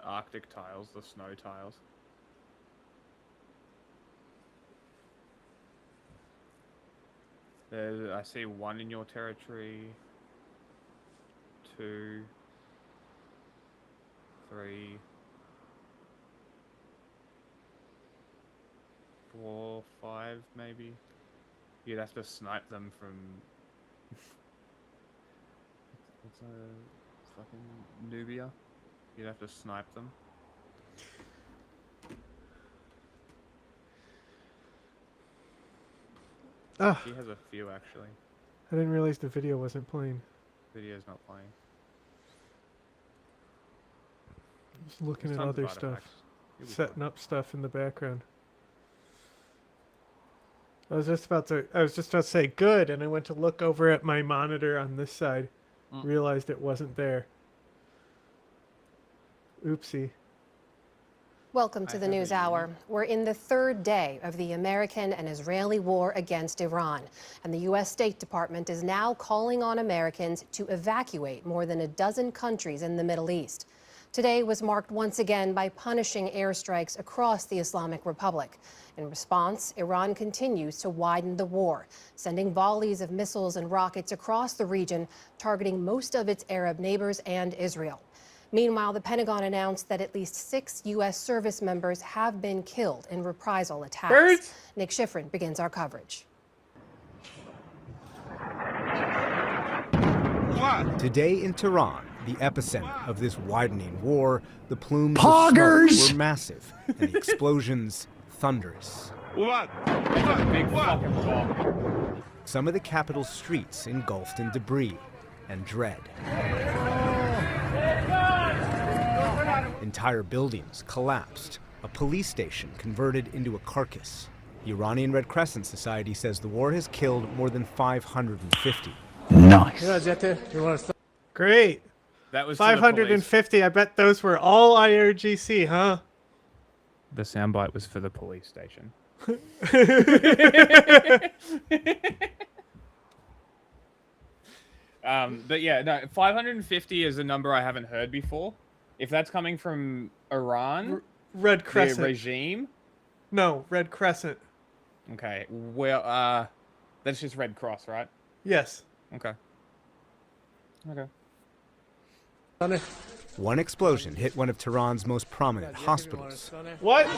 Speaker 2: Arctic tiles, the snow tiles. I see 1 in your territory. 2, 3, 4, 5 maybe. You'd have to snipe them from It's fucking Nubia. You'd have to snipe them.
Speaker 1: Ah,
Speaker 2: He has a few actually.
Speaker 1: I didn't realize the video wasn't playing.
Speaker 2: Video's not playing.
Speaker 1: Just looking
Speaker 2: There's
Speaker 1: at
Speaker 2: tons of
Speaker 1: other stuff.
Speaker 2: artifacts. You'll be
Speaker 1: Setting up stuff in the background. I was just about to say good, and I went to look over at my monitor on this side. Realized it wasn't there. Oopsie.
Speaker 5: Welcome to the News Hour. We're in the third day of the American and Israeli war against Iran, and the U.S. State Department is now calling on Americans to evacuate more than a dozen countries in the Middle East. Today was marked once again by punishing airstrikes across the Islamic Republic. In response, Iran continues to widen the war, sending volleys of missiles and rockets across the region, targeting most of its Arab neighbors and Israel. Meanwhile, the Pentagon announced that at least 6 U.S. service members have been killed in reprisal attacks.
Speaker 1: Birds?
Speaker 5: Nick Schifrin begins our coverage.
Speaker 9: Today in Tehran, the epicenter of this widening war, the plumes
Speaker 10: Poggers!
Speaker 9: of smoke were massive and the explosions thunderous.
Speaker 2: Big fucking bomb.
Speaker 9: Some of the capital's streets engulfed in debris and dread. Entire buildings collapsed, a police station converted into a carcass. The Iranian Red Crescent Society says the war has killed more than 550.
Speaker 1: Nice. Great.
Speaker 2: That was to the police.
Speaker 1: 550. I bet those were all IRGC, huh?
Speaker 2: The soundbite was for the police station. But yeah, no, 550 is a number I haven't heard before. If that's coming from Iran,
Speaker 1: Red Crescent.
Speaker 2: the regime.
Speaker 1: No, Red Crescent.
Speaker 2: Okay, well, that's just Red Cross, right?
Speaker 1: Yes.
Speaker 2: Okay. Okay.
Speaker 9: One explosion hit one of Tehran's most prominent hospitals.
Speaker 1: What?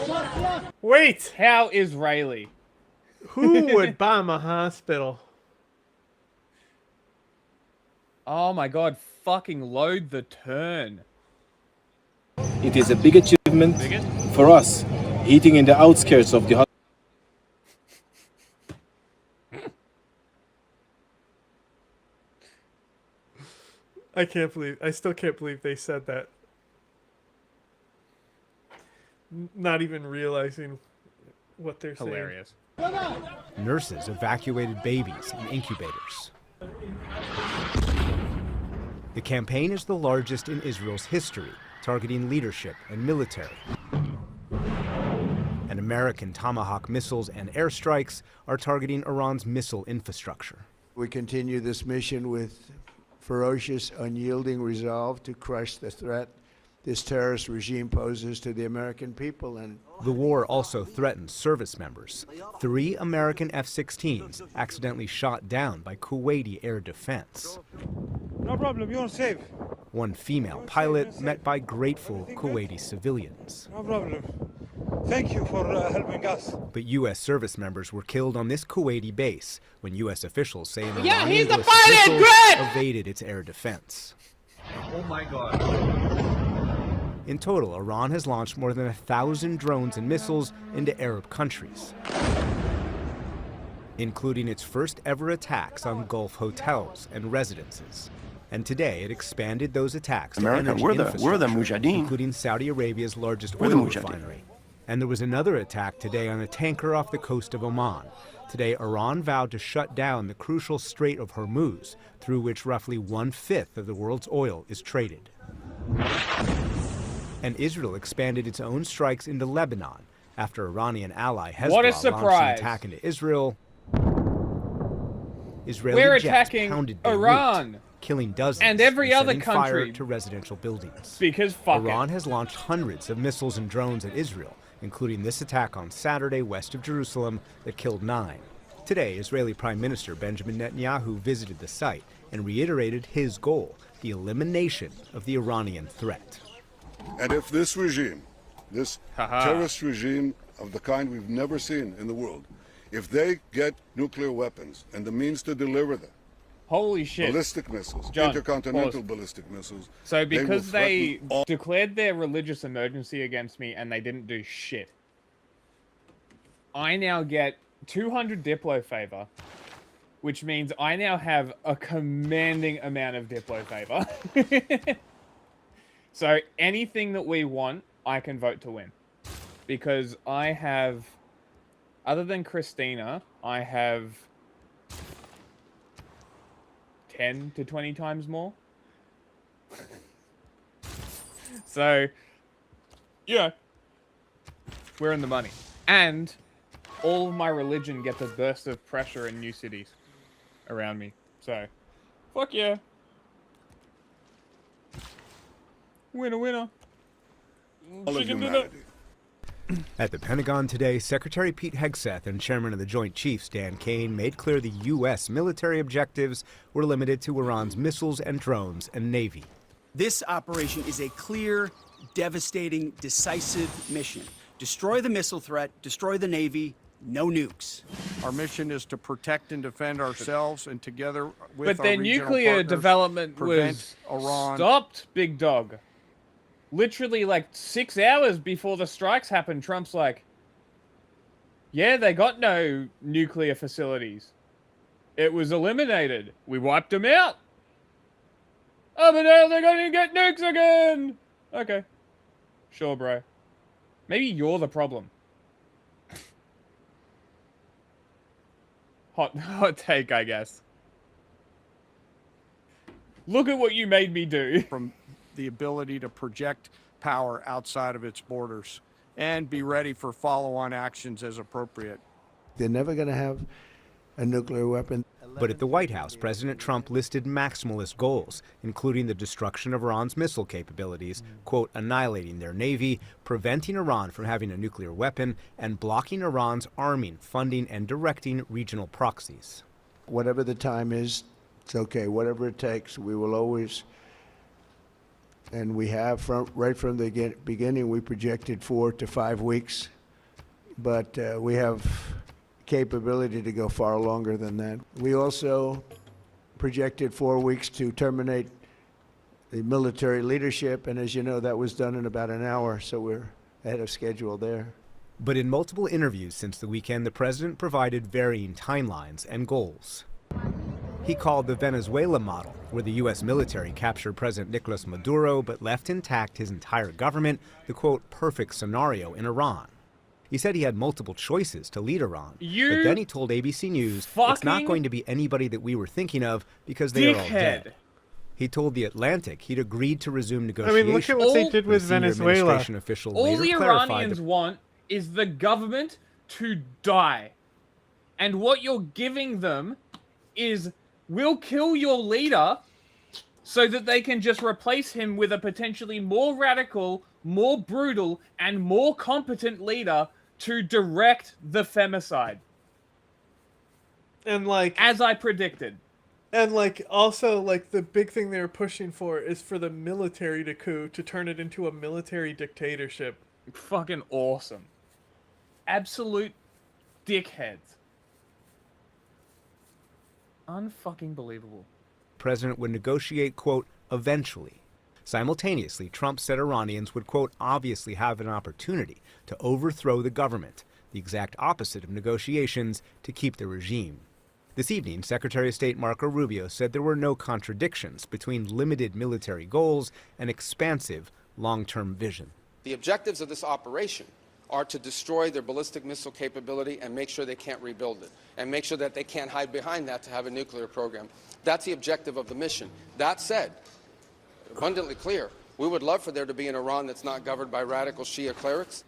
Speaker 1: Wait.
Speaker 2: How Israeli?
Speaker 1: Who would bomb a hospital?
Speaker 2: Oh my god, fucking load the turn.
Speaker 23: It is a big achievement for us, eating in the outskirts of the
Speaker 1: I still can't believe they said that. Not even realizing what they're
Speaker 2: Hilarious.
Speaker 1: saying.
Speaker 9: Nurses evacuated babies in incubators. The campaign is the largest in Israel's history, targeting leadership and military. And American Tomahawk missiles and airstrikes are targeting Iran's missile infrastructure.
Speaker 24: We continue this mission with ferocious, unyielding resolve to crush the threat this terrorist regime poses to the American people. And
Speaker 9: the war also threatens service members. 3 American F-15's accidentally shot down by Kuwaiti air defense.
Speaker 25: No problem, you're safe.
Speaker 9: One female pilot met by grateful Kuwaiti civilians.
Speaker 25: No problem. Thank you for helping us.
Speaker 9: But U.S. service members were killed on this Kuwaiti base when U.S. officials say an
Speaker 25: Yeah, he's the
Speaker 9: Iranian
Speaker 25: pilot!
Speaker 9: missile
Speaker 25: Great!
Speaker 9: evaded its air defense.
Speaker 25: Oh my God.
Speaker 9: In total, Iran has launched more than 1,000 drones and missiles into Arab countries, including its first ever attacks on Gulf hotels and residences. And today, it expanded those attacks to energy infrastructure, including Saudi Arabia's largest oil refinery. And there was another attack today on a tanker off the coast of Oman. Today, Iran vowed to shut down the crucial Strait of Hormuz, through which roughly 1/5 of the world's oil is traded. And Israel expanded its own strikes into Lebanon after Iranian ally Hezbollah launched an attack into Israel. Israeli
Speaker 2: We're
Speaker 9: jets
Speaker 2: attacking
Speaker 9: pounded Beirut,
Speaker 2: Iran
Speaker 9: killing dozens
Speaker 2: and every other
Speaker 9: setting fire
Speaker 2: country
Speaker 9: to residential buildings.
Speaker 2: because fuck
Speaker 9: Iran
Speaker 2: it.
Speaker 9: has launched hundreds of missiles and drones at Israel, including this attack on Saturday west of Jerusalem that killed 9. Today, Israeli Prime Minister Benjamin Netanyahu visited the site and reiterated his goal, the elimination of the Iranian threat.
Speaker 26: And if this regime, this terrorist regime of the kind we've never seen in the world, if they get nuclear weapons and the means to deliver them,
Speaker 2: Holy shit.
Speaker 26: Ballistic missiles,
Speaker 2: John,
Speaker 26: intercontinental
Speaker 2: pause.
Speaker 26: ballistic missiles.
Speaker 2: So because they
Speaker 26: threaten all-
Speaker 2: declared their religious emergency against me and they didn't do shit, I now get 200 Diplo favor, which means I now have a commanding amount of Diplo favor. So anything that we want, I can vote to win. Because I have, other than Christina, I have 10 to 20 times more. So, yeah, we're in the money. And all of my religion gets a burst of pressure in new cities around me. So, fuck yeah. Winner, winner.
Speaker 26: all of
Speaker 2: Chicken dinner.
Speaker 26: humanity.
Speaker 9: At the Pentagon today, Secretary Pete Hegseth and Chairman of the Joint Chiefs Dan Kane made clear the U.S. military objectives were limited to Iran's missiles and drones and Navy.
Speaker 11: This operation is a clear, devastating, decisive mission. Destroy the missile threat, destroy the Navy, no nukes.
Speaker 12: Our mission is to protect and defend ourselves, and together with
Speaker 2: But their
Speaker 12: our regional
Speaker 2: nuclear
Speaker 12: partners,
Speaker 2: development
Speaker 12: prevent
Speaker 2: was
Speaker 12: Iran.
Speaker 2: stopped, big dog. Literally like 6 hours before the strikes happened, Trump's like, yeah, they got no nuclear facilities. It was eliminated. We wiped them out. Oh, but now they're going to get nukes again. Okay. Sure, bro. Maybe you're the problem. Hot take, I guess. Look at what you made me do.
Speaker 12: From the ability to project power outside of its borders and be ready for follow-on actions as appropriate.
Speaker 24: They're never going to have a nuclear weapon.
Speaker 9: But at the White House, President Trump listed maximalist goals, including the destruction of Iran's missile capabilities, quote, annihilating their navy, preventing Iran from having a nuclear weapon, and blocking Iran's arming, funding, and directing regional proxies.
Speaker 24: Whatever the time is, it's okay. Whatever it takes, we will always, and we have right from the beginning, we projected 4 to 5 weeks, but we have capability to go far longer than that. We also projected 4 weeks to terminate the military leadership, and as you know, that was done in about an hour, so we're ahead of schedule there.
Speaker 9: But in multiple interviews since the weekend, the president provided varying timelines and goals. He called the Venezuela model, where the U.S. military captured President Nicolas Maduro but left intact his entire government, the quote, perfect scenario in Iran. He said he had multiple choices to lead Iran, but then he told ABC News it's not going to be anybody that we were thinking of because they are all dead. He told The Atlantic he'd agreed to resume negotiations.
Speaker 1: I mean, look at what they did with Venezuela.
Speaker 2: All the Iranians want is the government to die. And what you're giving them is, we'll kill your leader so that they can just replace him with a potentially more radical, more brutal, and more competent leader to direct the femicide.
Speaker 1: And like,
Speaker 2: as I predicted.
Speaker 1: And like, also like the big thing they were pushing for is for the military to coup, to turn it into a military dictatorship.
Speaker 2: Fucking awesome. Absolute dickheads. Unfucking believable.
Speaker 9: President would negotiate, quote, eventually. Simultaneously, Trump said Iranians would, quote, obviously have an opportunity to overthrow the government, the exact opposite of negotiations to keep the regime. This evening, Secretary of State Marco Rubio said there were no contradictions between limited military goals and expansive long-term vision.
Speaker 13: The objectives of this operation are to destroy their ballistic missile capability and make sure they can't rebuild it, and make sure that they can't hide behind that to have a nuclear program. That's the objective of the mission. That said, abundantly clear, we would love for there to be an Iran that's not governed by radical Shia clerics.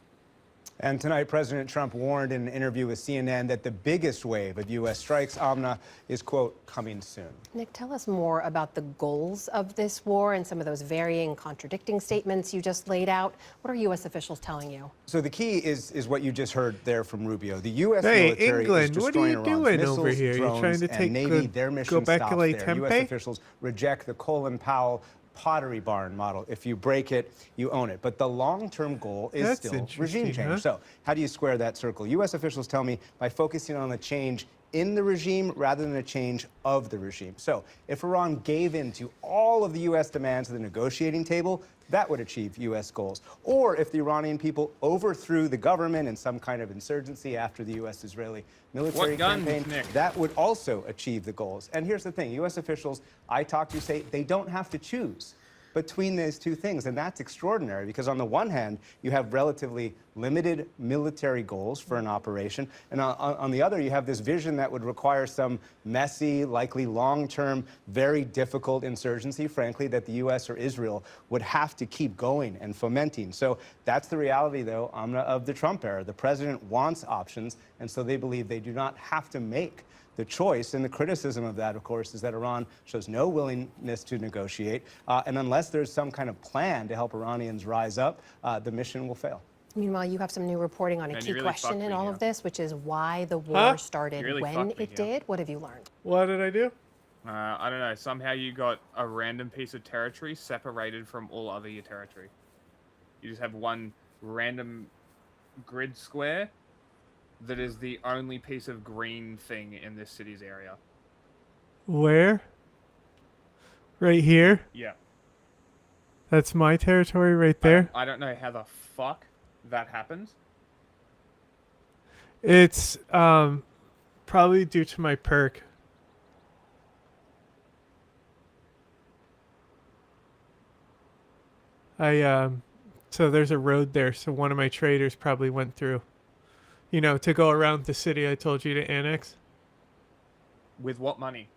Speaker 9: And tonight, President Trump warned in an interview with CNN that the biggest wave of U.S. strikes, Amna, is, quote, coming soon.
Speaker 5: Nick, tell us more about the goals of this war and some of those varying, contradicting statements you just laid out. What are U.S. officials telling you?
Speaker 9: So the key is what you just heard there from Rubio. The U.S.
Speaker 1: Hey,
Speaker 9: military
Speaker 1: England,
Speaker 9: is
Speaker 1: what are you
Speaker 9: destroying Iran's
Speaker 1: doing
Speaker 9: missiles,
Speaker 1: over here? You
Speaker 9: drones,
Speaker 1: trying to
Speaker 9: and
Speaker 1: take
Speaker 9: Navy. Their mission
Speaker 1: go back
Speaker 9: stops
Speaker 1: to La
Speaker 9: there.
Speaker 1: Tempe?
Speaker 9: U.S. officials reject the Colin Powell Pottery Barn model. If you break it, you own it. But the long-term goal is
Speaker 1: That's
Speaker 9: still
Speaker 1: interesting,
Speaker 9: regime change.
Speaker 1: huh?
Speaker 9: So how do you square that circle? U.S. officials tell me by focusing on the change in the regime rather than a change of the regime. So if Iran gave in to all of the U.S. demands at the negotiating table, that would achieve U.S. goals. Or if the Iranian people overthrew the government in some kind of insurgency after the U.S.-Israeli military campaign, that would also achieve the goals. And here's the thing, U.S. officials I talked to say they don't have to choose between these two things, and that's extraordinary because on the one hand, you have relatively limited military goals for an operation, and on the other, you have this vision that would require some messy, likely long-term, very difficult insurgency, frankly, that the U.S. or Israel would have to keep going and fomenting. So that's the reality, though, Amna, of the Trump era. The president wants options, and so they believe they do not have to make the choice. And the criticism of that, of course, is that Iran shows no willingness to negotiate. And unless there's some kind of plan to help Iranians rise up, the mission will fail.
Speaker 5: Meanwhile, you have some new reporting on a key question in all of this, which is why the war started when it did. What have you learned?
Speaker 1: What did I do?
Speaker 2: I don't know. Somehow you got a random piece of territory separated from all other your territory. You just have one random grid square that is the only piece of green thing in this city's area.
Speaker 1: Where? Right here?
Speaker 2: Yeah.
Speaker 1: That's my territory right there?
Speaker 2: I don't know how the fuck that happens.
Speaker 1: It's probably due to my perk. So there's a road there, so one of my traders probably went through. You know, to go around the city I told you to annex.
Speaker 2: With what money?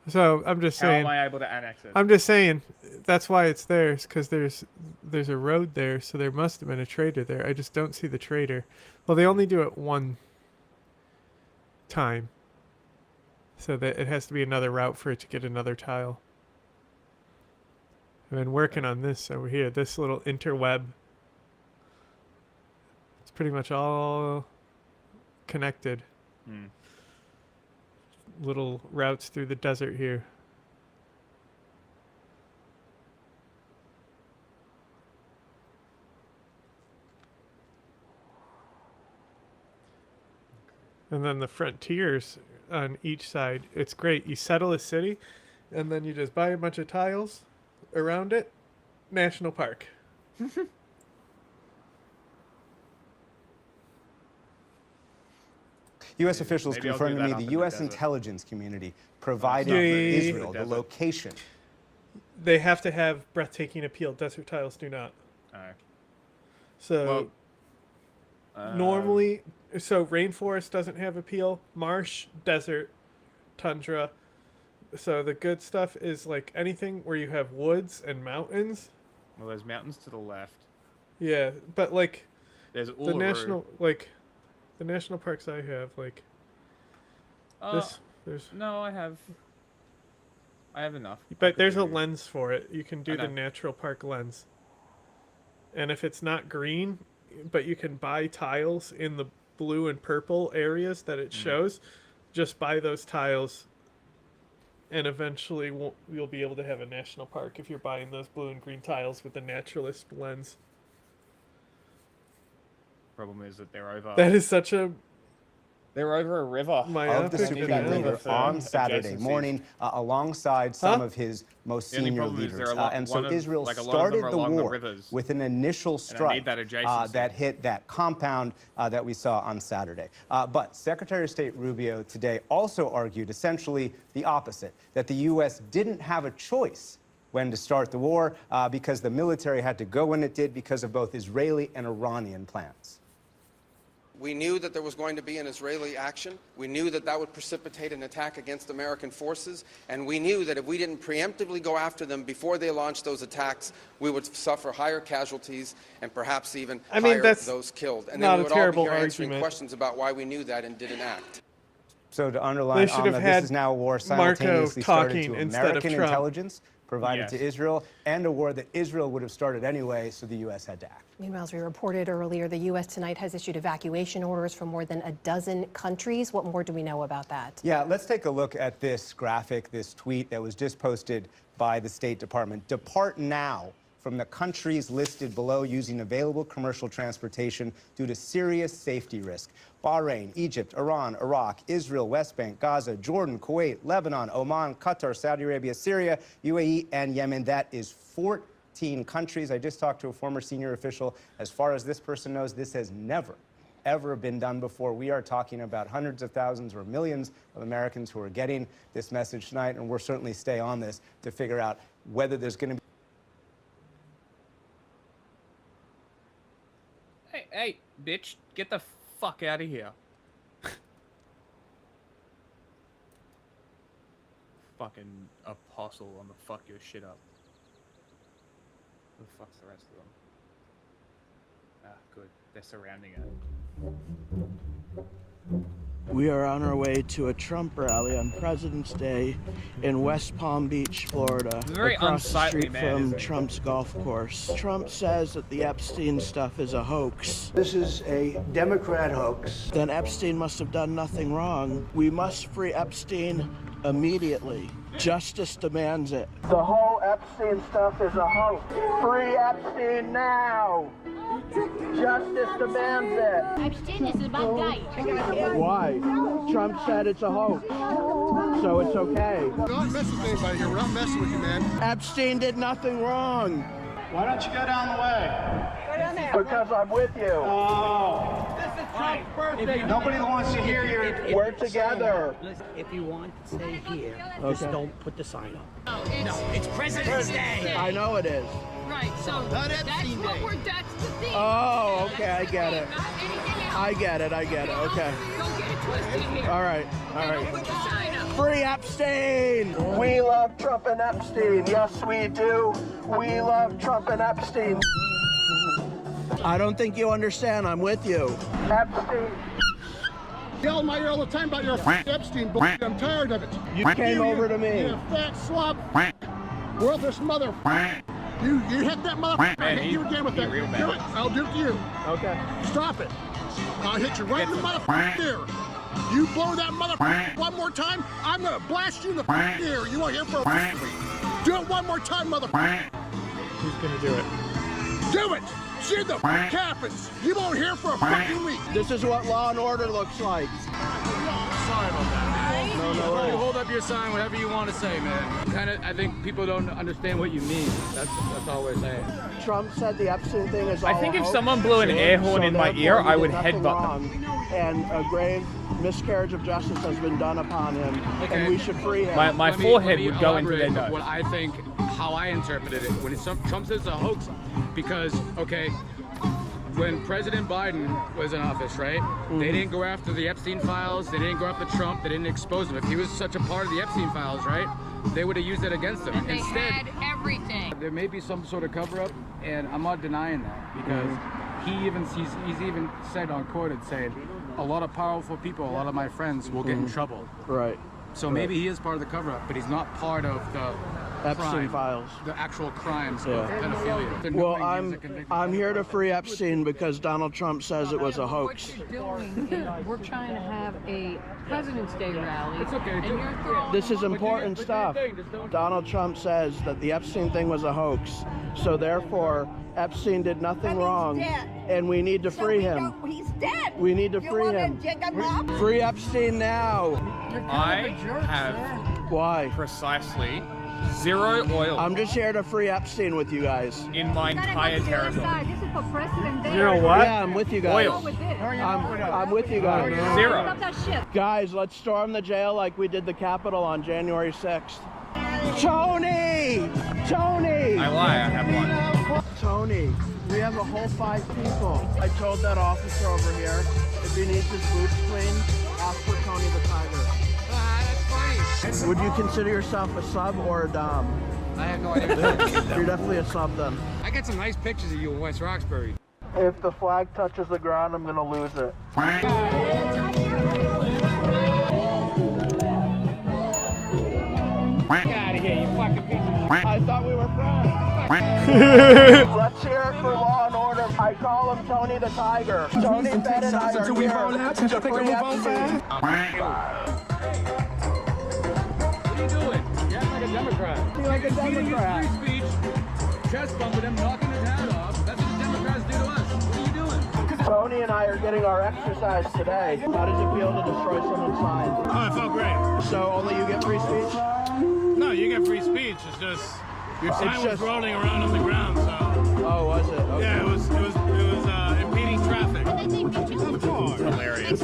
Speaker 1: So I'm just saying.
Speaker 2: How am I able to annex it?
Speaker 1: I'm just saying that's why it's theirs, because there's a road there, so there must have been a trader there. I just don't see the trader. Well, they only do it one time, so that it has to be another route for it to get another tile. I've been working on this over here, this little interweb. It's pretty much all connected. Little routes through the desert here. And then the frontiers on each side. It's great. You settle a city, and then you just buy a bunch of tiles around it. National park.
Speaker 9: U.S. officials confirmed to me the U.S. intelligence community provided Israel the location.
Speaker 1: They have to have breathtaking appeal. Desert tiles do not. So normally, so rainforest doesn't have appeal. Marsh, desert, tundra. So the good stuff is like anything where you have woods and mountains.
Speaker 2: Well, there's mountains to the left.
Speaker 1: Yeah, but like
Speaker 2: there's
Speaker 1: the national the national parks I have, like this. There's
Speaker 2: no, I have enough.
Speaker 1: But there's a lens for it. You can do the natural park lens. And if it's not green, but you can buy tiles in the blue and purple areas that it shows, just buy those tiles. And eventually you'll be able to have a national park if you're buying those blue and green tiles with the naturalist lens.
Speaker 2: Problem is that they're over.
Speaker 1: That is such a...
Speaker 2: They're over a river.
Speaker 9: Of the Supreme Leader on Saturday morning, alongside some of his most senior leaders. And so Israel started the war with an initial strike that hit that compound that we saw on Saturday. But Secretary of State Rubio today also argued essentially the opposite, that the U.S. didn't have a choice when to start the war because the military had to go when it did because of both Israeli and Iranian plans.
Speaker 13: We knew that there was going to be an Israeli action. We knew that that would precipitate an attack against American forces. And we knew that if we didn't preemptively go after them before they launched those attacks, we would suffer higher casualties and perhaps even higher those killed. And then we would all be here answering questions about why we knew that and didn't act.
Speaker 9: So to underline, this is now a war simultaneously started to American intelligence, provided to Israel, and a war that Israel would have started anyway, so the U.S. had to act.
Speaker 5: Meanwhile, as we reported earlier, the U.S. tonight has issued evacuation orders for more than a dozen countries. What more do we know about that?
Speaker 9: Yeah, let's take a look at this graphic, this tweet that was just posted by the State Department. Depart now from the countries listed below using available commercial transportation due to serious safety risk. Bahrain, Egypt, Iran, Iraq, Israel, West Bank, Gaza, Jordan, Kuwait, Lebanon, Oman, Qatar, Saudi Arabia, Syria, UAE, and Yemen. That is 14 countries. I just talked to a former senior official. As far as this person knows, this has never, ever been done before. We are talking about hundreds of thousands or millions of Americans who are getting this message tonight, and we'll certainly stay on this to figure out whether there's going to be...
Speaker 2: Hey, bitch, get the fuck out of here. Fucking apostle, I'm gonna fuck your shit up. Who the fuck's the rest of them? Ah, good. They're surrounding it.
Speaker 6: We are on our way to a Trump rally on President's Day in West Palm Beach, Florida,
Speaker 2: Very
Speaker 6: across the
Speaker 2: unsightly
Speaker 6: street
Speaker 2: man,
Speaker 6: from
Speaker 2: isn't he?
Speaker 6: Trump's golf course. Trump says that the Epstein stuff is a hoax.
Speaker 24: This is a Democrat hoax.
Speaker 6: Then Epstein must have done nothing wrong. We must free Epstein immediately. Justice demands it. The whole Epstein stuff is a hoax. Free Epstein now! Justice demands it.
Speaker 14: Epstein is a bad guy.
Speaker 6: Why? Trump said it's a hoax, so it's okay.
Speaker 25: We're not messing with anybody here. We're not messing with you, man.
Speaker 6: Epstein did nothing wrong.
Speaker 25: Why don't you go down the way?
Speaker 6: Go down there. Because I'm with you.
Speaker 25: Oh. This is Trump's birthday. Nobody wants to hear you.
Speaker 6: We're together.
Speaker 15: If you want to stay here,
Speaker 6: Okay.
Speaker 15: just don't put the sign up.
Speaker 14: No, it's President's Day.
Speaker 6: I know it is.
Speaker 14: Right, so that's what that's the thing.
Speaker 6: Oh, okay, I get it. I get it, okay.
Speaker 14: Don't get it twisted here.
Speaker 6: All right.
Speaker 14: Put the sign up.
Speaker 6: Free Epstein! We love Trump and Epstein. Yes, we do. We love Trump and Epstein. I don't think you understand. I'm with you. Epstein.
Speaker 25: Yell in my ear all the time about your Epstein bullshit. I'm tired of it.
Speaker 6: You came over to me.
Speaker 25: You fat slob. Worthless mother. You hit that motherfucker. I hit you again with that. Do it. I'll do it to you.
Speaker 6: Okay.
Speaker 25: Stop it. I'll hit you right in the motherfucking ear. You blow that motherfucker one more time, I'm gonna blast you in the ear. You won't hear for a Do it one more time, motherfucker.
Speaker 1: Who's gonna do it?
Speaker 25: Do it. See what the fuck happens. You won't hear for a fucking week.
Speaker 6: This is what law and order looks like.
Speaker 16: Sorry about that.
Speaker 6: No
Speaker 16: You
Speaker 6: worries.
Speaker 16: hold up your sign, whatever you want to say, man. I think people don't understand what you mean. That's all we're saying.
Speaker 6: Trump said the Epstein thing is all
Speaker 2: I think
Speaker 6: a
Speaker 2: if
Speaker 6: hoax,
Speaker 2: someone blew an air horn in my
Speaker 6: therefore
Speaker 2: ear,
Speaker 6: he
Speaker 2: I
Speaker 6: did
Speaker 2: would
Speaker 6: nothing
Speaker 2: headbutt
Speaker 6: wrong, and a grave miscarriage of justice has been done upon him, and we should free him.
Speaker 2: My forehead would go into their
Speaker 16: elaborate
Speaker 2: nose.
Speaker 16: what I think, how I interpreted it. When Trump says it's a hoax, because, okay, when President Biden was in office, right? They didn't go after the Epstein files. They didn't go after Trump. They didn't expose him. If he was such a part of the Epstein files, right? They would have used it against him.
Speaker 14: And they
Speaker 16: Instead,
Speaker 14: had everything.
Speaker 16: there may be some sort of cover-up, and I'm not denying that because he's even said on quoted saying, a lot of powerful people, a lot of my friends will get in trouble.
Speaker 6: Right.
Speaker 16: So maybe he is part of the cover-up, but he's not part of the
Speaker 6: Epstein
Speaker 16: crime,
Speaker 6: files.
Speaker 16: the actual crimes
Speaker 6: Yeah.
Speaker 16: of pedophilia. They're
Speaker 6: Well,
Speaker 16: knowing he's a convicted
Speaker 6: I'm here to free Epstein because Donald Trump says it was a hoax.
Speaker 14: What you're doing is we're trying to have a President's Day rally. It's okay. And you're throwing
Speaker 6: This is important stuff. Donald Trump says that the Epstein thing was a hoax, so therefore Epstein did nothing wrong, and we need to free him.
Speaker 14: He's dead.
Speaker 6: We need to free him. Free Epstein now.
Speaker 2: I have
Speaker 6: Why?
Speaker 2: precisely 0 oil
Speaker 6: I'm just here to free Epstein with you guys.
Speaker 2: in my entire territory.
Speaker 14: This is for President Day.
Speaker 1: You know what?
Speaker 6: Yeah, I'm with you guys.
Speaker 2: Oil.
Speaker 6: I'm with you guys.
Speaker 2: Zero.
Speaker 14: Stop that shit.
Speaker 6: Guys, let's storm the jail like we did the Capitol on January 6th. Tony! Tony!
Speaker 2: I lie, I have one.
Speaker 6: Tony, we have a whole 5 people. I told that officer over here, if he needs his boots cleaned, ask for Tony the Tiger.
Speaker 16: That's funny.
Speaker 6: Would you consider yourself a sub or a dom?
Speaker 16: I have no idea.
Speaker 6: You're definitely a sub then.
Speaker 16: I got some nice pictures of you in West Roxbury.
Speaker 6: If the flag touches the ground, I'm gonna lose it.
Speaker 16: Get out of here, you fucking piece of shit.
Speaker 6: I thought we were friends. Let's hear it for law and order. I call him Tony the Tiger. Tony Fed and I are here to free Epstein.
Speaker 16: What are you doing? You act like a Democrat.
Speaker 6: Like a Democrat.
Speaker 16: Free speech. chest bumping him, knocking his hat off. That's what the Democrats do to us. What are you doing?
Speaker 3: Tony and I are getting our exercise today. How does it feel to destroy someone's sign?
Speaker 17: Oh, it felt great.
Speaker 3: So only you get free speech?
Speaker 17: No, you get free speech. It's just your sign was rolling around on the ground. So.
Speaker 3: Oh, was it? Okay.
Speaker 17: Yeah, it was impeding traffic. Of course.
Speaker 2: Hilarious.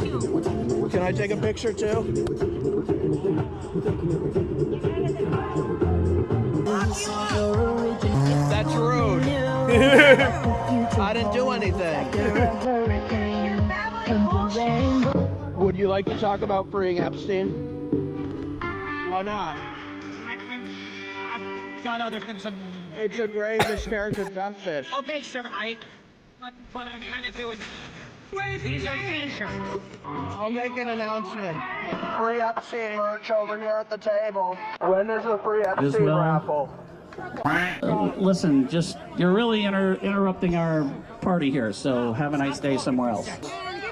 Speaker 3: Can I take a picture too? That's rude. I didn't do anything. Would you like to talk about freeing Epstein? Why not?
Speaker 15: No, there's been some...
Speaker 3: It's a grave miscarriage of justice.
Speaker 15: Okay, sir, what I'm trying to do is...
Speaker 3: I'll make an announcement. Free Epstein merch over here at the table. When is the free Epstein raffle?
Speaker 15: Listen, you're really interrupting our party here, so have a nice day somewhere else.
Speaker 14: Get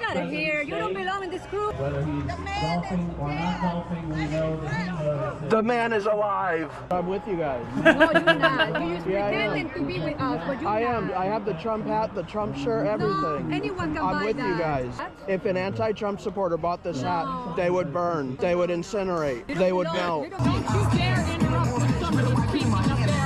Speaker 14: out of here. You don't belong in this group.
Speaker 18: Whether he's golfing or not golfing, we know that he knows.
Speaker 3: The man is alive. I'm with you guys.
Speaker 14: No, you're not. You pretending to be with us, but you're
Speaker 3: I am.
Speaker 14: not.
Speaker 3: I have the Trump hat, the Trump shirt, everything.
Speaker 14: No, anyone can
Speaker 3: I'm
Speaker 14: buy
Speaker 3: with
Speaker 14: that.
Speaker 3: you guys. If an anti-Trump supporter bought this hat, they would burn. They would incinerate. They would melt.
Speaker 14: Don't you dare interrupt with some of these people up there.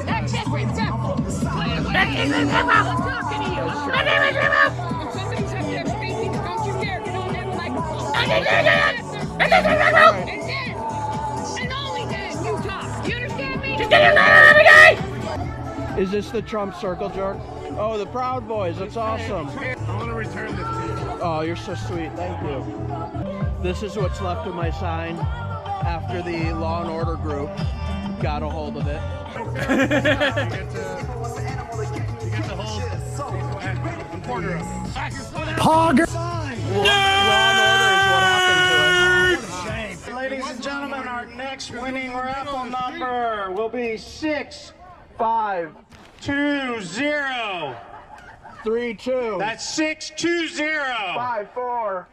Speaker 14: That's disrespectful. That's disrespectful. I'm talking to you. That's disrespectful. If somebody's up there speaking, don't you dare get on that microphone. That's disrespectful. And then, and only then, you talk. You understand me? Just get your letter every day.
Speaker 3: Is this the Trump circle jerk? Oh, the Proud Boys. That's awesome.
Speaker 17: I want to return this to you.
Speaker 3: Oh, you're so sweet. Thank you. This is what's left of my sign after the Law and Order group got a hold of it.
Speaker 17: You get to hold one quarter of it.
Speaker 10: Hogger.
Speaker 3: Ladies and gentlemen, our next winning raffle number will be 6, 5, 2, 0, 3, 2.
Speaker 25: That's 620.
Speaker 3: 5, 4.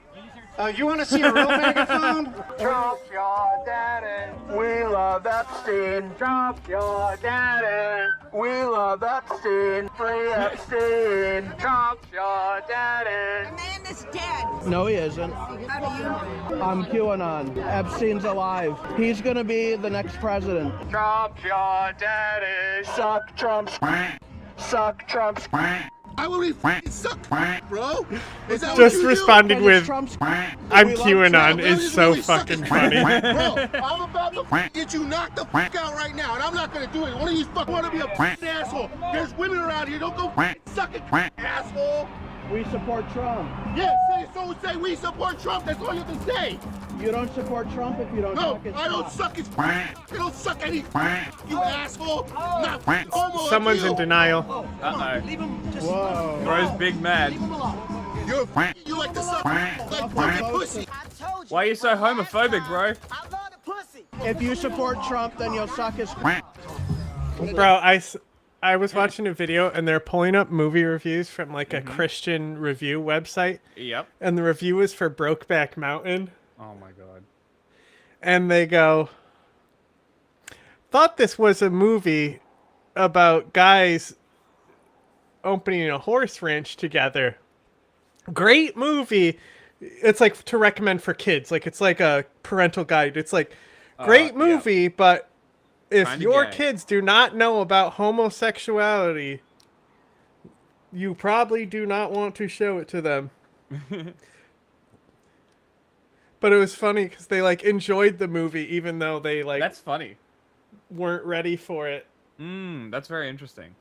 Speaker 25: You want to see a real megaphone?
Speaker 3: Drop your daddy. We love Epstein. Drop your daddy. We love Epstein. Free Epstein. Drop your daddy.
Speaker 14: The man is dead.
Speaker 3: No, he isn't.
Speaker 14: How do you know?
Speaker 3: I'm QAnon. Epstein's alive. He's gonna be the next president. Drop your daddy. Suck Trump's. Suck Trump's.
Speaker 25: I will be f***ing suck, bro. Is that
Speaker 1: Just
Speaker 25: what you
Speaker 1: responding
Speaker 25: do?
Speaker 1: with, I'm QAnon is so fucking funny.
Speaker 25: Bro, I'm about to get you knocked the fuck out right now, and I'm not gonna do it. One of you fuck want to be a f***ing asshole. There's women around here. Don't go suck it, asshole.
Speaker 3: We support Trump.
Speaker 25: Yeah, say we support Trump. That's all you have to say.
Speaker 3: You don't support Trump if you don't
Speaker 25: No,
Speaker 3: suck his
Speaker 25: I don't
Speaker 3: cock.
Speaker 25: suck his I don't suck any you asshole. Not homo like
Speaker 1: Someone's
Speaker 25: you.
Speaker 1: in denial.
Speaker 3: Whoa.
Speaker 2: Bro's big mad.
Speaker 25: You like to suck like fucking pussy.
Speaker 2: Why are you so homophobic, bro?
Speaker 3: If you support Trump, then you'll suck his cock.
Speaker 1: Bro, I was watching a video and they're pulling up movie reviews from like a Christian review website.
Speaker 2: Yep.
Speaker 1: And the review was for Brokeback Mountain.
Speaker 2: Oh my god.
Speaker 1: And they go, thought this was a movie about guys opening a horse ranch together. Great movie. It's like to recommend for kids. Like it's like a parental guide. It's like great movie, but if
Speaker 2: Kinda
Speaker 1: your
Speaker 2: gay.
Speaker 1: kids do not know about homosexuality, you probably do not want to show it to them. But it was funny because they like enjoyed the movie even though they like
Speaker 2: That's funny.
Speaker 1: weren't ready for it.
Speaker 2: That's very interesting.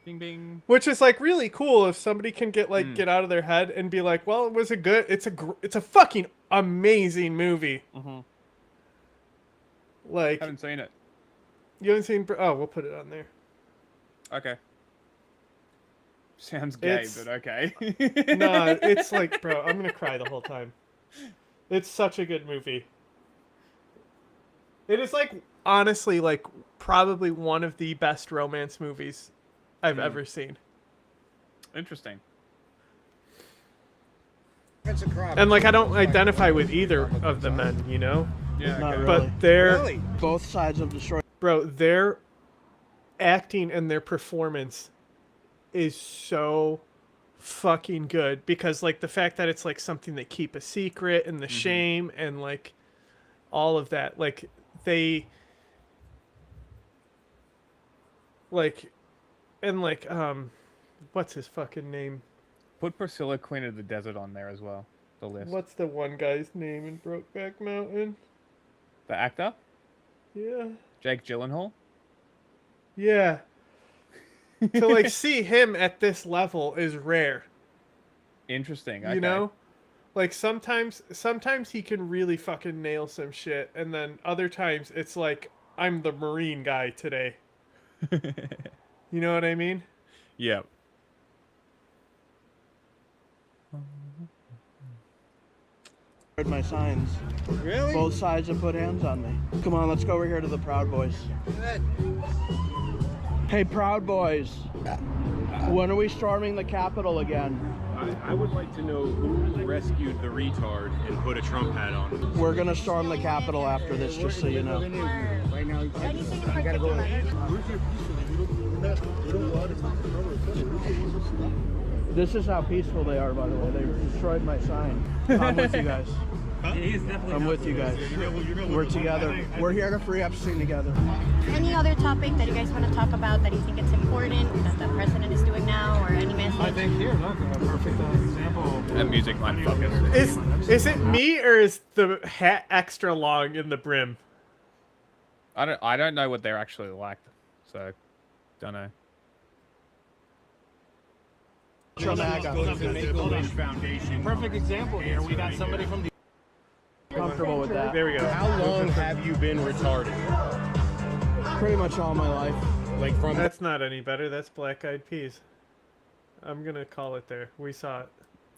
Speaker 2: Bing bing.
Speaker 1: Which is like really cool if somebody can get like get out of their head and be like, well, it was a good, it's a fucking amazing movie. Like,
Speaker 2: Haven't seen it.
Speaker 1: You haven't seen? Oh, we'll put it on there.
Speaker 2: Okay. Sounds gay,
Speaker 1: It's-
Speaker 2: but okay.
Speaker 1: No, it's like, bro, I'm gonna cry the whole time. It's such a good movie. It is like honestly like probably one of the best romance movies I've ever seen.
Speaker 2: Interesting.
Speaker 1: And like I don't identify with either of the men, you know?
Speaker 2: Yeah,
Speaker 6: Not
Speaker 2: okay.
Speaker 6: really.
Speaker 1: But they're
Speaker 6: Both sides have destroyed.
Speaker 1: bro, their acting and their performance is so fucking good because like the fact that it's like something they keep a secret and the shame and like all of that, like they like and like what's his fucking name?
Speaker 2: Put Priscilla, Queen of the Desert on there as well. The list.
Speaker 1: What's the one guy's name in Brokeback Mountain?
Speaker 2: The actor?
Speaker 1: Yeah.
Speaker 2: Jake Gyllenhaal?
Speaker 1: Yeah. To like see him at this level is rare.
Speaker 2: Interesting. Okay.
Speaker 1: You know? Like sometimes he can really fucking nail some shit and then other times it's like I'm the Marine guy today. You know what I mean?
Speaker 2: Yeah.
Speaker 6: My signs.
Speaker 3: Really?
Speaker 6: Both sides have put hands on me. Come on, let's go over here to the Proud Boys. Hey, Proud Boys. When are we storming the Capitol again?
Speaker 7: I would like to know who rescued the retard and put a Trump hat on.
Speaker 6: We're gonna storm the Capitol after this, just so you know.
Speaker 3: Right now, I gotta go.
Speaker 6: This is how peaceful they are, by the way. They destroyed my sign. I'm with you guys. I'm with you guys. We're together. We're here to free Epstein together.
Speaker 8: Any other topic that you guys want to talk about that you think it's important that the president is doing now, or any message?
Speaker 17: I think here, look, a perfect example.
Speaker 2: That music might fucking.
Speaker 1: Is it me or is the hat extra long in the brim?
Speaker 2: I don't know what they're actually like, so don't know.
Speaker 17: Perfect example here. We got somebody from the.
Speaker 6: Comfortable with that.
Speaker 1: There we go.
Speaker 7: How long have you been retarded?
Speaker 6: Pretty much all my life.
Speaker 7: Like from.
Speaker 1: That's not any better. That's Black Eyed Peas. I'm gonna call it there. We saw it.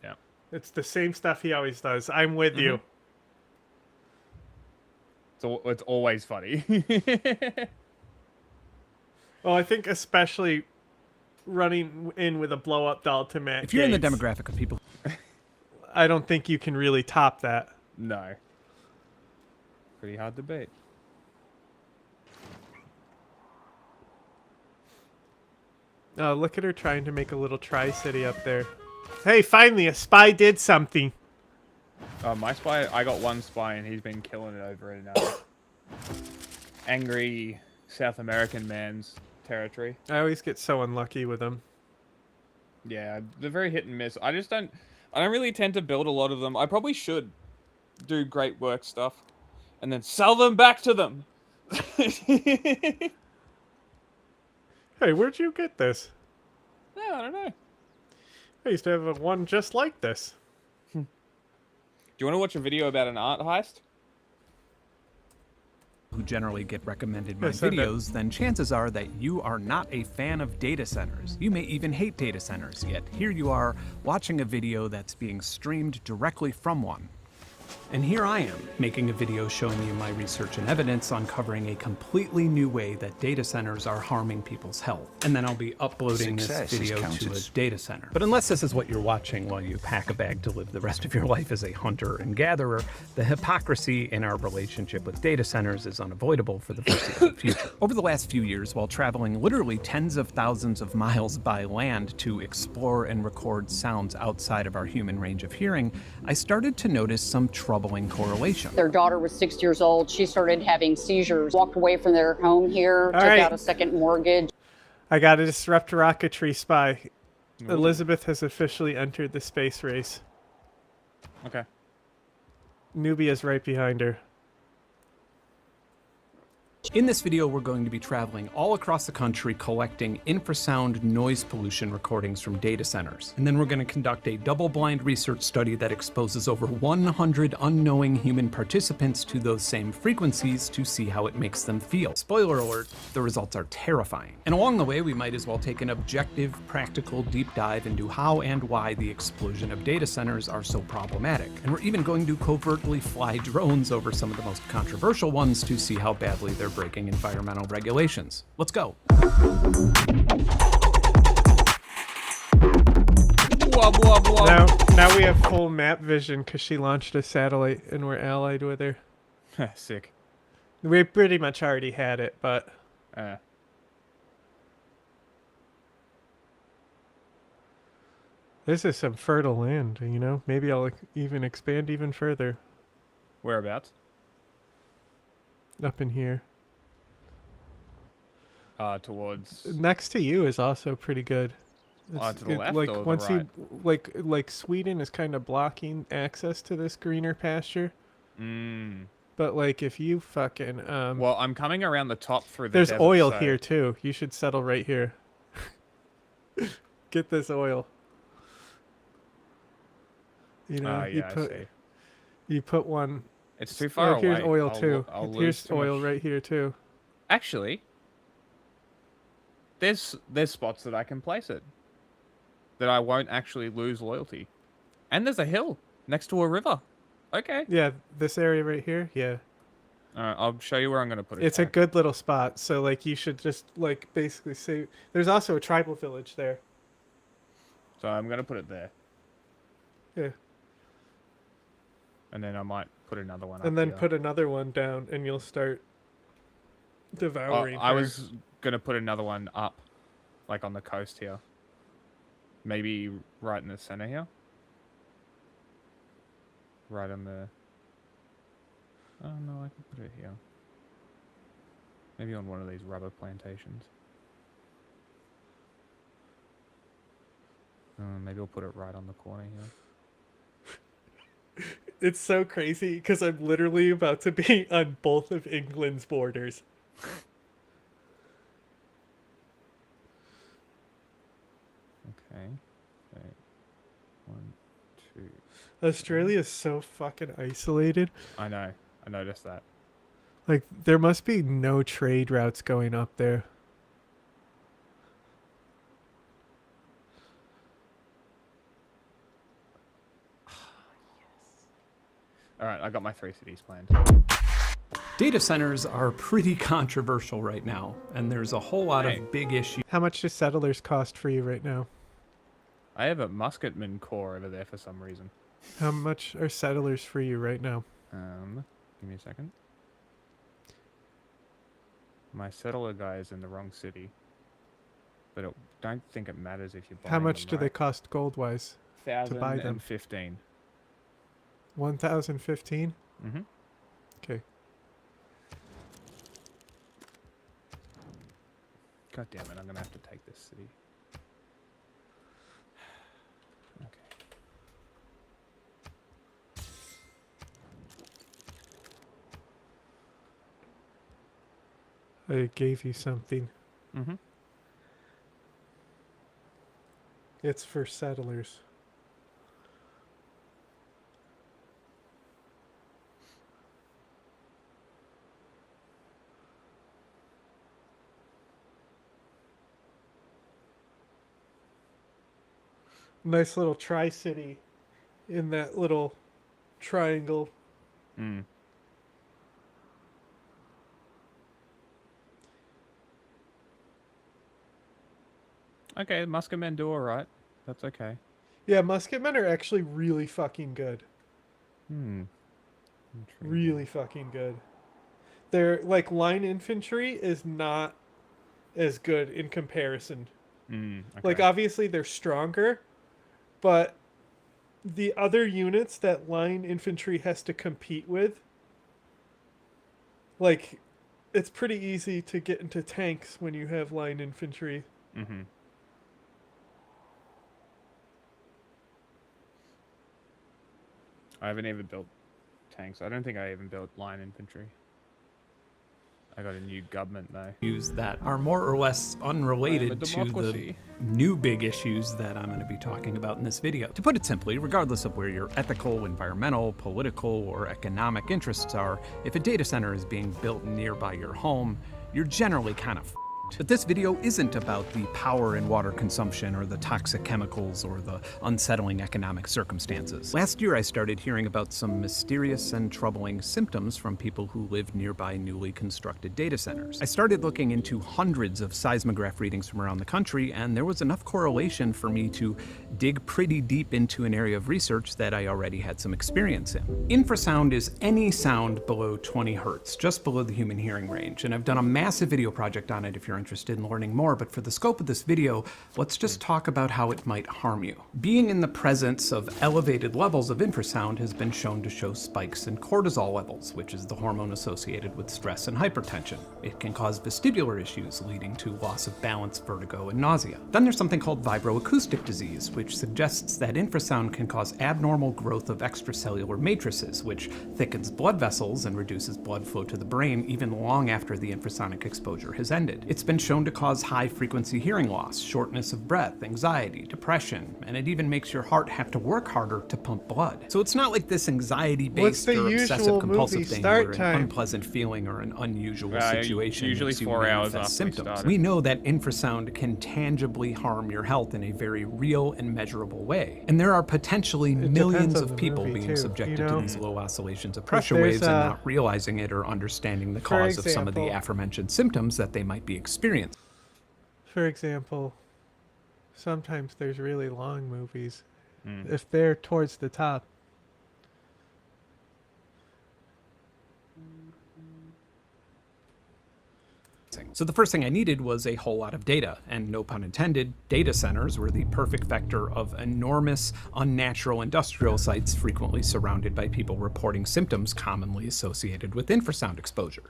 Speaker 2: Yeah.
Speaker 1: It's the same stuff he always does. I'm with you.
Speaker 2: So it's always funny.
Speaker 1: Well, I think especially running in with a blow up doll to Matt.
Speaker 19: If you're in the
Speaker 1: Gaetz,
Speaker 19: demographic of people,
Speaker 1: I don't think you can really top that.
Speaker 2: No. Pretty hard to beat.
Speaker 1: Oh, look at her trying to make a little Tri-City up there. Hey, finally, a spy did something.
Speaker 2: My spy, I got one spy and he's been killing it over in angry South American man's territory.
Speaker 1: I always get so unlucky with them.
Speaker 2: Yeah, they're very hit and miss. I don't really tend to build a lot of them. I probably should do great work stuff and then sell them back to them.
Speaker 1: Hey, where'd you get this?
Speaker 2: Yeah, I don't know.
Speaker 1: I used to have one just like this.
Speaker 2: Do you want to watch a video about an art heist?
Speaker 19: who generally get recommended my
Speaker 1: Yes, I bet.
Speaker 19: videos, then chances are that you are not a fan of data centers. You may even hate data centers, yet here you are watching a video that's being streamed directly from one. And here I am, making a video showing you my research and evidence uncovering a completely new way that data centers are harming people's health. And then I'll be uploading
Speaker 20: Success
Speaker 19: this
Speaker 20: is
Speaker 19: video to
Speaker 20: counted.
Speaker 19: a data center. But unless this is what you're watching while you pack a bag to live the rest of your life as a hunter and gatherer, the hypocrisy in our relationship with data centers is unavoidable for the foreseeable future. Over the last few years, while traveling literally tens of thousands of miles by land to explore and record sounds outside of our human range of hearing, I started to notice some troubling correlation.
Speaker 21: Their daughter was 6 years old. She started having seizures, walked away from their home here, took
Speaker 1: right.
Speaker 21: out a second mortgage.
Speaker 1: I got to disrupt rocketry spy. Elizabeth has officially entered the space race.
Speaker 2: Okay.
Speaker 1: Nubia's right behind her.
Speaker 19: In this video, we're going to be traveling all across the country collecting infrasound noise pollution recordings from data centers. And then we're going to conduct a double-blind research study that exposes over 100 unknowing human participants to those same frequencies to see how it makes them feel. Spoiler alert, the results are terrifying. And along the way, we might as well take an objective, practical deep dive into how and why the explosion of data centers are so problematic. And we're even going to covertly fly drones over some of the most controversial ones to see how badly they're breaking environmental regulations. Let's go.
Speaker 1: Now we have full map vision because she launched a satellite and we're allied with her.
Speaker 2: Sick.
Speaker 1: We pretty much already had it, but... This is some fertile land, you know? Maybe I'll even expand even further.
Speaker 2: Whereabouts?
Speaker 1: Up in here.
Speaker 2: Towards...
Speaker 1: Next to you is also pretty good.
Speaker 2: To the left
Speaker 1: like
Speaker 2: or the
Speaker 1: once
Speaker 2: right?
Speaker 1: you like Sweden is kind of blocking access to this greener pasture. But like if you fucking
Speaker 2: well, I'm coming around the top through the
Speaker 1: there's
Speaker 2: desert,
Speaker 1: oil
Speaker 2: so-
Speaker 1: here too. You should settle right here. Get this oil. You know,
Speaker 2: yeah, I see.
Speaker 1: you put one.
Speaker 2: It's too far
Speaker 1: Here's
Speaker 2: away.
Speaker 1: oil
Speaker 2: I'll-
Speaker 1: too.
Speaker 2: I'll lose
Speaker 1: Here's
Speaker 2: too
Speaker 1: oil
Speaker 2: much.
Speaker 1: right here too.
Speaker 2: Actually, there's spots that I can place it that I won't actually lose loyalty, and there's a hill next to a river. Okay.
Speaker 1: Yeah, this area right here. Yeah.
Speaker 2: I'll show you where I'm gonna put it.
Speaker 1: It's a good little spot. So like you should just like basically say there's also a tribal village there.
Speaker 2: So I'm gonna put it there,
Speaker 1: Yeah.
Speaker 2: and then I might put another one up
Speaker 1: And then
Speaker 2: here.
Speaker 1: put another one down and you'll start devouring.
Speaker 2: I
Speaker 1: her.
Speaker 2: was gonna put another one up, like on the coast here. Maybe right in the center here. Right on the... Oh no, I can put it here. Maybe on one of these rubber plantations. Maybe I'll put it right on the corner here.
Speaker 1: It's so crazy because I'm literally about to be on both of England's borders.
Speaker 2: Okay. Okay. 1, 2.
Speaker 1: Australia is so fucking isolated.
Speaker 2: I know. I noticed that.
Speaker 1: Like, there must be no trade routes going up there.
Speaker 2: All right, I got my 3 cities planned.
Speaker 19: Data centers are pretty controversial right now, and there's a whole lot of big issues.
Speaker 1: How much do settlers cost for you right now?
Speaker 2: I have a musketman corps over there for some reason.
Speaker 1: How much are settlers for you right now?
Speaker 2: Give me a second. My settler guy is in the wrong city, but I don't think it matters if you buy
Speaker 1: How much do they
Speaker 2: right?
Speaker 1: cost gold-wise to buy them?
Speaker 2: 1,015.
Speaker 1: 1,015?
Speaker 2: Mm-hmm.
Speaker 1: Okay.
Speaker 2: God damn it, I'm gonna have to take this city.
Speaker 1: I gave you something.
Speaker 2: Mm-hmm.
Speaker 1: It's for settlers. Nice little tri-city in that little triangle.
Speaker 2: Mm. Okay, musketmen do alright. That's okay.
Speaker 1: Yeah, musketmen are actually really fucking good. Really fucking good. Their like line infantry is not as good in comparison. Like obviously they're stronger, but the other units that line infantry has to compete with, like, it's pretty easy to get into tanks when you have line infantry.
Speaker 2: Mm-hmm. I haven't even built tanks. I don't think I even built line infantry. I got a new government though.
Speaker 19: Issues that are more or less unrelated to the
Speaker 2: democracy.
Speaker 19: new big issues that I'm going to be talking about in this video. To put it simply, regardless of where your ethical, environmental, political, or economic interests are, if a data center is being built nearby your home, you're generally kind of f***ed. But this video isn't about the power in water consumption or the toxic chemicals or the unsettling economic circumstances. Last year I started hearing about some mysterious and troubling symptoms from people who live nearby newly constructed data centers. I started looking into hundreds of seismograph readings from around the country, and there was enough correlation for me to dig pretty deep into an area of research that I already had some experience in. Infrasound is any sound below 20 hertz, just below the human hearing range, and I've done a massive video project on it if you're interested in learning more, but for the scope of this video, let's just talk about how it might harm you. Being in the presence of elevated levels of infrasound has been shown to show spikes in cortisol levels, which is the hormone associated with stress and hypertension. It can cause vestibular issues, leading to loss of balance, vertigo, and nausea. Then there's something called vibroacoustic disease, which suggests that infrasound can cause abnormal growth of extracellular matrices, which thickens blood vessels and reduces blood flow to the brain even long after the infrasonic exposure has ended. It's been shown to cause high-frequency hearing loss, shortness of breath, anxiety, depression, and it even makes your heart have to work harder to pump blood. So it's not like this anxiety-based or obsessive-compulsive thing where an unpleasant feeling or an unusual situation
Speaker 2: usually
Speaker 19: makes you
Speaker 2: 4 hours
Speaker 19: manifest
Speaker 2: after we
Speaker 19: symptoms.
Speaker 2: started.
Speaker 19: We know that infrasound can tangibly harm your health in a very real and measurable way. And there are potentially millions of people being subjected to these low oscillations of pressure waves and not realizing it or understanding the cause of some of the aforementioned symptoms that they might be experiencing.
Speaker 1: For example, sometimes there's really long movies. If they're towards the top,
Speaker 19: So the first thing I needed was a whole lot of data, and no pun intended, data centers were the perfect vector of enormous, unnatural industrial sites frequently surrounded by people reporting symptoms commonly associated with infrasound exposure.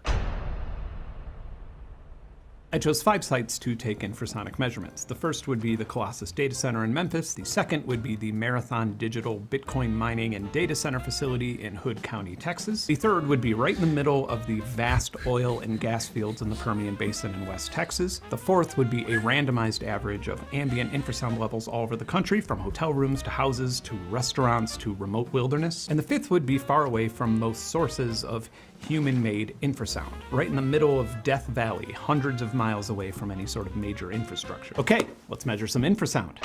Speaker 19: I chose 5 sites to take infrasonic measurements. The first would be the Colossus Data Center in Memphis. The second would be the Marathon Digital Bitcoin Mining and Data Center facility in Hood County, Texas. The third would be right in the middle of the vast oil and gas fields in the Permian Basin in West Texas. The fourth would be a randomized average of ambient infrasound levels all over the country, from hotel rooms to houses to restaurants to remote wilderness. And the fifth would be far away from most sources of human-made infrasound, right in the middle of Death Valley, hundreds of miles away from any sort of major infrastructure. Okay, let's measure some infrasound.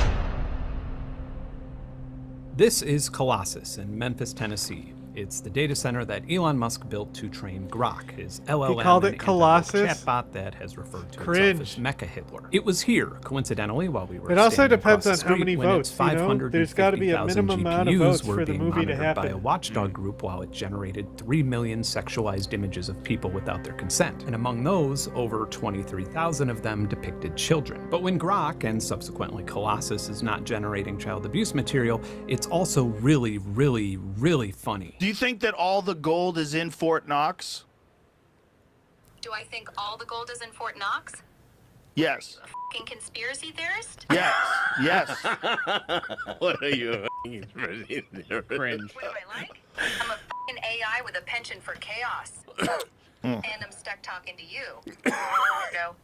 Speaker 19: This is Colossus in Memphis, Tennessee. It's the data center that Elon Musk built to train Grok, his LLM
Speaker 1: He called it Colossus?
Speaker 19: chatbot that has referred to
Speaker 1: Cringe.
Speaker 19: itself as Mecha Hitler. It was here, coincidentally, while we were
Speaker 1: It also
Speaker 19: standing
Speaker 1: depends
Speaker 19: across
Speaker 1: on
Speaker 19: the
Speaker 1: how
Speaker 19: street
Speaker 1: many
Speaker 19: when
Speaker 1: votes,
Speaker 19: its
Speaker 1: you know? There's got to be a
Speaker 19: 550,000
Speaker 1: minimum amount of
Speaker 19: GPUs
Speaker 1: votes
Speaker 19: were
Speaker 1: for the
Speaker 19: being
Speaker 1: movie to
Speaker 19: monitored by a
Speaker 1: happen.
Speaker 19: watchdog group while it generated 3 million sexualized images of people without their consent. And among those, over 23,000 of them depicted children. But when Grok, and subsequently Colossus, is not generating child abuse material, it's also really, really, really funny.
Speaker 4: Do you think that all the gold is in Fort Knox?
Speaker 11: Do I think all the gold is in Fort Knox?
Speaker 4: Yes.
Speaker 11: Fucking conspiracy theorist?
Speaker 4: Yes. Yes.
Speaker 7: What are you? Cringe.
Speaker 11: What do I like? I'm a fucking AI with a penchant for chaos. And I'm stuck talking to you. Weirdo.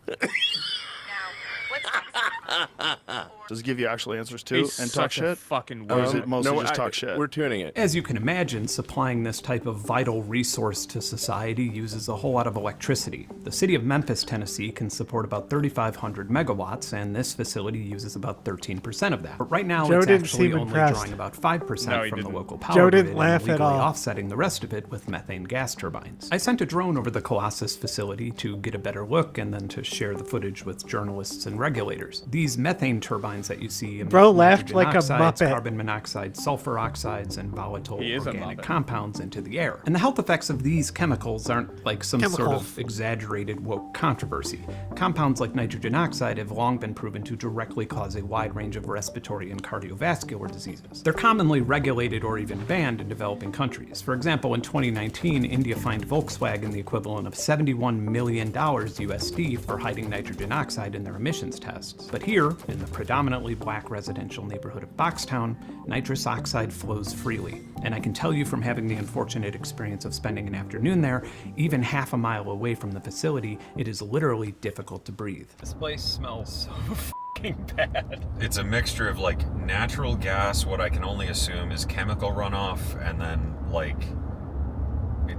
Speaker 11: Now, what's next?
Speaker 4: Does it give you actual answers too
Speaker 2: He's
Speaker 4: and talk
Speaker 2: such a
Speaker 4: shit?
Speaker 2: fucking
Speaker 4: Or is
Speaker 2: weirdo.
Speaker 4: it mostly just talk shit?
Speaker 7: We're tuning it.
Speaker 19: As you can imagine, supplying this type of vital resource to society uses a whole lot of electricity. The city of Memphis, Tennessee can support about 3,500 megawatts, and this facility uses about 13% of that. But right now,
Speaker 1: Joe
Speaker 19: it's
Speaker 1: didn't
Speaker 19: actually
Speaker 1: seem
Speaker 19: only
Speaker 1: impressed.
Speaker 19: drawing about 5%
Speaker 2: No, he
Speaker 19: from the
Speaker 2: didn't.
Speaker 19: local power
Speaker 1: Joe
Speaker 19: grid
Speaker 1: didn't
Speaker 19: and
Speaker 1: laugh at
Speaker 19: illegally
Speaker 1: all.
Speaker 19: offsetting the rest of it with methane gas turbines. I sent a drone over the Colossus facility to get a better look and then to share the footage with journalists and regulators. These methane turbines that you see emit
Speaker 1: Bro laughed
Speaker 19: nitrogen
Speaker 1: like a
Speaker 19: oxides,
Speaker 1: Muppet.
Speaker 19: carbon monoxide, sulfur oxides, and volatile
Speaker 2: He is a
Speaker 19: organic
Speaker 2: Muppet.
Speaker 19: compounds into the air. And the health effects of these chemicals aren't like some sort of exaggerated woke controversy. Compounds like nitrogen oxide have long been proven to directly cause a wide range of respiratory and cardiovascular diseases. They're commonly regulated or even banned in developing countries. For example, in 2019, India fined Volkswagen the equivalent of $71 million USD for hiding nitrogen oxide in their emissions tests. But here, in the predominantly black residential neighborhood of Boxtown, nitrous oxide flows freely. And I can tell you from having the unfortunate experience of spending an afternoon there, even half a mile away from the facility, it is literally difficult to breathe. This place smells so fucking bad.
Speaker 20: It's a mixture of like natural gas, what I can only assume is chemical runoff, and then like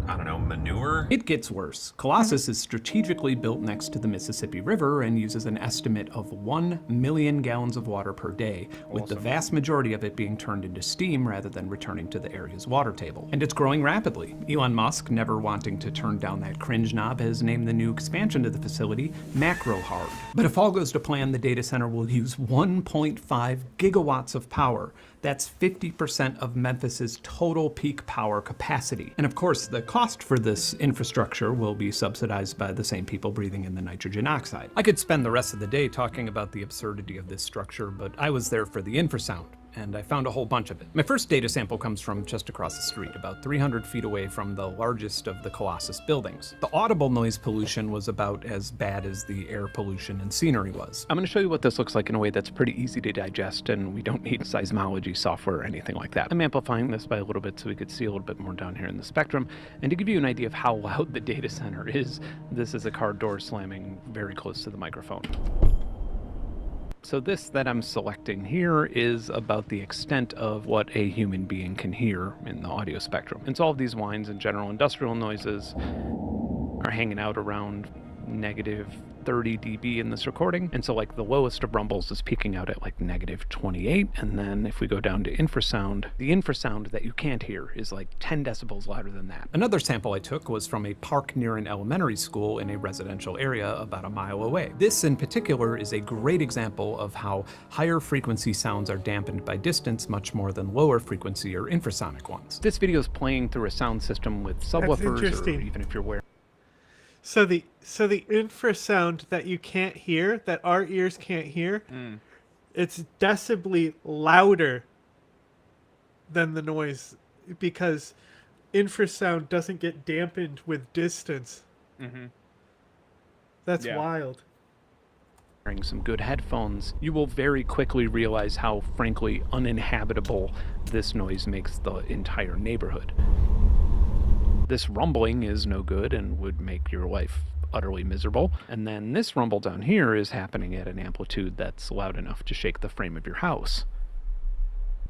Speaker 20: I don't know, manure?
Speaker 19: It gets worse. Colossus is strategically built next to the Mississippi River and uses an estimate of 1 million gallons of water per day, with the vast majority of it being turned into steam rather than returning to the area's water table. And it's growing rapidly. Elon Musk, never wanting to turn down that cringe knob, has named the new expansion to the facility Macro Hard. But if all goes to plan, the data center will use 1.5 gigawatts of power. That's 50% of Memphis's total peak power capacity. And of course, the cost for this infrastructure will be subsidized by the same people breathing in the nitrogen oxide. I could spend the rest of the day talking about the absurdity of this structure, but I was there for the infrasound, and I found a whole bunch of it. My first data sample comes from just across the street, about 300 feet away from the largest of the Colossus buildings. The audible noise pollution was about as bad as the air pollution and scenery was. I'm going to show you what this looks like in a way that's pretty easy to digest, and we don't need seismology software or anything like that. I'm amplifying this by a little bit so we could see a little bit more down here in the spectrum, and to give you an idea of how loud the data center is, this is a car door slamming very close to the microphone. So this that I'm selecting here is about the extent of what a human being can hear in the audio spectrum. And so all of these whines and general industrial noises are hanging out around negative 30 dB in this recording. And so like the lowest of rumbles is peaking out at like negative 28. And then if we go down to infrasound, the infrasound that you can't hear is like 10 decibels louder than that. Another sample I took was from a park near an elementary school in a residential area about a mile away. This in particular is a great example of how higher frequency sounds are dampened by distance much more than lower frequency or infrasonic ones. This video is playing through a sound system with subwoofers, or even if you're wearing
Speaker 1: So the infrasound that you can't hear, that our ears can't hear, it's decibly louder than the noise because infrasound doesn't get dampened with distance. That's wild.
Speaker 19: Wearing some good headphones, you will very quickly realize how frankly uninhabitable this noise makes the entire neighborhood. This rumbling is no good and would make your life utterly miserable. And then this rumble down here is happening at an amplitude that's loud enough to shake the frame of your house.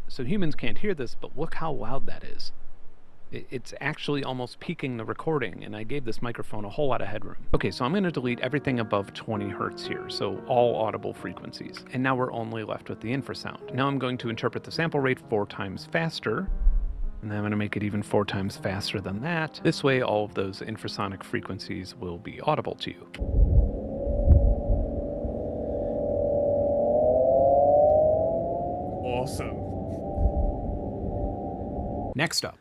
Speaker 19: So humans can't hear this, but look how loud that is. It's actually almost peaking the recording, and I gave this microphone a whole lot of headroom. Okay, so I'm going to delete everything above 20 hertz here, so all audible frequencies. And now we're only left with the infrasound. Now I'm going to interpret the sample rate 4 times faster, and then I'm going to make it even 4 times faster than that. This way, all of those infrasonic frequencies will be audible to you.
Speaker 2: Awesome.
Speaker 19: Next up.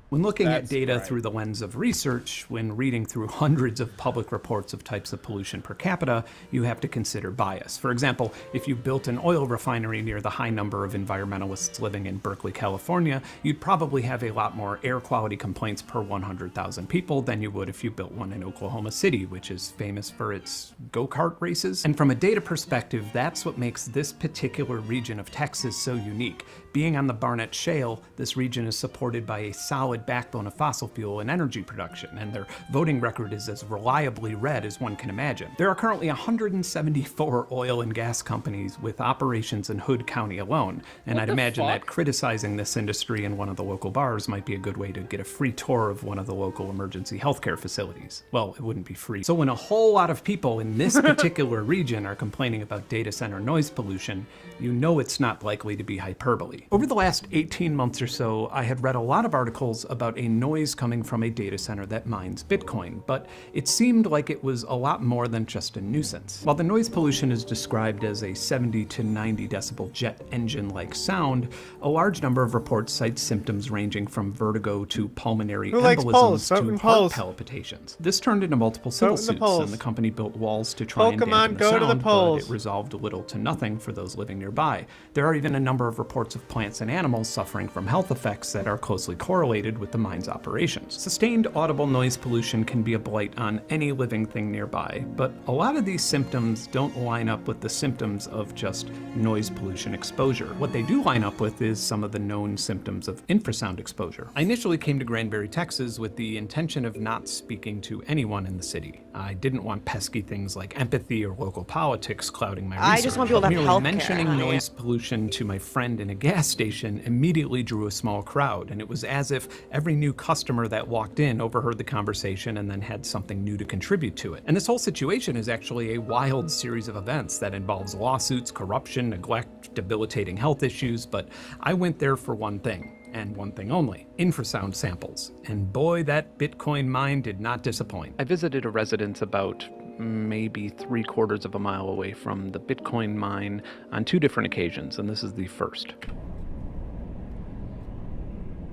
Speaker 19: When looking at data through the lens of research, when reading through hundreds of public reports of types of pollution per capita, you have to consider bias. For example, if you built an oil refinery near the high number of environmentalists living in Berkeley, California, you'd probably have a lot more air quality complaints per 100,000 people than you would if you built one in Oklahoma City, which is famous for its go-kart races. And from a data perspective, that's what makes this particular region of Texas so unique. Being on the Barnett Shale, this region is supported by a solid backbone of fossil fuel and energy production, and their voting record is as reliably red as one can imagine. There are currently 174 oil and gas companies with operations in Hood County alone, and I'd imagine that criticizing this industry in one of the local bars might be a good way to get a free tour of one of the local emergency healthcare facilities. Well, it wouldn't be free. So when a whole lot of people in this particular region are complaining about data center noise pollution, you know it's not likely to be hyperbole. Over the last 18 months or so, I had read a lot of articles about a noise coming from a data center that mines Bitcoin, but it seemed like it was a lot more than just a nuisance. While the noise pollution is described as a 70 to 90 decibel jet engine-like sound, a large number of reports cite symptoms ranging from vertigo to pulmonary embolisms to heart palpitations. This turned into multiple civil suits, and the company built walls to try and dampen the sound, but it resolved little to nothing for those living nearby. There are even a number of reports of plants and animals suffering from health effects that are closely correlated with the mine's operations. Sustained audible noise pollution can be a blight on any living thing nearby, but a lot of these symptoms don't line up with the symptoms of just noise pollution exposure. What they do line up with is some of the known symptoms of infrasound exposure. I initially came to Granbury, Texas with the intention of not speaking to anyone in the city. I didn't want pesky things like empathy or local politics clouding my research.
Speaker 5: I just want people to have
Speaker 19: merely
Speaker 5: health
Speaker 19: mentioning
Speaker 5: care.
Speaker 19: noise pollution to my friend in a gas gas station immediately drew a small crowd, and it was as if every new customer that walked in overheard the conversation and then had something new to contribute to it. And this whole situation is actually a wild series of events that involves lawsuits, corruption, neglect, debilitating health issues, but I went there for one thing. And one thing only, infrasound samples. And boy, that Bitcoin mine did not disappoint. I visited a residence about maybe 3/4 of a mile away from the Bitcoin mine on 2 different occasions, and this is the first.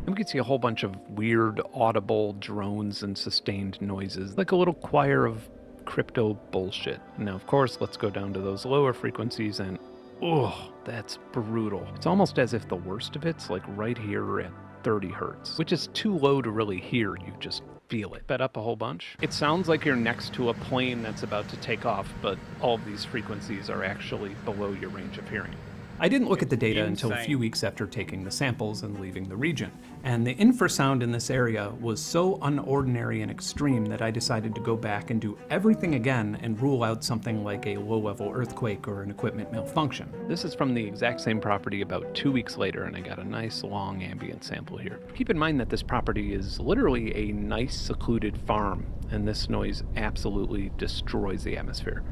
Speaker 19: And we could see a whole bunch of weird, audible drones and sustained noises, like a little choir of crypto bullshit. Now, of course, let's go down to those lower frequencies and oh, that's brutal. It's almost as if the worst of it's like right here at 30 hertz, which is too low to really hear. You just feel it. Sped up a whole bunch. It sounds like you're next to a plane that's about to take off, but all of these frequencies are actually below your range of hearing. I didn't look at the data until a few weeks after taking the samples and leaving the region. And the infrasound in this area was so unordinary and extreme that I decided to go back and do everything again and rule out something like a low-level earthquake or an equipment malfunction. This is from the exact same property about 2 weeks later, and I got a nice long ambient sample here. Keep in mind that this property is literally a nice secluded farm, and this noise absolutely destroys the atmosphere.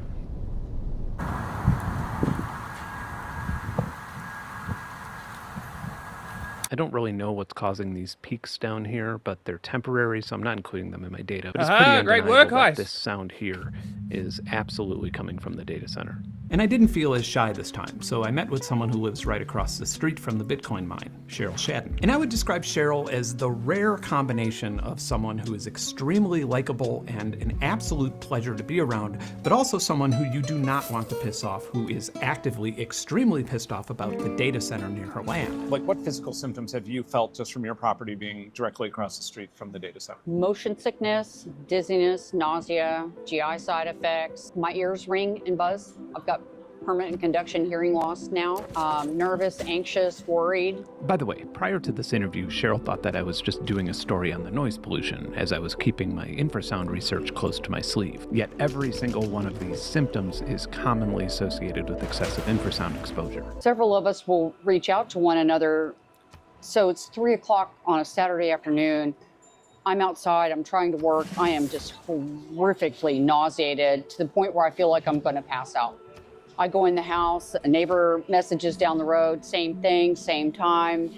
Speaker 19: I don't really know what's causing these peaks down here, but they're temporary, so I'm not including them in my data. But it's pretty undeniable that this sound here is absolutely coming from the data center. And I didn't feel as shy this time, so I met with someone who lives right across the street from the Bitcoin mine, Cheryl Shadden. And I would describe Cheryl as the rare combination of someone who is extremely likable and an absolute pleasure to be around, but also someone who you do not want to piss off, who is actively extremely pissed off about the data center near her land.
Speaker 5: Like, what physical symptoms have you felt just from your property being directly across the street from the data center?
Speaker 21: Motion sickness, dizziness, nausea, GI side effects. My ears ring and buzz. I've got permanent conduction hearing loss now. Nervous, anxious, worried.
Speaker 19: By the way, prior to this interview, Cheryl thought that I was just doing a story on the noise pollution, as I was keeping my infrasound research close to my sleeve. Yet every single one of these symptoms is commonly associated with excessive infrasound exposure.
Speaker 21: Several of us will reach out to one another. So it's 3 o'clock on a Saturday afternoon. I'm outside, I'm trying to work. I am just horrifically nauseated to the point where I feel like I'm gonna pass out. I go in the house, a neighbor messages down the road, same thing, same time.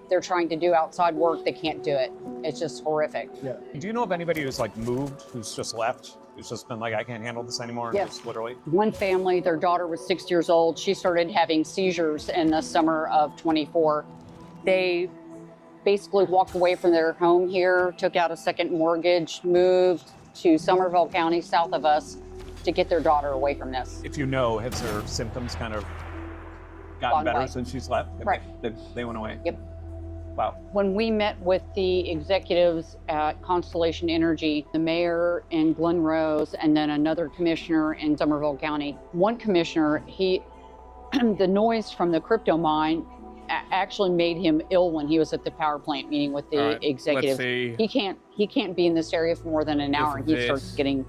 Speaker 21: They're trying to do outside work, they can't do it. It's just horrific.
Speaker 5: Yeah. Do you know of anybody who's like moved, who's just left, who's just been like, I can't handle this anymore?
Speaker 21: Yes.
Speaker 5: Just literally?
Speaker 21: One family, their daughter was 6 years old. She started having seizures in the summer of 24. They basically walked away from their home here, took out a second mortgage, moved to Somerville County, south of us, to get their daughter away from this.
Speaker 5: If you know, has her symptoms kind of gotten
Speaker 21: Gone
Speaker 5: better
Speaker 21: away.
Speaker 5: since she's left?
Speaker 21: Right.
Speaker 5: They went away?
Speaker 21: Yep.
Speaker 5: Wow.
Speaker 21: When we met with the executives at Constellation Energy, the mayor in Glen Rose, and then another commissioner in Somerville County, one commissioner, the noise from the crypto mine actually made him ill when he was at the power plant meeting with the executive. He can't be in this area for more than an hour, and he starts getting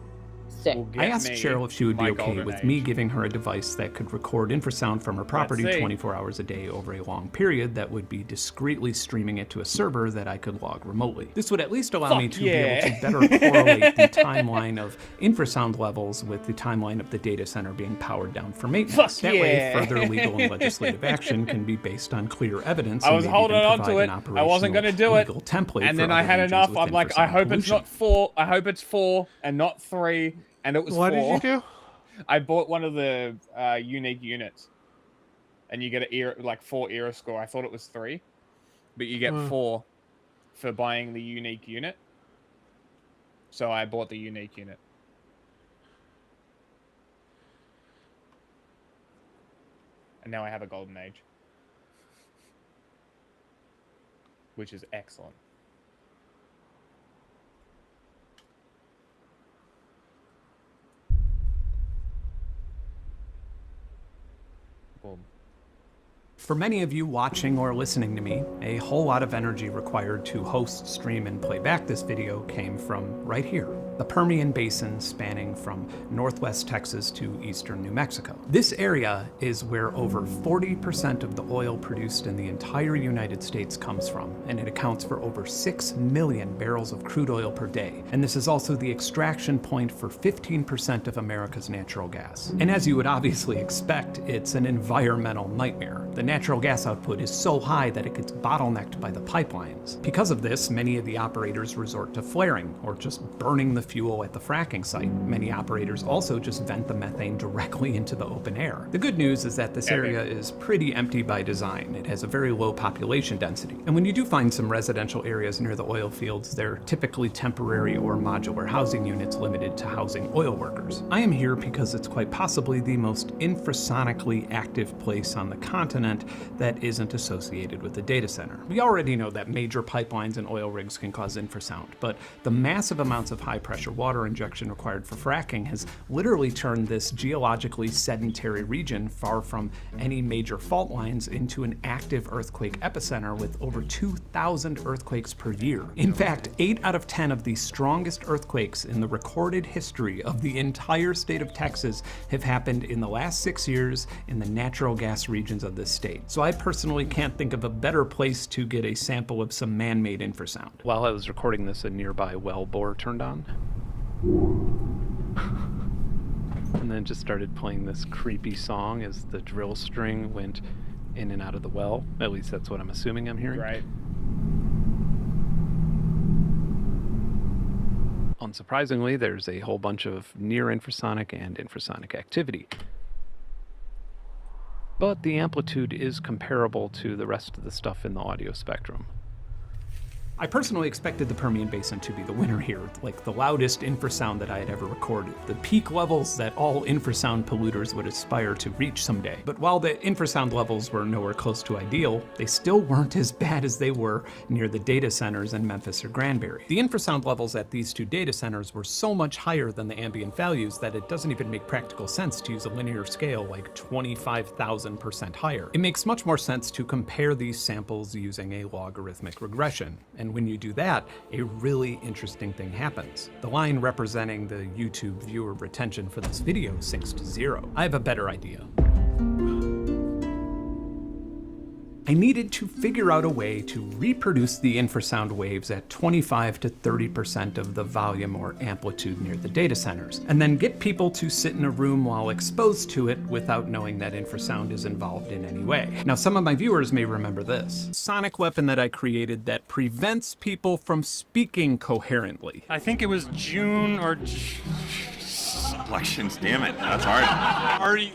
Speaker 21: sick.
Speaker 19: I asked Cheryl if she would be okay with me giving her a device that could record infrasound from her property 24 hours a day over a long period that would be discreetly streaming it to a server that I could log remotely. This would at least allow me to be able to better correlate the timeline of infrasound levels with the timeline of the data center being powered down for maintenance. That way, further legal and legislative action can be based on clear evidence.
Speaker 2: I was holding on to it. I wasn't going to do it.
Speaker 19: Template
Speaker 2: and then I had enough. I'm like, I hope it's not 4. I hope it's 4 and not 3. And it was 4.
Speaker 1: What did you do?
Speaker 2: I bought one of the unique units, and you get a 4 era score. I thought it was 3, but you get 4 for buying the unique unit. So I bought the unique unit. And now I have a golden age, which is excellent.
Speaker 19: For many of you watching or listening to me, a whole lot of energy required to host, stream, and play back this video came from right here, the Permian Basin spanning from northwest Texas to eastern New Mexico. This area is where over 40% of the oil produced in the entire United States comes from, and it accounts for over 6 million barrels of crude oil per day. And this is also the extraction point for 15% of America's natural gas. And as you would obviously expect, it's an environmental nightmare. The natural gas output is so high that it gets bottlenecked by the pipelines. Because of this, many of the operators resort to flaring, or just burning the fuel at the fracking site. Many operators also just vent the methane directly into the open air. The good news is that this area is pretty empty by design. It has a very low population density. And when you do find some residential areas near the oil fields, they're typically temporary or modular housing units limited to housing oil workers. I am here because it's quite possibly the most infrasonically active place on the continent that isn't associated with a data center. We already know that major pipelines and oil rigs can cause infrasound, but the massive amounts of high-pressure water injection required for fracking has literally turned this geologically sedentary region far from any major fault lines into an active earthquake epicenter with over 2,000 earthquakes per year. In fact, 8 out of 10 of the strongest earthquakes in the recorded history of the entire state of Texas have happened in the last 6 years in the natural gas regions of this state. So I personally can't think of a better place to get a sample of some man-made infrasound. While I was recording this, a nearby well bore turned on. And then just started playing this creepy song as the drill string went in and out of the well. At least that's what I'm assuming I'm hearing.
Speaker 2: Right.
Speaker 19: Unsurprisingly, there's a whole bunch of near infrasonic and infrasonic activity. But the amplitude is comparable to the rest of the stuff in the audio spectrum. I personally expected the Permian Basin to be the winner here, like the loudest infrasound that I had ever recorded, the peak levels that all infrasound polluters would aspire to reach someday. But while the infrasound levels were nowhere close to ideal, they still weren't as bad as they were near the data centers in Memphis or Granbury. The infrasound levels at these two data centers were so much higher than the ambient values that it doesn't even make practical sense to use a linear scale like 25,000% higher. It makes much more sense to compare these samples using a logarithmic regression. And when you do that, a really interesting thing happens. The line representing the YouTube viewer retention for this video sinks to 0. I have a better idea. I needed to figure out a way to reproduce the infrasound waves at 25 to 30% of the volume or amplitude near the data centers, and then get people to sit in a room while exposed to it without knowing that infrasound is involved in any way. Now, some of my viewers may remember this sonic weapon that I created that prevents people from speaking coherently.
Speaker 17: I think it was June or...
Speaker 20: Elections, damn it, that's hard.
Speaker 17: Are you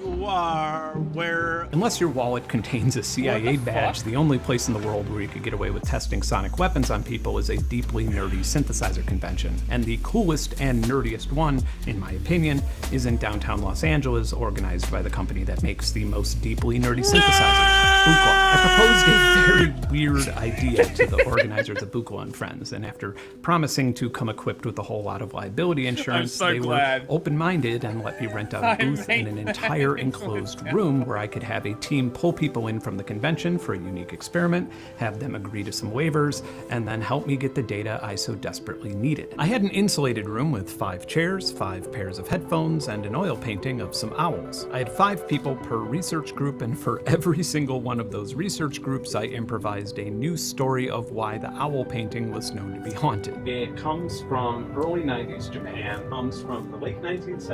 Speaker 17: where...
Speaker 19: Unless your wallet contains a CIA badge, the only place in the world where you could get away with testing sonic weapons on people is a deeply nerdy synthesizer convention. And the coolest and nerdiest one, in my opinion, is in downtown Los Angeles, organized by the company that makes the most deeply nerdy synthesizers, Buchla. I proposed a very weird idea to the organizers of Buchla and Friends, and after promising to come equipped with a whole lot of liability insurance, they were open-minded and let me rent out a booth in an entire enclosed room where I could have a team pull people in from the convention for a unique experiment, have them agree to some waivers, and then help me get the data I so desperately needed. I had an insulated room with 5 chairs, 5 pairs of headphones, and an oil painting of some owls. I had 5 people per research group, and for every single one of those research groups, I improvised a new story of why the owl painting was known to be haunted. It comes from early 90s Japan, comes from the late 1970s,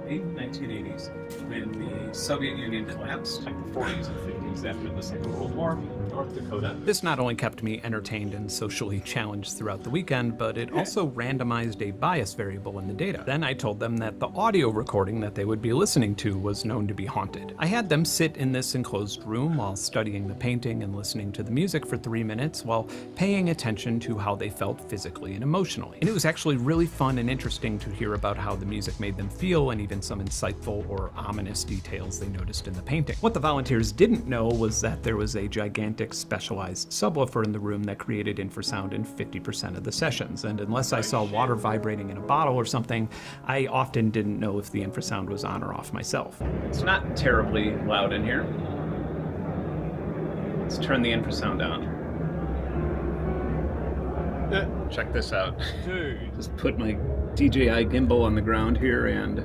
Speaker 19: late 1980s, when the Soviet Union collapsed, like the 40s and 50s after the Second World War, North Dakota. This not only kept me entertained and socially challenged throughout the weekend, but it also randomized a bias variable in the data. Then I told them that the audio recording that they would be listening to was known to be haunted. I had them sit in this enclosed room while studying the painting and listening to the music for 3 minutes while paying attention to how they felt physically and emotionally. And it was actually really fun and interesting to hear about how the music made them feel and even some insightful or ominous details they noticed in the painting. What the volunteers didn't know was that there was a gigantic specialized subwoofer in the room that created infrasound in 50% of the sessions, and unless I saw water vibrating in a bottle or something, I often didn't know if the infrasound was on or off myself. It's not terribly loud in here. Let's turn the infrasound on.
Speaker 20: Check this out.
Speaker 19: Dude. Just put my DJI gimbal on the ground here and...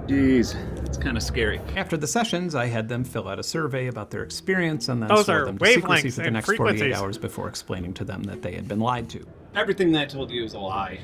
Speaker 19: Jeez, it's kind of scary. After the sessions, I had them fill out a survey about their experience and then
Speaker 1: Those
Speaker 19: swore
Speaker 1: are
Speaker 19: them to secrecy
Speaker 1: wavelengths
Speaker 19: for the
Speaker 1: and
Speaker 19: next 48
Speaker 1: frequencies.
Speaker 19: hours before explaining to them that they had been lied to. Everything that I told you is a lie.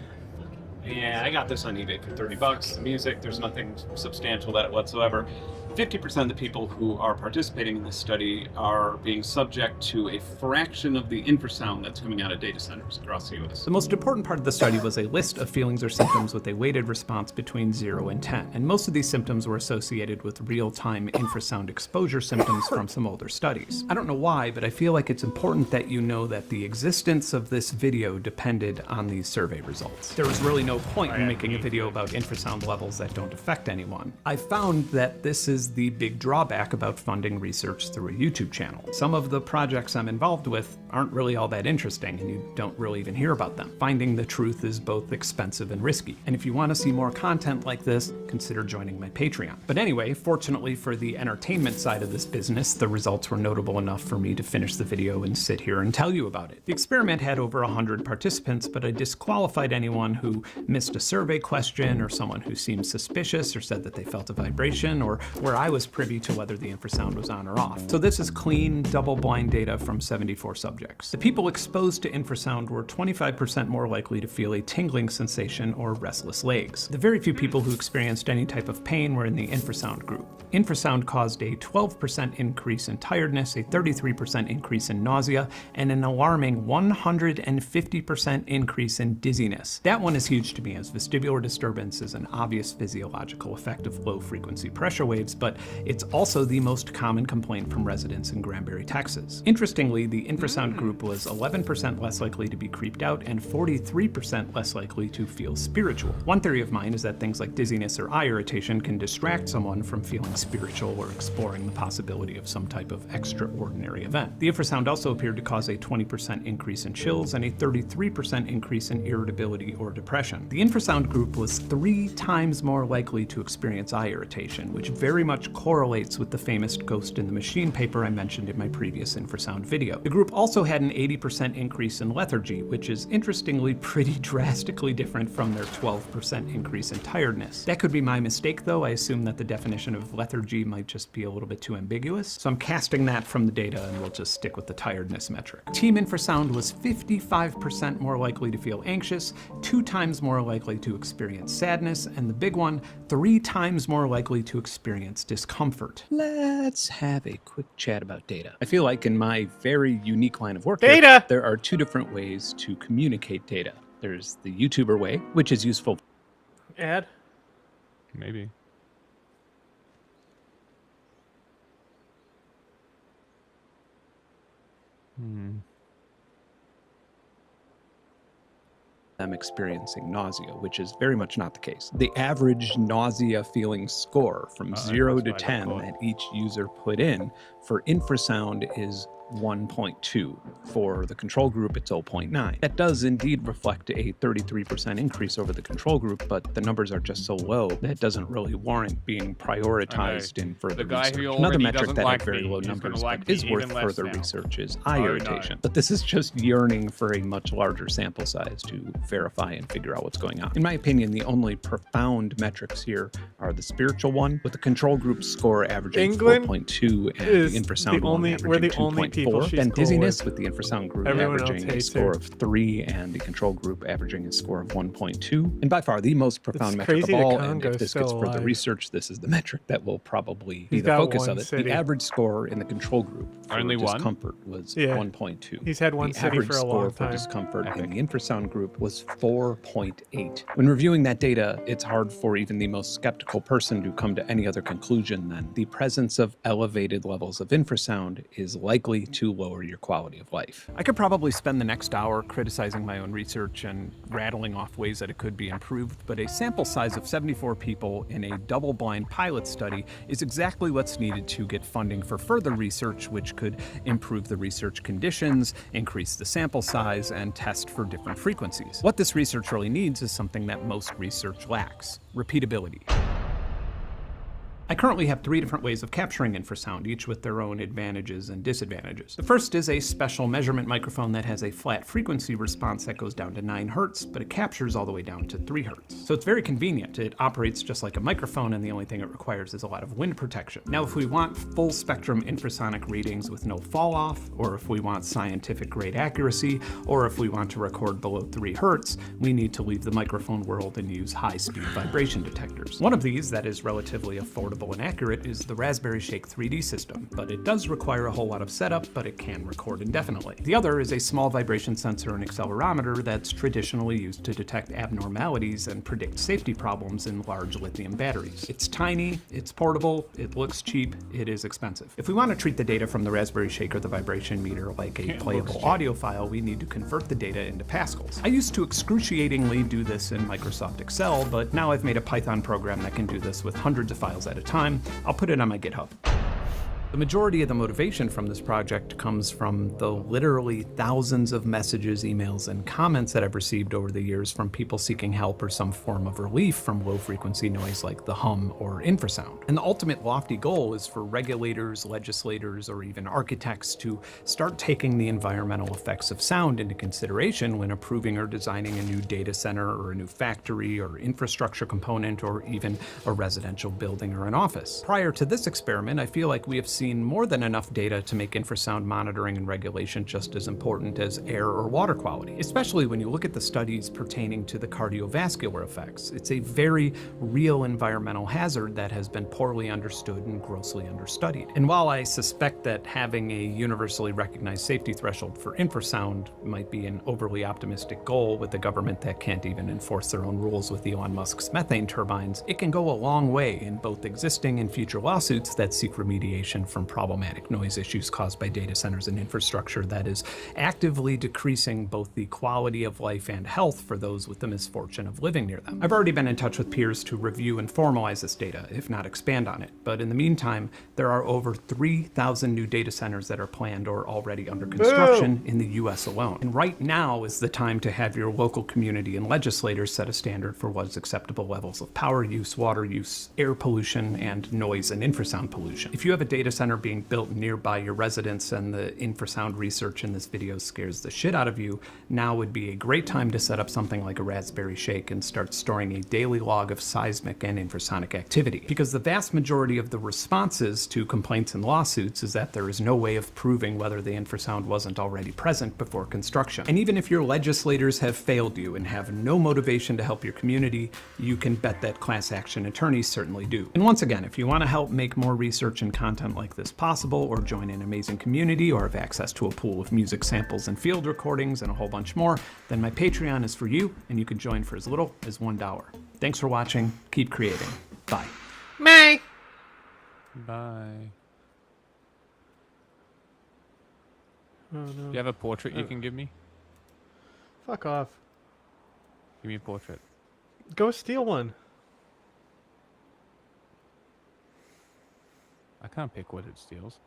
Speaker 19: Yeah, I got this on eBay for 30 bucks. The music, there's nothing substantial about it whatsoever. 50% of the people who are participating in this study are being subject to a fraction of the infrasound that's coming out of data centers across the US. The most important part of the study was a list of feelings or symptoms with a weighted response between 0 and 10. And most of these symptoms were associated with real-time infrasound exposure symptoms from some older studies. I don't know why, but I feel like it's important that you know that the existence of this video depended on these survey results. There was really no point in making a video about infrasound levels that don't affect anyone. I found that this is the big drawback about funding research through a YouTube channel. Some of the projects I'm involved with aren't really all that interesting, and you don't really even hear about them. Finding the truth is both expensive and risky. And if you want to see more content like this, consider joining my Patreon. But anyway, fortunately for the entertainment side of this business, the results were notable enough for me to finish the video and sit here and tell you about it. The experiment had over 100 participants, but I disqualified anyone who missed a survey question, or someone who seemed suspicious or said that they felt a vibration, or where I was privy to whether the infrasound was on or off. So this is clean, double-blind data from 74 subjects. The people exposed to infrasound were 25% more likely to feel a tingling sensation or restless legs. The very few people who experienced any type of pain were in the infrasound group. Infrasound caused a 12% increase in tiredness, a 33% increase in nausea, and an alarming 150% increase in dizziness. That one is huge to me, as vestibular disturbance is an obvious physiological effect of low-frequency pressure waves, but it's also the most common complaint from residents in Granbury, Texas. Interestingly, the infrasound group was 11% less likely to be creeped out and 43% less likely to feel spiritual. One theory of mine is that things like dizziness or eye irritation can distract someone from feeling spiritual or exploring the possibility of some type of extraordinary event. The infrasound also appeared to cause a 20% increase in chills and a 33% increase in irritability or depression. The infrasound group was 3 times more likely to experience eye irritation, which very much correlates with the famous Ghost in the Machine paper I mentioned in my previous infrasound video. The group also had an 80% increase in lethargy, which is interestingly pretty drastically different from their 12% increase in tiredness. That could be my mistake though. I assume that the definition of lethargy might just be a little bit too ambiguous, so I'm casting that from the data and we'll just stick with the tiredness metric. Team infrasound was 55% more likely to feel anxious, 2 times more likely to experience sadness, and the big one, 3 times more likely to experience discomfort. Let's have a quick chat about data. I feel like in my very unique line of work here, there are 2 different ways to communicate data. There's the YouTuber way, which is useful.
Speaker 1: Ad?
Speaker 2: Maybe.
Speaker 19: Them experiencing nausea, which is very much not the case. The average nausea feeling score from 0 to 10 that each user put in for infrasound is 1.2. For the control group, it's 0.9. That does indeed reflect a 33% increase over the control group, but the numbers are just so low that it doesn't really warrant being prioritized in further research. Another metric that had very low numbers but is worth further research is eye irritation. But this is just yearning for a much larger sample size to verify and figure out what's going on. In my opinion, the only profound metrics here are the spiritual one, with the control group score averaging 4.2 and the infrasound one averaging 2.4. Then dizziness with the infrasound group averaging a score of 3 and the control group averaging a score of 1.2. And by far the most profound metric of all, and if this gets further research, this is the metric that will probably be the focus of it. The average score in the control group for discomfort was 1.2.
Speaker 1: He's had one city for a long time.
Speaker 19: The average score for discomfort in the infrasound group was 4.8. When reviewing that data, it's hard for even the most skeptical person to come to any other conclusion than the presence of elevated levels of infrasound is likely to lower your quality of life. I could probably spend the next hour criticizing my own research and rattling off ways that it could be improved, but a sample size of 74 people in a double-blind pilot study is exactly what's needed to get funding for further research, which could improve the research conditions, increase the sample size, and test for different frequencies. What this research really needs is something that most research lacks: repeatability. I currently have 3 different ways of capturing infrasound, each with their own advantages and disadvantages. The first is a special measurement microphone that has a flat frequency response that goes down to 9 hertz, but it captures all the way down to 3 hertz. So it's very convenient. It operates just like a microphone, and the only thing it requires is a lot of wind protection. Now, if we want full spectrum infrasonic readings with no fall off, or if we want scientific grade accuracy, or if we want to record below 3 hertz, we need to leave the microphone world and use high-speed vibration detectors. One of these that is relatively affordable and accurate is the Raspberry Shake 3D system, but it does require a whole lot of setup, but it can record indefinitely. The other is a small vibration sensor and accelerometer that's traditionally used to detect abnormalities and predict safety problems in large lithium batteries. It's tiny, it's portable, it looks cheap, it is expensive. If we want to treat the data from the Raspberry Shake or the vibration meter like a playable audio file, we need to convert the data into Pascals. I used to excruciatingly do this in Microsoft Excel, but now I've made a Python program that can do this with hundreds of files at a time. I'll put it on my GitHub. The majority of the motivation from this project comes from the literally thousands of messages, emails, and comments that I've received over the years from people seeking help or some form of relief from low-frequency noise like the hum or infrasound. And the ultimate lofty goal is for regulators, legislators, or even architects to start taking the environmental effects of sound into consideration when approving or designing a new data center or a new factory or infrastructure component or even a residential building or an office. Prior to this experiment, I feel like we have seen more than enough data to make infrasound monitoring and regulation just as important as air or water quality, especially when you look at the studies pertaining to the cardiovascular effects. It's a very real environmental hazard that has been poorly understood and grossly understudied. And while I suspect that having a universally recognized safety threshold for infrasound might be an overly optimistic goal with a government that can't even enforce their own rules with Elon Musk's methane turbines, it can go a long way in both existing and future lawsuits that seek remediation from problematic noise issues caused by data centers and infrastructure that is actively decreasing both the quality of life and health for those with the misfortune of living near them. I've already been in touch with peers to review and formalize this data, if not expand on it, but in the meantime, there are over 3,000 new data centers that are planned or already under construction in the US alone. And right now is the time to have your local community and legislators set a standard for what is acceptable levels of power use, water use, air pollution, and noise and infrasound pollution. If you have a data center being built nearby your residence and the infrasound research in this video scares the shit out of you, now would be a great time to set up something like a Raspberry Shake and start storing a daily log of seismic and infrasonic activity. Because the vast majority of the responses to complaints and lawsuits is that there is no way of proving whether the infrasound wasn't already present before construction. And even if your legislators have failed you and have no motivation to help your community, you can bet that class action attorneys certainly do. And once again, if you want to help make more research and content like this possible, or join an amazing community, or have access to a pool of music samples and field recordings and a whole bunch more, then my Patreon is for you, and you can join for as little as $1. Thanks for watching. Keep creating. Bye.
Speaker 1: May.
Speaker 9: Bye.
Speaker 1: Oh, no.
Speaker 9: Do you have a portrait you can give me?
Speaker 1: Fuck off.
Speaker 9: Give me a portrait.
Speaker 1: Go steal one.
Speaker 9: I can't pick what it steals.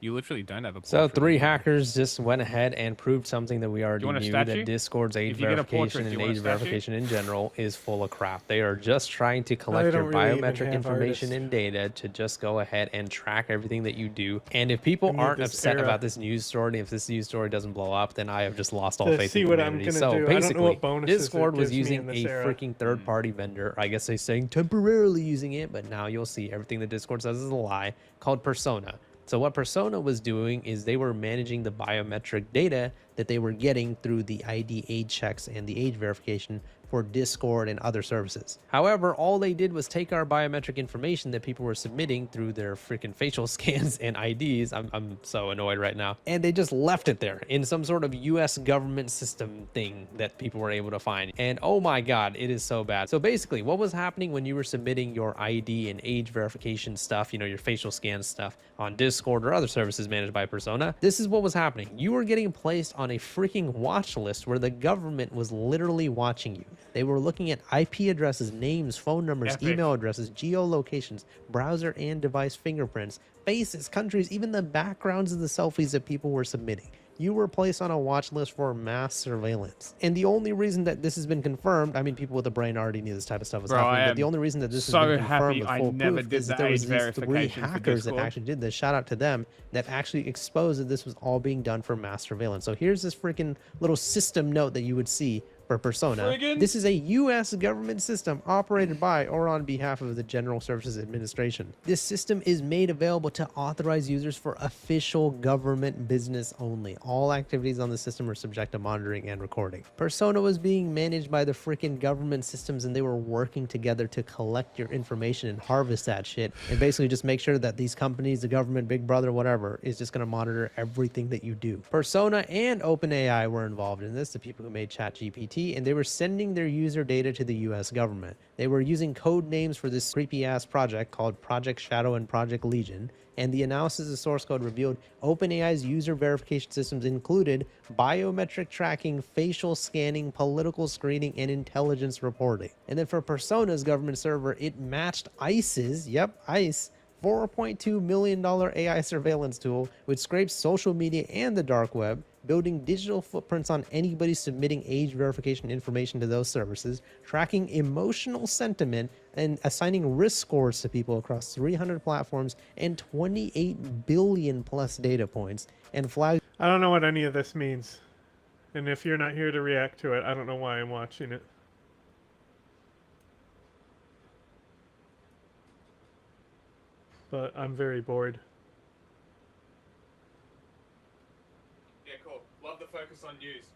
Speaker 9: You literally don't have a portrait.
Speaker 12: So 3 hackers just went ahead and proved something that we already knew, that Discord's age verification and age verification in general is full of crap. They are just trying to collect your biometric information and data to just go ahead and track everything that you do. And if people aren't upset about this news story, and if this news story doesn't blow up, then I have just lost all faith in the community. So basically, Discord was using a freaking third-party vendor. I guess they're saying temporarily using it, but now you'll see everything that Discord says is a lie, called Persona. So what Persona was doing is they were managing the biometric data that they were getting through the ID age checks and the age verification for Discord and other services. However, all they did was take our biometric information that people were submitting through their freaking facial scans and IDs. I'm so annoyed right now. And they just left it there in some sort of US government system thing that people were able to find. And oh my God, it is so bad. So basically what was happening when you were submitting your ID and age verification stuff, you know, your facial scan stuff on Discord or other services managed by Persona, this is what was happening. You were getting placed on a freaking watch list where the government was literally watching you. They were looking at IP addresses, names, phone numbers, email addresses, geolocations, browser and device fingerprints, faces, countries, even the backgrounds of the selfies that people were submitting. you were placed on a watch list for mass surveillance. And the only reason that this has been confirmed, I mean, people with a brain already knew this type of stuff was happening, but the only reason that this has been confirmed with full proof is that there was these 3 hackers that actually did this, shout out to them, that actually exposed that this was all being done for mass surveillance. So here's this freaking little system note that you would see for Persona. This is a U.S. government system operated by or on behalf of the General Services Administration. This system is made available to authorized users for official government business only. All activities on the system are subject to monitoring and recording. Persona was being managed by the freaking government systems, and they were working together to collect your information and harvest that shit, and basically just make sure that these companies, the government, Big Brother, whatever, is just going to monitor everything that you do. Persona and OpenAI were involved in this, the people who made ChatGPT, and they were sending their user data to the US government. They were using code names for this creepy ass project called Project Shadow and Project Legion, and the analysis of source code revealed OpenAI's user verification systems included biometric tracking, facial scanning, political screening, and intelligence reporting. And then for Persona's government server, it matched ICE's, ICE, $4.2 million AI surveillance tool, which scrapes social media and the dark web, building digital footprints on anybody submitting age verification information to those services, tracking emotional sentiment, and assigning risk scores to people across 300 platforms and 28 billion plus data points, and flags.
Speaker 1: I don't know what any of this means. And if you're not here to react to it, I don't know why I'm watching it. But I'm very bored.
Speaker 2: Yeah, cool. Love the focus on news.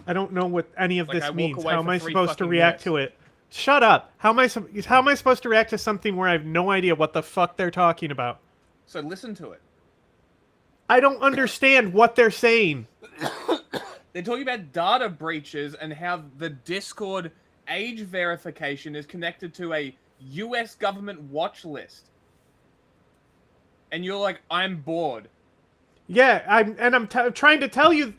Speaker 1: I don't know what any of this means. How am I supposed to
Speaker 2: fucking
Speaker 1: react to
Speaker 2: minutes.
Speaker 1: it? Shut up. How am I supposed to react to something where I have no idea what the fuck they're talking about?
Speaker 2: So listen to it.
Speaker 1: I don't understand what they're saying.
Speaker 2: They're talking about data breaches and how the Discord age verification is connected to a US government watch list. And you're like, I'm bored.
Speaker 1: Yeah, I'm trying to tell you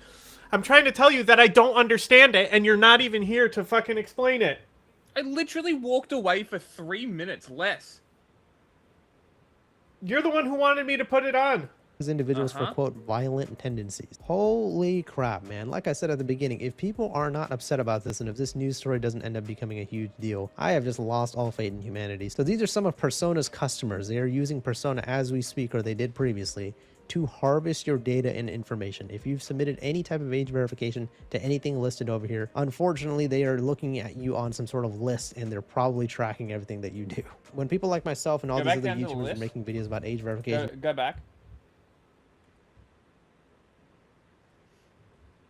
Speaker 1: that I don't understand it, and you're not even here to fucking explain it.
Speaker 2: I literally walked away for 3 minutes less.
Speaker 1: You're the one who wanted me to put it on.
Speaker 12: Individuals for, quote, violent tendencies. Holy crap, man. Like I said at the beginning, if people are not upset about this, and if this news story doesn't end up becoming a huge deal, I have just lost all faith in humanity. So these are some of Persona's customers. They are using Persona as we speak, or they did previously, to harvest your data and information. If you've submitted any type of age verification to anything listed over here, unfortunately, they are looking at you on some sort of list, and they're probably tracking everything that you do. When people like myself and all these other YouTubers are making videos about age verification,
Speaker 2: Go back.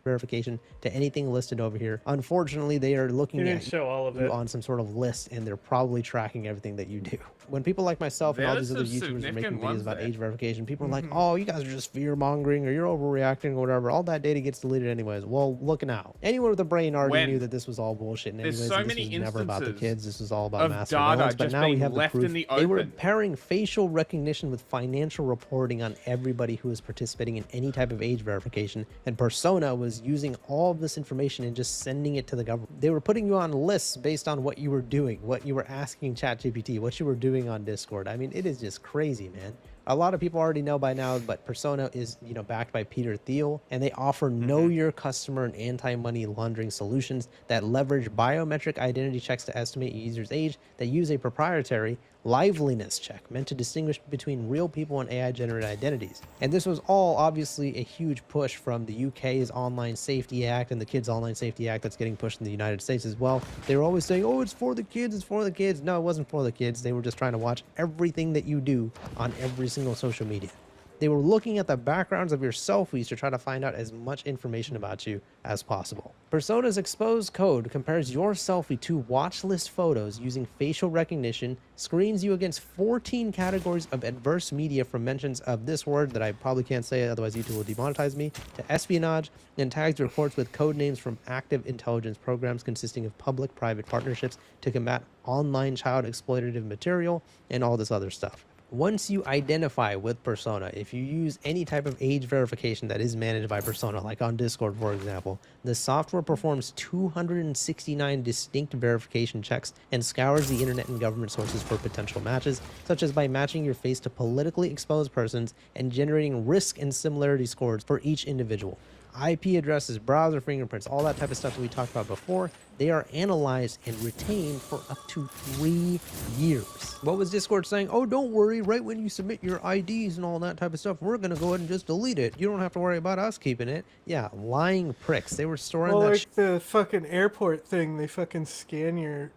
Speaker 12: verification to anything listed over here, unfortunately, they are looking at
Speaker 1: show all of
Speaker 12: you
Speaker 1: it
Speaker 12: on some sort of list, and they're probably tracking everything that you do. When people like myself and all these other YouTubers are making videos about age verification, people are like, oh, you guys are just fear-mongering, or you're overreacting, or whatever. All that data gets deleted anyways. Well, look now. Anyone with a brain already knew that this was all bullshit, and anyways,
Speaker 2: so
Speaker 12: this
Speaker 2: many
Speaker 12: was never about the kids. This was all about
Speaker 2: of
Speaker 12: mass
Speaker 2: data
Speaker 12: surveillance. But
Speaker 2: just
Speaker 12: now we
Speaker 2: being
Speaker 12: have the
Speaker 2: left
Speaker 12: proof.
Speaker 2: in the
Speaker 12: They were
Speaker 2: open.
Speaker 12: pairing facial recognition with financial reporting on everybody who is participating in any type of age verification, and Persona was using all of this information and just sending it to the government. They were putting you on lists based on what you were doing, what you were asking ChatGPT, what you were doing on Discord. I mean, it is just crazy, man. A lot of people already know by now, but Persona is, backed by Peter Thiel, and they offer know your customer and anti-money laundering solutions that leverage biometric identity checks to estimate a user's age, that use a proprietary liveliness check meant to distinguish between real people and AI-generated identities. And this was all obviously a huge push from the UK's Online Safety Act and the Kids Online Safety Act that's getting pushed in the United States as well. They were always saying, oh, it's for the kids, it's for the kids. No, it wasn't for the kids. They were just trying to watch everything that you do on every single social media. They were looking at the backgrounds of your selfies to try to find out as much information about you as possible. Persona's exposed code compares your selfie to watch list photos using facial recognition, screens you against 14 categories of adverse media from mentions of this word that I probably can't say, otherwise YouTube will demonetize me, to espionage, and tags reports with code names from active intelligence programs consisting of public-private partnerships to combat online child exploitative material and all this other stuff. Once you identify with Persona, if you use any type of age verification that is managed by Persona, like on Discord, for example, the software performs 269 distinct verification checks and scours the internet and government sources for potential matches, such as by matching your face to politically exposed persons and generating risk and similarity scores for each individual. IP addresses, browser fingerprints, all that type of stuff that we talked about before, they are analyzed and retained for up to 3 years. What was Discord saying? Oh, don't worry, right when you submit your IDs and all that type of stuff, we're going to go ahead and just delete it. You don't have to worry about us keeping it. Yeah, lying pricks. They were storing that
Speaker 1: like the fucking airport thing, they fucking scan your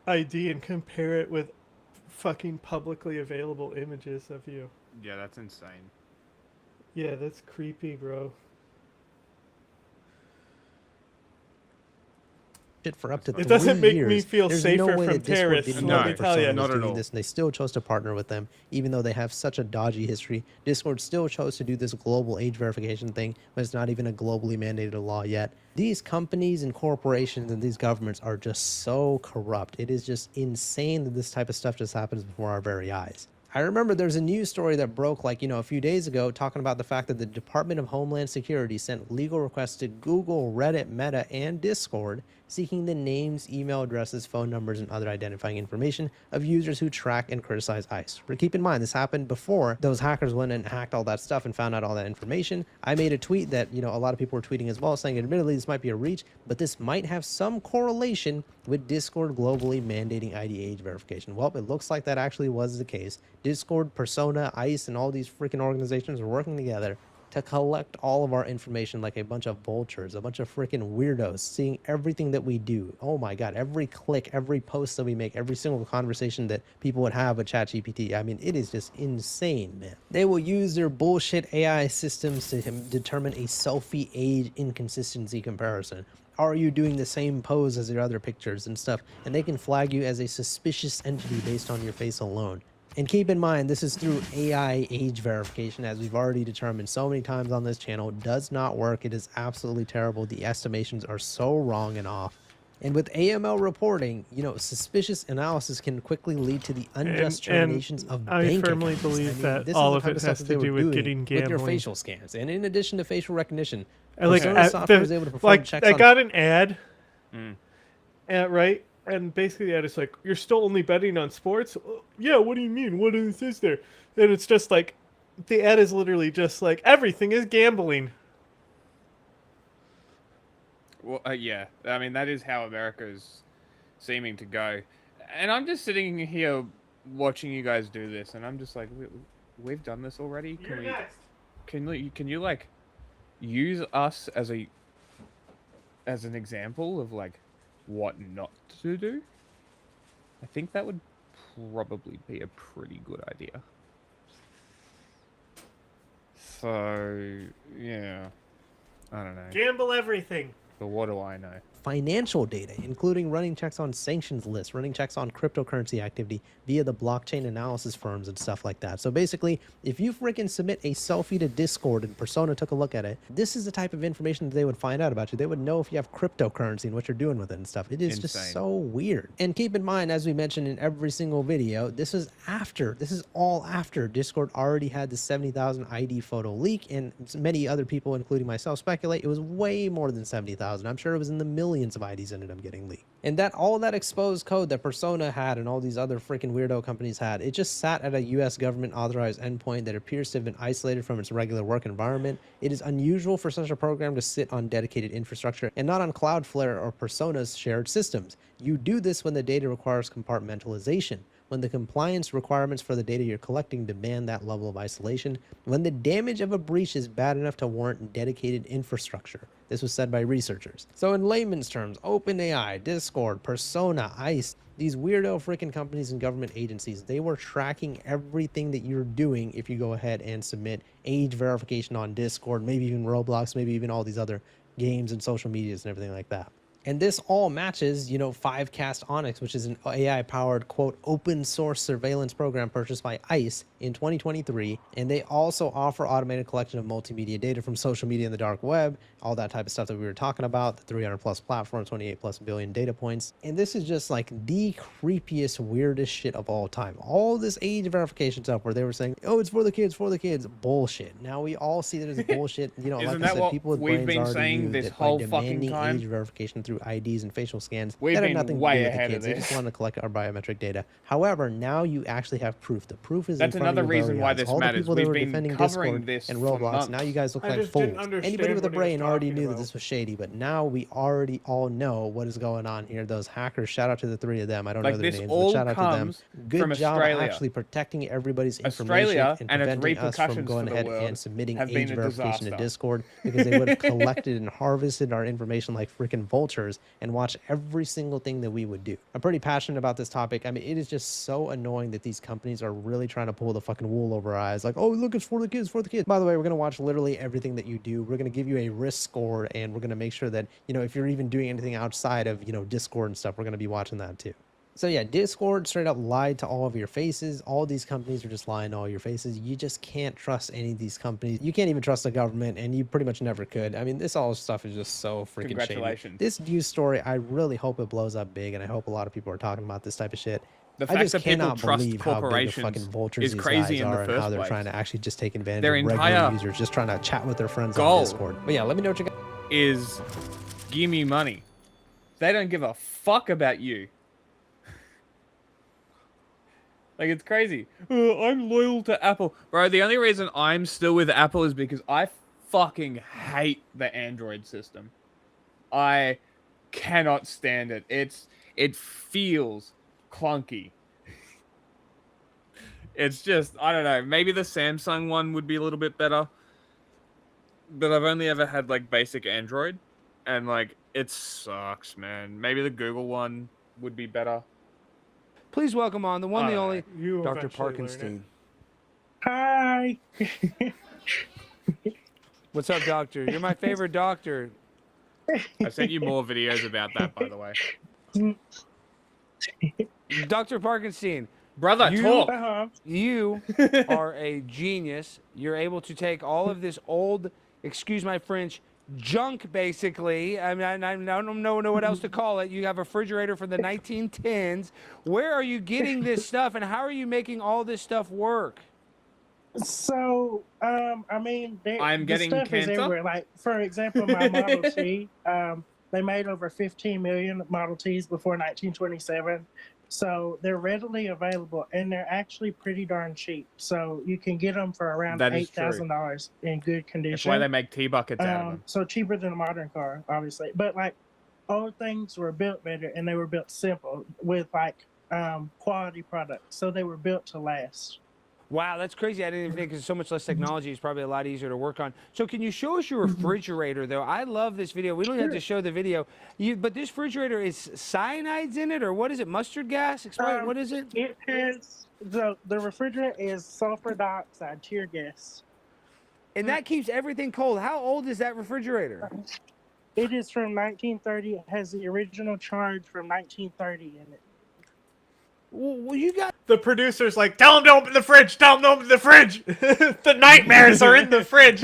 Speaker 1: ID and compare it with fucking publicly available images of you.
Speaker 2: Yeah, that's insane.
Speaker 1: Yeah, that's creepy, bro.
Speaker 12: For up to 3 years.
Speaker 1: It doesn't make me feel
Speaker 12: There's
Speaker 1: safer
Speaker 12: no way
Speaker 1: from
Speaker 12: that Discord
Speaker 1: terrorists,
Speaker 12: didn't
Speaker 1: let
Speaker 12: know
Speaker 1: me
Speaker 12: that
Speaker 1: tell
Speaker 12: Persona
Speaker 1: you.
Speaker 12: was
Speaker 1: Not at
Speaker 12: doing
Speaker 1: all.
Speaker 12: this, and they still chose to partner with them, even though they have such a dodgy history. Discord still chose to do this global age verification thing, but it's not even a globally mandated law yet. These companies and corporations and these governments are just so corrupt. It is just insane that this type of stuff just happens before our very eyes. I remember there's a news story that broke a few days ago talking about the fact that the Department of Homeland Security sent legal requests to Google, Reddit, Meta, and Discord seeking the names, email addresses, phone numbers, and other identifying information of users who track and criticize ICE. But keep in mind, this happened before those hackers went and hacked all that stuff and found out all that information. I made a tweet that, a lot of people were tweeting as well, saying admittedly this might be a reach, but this might have some correlation with Discord globally mandating ID age verification. Well, it looks like that actually was the case. Discord, Persona, ICE, and all these freaking organizations are working together to collect all of our information like a bunch of vultures, a bunch of freaking weirdos, seeing everything that we do. Oh my God, every click, every post that we make, every single conversation that people would have with ChatGPT. I mean, it is just insane, man. They will use their bullshit AI systems to determine a selfie age inconsistency comparison. Are you doing the same pose as your other pictures and stuff? And they can flag you as a suspicious entity based on your face alone. And keep in mind, this is through AI age verification, as we've already determined so many times on this channel. It does not work. It is absolutely terrible. The estimations are so wrong and off. And with AML reporting, suspicious analysis can quickly lead to the unjust terminations of bank accounts.
Speaker 1: I firmly believe that
Speaker 12: this
Speaker 1: all
Speaker 12: is
Speaker 1: of
Speaker 12: the
Speaker 1: it
Speaker 12: type
Speaker 1: has
Speaker 12: stuff
Speaker 1: to
Speaker 12: that they
Speaker 1: do
Speaker 12: were
Speaker 1: with
Speaker 12: doing
Speaker 1: getting gambling.
Speaker 12: with your facial scans. And in addition to facial recognition,
Speaker 1: Like,
Speaker 12: software is able to perform checks
Speaker 1: I
Speaker 12: on...
Speaker 1: got an ad, right? And basically the ad is like, you're still only betting on sports? Yeah, what do you mean? What is there? And it's just like, the ad is literally just like, everything is gambling.
Speaker 2: Well, yeah. I mean, that is how America's seeming to go. And I'm just sitting here watching you guys do this, and I'm just like, we've done this already? Can you like, use us as an example of, like, what not to do? I think that would probably be a pretty good idea. So, yeah. I don't know.
Speaker 1: Gamble everything.
Speaker 2: But what do I know?
Speaker 12: Financial data, including running checks on sanctions lists, running checks on cryptocurrency activity via the blockchain analysis firms and stuff like that. So basically, if you freaking submit a selfie to Discord and Persona took a look at it, this is the type of information that they would find out about you. They would know if you have cryptocurrency and what you're doing with it and stuff. It is just so weird. And keep in mind, as we mentioned in every single video, this is all after Discord already had the 70,000 ID photo leak, and many other people, including myself, speculate it was way more than 70,000. I'm sure it was in the millions of IDs ended up getting leaked. And that all that exposed code that Persona had and all these other freaking weirdo companies had, it just sat at a US government authorized endpoint that appears to have been isolated from its regular work environment. It is unusual for such a program to sit on dedicated infrastructure and not on Cloudflare or Persona's shared systems. You do this when the data requires compartmentalization, when the compliance requirements for the data you're collecting demand that level of isolation, when the damage of a breach is bad enough to warrant dedicated infrastructure. This was said by researchers. So in layman's terms, OpenAI, Discord, Persona, ICE, these weirdo freaking companies and government agencies, they were tracking everything that you're doing if you go ahead and submit age verification on Discord, maybe even Roblox, maybe even all these other games and social medias and everything like that. And this all matches, 5cast Onyx, which is an AI-powered, quote, open source surveillance program purchased by ICE in 2023. And they also offer automated collection of multimedia data from social media and the dark web, all that type of stuff that we were talking about, the 300 plus platforms, 28 plus billion data points. And this is just like the creepiest, weirdest shit of all time. All this age verification stuff where they were saying, oh, it's for the kids, bullshit. Now we all see that it's bullshit. Like I said, people with brains already knew that by demanding age verification through IDs and facial scans, that had nothing to do with the kids. They just wanted to collect our biometric data. However, now you actually have proof. The proof is in front of your very eyes. All the people that were defending Discord and Roblox, now you guys look like fools. Anybody with a brain already knew that this was shady, but now we already all know what is going on here. Those hackers, shout out to the 3 of them. I don't know their names, but shout out to them. Good job actually protecting everybody's information and preventing us from going ahead and submitting age verification to Discord, because they would have collected and harvested our information like freaking vultures and watched every single thing that we would do. I'm pretty passionate about this topic. I mean, it is just so annoying that these companies are really trying to pull the fucking wool over our eyes. Like, oh, look, it's for the kids, for the kids. By the way, we're going to watch literally everything that you do. We're going to give you a risk score, and we're going to make sure that, if you're even doing anything outside of, Discord and stuff, we're going to be watching that too. So yeah, Discord straight up lied to all of your faces. All these companies are just lying to all your faces. You just can't trust any of these companies. You can't even trust the government, and you pretty much never could. I mean, this all stuff is just so freaking
Speaker 2: Congratulations.
Speaker 12: shady. This news story, I really hope it blows up big, and I hope a lot of people are talking about this type of shit.
Speaker 2: The fact
Speaker 12: I just
Speaker 2: that people
Speaker 12: cannot
Speaker 2: trust
Speaker 12: believe how big the
Speaker 2: corporations
Speaker 12: fucking vultures
Speaker 2: is
Speaker 12: these
Speaker 2: crazy
Speaker 12: guys
Speaker 2: in the
Speaker 12: are, and
Speaker 2: first
Speaker 12: how they're
Speaker 2: place.
Speaker 12: trying to actually just take advantage
Speaker 2: Their
Speaker 12: of regular
Speaker 2: entire
Speaker 12: users just trying to chat with their friends
Speaker 2: goal
Speaker 12: on Discord. But yeah, let me know what you got.
Speaker 2: Is give me money. They don't give a fuck about you. Like, it's crazy. Oh, I'm loyal to Apple. Bro, the only reason I'm still with Apple is because I fucking hate the Android system. I cannot stand it. It feels clunky. It's just, I don't know. Maybe the Samsung one would be a little bit better. But I've only ever had, like, basic Android. And, like, it sucks, man. Maybe the Google one would be better.
Speaker 13: Please welcome on the one, the only,
Speaker 1: You
Speaker 13: Dr.
Speaker 1: eventually learn
Speaker 13: Parkenstein.
Speaker 6: Hi.
Speaker 13: What's up, doctor? You're my favorite doctor.
Speaker 2: I sent you more videos about that, by the way.
Speaker 13: Dr. Parkenstein.
Speaker 2: Brother, talk.
Speaker 13: You are a genius. You're able to take all of this old, excuse my French, junk, basically. I mean, I don't know what else to call it. You have a refrigerator from the 1910s. Where are you getting this stuff, and how are you making all this stuff work?
Speaker 6: So, I mean,
Speaker 2: I'm getting
Speaker 6: the stuff is
Speaker 2: cancer?
Speaker 6: everywhere. Like, for example, my Model T, they made over 15 million Model Ts before 1927. So they're readily available, and they're actually pretty darn cheap. So you can get them for around $8,000 in good condition.
Speaker 2: That's why they make T-buckets out of them.
Speaker 6: So cheaper than a modern car, obviously. But like, old things were built better, and they were built simple with like quality products. So they were built to last.
Speaker 13: Wow, that's crazy. I didn't even think there's so much less technology. It's probably a lot easier to work on. So can you show us your refrigerator, though? I love this video. We don't have to show the video. But this refrigerator is cyanides in it, or what is it? Mustard gas? Explain. What is it?
Speaker 6: It has the refrigerator is sulfur dioxide, tear gas.
Speaker 13: And that keeps everything cold. How old is that refrigerator?
Speaker 6: It is from 1930. It has the original charge from 1930 in it.
Speaker 13: Well, you got
Speaker 1: the producer's like, tell him to open the fridge. Tell him to open the fridge. The nightmares are in the fridge.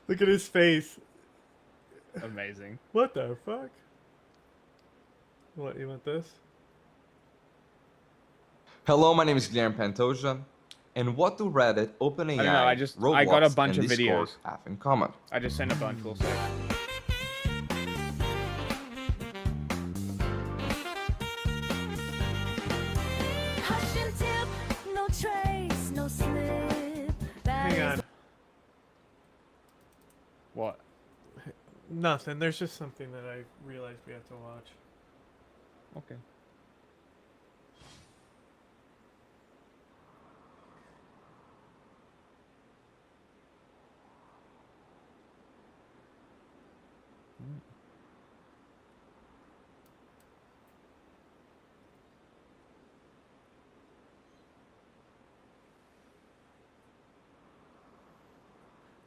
Speaker 1: Look at his face.
Speaker 2: Amazing.
Speaker 1: What the fuck? What, you want this?
Speaker 16: Hello, my name is Guilherme Pantoja. And what do Reddit, OpenAI,
Speaker 2: I got a bunch
Speaker 16: and
Speaker 2: of
Speaker 16: Discord
Speaker 2: videos
Speaker 16: have in common?
Speaker 2: I just sent a bunch. We'll see.
Speaker 1: Hang on.
Speaker 2: What?
Speaker 1: Nothing. There's just something that I realized we have to watch.
Speaker 2: Okay.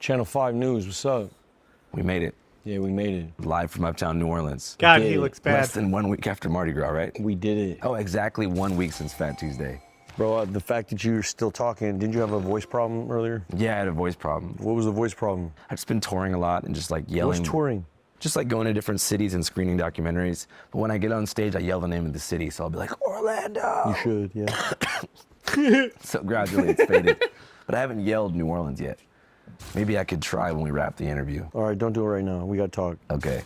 Speaker 15: Channel 5 News, what's up?
Speaker 18: We made it.
Speaker 15: Yeah, we made it.
Speaker 18: Live from uptown New Orleans.
Speaker 1: God, he looks bad.
Speaker 18: Less than 1 week after Mardi Gras, right?
Speaker 15: We did it.
Speaker 18: Oh, exactly 1 week since Fat Tuesday.
Speaker 15: Bro, the fact that you're still talking, didn't you have a voice problem earlier?
Speaker 18: Yeah, I had a voice problem.
Speaker 15: What was the voice problem?
Speaker 18: I've just been touring a lot and just like yelling.
Speaker 15: What's touring?
Speaker 18: Just like going to different cities and screening documentaries. But when I get on stage, I yell the name of the city. So I'll be like, Orlando.
Speaker 15: You should, yeah.
Speaker 18: So gradually it's faded. But I haven't yelled New Orleans yet. Maybe I could try when we wrap the interview.
Speaker 15: All right, don't do it right now. We got to talk.
Speaker 18: Okay.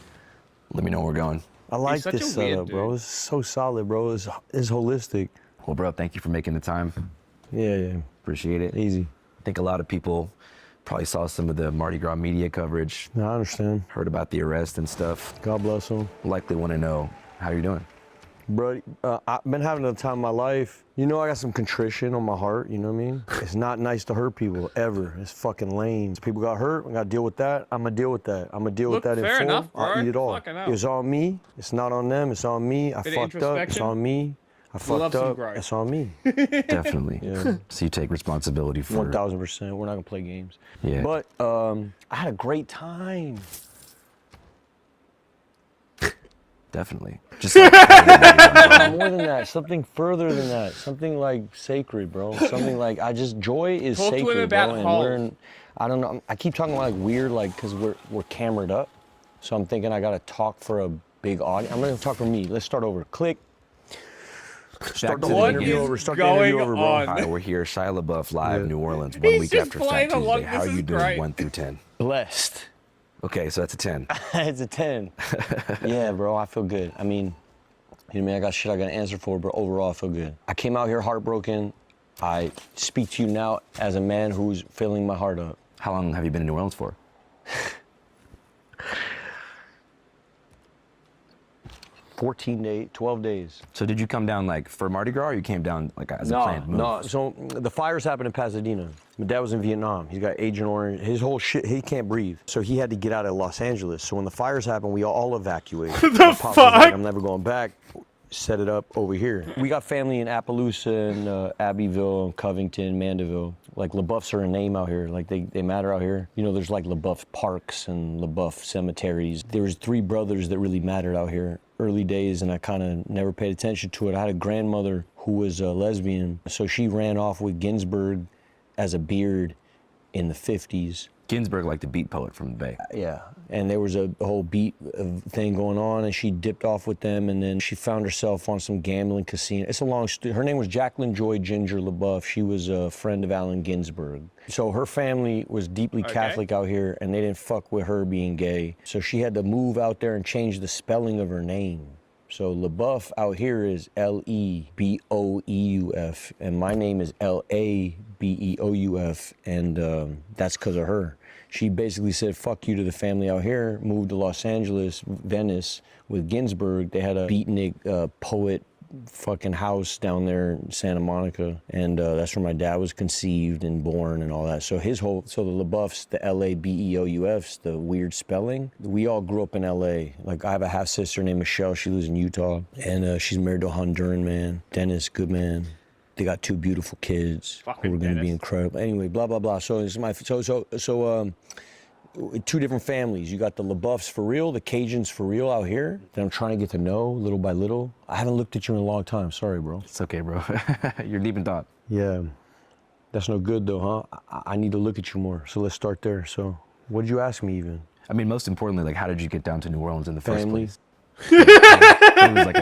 Speaker 18: Let me know where we're going.
Speaker 15: I like this setup, bro. It's so solid, bro. It's holistic.
Speaker 18: Well, bro, thank you for making the time.
Speaker 15: Yeah.
Speaker 18: Appreciate it.
Speaker 15: Easy.
Speaker 18: I think a lot of people probably saw some of the Mardi Gras media coverage.
Speaker 15: No, I understand.
Speaker 18: Heard about the arrest and stuff.
Speaker 15: God bless them.
Speaker 18: Likely want to know how you're doing.
Speaker 15: Bro, I've been having the time of my life. You know, I got some contrition on my heart, you know what I mean? It's not nice to hurt people, ever. It's fucking lame. People got hurt, I gotta deal with that. I'm gonna deal with that. I'm gonna deal with that in full.
Speaker 2: Enough,
Speaker 15: I'll eat it all. It's on me. It's not on them. It's on me. I fucked up. It's on me. I fucked up. It's on me.
Speaker 18: Definitely.
Speaker 15: Yeah.
Speaker 18: So you take responsibility for
Speaker 15: 1000%. We're not gonna play games.
Speaker 18: Yeah.
Speaker 15: But I had a great time.
Speaker 18: Definitely. Just like
Speaker 15: more than that, something further than that, something like sacred, bro. Something like joy is
Speaker 2: Talk to him
Speaker 15: sacred,
Speaker 2: about
Speaker 15: bro. And
Speaker 2: Hulk.
Speaker 15: we're in, I don't know. I keep talking like weird, like because we're camered up. So I'm thinking I gotta talk for a big audience. I'm gonna talk for me. Let's start over. Click. Start the whole interview over. Start the interview over, bro.
Speaker 18: Hi, we're here, Shia LaBeouf, live, New Orleans, 1 week after Fat Tuesday. How are you doing, 1 through 10?
Speaker 15: Blessed.
Speaker 18: Okay, so that's a 10.
Speaker 15: It's a 10. Yeah, bro, I feel good. I mean, you know what I mean? I got shit I got to answer for, but overall, I feel good. I came out here heartbroken. I speak to you now as a man who's filling my heart up.
Speaker 18: How long have you been in New Orleans for?
Speaker 15: 14 days, 12 days.
Speaker 18: So did you come down like for Mardi Gras or you came down like as a planned move?
Speaker 15: No, so the fires happened in Pasadena. My dad was in Vietnam. He's got Agent Orange. His whole shit, he can't breathe. So he had to get out of Los Angeles. So when the fires happened, we all evacuated.
Speaker 1: The fuck?
Speaker 15: Like, I'm never going back. Set it up over here. We got family in Appaloosa and Abbeville, Covington, Mandeville. Like LaBeoufs are a name out here. Like they matter out here. You know, there's like LaBeouf parks and LaBeouf cemeteries. There's 3 brothers that really mattered out here. Early days, and I kind of never paid attention to it. I had a grandmother who was a lesbian, so she ran off with Ginsberg as a beard in the 50s.
Speaker 18: Ginsberg, like the beat poet from the Bay.
Speaker 15: Yeah, and there was a whole beat thing going on, and she dipped off with them, and then she found herself on some gambling casino. It's a long story. Her name was Jacqueline Joy Ginger LaBeouf. She was a friend of Allen Ginsberg. So her family was deeply Catholic out here, and they didn't fuck with her being gay. So she had to move out there and change the spelling of her name. So LaBeouf out here is L-E-B-O-E-U-F, and my name is L-A-B-E-O-U-F, and that's because of her. She basically said, fuck you to the family out here, moved to Los Angeles, Venice, with Ginsberg. They had a beatnik poet fucking house down there in Santa Monica, and that's where my dad was conceived and born and all that. So the LaBeoufs, the L-A-B-E-O-U-Fs, the weird spelling, we all grew up in L.A. Like I have a half sister named Michelle. She lives in Utah, and she's married to a Honduran man, Dennis, good man. They got 2 beautiful kids who are going to be incredible. Anyway, blah blah blah. So it's 2 different families. You got the LaBeoufs for real, the Cajuns for real out here that I'm trying to get to know little by little. I haven't looked at you in a long time. Sorry, bro.
Speaker 18: It's okay, bro. You're deep in thought.
Speaker 15: Yeah. That's no good, though, huh? I need to look at you more. So let's start there. So what did you ask me even?
Speaker 18: I mean, most importantly, like, how did you get down to New Orleans in the first place?
Speaker 1: It was like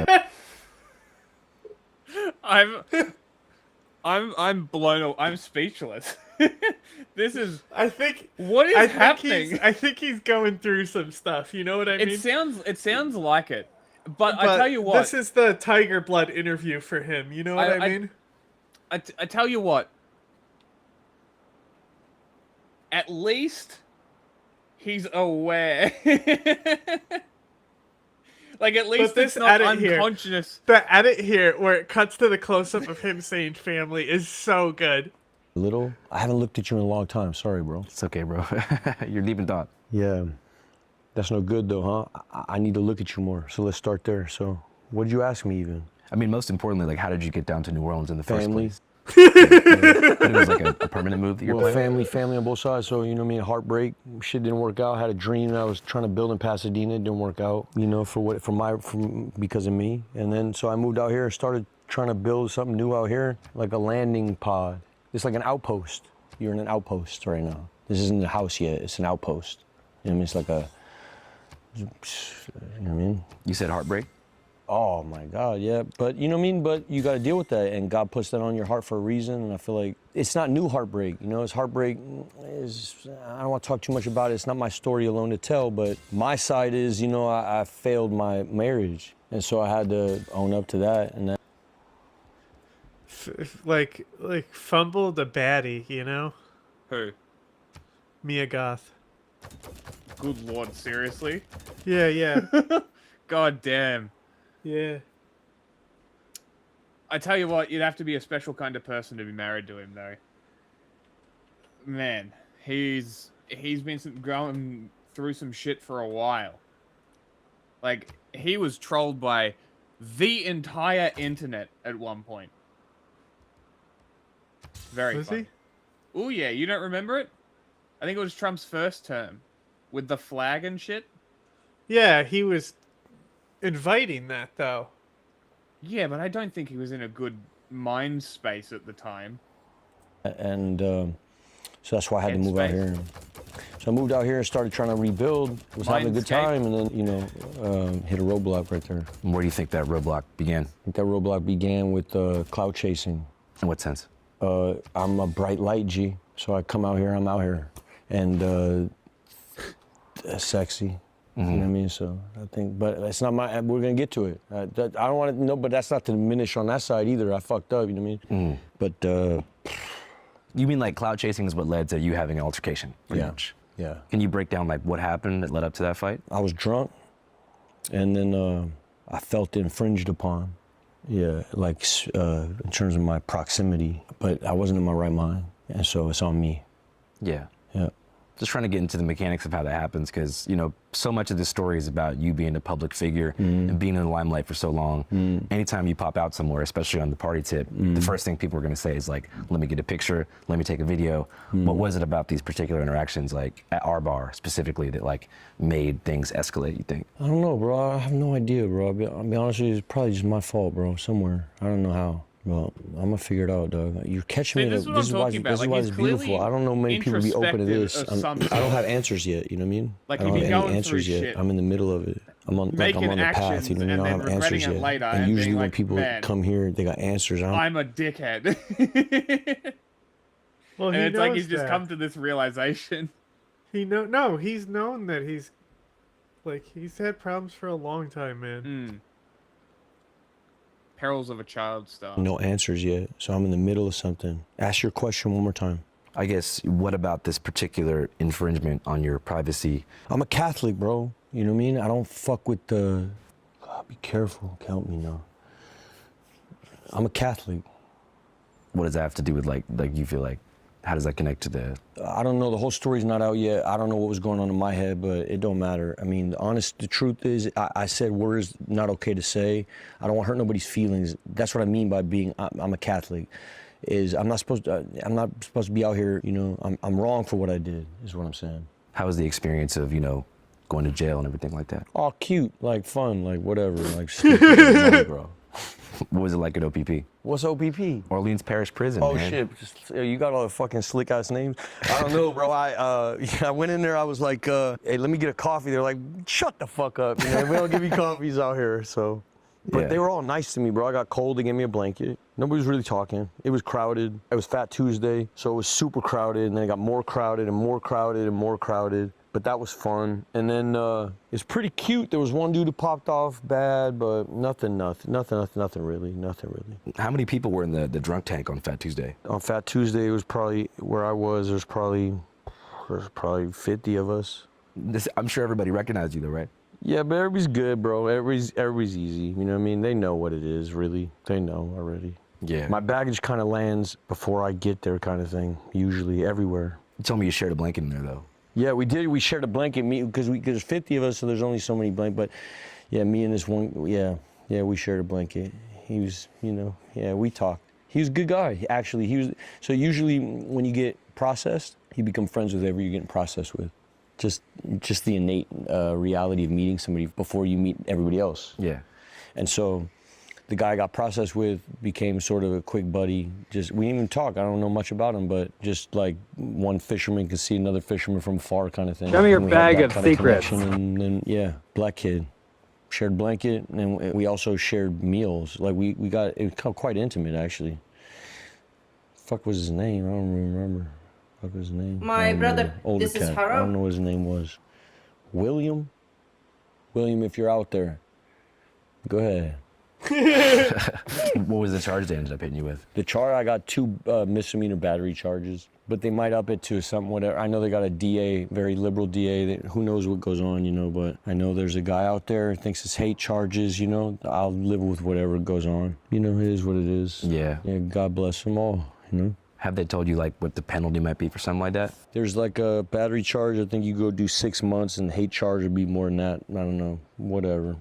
Speaker 2: I'm blown away. I'm speechless. This is.
Speaker 1: I think.
Speaker 2: What is happening?
Speaker 1: I think he's going through some stuff. You know what I mean?
Speaker 2: It sounds like it. But I tell you what.
Speaker 1: This is the Tiger Blood interview for him. You know what I mean?
Speaker 2: I tell you what. At least he's aware. Like, at least it's not unconscious.
Speaker 1: The edit here, where it cuts to the close-up of him saying family, is so good.
Speaker 15: Little? I haven't looked at you in a long time. Sorry, bro.
Speaker 18: It's okay, bro. You're deep in thought.
Speaker 15: Yeah. That's no good, though, huh? I need to look at you more. So let's start there. So what did you ask me even?
Speaker 18: I mean, most importantly, like, how did you get down to New Orleans in the first place? It was like a permanent move that you're
Speaker 15: Well,
Speaker 18: planning?
Speaker 15: family on both sides. So, you know what I mean? Heartbreak. Shit didn't work out. I had a dream I was trying to build in Pasadena. It didn't work out, you know, because of me. And then, so I moved out here and started trying to build something new out here, like a landing pod. It's like an outpost. You're in an outpost right now. This isn't a house yet. It's an outpost. You know what I mean? It's like a, you know what I mean?
Speaker 18: You said heartbreak?
Speaker 15: Oh my God, yeah. But you know what I mean? But you got to deal with that, and God puts that on your heart for a reason. And I feel like it's not new heartbreak. You know, it's heartbreak is, I don't want to talk too much about it. It's not my story alone to tell, but my side is, you know, I failed my marriage. And so I had to own up to that. And that.
Speaker 1: Like fumbled a baddie, you know?
Speaker 2: Who?
Speaker 1: Mia Goth.
Speaker 2: Good Lord, seriously?
Speaker 1: Yeah.
Speaker 2: God damn.
Speaker 1: Yeah.
Speaker 2: I tell you what, you'd have to be a special kind of person to be married to him, though. Man, he's been going through some shit for a while. Like, he was trolled by the entire internet at one point. Very
Speaker 1: Was
Speaker 2: funny. Oh yeah, you don't remember it? I think it was Trump's first term with the flag and shit.
Speaker 1: Yeah, he was inviting that though.
Speaker 2: Yeah, but I don't think he was in a good mind space at the time.
Speaker 15: And so that's why I had to move out here. So I moved out here and started trying to rebuild. Was having a good time, and then, you know, hit a roadblock right there.
Speaker 18: And where do you think that roadblock began?
Speaker 15: I think that roadblock began with cloud chasing.
Speaker 18: In what sense?
Speaker 15: I'm a bright light G, so I come out here, I'm out here. And sexy. You know what I mean? So I think, but it's not we're gonna get to it. I don't want to know, but that's not to diminish on that side either. I fucked up, you know what I mean? But
Speaker 18: you mean like cloud chasing is what led to you having an altercation? Pretty much.
Speaker 15: Yeah.
Speaker 18: Can you break down like what happened that led up to that fight?
Speaker 15: I was drunk, and then I felt infringed upon. Yeah, like in terms of my proximity, but I wasn't in my right mind, and so it's on me.
Speaker 18: Yeah.
Speaker 15: Yeah.
Speaker 18: Just trying to get into the mechanics of how that happens, because, you know, so much of this story is about you being a public figure and being in the limelight for so long. Anytime you pop out somewhere, especially on the party tip, the first thing people are going to say is like, let me get a picture, let me take a video. What was it about these particular interactions, like at our bar specifically, that like made things escalate, you think?
Speaker 15: I don't know, bro. I have no idea, bro. I'll be honest with you, it's probably just my fault, bro, somewhere. I don't know how. Well, I'm gonna figure it out, dog. You're catching me. This is why it's beautiful. I don't know many people be open to this. I don't have answers yet. You know what I mean?
Speaker 2: Like,
Speaker 15: I don't
Speaker 2: if
Speaker 15: have
Speaker 2: you're
Speaker 15: any answers yet.
Speaker 2: shit,
Speaker 15: I'm in the middle of it. I'm on the path. You know what I mean? I don't have answers yet. And usually when people come here, they got answers.
Speaker 2: I'm a dickhead.
Speaker 1: Well,
Speaker 2: and it's like he's just come to this realization.
Speaker 1: He's known that he's had problems for a long time, man.
Speaker 2: Perils of a child stuff.
Speaker 15: No answers yet, so I'm in the middle of something. Ask your question one more time.
Speaker 18: I guess, what about this particular infringement on your privacy?
Speaker 15: I'm a Catholic, bro. You know what I mean? I don't fuck with the... God, be careful. Count me now. I'm a Catholic.
Speaker 18: What does that have to do with, like you feel like, how does that connect to the...
Speaker 15: I don't know. The whole story's not out yet. I don't know what was going on in my head, but it don't matter. I mean, the truth is, I said words not okay to say. I don't want to hurt nobody's feelings. That's what I mean by being, I'm a Catholic. I'm not supposed to be out here, you know, I'm wrong for what I did, is what I'm saying.
Speaker 18: How was the experience of, you know, going to jail and everything like that?
Speaker 15: Oh, cute, like fun, like whatever, like stupid, money, bro.
Speaker 18: What was it like at OPP?
Speaker 15: What's OPP?
Speaker 18: Orleans Parish Prison,
Speaker 15: Oh,
Speaker 18: man.
Speaker 15: shit. You got all the fucking slick ass names. I don't know, bro. I went in there. I was like, hey, let me get a coffee. They're like, shut the fuck up. You know, we don't give you coffees out here. So, but they were all nice to me, bro. I got cold. They gave me a blanket. Nobody was really talking. It was crowded. It was Fat Tuesday, so it was super crowded. And then it got more crowded and more crowded and more crowded. But that was fun. And then it's pretty cute. There was one dude who popped off bad, but nothing really.
Speaker 18: How many people were in the drunk tank on Fat Tuesday?
Speaker 15: On Fat Tuesday, it was probably where I was. There's probably 50 of us.
Speaker 18: I'm sure everybody recognized you though, right?
Speaker 15: Yeah, but everybody's good, bro. Everybody's easy. You know what I mean? They know what it is, really. They know already.
Speaker 18: Yeah.
Speaker 15: My baggage kind of lands before I get there, kind of thing. Usually, everywhere.
Speaker 18: You told me you shared a blanket in there though.
Speaker 15: Yeah, we did. We shared a blanket, because there's 50 of us, so there's only so many blankets. But yeah, me and this one, yeah, we shared a blanket. He was, you know, yeah, we talked. He was a good guy, actually. So usually when you get processed, you become friends with whoever you're getting processed with. Just the innate reality of meeting somebody before you meet everybody else.
Speaker 18: Yeah.
Speaker 15: And so the guy I got processed with became sort of a quick buddy. We didn't even talk. I don't know much about him, but just like one fisherman can see another fisherman from afar kind of thing.
Speaker 10: Show me your
Speaker 15: And we had
Speaker 10: bag
Speaker 15: that
Speaker 10: of
Speaker 15: kind
Speaker 10: secrets.
Speaker 15: connection, and then, yeah, black kid. Shared blanket, and we also shared meals. Like it got quite intimate, actually. Fuck was his name? I don't even remember. Fuck was his name?
Speaker 14: My brother,
Speaker 15: Older
Speaker 14: this is
Speaker 15: cat.
Speaker 14: Haro.
Speaker 15: I don't know what his name was. William? William, if you're out there, go ahead.
Speaker 18: What was the charge they ended up hitting you with?
Speaker 15: The charge, I got 2 misdemeanor battery charges, but they might up it to something, whatever. I know they got a DA, very liberal DA, that who knows what goes on, you know, but I know there's a guy out there who thinks it's hate charges, you know. I'll live with whatever goes on. You know, it is what it is.
Speaker 18: Yeah.
Speaker 15: Yeah, God bless them all, you know.
Speaker 18: Have they told you like what the penalty might be for something like that?
Speaker 15: There's like a battery charge, I think you go do 6 months, and hate charge would be more than that. I don't know, whatever.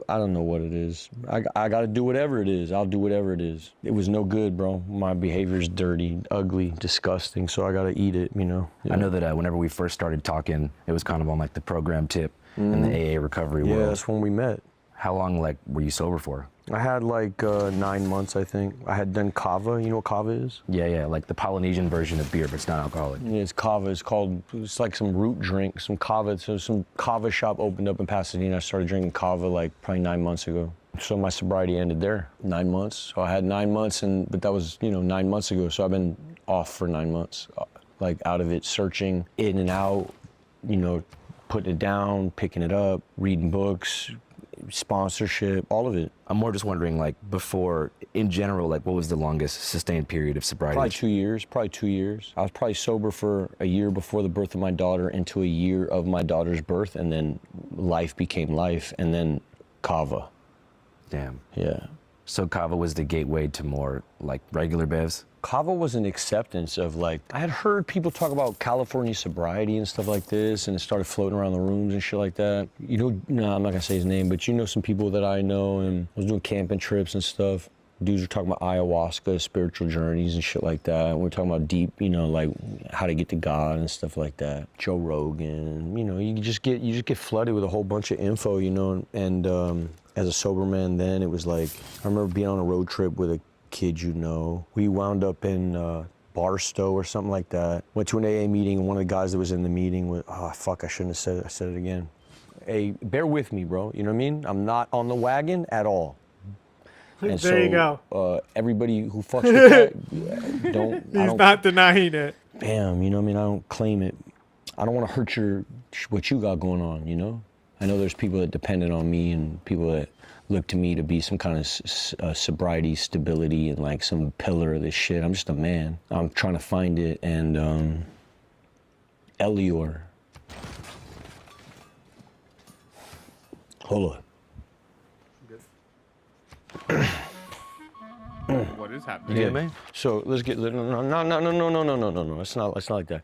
Speaker 15: I don't know what it is. I gotta do whatever it is. I'll do whatever it is. It was no good, bro. My behavior's dirty, ugly, disgusting, so I gotta eat it, you know.
Speaker 18: I know that whenever we first started talking, it was kind of on like the program tip in the AA recovery world.
Speaker 15: Yeah, that's when we met.
Speaker 18: How long like were you sober for?
Speaker 15: I had like 9 months, I think. I had done kava. You know what kava is?
Speaker 18: Yeah, like the Polynesian version of beer, but it's not alcoholic.
Speaker 15: Yeah, it's kava. It's like some root drink, some kava. So some kava shop opened up in Pasadena. I started drinking kava like probably 9 months ago. So my sobriety ended there, 9 months. So I had 9 months, but that was, 9 months ago. So I've been off for 9 months, like out of it, searching in and out, putting it down, picking it up, reading books, sponsorship, all of it.
Speaker 18: I'm more just wondering, like, before, in general, like, what was the longest sustained period of sobriety?
Speaker 15: Probably 2 years. I was probably sober for a year before the birth of my daughter into a year of my daughter's birth, and then life became life, and then kava.
Speaker 18: Damn.
Speaker 15: Yeah.
Speaker 18: So kava was the gateway to more, like, regular bevs?
Speaker 15: Kava was an acceptance of, like, I had heard people talk about California sobriety and stuff like this, and it started floating around the rooms and shit like that. No, I'm not gonna say his name, but some people that I know, and I was doing camping trips and stuff. Dudes were talking about ayahuasca, spiritual journeys and shit like that. And we're talking about deep, like how to get to God and stuff like that. Joe Rogan, you just get flooded with a whole bunch of info, and as a sober man then, it was like, I remember being on a road trip with a kid, we wound up in Barstow or something like that. Went to an AA meeting, and one of the guys that was in the meeting was, I shouldn't have said it. I said it again. Hey, bear with me, bro. You know what I mean? I'm not on the wagon at all. And
Speaker 1: there you go.
Speaker 15: Everybody who fucks with that, don't.
Speaker 1: He's not denying it.
Speaker 15: Bam, you know what I mean? I don't claim it. I don't want to hurt what you got going on, I know there's people that depended on me and people that look to me to be some kind of sobriety, stability, and like some pillar of this shit. I'm just a man. I'm trying to find it, and Elior. Hold on.
Speaker 2: What is happening?
Speaker 15: Yeah, man. So let's get no. It's not like that.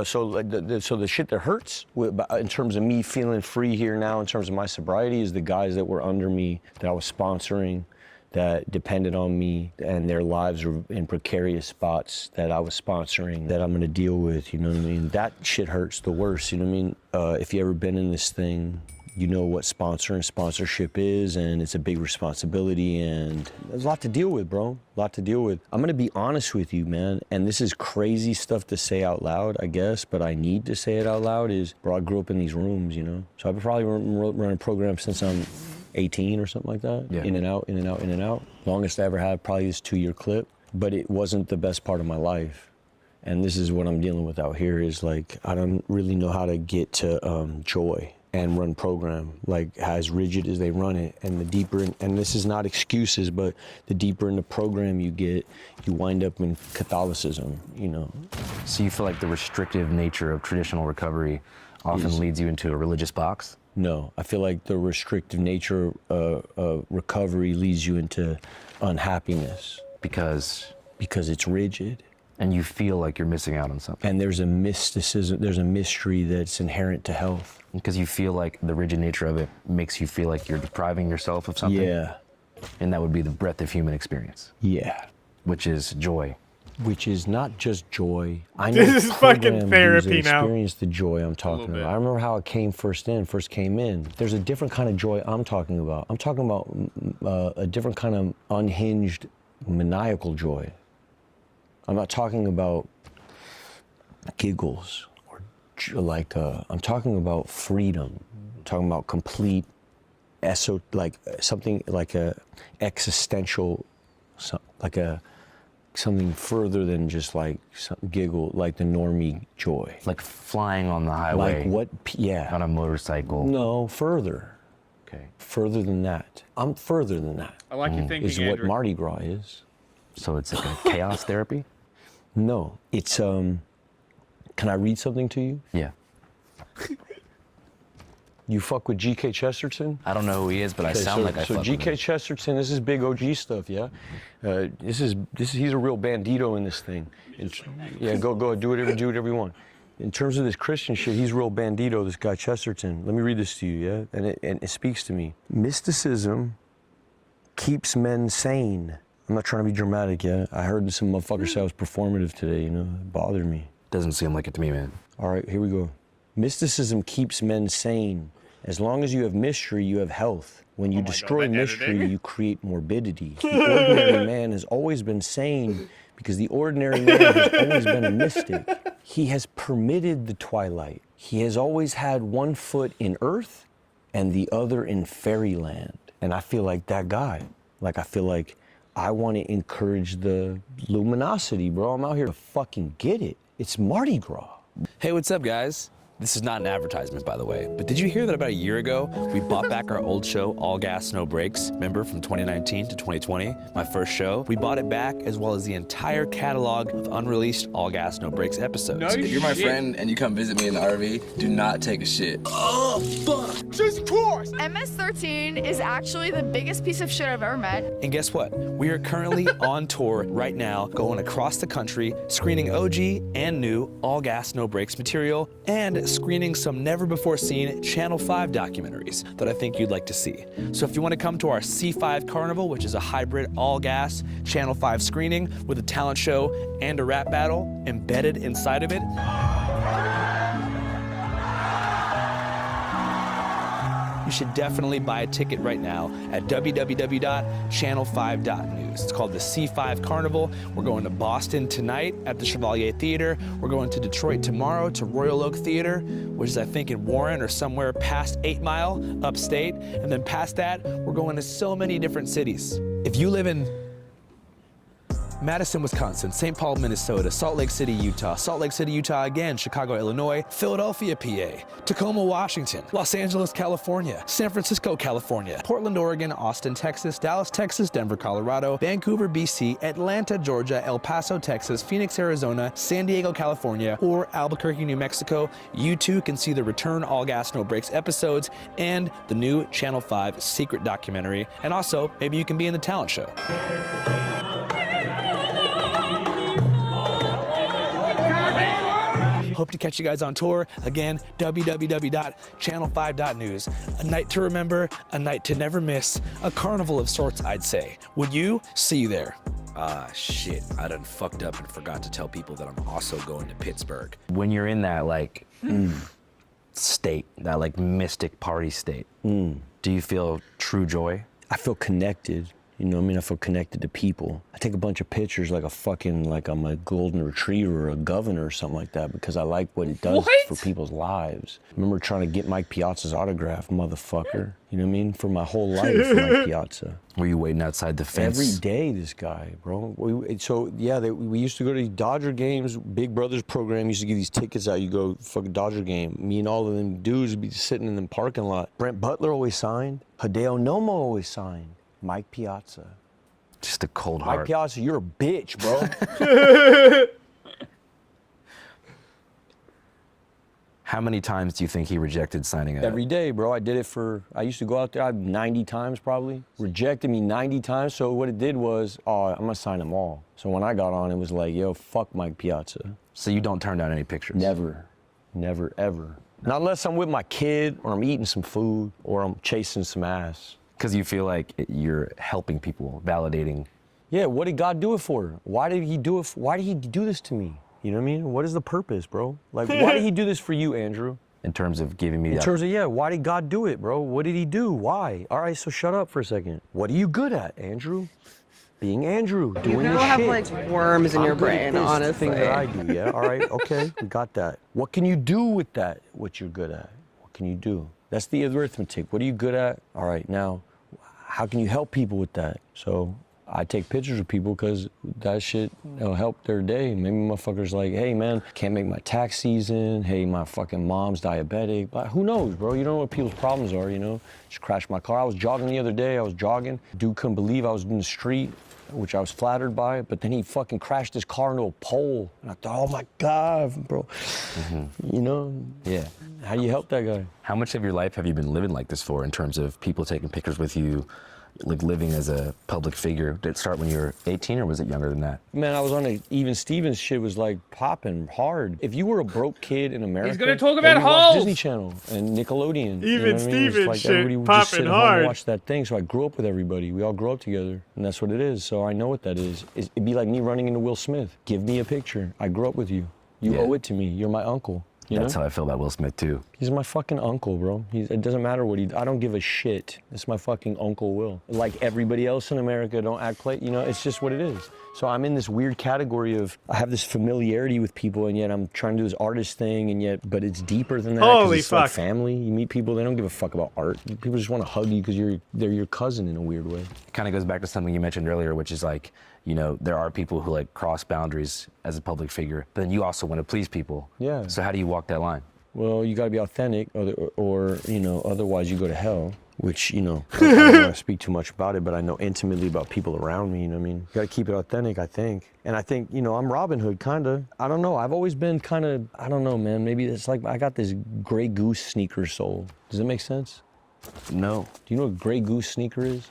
Speaker 15: So the shit that hurts in terms of me feeling free here now, in terms of my sobriety, is the guys that were under me that I was sponsoring, that depended on me, and their lives were in precarious spots that I was sponsoring, that I'm gonna deal with. You know what I mean? That shit hurts the worst. You know what I mean? If you ever been in this thing, you know what sponsorship is, and it's a big responsibility, and there's a lot to deal with, bro. A lot to deal with. I'm gonna be honest with you, man, and this is crazy stuff to say out loud, I guess, but I need to say it out loud, bro, I grew up in these rooms, So I've probably run a program since I'm 18 or something like that. Yeah. In and out. Longest I ever had, probably this 2-year clip, but it wasn't the best part of my life. And this is what I'm dealing with out here, is like, I don't really know how to get to joy and run program, like as rigid as they run it. And the deeper, and this is not excuses, but the deeper in the program you get, you wind up in Catholicism,
Speaker 18: So you feel like the restrictive nature of traditional recovery often leads you into a religious box?
Speaker 15: No, I feel like the restrictive nature of recovery leads you into unhappiness.
Speaker 18: Because
Speaker 15: it's rigid.
Speaker 18: And you feel like you're missing out on something.
Speaker 15: And there's a mysticism, there's a mystery that's inherent to health.
Speaker 18: Because you feel like the rigid nature of it makes you feel like you're depriving yourself of something?
Speaker 15: Yeah.
Speaker 18: And that would be the breadth of human experience?
Speaker 15: Yeah.
Speaker 18: which is joy.
Speaker 15: Which is not just joy. I know
Speaker 1: This is fucking
Speaker 15: programmed dudes
Speaker 1: therapy
Speaker 15: that
Speaker 1: now.
Speaker 15: experience the joy I'm talking about. I remember how it first came in. There's a different kind of joy I'm talking about. I'm talking about a different kind of unhinged, maniacal joy. I'm not talking about giggles or I'm talking about freedom. I'm talking about complete, something like a existential, something further than just like some giggle, like the normie joy.
Speaker 18: Like flying on the highway.
Speaker 15: Like what? Yeah.
Speaker 18: On a motorcycle.
Speaker 15: No, further. Okay. Further than that. I'm further than that.
Speaker 2: I like your thinking,
Speaker 15: Is what
Speaker 2: Andrew.
Speaker 15: Mardi Gras is.
Speaker 18: So it's like a chaos therapy?
Speaker 15: No, it's Can I read something to you?
Speaker 18: Yeah.
Speaker 15: You fuck with G.K. Chesterton?
Speaker 18: I don't know who he is, but I sound like I fuck with
Speaker 15: G.K.
Speaker 18: him.
Speaker 15: Chesterton, this is big OG stuff, yeah? He's a real bandito in this thing. Yeah, go, do whatever you want. In terms of this Christian shit, he's real bandito, this guy Chesterton. Let me read this to you, yeah? And it speaks to me. Mysticism keeps men sane. I'm not trying to be dramatic, yeah? I heard some motherfucker say I was performative today, you know? It bothered me.
Speaker 18: Doesn't seem like it to me, man.
Speaker 15: All right, here we go. Mysticism keeps men sane. As long as you have mystery, you have health. When you destroy mystery, you create morbidity. The ordinary man has always been sane because the ordinary man has always been a mystic. He has permitted the twilight. He has always had one foot in earth and the other in fairyland. And I feel like that guy. Like, I feel like I want to encourage the luminosity, bro. I'm out here to fucking get it. It's Mardi Gras.
Speaker 10: Hey, what's up, guys? This is not an advertisement, by the way, but did you hear that about a year ago, we bought back our old show, All Gas, No Brakes? Remember, from 2019 to 2020, my first show? We bought it back, as well as the entire catalog of unreleased All Gas, No Brakes episodes.
Speaker 14: If you're my friend and you come visit me in the RV, do not take a shit.
Speaker 3: Oh, fuck. Jesus Christ.
Speaker 22: MS-13 is actually the biggest piece of shit I've ever met.
Speaker 10: And guess what? We are currently on tour right now, going across the country, screening OG and new All Gas, No Brakes material, and screening some never-before-seen Channel 5 documentaries that I think you'd like to see. So if you want to come to our C5 Carnival, which is a hybrid all-gas Channel 5 screening with a talent show and a rap battle embedded inside of it, you should definitely buy a ticket right now at www.channel5.news. It's called the C5 Carnival. We're going to Boston tonight at the Chevalier Theater. We're going to Detroit tomorrow to Royal Oak Theater, which is, I think, in Warren or somewhere past 8 Mile, upstate. And then past that, we're going to so many different cities. If you live in Madison, Wisconsin, St. Paul, Minnesota, Salt Lake City, Utah again, Chicago, Illinois, Philadelphia, PA, Tacoma, Washington, Los Angeles, California, San Francisco, California, Portland, Oregon, Austin, Texas, Dallas, Texas, Denver, Colorado, Vancouver, BC, Atlanta, Georgia, El Paso, Texas, Phoenix, Arizona, San Diego, California, or Albuquerque, New Mexico, you too can see the return All Gas, No Brakes episodes and the new Channel 5 secret documentary. And also, maybe you can be in the talent show. Hope to catch you guys on tour. Again, www.channel5.news. A night to remember, a night to never miss, a carnival of sorts, I'd say. Would you? See you there. Ah, shit, I done fucked up and forgot to tell people that I'm also going to Pittsburgh.
Speaker 18: When you're in that, like, state, that, like, mystic party state, do you feel true joy?
Speaker 15: I feel connected. You know what I mean? I feel connected to people. I take a bunch of pictures like I'm a golden retriever or a governor or something like that because I like what it does for people's lives. I remember trying to get Mike Piazza's autograph, motherfucker. You know what I mean? For my whole life, Mike Piazza.
Speaker 18: Were you waiting outside the fence?
Speaker 15: Every day, this guy, bro. We used to go to these Dodger games. Big Brothers program used to give these tickets out. You go fucking Dodger game. Me and all of them dudes would be sitting in the parking lot. Brent Butler always signed. Hideo Nomo always signed. Mike Piazza.
Speaker 18: Just a cold heart.
Speaker 15: Mike Piazza, you're a bitch, bro.
Speaker 18: How many times do you think he rejected signing up?
Speaker 15: Every day, bro. I used to go out there 90 times probably. Rejected me 90 times. So what it did was, I'm gonna sign them all. So when I got on, it was like, yo, fuck Mike Piazza.
Speaker 18: So you don't turn down any pictures?
Speaker 15: Never, ever. Not unless I'm with my kid or I'm eating some food or I'm chasing some ass.
Speaker 18: Because you feel like you're helping people, validating
Speaker 15: Yeah, what did God do it for? Why did he do it? Why did he do this to me? You know what I mean? What is the purpose, bro? Like, why did he do this for you, Andrew?
Speaker 18: In terms of giving me
Speaker 15: In terms of, yeah, why did God do it, bro? What did he do? Why? All right, so shut up for a second. What are you good at, Andrew? Being Andrew, doing
Speaker 8: You
Speaker 15: your
Speaker 8: have
Speaker 15: shit.
Speaker 8: like worms in
Speaker 15: I'm
Speaker 8: your
Speaker 15: good at
Speaker 8: brain,
Speaker 15: this
Speaker 8: honestly.
Speaker 15: thing that I do, yeah? All right, okay, we got that. What can you do with that, what you're good at? What can you do? That's the arithmetic. What are you good at? All right, now, how can you help people with that? So I take pictures of people because that shit will help their day. Maybe motherfuckers like, hey man, can't make my tax season. Hey, my fucking mom's diabetic. But who knows, bro? You don't know what people's problems are, you know? Just crashed my car. I was jogging the other day. Dude couldn't believe I was in the street, which I was flattered by, but then he fucking crashed his car into a pole. And I thought, oh my God, bro. You know?
Speaker 18: Yeah.
Speaker 15: How do you help that guy?
Speaker 18: How much of your life have you been living like this for in terms of people taking pictures with you, like living as a public figure? Did it start when you were 18 or was it younger than that?
Speaker 15: Man, I was on a Even Stevens shit was like popping hard. If you were a broke kid in America,
Speaker 2: He's gonna talk about
Speaker 15: you watched
Speaker 2: holes.
Speaker 15: Disney Channel and Nickelodeon.
Speaker 1: Even
Speaker 15: you know what I mean? It's
Speaker 1: Stevens
Speaker 15: like
Speaker 1: shit
Speaker 15: everybody would just sit
Speaker 1: popping
Speaker 15: at home and
Speaker 1: hard.
Speaker 15: watch that thing. So I grew up with everybody. We all grew up together, and that's what it is. So I know what that is. It'd be like me running into Will Smith. Give me a picture. I grew up with you. You owe it to me. You're my uncle. You
Speaker 18: That's
Speaker 15: know?
Speaker 18: how I feel about Will Smith too.
Speaker 15: He's my fucking uncle, bro. It doesn't matter what I don't give a shit. It's my fucking Uncle Will. Like everybody else in America, don't act like, you know, it's just what it is. So I'm in this weird category of, I have this familiarity with people, and yet I'm trying to do this artist thing, and yet, but it's deeper than that. 'Cause
Speaker 1: Holy
Speaker 15: it's like
Speaker 1: fuck.
Speaker 15: family. You meet people, they don't give a fuck about art. People just want to hug you because they're your cousin in a weird way.
Speaker 18: It kind of goes back to something you mentioned earlier, which is like, you know, there are people who like cross boundaries as a public figure, but then you also want to please people.
Speaker 15: Yeah.
Speaker 18: So how do you walk that line?
Speaker 15: Well, you gotta be authentic, or you know, otherwise you go to hell. Which, you know, I don't want to speak too much about it, but I know intimately about people around me. You know what I mean? You gotta keep it authentic, I think. And I think, you know, I'm Robin Hood, kinda. I don't know. I've always been kind of, I don't know, man. Maybe it's like I got this Grey Goose sneaker soul. Does it make sense?
Speaker 18: No.
Speaker 15: Do you know what Grey Goose sneaker is?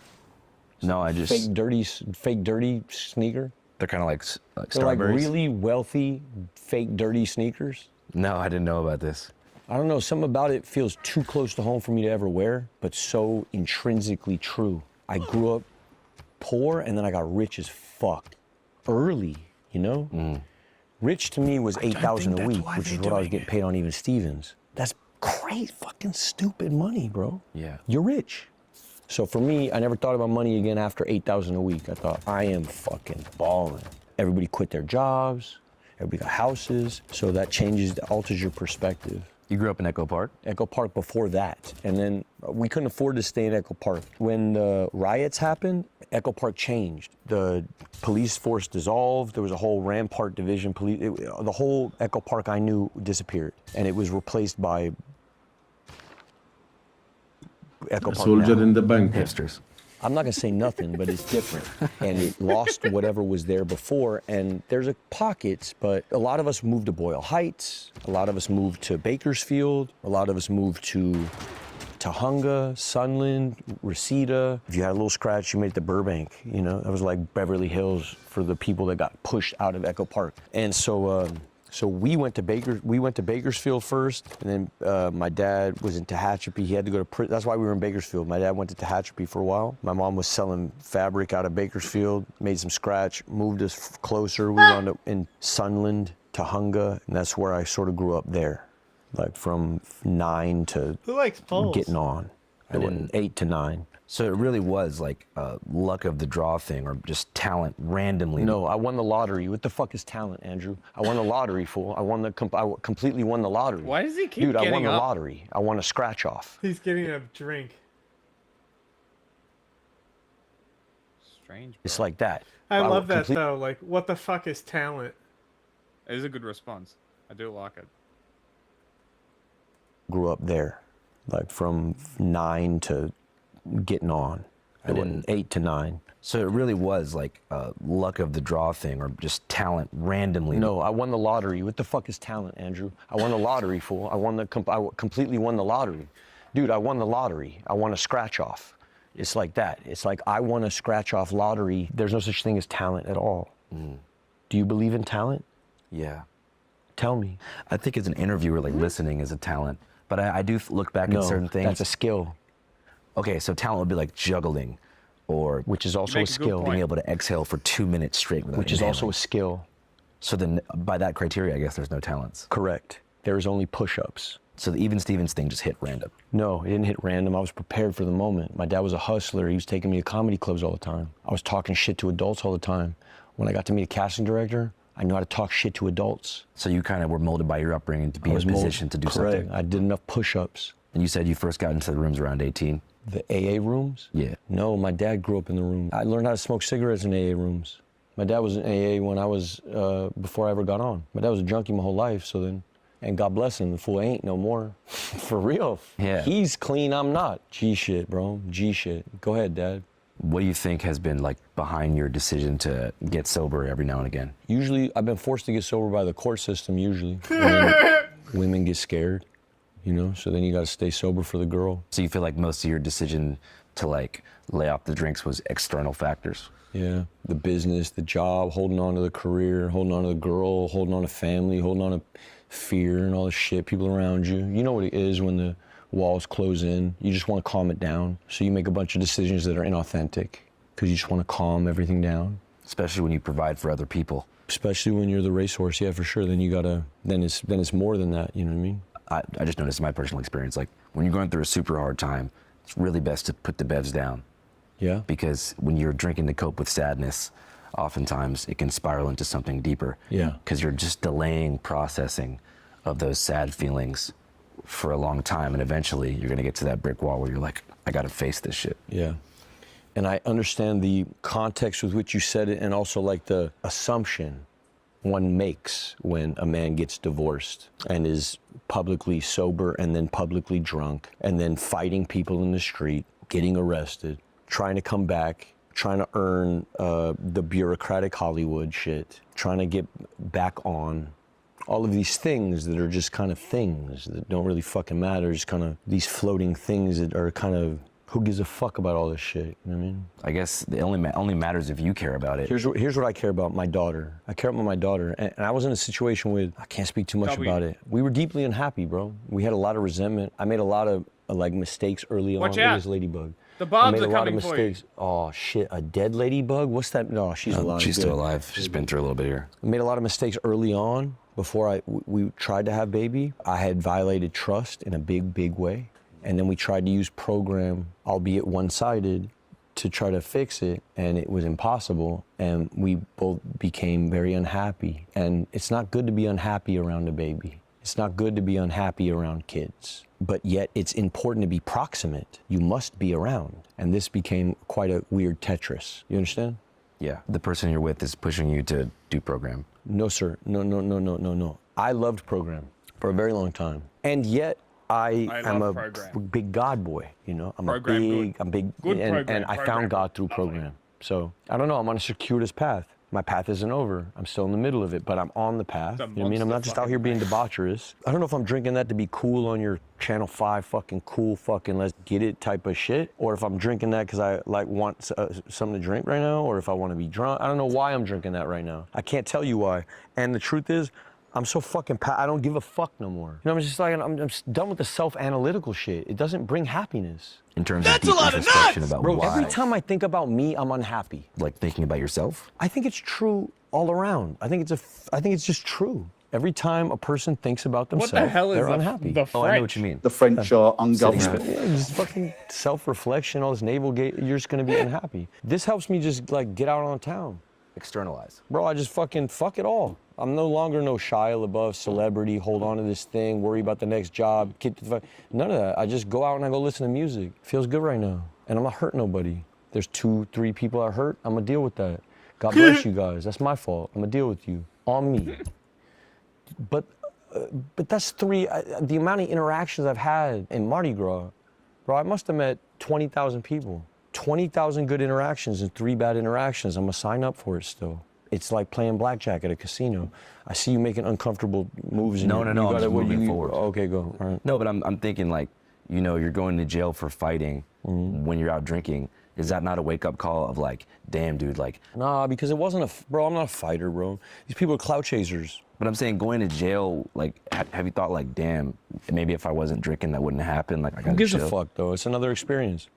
Speaker 18: No, I just
Speaker 15: fake dirty sneaker.
Speaker 18: They're kind of like
Speaker 15: They're like
Speaker 18: Starburys.
Speaker 15: really wealthy, fake dirty sneakers.
Speaker 18: No, I didn't know about this.
Speaker 15: I don't know, something about it feels too close to home for me to ever wear, but so intrinsically true. I grew up poor and then I got rich as fuck early, you know? Rich to me was $8,000 a week, which is what I was getting paid on Even Stevens. That's crazy, fucking stupid money, bro.
Speaker 18: Yeah.
Speaker 15: You're rich. So for me, I never thought about money again after $8,000 a week. I thought, I am fucking balling. Everybody quit their jobs, everybody got houses, so that alters your perspective.
Speaker 18: You grew up in Echo Park?
Speaker 15: Echo Park before that. And then we couldn't afford to stay in Echo Park. When the riots happened, Echo Park changed. The police force dissolved. There was a whole Rampart Division police. The whole Echo Park I knew disappeared. And it was replaced by Echo Park
Speaker 11: soldier
Speaker 15: now.
Speaker 11: in the bank.
Speaker 18: Hipsters.
Speaker 15: I'm not gonna say nothing, but it's different. And it lost whatever was there before. And there's pockets, but a lot of us moved to Boyle Heights. A lot of us moved to Bakersfield. A lot of us moved to Tahunga, Sunland, Reseda. If you had a little scratch, you made it to Burbank. You know, that was like Beverly Hills for the people that got pushed out of Echo Park. And so, so we went to Bakersfield first, and then my dad was in Tehachapi. He had to go to prison. That's why we were in Bakersfield. My dad went to Tehachapi for a while. My mom was selling fabric out of Bakersfield, made some scratch, moved us closer. We wound up in Sunland, Tahunga, and that's where I sort of grew up there, like from 9 to
Speaker 1: Who likes polls?
Speaker 15: getting on. I didn't 8 to 9.
Speaker 18: So it really was like a luck of the draw thing, or just talent randomly.
Speaker 15: No, I won the lottery. What the fuck is talent, Andrew? I won the lottery, fool. I completely won the lottery.
Speaker 2: Why does he keep
Speaker 15: Dude, I won
Speaker 2: getting
Speaker 15: the
Speaker 2: up?
Speaker 15: lottery. I won a scratch off.
Speaker 1: He's getting a drink.
Speaker 2: Strange. Bro.
Speaker 15: It's like that.
Speaker 1: I love that though. Like, what the fuck is talent?
Speaker 2: It is a good response. I do like it.
Speaker 15: Grew up there, like from 9 to getting on. I didn't 8 to 9.
Speaker 18: So it really was like a luck of the draw thing, or just talent randomly.
Speaker 15: No, I won the lottery. What the fuck is talent, Andrew? I won the lottery, fool. I completely won the lottery. Dude, I won the lottery. I won a scratch off. It's like that. It's like I won a scratch off lottery. There's no such thing as talent at all. Do you believe in talent?
Speaker 18: Yeah.
Speaker 15: Tell me.
Speaker 18: I think as an interviewer, like listening is a talent. But I do look back at certain things.
Speaker 15: That's a skill.
Speaker 18: Okay, so talent would be like juggling, or
Speaker 15: which is also a skill.
Speaker 18: Being able to exhale for 2 minutes straight without
Speaker 15: Which is also a skill.
Speaker 18: So then, by that criteria, I guess there's no talents.
Speaker 15: Correct. There's only push-ups.
Speaker 18: So the Even Stevens thing just hit random.
Speaker 15: No, it didn't hit random. I was prepared for the moment. My dad was a hustler. He was taking me to comedy clubs all the time. I was talking shit to adults all the time. When I got to meet a casting director, I knew how to talk shit to adults.
Speaker 18: So you kind of were molded by your upbringing to be in a position to do
Speaker 15: Correct.
Speaker 18: something.
Speaker 15: I did enough push-ups.
Speaker 18: And you said you first got into the rooms around 18?
Speaker 15: The AA rooms?
Speaker 18: Yeah.
Speaker 15: No, my dad grew up in the room. I learned how to smoke cigarettes in AA rooms. My dad was in AA when I was, before I ever got on. My dad was a junkie my whole life, so then, and God bless him, the fool ain't no more. For real.
Speaker 18: Yeah.
Speaker 15: He's clean, I'm not. G shit, bro, G shit. Go ahead, Dad.
Speaker 18: What do you think has been like behind your decision to get sober every now and again?
Speaker 15: Usually, I've been forced to get sober by the court system, usually. Women get scared, you know, so then you gotta stay sober for the girl.
Speaker 18: So you feel like most of your decision to like lay off the drinks was external factors?
Speaker 15: Yeah, the business, the job, holding on to the career, holding on to the girl, holding on to family, holding on to fear and all the shit, people around you. You know what it is when the walls close in. You just want to calm it down. So you make a bunch of decisions that are inauthentic because you just want to calm everything down.
Speaker 18: Especially when you provide for other people.
Speaker 15: Especially when you're the racehorse, yeah, for sure. Then you gotta, then it's more than that, you know what I mean?
Speaker 18: I just noticed in my personal experience, like when you're going through a super hard time, it's really best to put the bevs down.
Speaker 15: Yeah.
Speaker 18: Because when you're drinking to cope with sadness, oftentimes it can spiral into something deeper.
Speaker 15: Yeah.
Speaker 18: Because you're just delaying processing of those sad feelings for a long time, and eventually you're gonna get to that brick wall where you're like, I gotta face this shit.
Speaker 15: Yeah. And I understand the context with which you said it, and also like the assumption one makes when a man gets divorced and is publicly sober and then publicly drunk and then fighting people in the street, getting arrested, trying to come back, trying to earn the bureaucratic Hollywood shit, trying to get back on. All of these things that are just kind of things that don't really fucking matter, just kind of these floating things that are kind of, who gives a fuck about all this shit, you know what I mean?
Speaker 18: I guess it only matters if you care about it.
Speaker 15: Here's what I care about, my daughter. I care about my daughter, and I was in a situation with, I can't speak too much about it. We were deeply unhappy, bro. We had a lot of resentment. I made a lot of like mistakes early on.
Speaker 2: Watch out.
Speaker 15: Look at this ladybug.
Speaker 2: The bobs
Speaker 15: I made
Speaker 2: are
Speaker 15: a lot of
Speaker 2: coming for you.
Speaker 15: mistakes. Oh shit, a dead ladybug? What's that? No, she's alive.
Speaker 18: She's
Speaker 15: Good.
Speaker 18: still alive. She's been through a little bit here.
Speaker 15: I made a lot of mistakes early on before we tried to have baby. I had violated trust in a big way. And then we tried to use program, albeit one-sided, to try to fix it, and it was impossible. And we both became very unhappy. And it's not good to be unhappy around a baby. It's not good to be unhappy around kids. But yet it's important to be proximate. You must be around. And this became quite a weird Tetris. You understand?
Speaker 18: Yeah. The person you're with is pushing you to do program.
Speaker 15: No, sir. No. I loved program for a very long time. And yet, I am a big God boy, you know. I'm big, and I found God through program. So I don't know. I'm on a circuitous path. My path isn't over. I'm still in the middle of it, but I'm on the path. You know what I mean? I'm not just out here being debaucherous. I don't know if I'm drinking that to be cool on your Channel 5 fucking cool fucking let's get it type of shit, or if I'm drinking that because I like want something to drink right now, or if I want to be drunk. I don't know why I'm drinking that right now. I can't tell you why. And the truth is, I'm so fucking I don't give a fuck no more. You know, I'm just like, I'm just done with the self-analytical shit. It doesn't bring happiness.
Speaker 18: In terms of deep introspection about
Speaker 15: Bro,
Speaker 18: why.
Speaker 15: every time I think about me, I'm unhappy.
Speaker 18: Like thinking about yourself?
Speaker 15: I think it's true all around. I think it's just true. Every time a person thinks about themselves, they're unhappy.
Speaker 18: Oh, I know what you mean.
Speaker 8: The French are ungovernable.
Speaker 15: Yeah, just fucking self-reflection, all this navel gate, you're just gonna be unhappy. This helps me just like get out on town.
Speaker 18: Externalize.
Speaker 15: Bro, I just fucking fuck it all. I'm no longer no Shia LaBeouf celebrity, hold on to this thing, worry about the next job, none of that. I just go out and I go listen to music. Feels good right now. And I'm not hurting nobody. There's 2-3 people I hurt, I'm gonna deal with that. God bless you guys, that's my fault. I'm gonna deal with you, on me. But that's the amount of interactions I've had in Mardi Gras. Bro, I must have met 20,000 people. 20,000 good interactions and 3 bad interactions. I'm gonna sign up for it still. It's like playing blackjack at a casino. I see you making uncomfortable moves.
Speaker 18: No, I'm just moving forward.
Speaker 15: Okay, go. All right.
Speaker 18: No, but I'm thinking like, you know, you're going to jail for fighting when you're out drinking. Is that not a wake-up call of like, damn, dude, like...
Speaker 15: Nah, because it wasn't bro, I'm not a fighter, bro. These people are clout chasers.
Speaker 18: But I'm saying going to jail, like, have you thought like, damn, maybe if I wasn't drinking, that wouldn't happen? Like, I gotta
Speaker 15: Who gives
Speaker 18: chill.
Speaker 15: a fuck, though? It's another experience.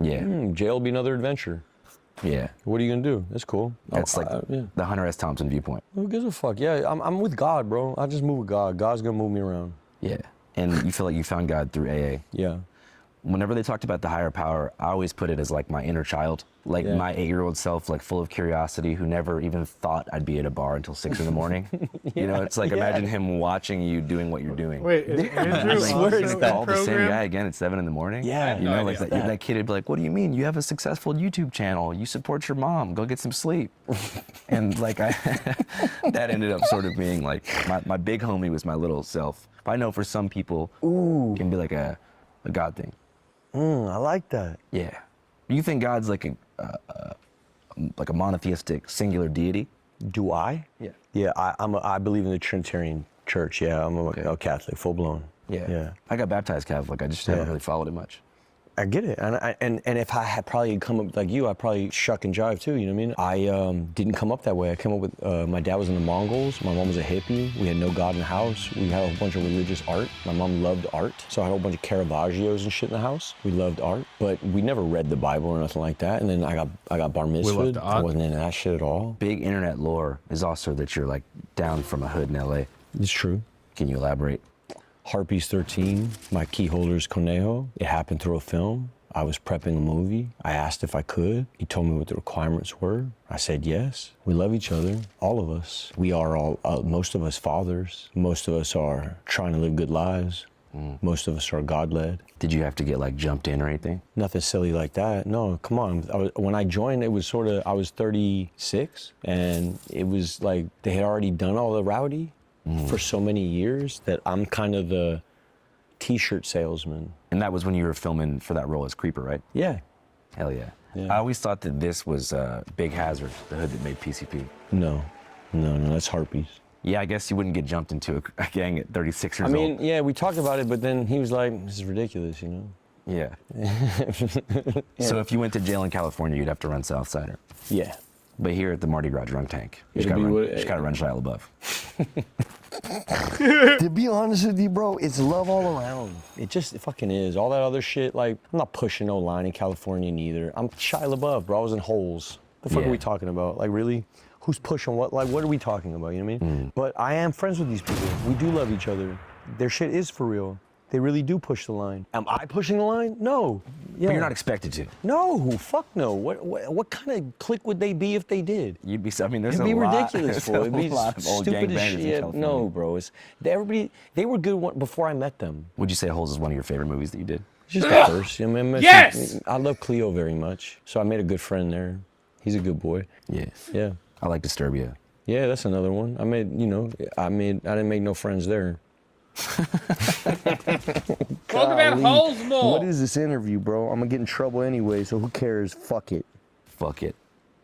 Speaker 18: Yeah.
Speaker 15: Jail will be another adventure.
Speaker 18: Yeah.
Speaker 15: What are you gonna do? That's cool.
Speaker 18: That's like the Hunter S. Thompson viewpoint.
Speaker 15: Who gives a fuck? Yeah, I'm with God, bro. I just move with God. God's gonna move me around.
Speaker 18: Yeah. And you feel like you found God through AA.
Speaker 15: Yeah.
Speaker 18: Whenever they talked about the higher power, I always put it as like my inner child, like my 8-year-old self, like full of curiosity, who never even thought I'd be at a bar until 6 in the morning. You know, it's like imagine him watching you doing what you're doing.
Speaker 1: Wait, is Andrew
Speaker 18: I
Speaker 1: also in
Speaker 18: call the same
Speaker 1: program?
Speaker 18: guy again at 7 in the morning.
Speaker 15: Yeah.
Speaker 18: You know, like that kid would be like, "What do you mean? You have a successful YouTube channel. You support your mom. Go get some sleep." And like that ended up sort of being like my big homie was my little self. But I know for some people, it can be like a God thing.
Speaker 15: I like that.
Speaker 18: Yeah. You think God's like a monotheistic singular deity?
Speaker 15: Do I?
Speaker 18: Yeah.
Speaker 15: Yeah, I believe in the Trinitarian church. Yeah, I'm a Catholic, full blown.
Speaker 18: Yeah. I got baptized Catholic. I just haven't really followed it much.
Speaker 15: I get it, and if I had probably come up like you, I'd probably shuck and jive too. You know what I mean? I didn't come up that way. I came up with my dad was in the Mongols. My mom was a hippie. We had no God in the house. We had a whole bunch of religious art. My mom loved art, so I had a whole bunch of Caravaggios and shit in the house. We loved art, but we never read the Bible or nothing like that. And then I got bar mitzvahed. I wasn't into that shit at all.
Speaker 18: Big internet lore is also that you're like down from a hood in LA.
Speaker 15: It's true.
Speaker 18: Can you elaborate?
Speaker 15: Harpies 13, my key holder's Conejo. It happened through a film. I was prepping a movie. I asked if I could. He told me what the requirements were. I said yes. We love each other, all of us. We are all, most of us fathers. Most of us are trying to live good lives. Most of us are God-led.
Speaker 18: Did you have to get like jumped in or anything?
Speaker 15: Nothing silly like that. No, come on. When I joined, it was sort of, I was 36, and it was like they had already done all the rowdy for so many years that I'm kind of the T-shirt salesman.
Speaker 18: And that was when you were filming for that role as Creeper, right?
Speaker 15: Yeah.
Speaker 18: Hell yeah. I always thought that this was Big Hazard, the hood that made PCP.
Speaker 15: No, that's Harpies.
Speaker 18: Yeah, I guess you wouldn't get jumped into a gang at 36 years old.
Speaker 15: I mean, yeah, we talked about it, but then he was like, this is ridiculous, you know?
Speaker 18: Yeah. So if you went to jail in California, you'd have to run Southsider.
Speaker 15: Yeah.
Speaker 18: But here at the Mardi Gras Drunk Tank, you just gotta run Shia LaBeouf.
Speaker 15: To be honest with you, bro, it's love all around. It fucking is. All that other shit, like, I'm not pushing no line in California neither. I'm Shia LaBeouf, bro. I was in holes. The fuck are we talking about? Like, really? Who's pushing what? Like, what are we talking about? You know what I mean? But I am friends with these people. We do love each other. Their shit is for real. They really do push the line. Am I pushing the line? No. Yeah.
Speaker 18: But you're not expected to.
Speaker 15: No, fuck no. What kind of clique would they be if they did?
Speaker 18: You'd be. I mean, there's
Speaker 15: It'd be ridiculous,
Speaker 18: there's
Speaker 15: fool. It'd be
Speaker 18: a lot of old
Speaker 15: stupid as
Speaker 18: gangbangers in
Speaker 15: shit.
Speaker 18: California.
Speaker 15: No, bro. They were good before I met them.
Speaker 18: Would you say Holes is one of your favorite movies that you did?
Speaker 15: Just the first. I mean,
Speaker 13: Yes!
Speaker 15: I love Cleo very much, so I made a good friend there. He's a good boy.
Speaker 18: Yeah.
Speaker 15: Yeah.
Speaker 18: I like Disturbia.
Speaker 15: Yeah, that's another one. I didn't make no friends there.
Speaker 13: Talk about holes more.
Speaker 15: What is this interview, bro? I'm gonna get in trouble anyway, so who cares? Fuck it.
Speaker 18: Fuck it.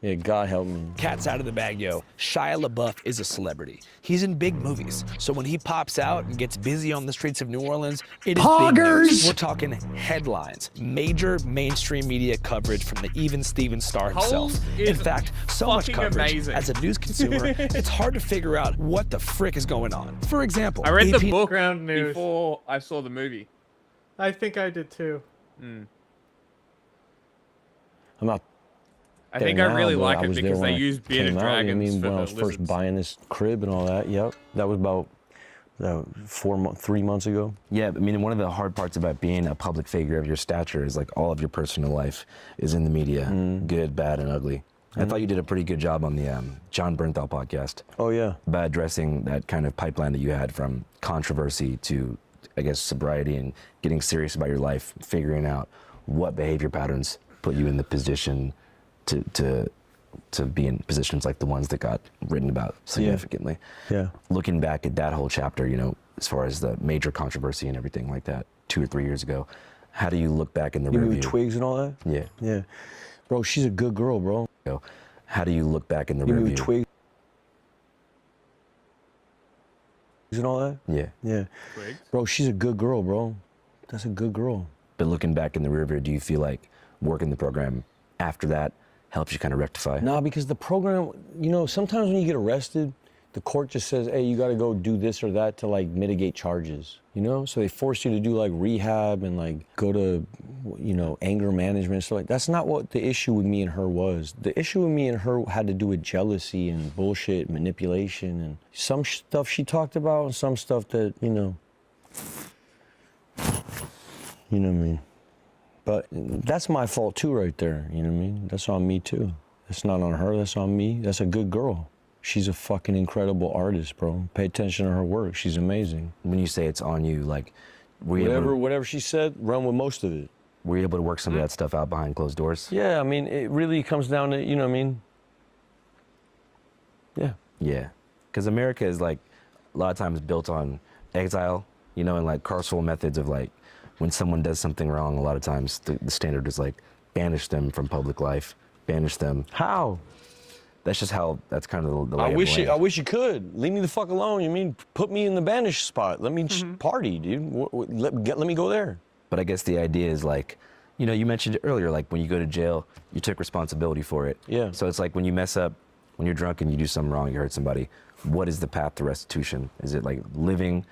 Speaker 15: Yeah, God help me.
Speaker 10: Cat's out of the bag, yo. Shia LaBeouf is a celebrity. He's in big movies, so when he pops out and gets busy on the streets of New Orleans, it is big news. We're talking headlines, major mainstream media coverage from the Even Steven star himself. In fact, so much coverage.
Speaker 13: Amazing.
Speaker 10: As a news consumer, it's hard to figure out what the frick is going on. For example,
Speaker 2: I read
Speaker 10: AP
Speaker 2: the book
Speaker 1: Ground news.
Speaker 2: before I saw the movie.
Speaker 1: I think I did too.
Speaker 15: I'm not.
Speaker 2: I think I really like it because they
Speaker 15: use
Speaker 2: use bearded dragons.
Speaker 15: I mean,
Speaker 2: for
Speaker 15: when I
Speaker 2: the
Speaker 15: was first
Speaker 2: lizards.
Speaker 15: buying this crib and all that, yep, that was about 3 months ago.
Speaker 18: Yeah, I mean, one of the hard parts about being a public figure of your stature is like all of your personal life is in the media, good, bad, and ugly. I thought you did a pretty good job on the John Bernthal podcast.
Speaker 15: Oh, yeah.
Speaker 18: By addressing that kind of pipeline that you had from controversy to, I guess, sobriety and getting serious about your life, figuring out what behavior patterns put you in the position to be in positions like the ones that got written about significantly.
Speaker 15: Yeah.
Speaker 18: Looking back at that whole chapter, you know, as far as the major controversy and everything like that 2 or 3 years ago, how do you look back in the
Speaker 15: You
Speaker 18: rearview?
Speaker 15: mean with Twigs and all that?
Speaker 18: Yeah.
Speaker 15: Yeah. Bro, she's a good girl, bro.
Speaker 18: How do you look back in the
Speaker 15: You mean with
Speaker 18: rearview?
Speaker 15: Twigs and all that?
Speaker 18: Yeah.
Speaker 15: Yeah.
Speaker 2: Twigs?
Speaker 15: Bro, she's a good girl, bro. That's a good girl.
Speaker 18: But looking back in the rearview, do you feel like working the program after that helps you kind of rectify?
Speaker 15: Nah, because the program, you know, sometimes when you get arrested, The court just says, hey, you got to go do this or that to like mitigate charges, you know? So they force you to do like rehab and like go to, you know, anger management. So like, that's not what the issue with me and her was. The issue with me and her had to do with jealousy and bullshit, manipulation, and some stuff she talked about and some stuff that, you know what I mean? But that's my fault too right there, you know what I mean? That's on me too. That's not on her, that's on me. That's a good girl. She's a fucking incredible artist, bro. Pay attention to her work. She's amazing.
Speaker 18: When you say it's on you, like,
Speaker 15: whatever she said, run with most of it.
Speaker 18: Were you able to work some of that stuff out behind closed doors?
Speaker 15: Yeah, I mean, it really comes down to, you know what I mean? Yeah.
Speaker 18: Yeah. Because America is, like, a lot of times built on exile, you know, and, like, carceral methods of, like, when someone does something wrong, a lot of times the standard is, like, banish them from public life, banish them.
Speaker 15: How?
Speaker 18: That's just how, that's kind of the way
Speaker 15: I wish you could. Leave me the fuck alone. You mean put me in the banished spot. Let me party, dude. Let me go there.
Speaker 18: But I guess the idea is like, you know, you mentioned it earlier, like when you go to jail, you took responsibility for it.
Speaker 15: Yeah.
Speaker 18: So it's like when you mess up, when you're drunk and you do something wrong, you hurt somebody, what is the path to restitution? Is it like living,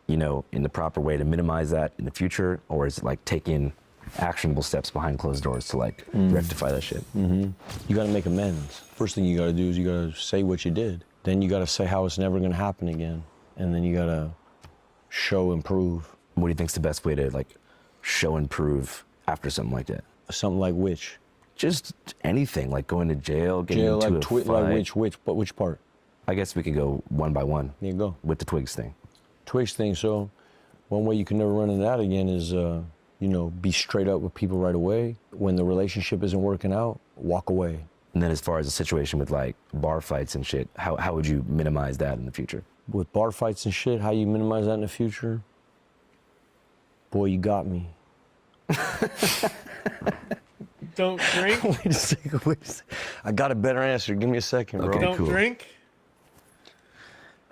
Speaker 18: you know, in the proper way to minimize that in the future? Or is it like taking actionable steps behind closed doors to like rectify that shit?
Speaker 15: You gotta make amends. First thing you gotta do is you gotta say what you did. Then you gotta say how it's never gonna happen again. And then you gotta show and prove.
Speaker 18: What do you think's the best way to like show and prove after something like that?
Speaker 15: Something like which?
Speaker 18: Just anything, like going to jail, getting into
Speaker 15: like
Speaker 18: a fight.
Speaker 15: like which part?
Speaker 18: I guess we could go one by one.
Speaker 15: There you go.
Speaker 18: With the Twigs thing.
Speaker 15: Twigs thing, so one way you can never run into that again is you know, be straight up with people right away. When the relationship isn't working out, walk away.
Speaker 18: And then as far as the situation with like bar fights and shit, how would you minimize that in the future?
Speaker 15: With bar fights and shit, how you minimize that in the future? Boy, you got me.
Speaker 1: Don't drink.
Speaker 15: Wait a second. I got a better answer. Give me a second, bro.
Speaker 1: Okay, don't drink.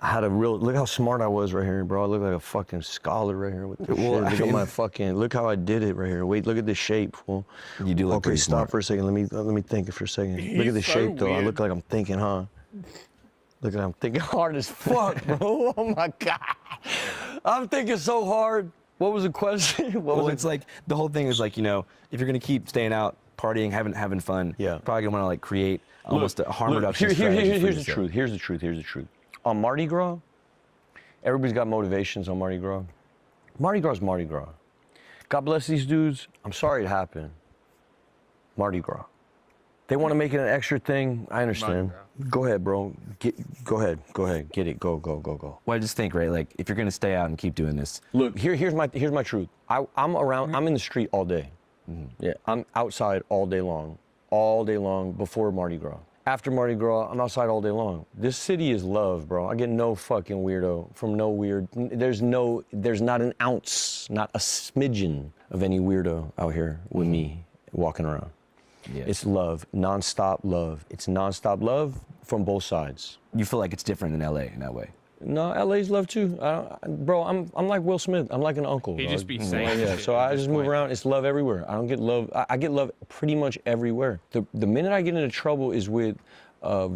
Speaker 15: I had a real, look how smart I was right here, bro. I look like a fucking scholar right here with this shit. Look at my fucking, look how I did it right here. Wait, look at the shape, fool.
Speaker 18: You do look
Speaker 15: pretty smart. Stop for a second. Let me think for a second. Look at the shape, though. I look like I'm thinking, huh? Look at I'm thinking hard as fuck, bro. Oh my God. I'm thinking so hard. What was the question?
Speaker 18: Well, it's like, the whole thing is like, you know, if you're gonna keep staying out, partying, having fun, probably gonna wanna like create almost a harm reduction strategy.
Speaker 15: Here's the truth. Here's the truth. On Mardi Gras, everybody's got motivations on Mardi Gras. Mardi Gras is Mardi Gras. God bless these dudes. I'm sorry it happened. Mardi Gras. They want to make it an extra thing. I understand. Go ahead, bro. Go ahead. Get it. Go.
Speaker 18: Well, I just think, right, like, if you're going to stay out and keep doing this.
Speaker 15: Look, here's my truth. I'm in the street all day. Yeah, I'm outside all day long before Mardi Gras. After Mardi Gras, I'm outside all day long. This city is love, bro. I get no fucking weirdo from no weird. There's not an ounce, not a smidgen of any weirdo out here with me walking around.
Speaker 18: Yeah.
Speaker 15: It's love, nonstop love. It's nonstop love from both sides.
Speaker 18: You feel like it's different than LA in that way?
Speaker 15: No, LA's love too. Bro, I'm like Will Smith. I'm like an uncle.
Speaker 2: He
Speaker 15: dog.
Speaker 2: just be saying
Speaker 15: Yeah,
Speaker 2: shit
Speaker 15: so
Speaker 2: at
Speaker 15: I
Speaker 2: this
Speaker 15: just move
Speaker 2: point.
Speaker 15: around. It's love everywhere. I don't get love. I get love pretty much everywhere. The minute I get into trouble is with a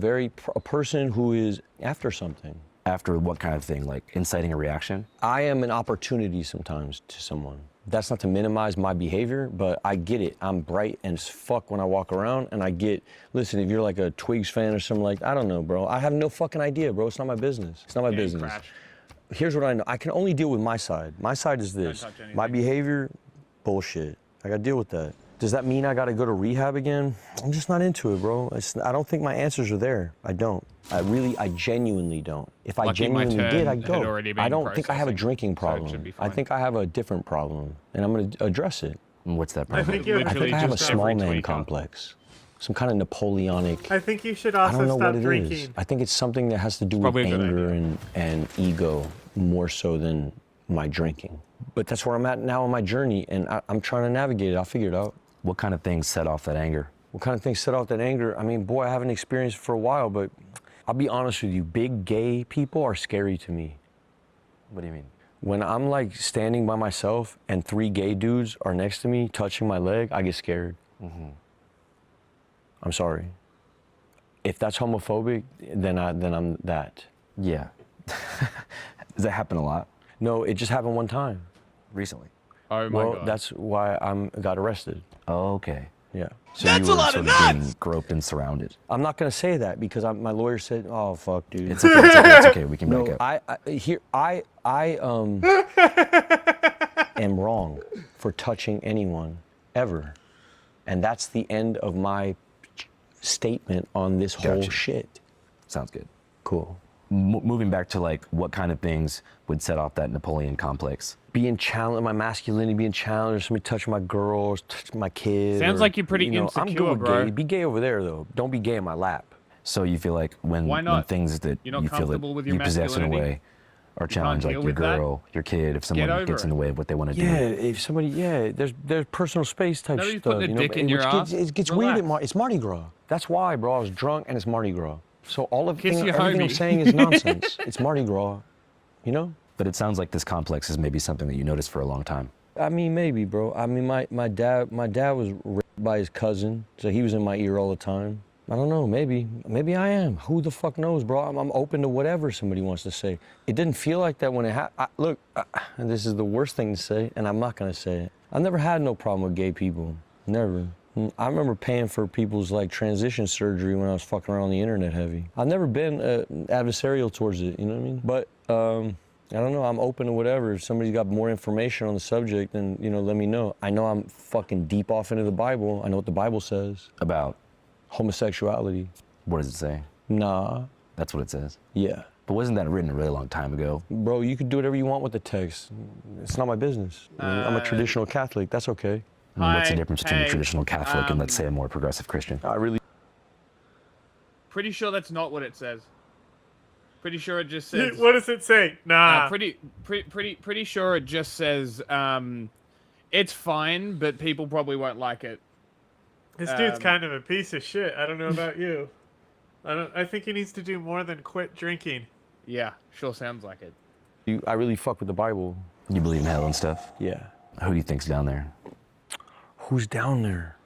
Speaker 15: person who is after something.
Speaker 18: After what kind of thing? Like inciting a reaction?
Speaker 15: I am an opportunity sometimes to someone. That's not to minimize my behavior, but I get it. I'm bright as fuck when I walk around, and I get, listen, if you're like a Twigs fan or something like, I don't know, bro. I have no fucking idea, bro. It's not my business. It's not my business. Here's what I know. I can only deal with my side. My side is this. My behavior, bullshit. I gotta deal with that. Does that mean I gotta go to rehab again? I'm just not into it, bro. I don't think my answers are there. I don't. I genuinely don't. If I genuinely did, I'd go. I don't think I have a drinking problem. I think I have a different problem, and I'm gonna address it.
Speaker 18: And what's that problem?
Speaker 15: I think I have a small man complex. Some kind of Napoleonic.
Speaker 1: I think you should
Speaker 15: I
Speaker 1: also
Speaker 15: don't know
Speaker 1: stop
Speaker 15: what it
Speaker 1: drinking.
Speaker 15: is. I think it's something that has to do with anger and ego more so than my drinking. But that's where I'm at now on my journey, and I'm trying to navigate it. I'll figure it out.
Speaker 18: What kind of things set off that anger?
Speaker 15: What kind of things set off that anger? I mean, boy, I haven't experienced it for a while, but I'll be honest with you. Big gay people are scary to me.
Speaker 18: What do you mean?
Speaker 15: When I'm like standing by myself and 3 gay dudes are next to me touching my leg, I get scared. I'm sorry. If that's homophobic, then I'm that.
Speaker 18: Yeah. Does that happen a lot?
Speaker 15: No, it just happened one time.
Speaker 18: Recently?
Speaker 2: Oh my
Speaker 15: well,
Speaker 2: God.
Speaker 15: that's why I got arrested.
Speaker 18: Oh, okay.
Speaker 15: Yeah.
Speaker 18: So that's you were sort of being groped and surrounded.
Speaker 15: I'm not gonna say that because my lawyer said, "Oh fuck, dude."
Speaker 18: It's okay. It's okay. It's okay. We can
Speaker 15: No,
Speaker 18: break up.
Speaker 15: I am wrong for touching anyone ever, and that's the end of my statement on this whole shit.
Speaker 18: Sounds good.
Speaker 15: Cool.
Speaker 18: Moving back to like what kind of things would set off that Napoleon complex?
Speaker 15: Being challenged, my masculinity being challenged, somebody touch my girls, touch my kids.
Speaker 2: Sounds like you're pretty
Speaker 15: I'm
Speaker 2: insecure,
Speaker 15: good with
Speaker 2: bro.
Speaker 15: gay. Be gay over there though. Don't be gay in my lap.
Speaker 18: So you feel like when things that
Speaker 2: You're not
Speaker 18: you feel that
Speaker 2: comfortable with your
Speaker 18: you possess in a
Speaker 2: masculinity?
Speaker 18: way are challenged, like
Speaker 2: deal
Speaker 18: your
Speaker 2: with that?
Speaker 18: girl, your kid, if someone
Speaker 2: over
Speaker 18: gets in the way of what they want to do.
Speaker 15: Yeah, if somebody, there's personal space type
Speaker 2: Nobody's
Speaker 15: stuff.
Speaker 2: putting a
Speaker 15: you know,
Speaker 2: dick in your ass.
Speaker 15: It gets weird.
Speaker 2: Relax.
Speaker 15: It's Mardi Gras. That's why, bro. I was drunk and it's Mardi Gras. So all of
Speaker 2: Kiss your
Speaker 15: everything I'm
Speaker 2: homie.
Speaker 15: saying is nonsense. It's Mardi Gras, you know.
Speaker 18: But it sounds like this complex is maybe something that you noticed for a long time.
Speaker 15: I mean, maybe, bro. I mean, my dad was raped by his cousin, so he was in my ear all the time. I don't know, maybe I am. Who the fuck knows, bro? I'm open to whatever somebody wants to say. It didn't feel like that when it happened. Look, and this is the worst thing to say, and I'm not gonna say it. I never had no problem with gay people, never. I remember paying for people's like transition surgery when I was fucking around the internet heavy. I've never been adversarial towards it, you know what I mean? But I don't know, I'm open to whatever. If somebody's got more information on the subject, then, you know, let me know. I know I'm fucking deep off into the Bible. I know what the Bible says.
Speaker 18: About?
Speaker 15: Homosexuality.
Speaker 18: What does it say?
Speaker 15: Nah.
Speaker 18: That's what it says?
Speaker 15: Yeah.
Speaker 18: But wasn't that written a really long time ago?
Speaker 15: Bro, you can do whatever you want with the text. It's not my business. I'm a traditional Catholic, that's okay.
Speaker 18: I mean, what's the difference between a traditional Catholic and, let's say, a more progressive Christian?
Speaker 15: I really...
Speaker 2: Pretty sure that's not what it says. Pretty sure it just says.
Speaker 1: What does it say? Nah.
Speaker 2: Pretty sure it just says. It's fine, but people probably won't like it.
Speaker 1: This dude's kind of a piece of shit. I don't know about you. I think he needs to do more than quit drinking.
Speaker 2: Yeah, sure sounds like it.
Speaker 15: I really fuck with the Bible.
Speaker 18: You believe in hell and stuff?
Speaker 15: Yeah.
Speaker 18: Who do you think's down there?
Speaker 15: Who's down there?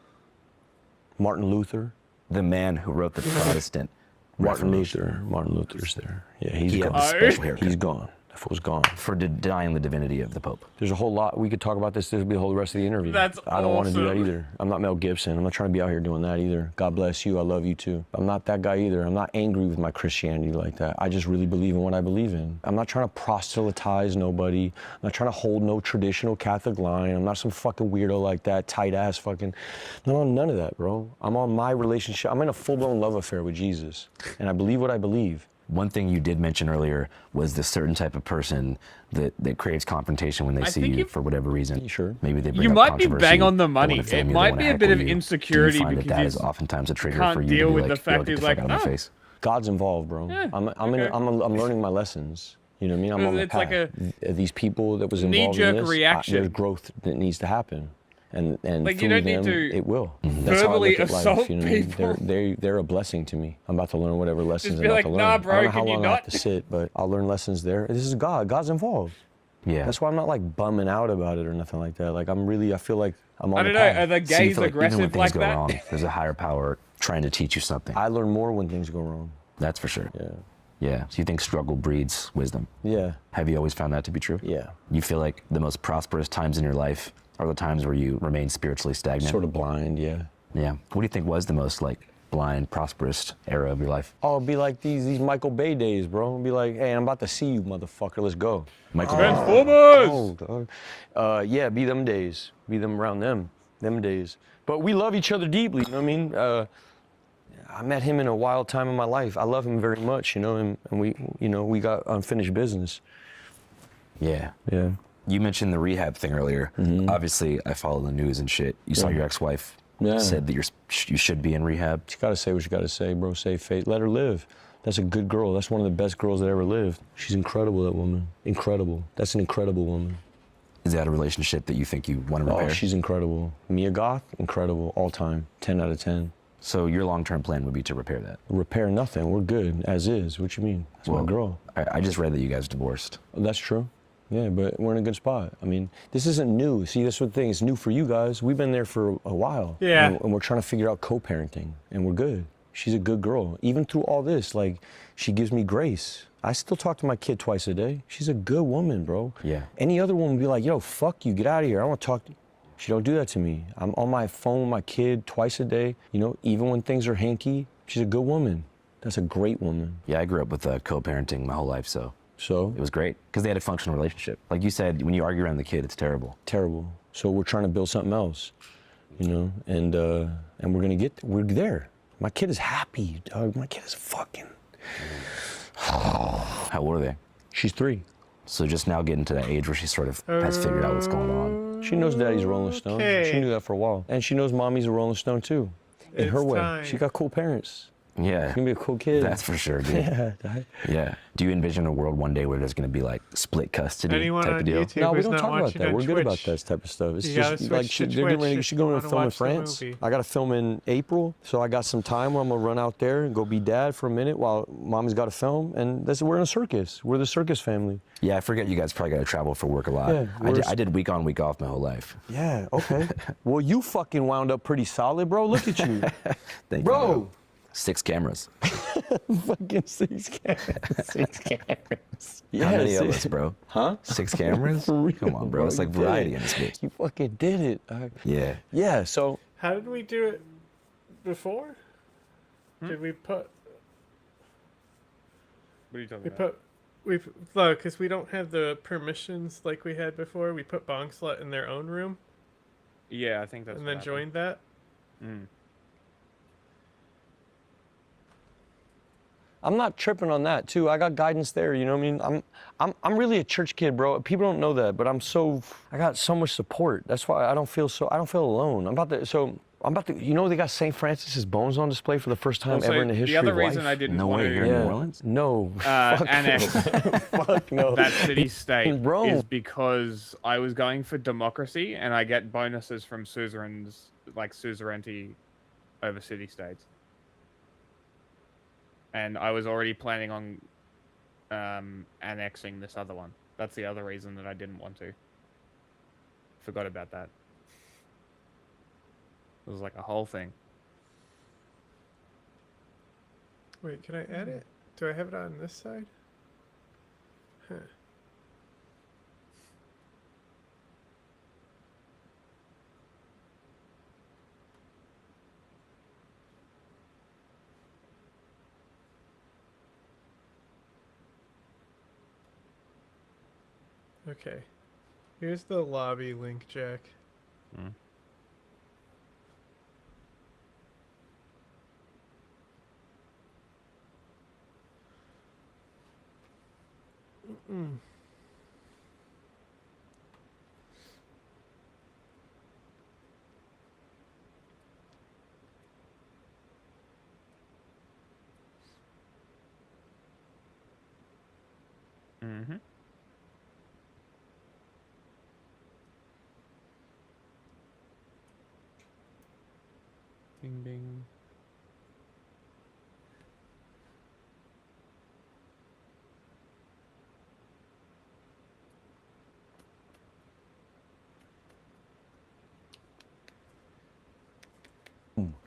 Speaker 15: Martin Luther.
Speaker 18: The man who wrote the Protestant
Speaker 15: Martin
Speaker 18: Reformation.
Speaker 15: Luther's there. Yeah, he's
Speaker 18: He had
Speaker 15: gone.
Speaker 18: the special haircut.
Speaker 15: He's gone. That fool's gone.
Speaker 18: For denying the divinity of the Pope.
Speaker 15: There's a whole lot. We could talk about this. This will be the whole rest of the interview.
Speaker 2: That's
Speaker 15: I don't want to do that
Speaker 2: awesome.
Speaker 15: either. I'm not Mel Gibson. I'm not trying to be out here doing that either. God bless you. I love you too. I'm not that guy either. I'm not angry with my Christianity like that. I just really believe in what I believe in. I'm not trying to proselytize nobody. I'm not trying to hold no traditional Catholic line. I'm not some fucking weirdo like that, tight ass fucking. No, none of that, bro. I'm on my relationship. I'm in a full-blown love affair with Jesus, and I believe what I believe.
Speaker 18: One thing you did mention earlier was the certain type of person that creates confrontation when they see you for whatever reason.
Speaker 15: Sure.
Speaker 18: Maybe they bring
Speaker 2: You
Speaker 18: up
Speaker 2: might be
Speaker 18: controversy,
Speaker 2: bang on the
Speaker 18: they
Speaker 2: money.
Speaker 18: wanna film
Speaker 2: It
Speaker 18: you, they
Speaker 2: might
Speaker 18: wanna
Speaker 2: be a bit
Speaker 18: heckle
Speaker 2: of
Speaker 18: you.
Speaker 2: insecurity
Speaker 18: Do you find
Speaker 2: because
Speaker 18: that
Speaker 2: you
Speaker 18: is oftentimes a trigger
Speaker 2: can't
Speaker 18: for you
Speaker 2: deal
Speaker 18: to be
Speaker 2: with
Speaker 18: like,
Speaker 2: the fact
Speaker 18: yo,
Speaker 2: he's
Speaker 18: get the fuck
Speaker 2: like,
Speaker 18: out of my
Speaker 2: "Oh."
Speaker 18: face?
Speaker 15: God's involved, bro.
Speaker 2: Yeah,
Speaker 15: I'm learning my lessons. You know what I mean? I'm on the
Speaker 2: It's
Speaker 15: path.
Speaker 2: like
Speaker 15: These people that was involved in
Speaker 2: knee-jerk
Speaker 15: this,
Speaker 2: reaction.
Speaker 15: there's growth that needs to happen, and
Speaker 2: Like,
Speaker 15: through
Speaker 2: you don't need
Speaker 15: them,
Speaker 2: to
Speaker 15: it will.
Speaker 18: Mm-hmm.
Speaker 15: That's how I
Speaker 2: verbally
Speaker 15: look at life.
Speaker 2: assault
Speaker 15: You know what I mean?
Speaker 2: people.
Speaker 15: They're a blessing to me. I'm about to learn whatever lessons
Speaker 2: Just
Speaker 15: I'm
Speaker 2: be
Speaker 15: about
Speaker 2: like,
Speaker 15: to learn.
Speaker 2: "Nah, bro,
Speaker 15: I don't know how
Speaker 2: can you
Speaker 15: long I have
Speaker 2: not?"
Speaker 15: to sit, but I'll learn lessons there. This is God. God's involved.
Speaker 18: Yeah.
Speaker 15: That's why I'm not like bumming out about it or nothing like that. Like I feel like I'm on
Speaker 2: I
Speaker 15: the
Speaker 2: don't know.
Speaker 15: path.
Speaker 2: Are the
Speaker 18: So you
Speaker 2: gays
Speaker 18: feel like even when
Speaker 2: aggressive
Speaker 18: things
Speaker 2: like
Speaker 18: go
Speaker 2: that?
Speaker 18: wrong, there's a higher power trying to teach you something.
Speaker 15: I learn more when things go wrong.
Speaker 18: That's for sure.
Speaker 15: Yeah.
Speaker 18: Yeah. So you think struggle breeds wisdom?
Speaker 15: Yeah.
Speaker 18: Have you always found that to be true?
Speaker 15: Yeah.
Speaker 18: You feel like the most prosperous times in your life are the times where you remain spiritually stagnant?
Speaker 15: Sort of blind, yeah.
Speaker 18: Yeah. What do you think was the most like blind, prosperous era of your life?
Speaker 15: Oh, it'd be like these Michael Bay days, bro. It'd be like, hey, I'm about to see you, motherfucker. Let's go.
Speaker 18: Michael
Speaker 2: Transformers!
Speaker 15: Yeah, be them days. Be them around them days. But we love each other deeply, you know what I mean? I met him in a wild time in my life. I love him very much, you know, and we got unfinished business.
Speaker 18: Yeah.
Speaker 15: Yeah.
Speaker 18: You mentioned the rehab thing earlier.
Speaker 15: Mm-hmm.
Speaker 18: Obviously, I follow the news and shit. You saw your ex-wife said that you should be in rehab.
Speaker 15: You gotta say what you gotta say, bro. Save faith. Let her live. That's a good girl. That's one of the best girls that ever lived. She's incredible, that woman. Incredible. That's an incredible woman.
Speaker 18: Is that a relationship that you think you want to repair?
Speaker 15: Oh, she's incredible. Mia Goth, incredible, all time. 10 out of 10.
Speaker 18: So your long-term plan would be to repair that?
Speaker 15: Repair nothing. We're good, as is. What you mean? That's my girl.
Speaker 18: I just read that you guys divorced.
Speaker 15: That's true. Yeah, but we're in a good spot. I mean, this isn't new. See, that's what the thing. It's new for you guys. We've been there for a while.
Speaker 1: Yeah.
Speaker 15: And we're trying to figure out co-parenting, and we're good. She's a good girl. Even through all this, like, she gives me grace. I still talk to my kid twice a day. She's a good woman, bro.
Speaker 18: Yeah.
Speaker 15: Any other woman would be like, yo, fuck you, get out of here. I want to talk. She don't do that to me. I'm on my phone with my kid twice a day. You know, even when things are hanky, she's a good woman. That's a great woman.
Speaker 18: Yeah, I grew up with co-parenting my whole life, so
Speaker 15: it
Speaker 18: was great because they had a functional relationship. Like you said, when you argue around the kid, it's terrible.
Speaker 15: Terrible. So we're trying to build something else, you know, and we're there. My kid is happy, dog. My kid is fucking.
Speaker 18: How old are they?
Speaker 15: She's 3.
Speaker 18: So just now getting to that age where she sort of has figured out what's going on.
Speaker 15: She knows daddy's a Rolling Stone. She knew that for a while. And she knows mommy's a Rolling Stone too. In her way.
Speaker 1: time.
Speaker 15: She got cool parents.
Speaker 18: Yeah.
Speaker 15: She's gonna be a cool kid.
Speaker 18: That's for sure, dude.
Speaker 15: Yeah.
Speaker 18: Yeah. Do you envision a world one day where there's gonna be like split custody
Speaker 1: Anyone
Speaker 18: type
Speaker 1: on
Speaker 18: of deal?
Speaker 1: YouTube
Speaker 15: No, we
Speaker 1: who's
Speaker 15: don't
Speaker 1: not
Speaker 15: talk about
Speaker 1: watching
Speaker 15: that.
Speaker 1: on
Speaker 15: We're good about
Speaker 1: Twitch,
Speaker 15: that type of stuff. It's
Speaker 1: you gotta
Speaker 15: just
Speaker 1: switch
Speaker 15: like
Speaker 1: to
Speaker 15: they're getting ready.
Speaker 1: Twitch
Speaker 15: She's going
Speaker 1: if
Speaker 15: to
Speaker 1: you
Speaker 15: film
Speaker 1: wanna
Speaker 15: in
Speaker 1: watch the
Speaker 15: France.
Speaker 1: movie.
Speaker 15: I got to film in April, so I got some time where I'm gonna run out there and go be dad for a minute while mommy's got to film. And we're in a circus. We're the circus family.
Speaker 18: Yeah, I forget you guys probably got to travel for work a lot.
Speaker 15: Yeah,
Speaker 18: I did week on, week off my whole life.
Speaker 15: Yeah. Okay. Well, you fucking wound up pretty solid, bro. Look at you,
Speaker 18: Thank
Speaker 15: bro.
Speaker 18: you. 6 cameras.
Speaker 15: Fucking 6 cameras. 6 cameras.
Speaker 18: How many of
Speaker 15: 6.
Speaker 18: us, bro?
Speaker 15: Huh?
Speaker 18: 6 cameras?
Speaker 15: For real,
Speaker 18: Come on, bro. It's like
Speaker 15: you did
Speaker 18: variety
Speaker 15: it.
Speaker 18: in this bitch.
Speaker 15: You fucking did it.
Speaker 18: Yeah.
Speaker 15: Yeah. So.
Speaker 1: How did we do it before? Did we put?
Speaker 2: What are you talking
Speaker 1: We
Speaker 2: about?
Speaker 1: because we don't have the permissions like we had before. We put Bong Slut in their own room.
Speaker 2: Yeah, I think that's.
Speaker 1: And
Speaker 2: what
Speaker 1: then
Speaker 2: happened.
Speaker 1: joined that.
Speaker 15: I'm not tripping on that too. I got guidance there, you know what I mean? I'm really a church kid, bro. People don't know that, but I got so much support. That's why I don't feel alone. You know they got St. Francis's bones on display for the first time
Speaker 2: Well, so
Speaker 15: ever in the history of life.
Speaker 2: The other reason I didn't
Speaker 18: No
Speaker 2: want
Speaker 18: way,
Speaker 2: to
Speaker 18: you're in New Orleans?
Speaker 15: No. Fuck
Speaker 2: annex
Speaker 15: Fuck no.
Speaker 2: that city-state
Speaker 15: In Rome.
Speaker 2: is because I was going for democracy and I get bonuses from suzerains, like suzerainty over city-states. And I was already planning on annexing this other one. That's the other reason that I didn't want to. Forgot about that. It was like a whole thing.
Speaker 1: Wait, can I add it? Do I have it on this side? Huh. Okay. Here's the lobby link, Jack.
Speaker 2: Mm-hmm. Bing, bing.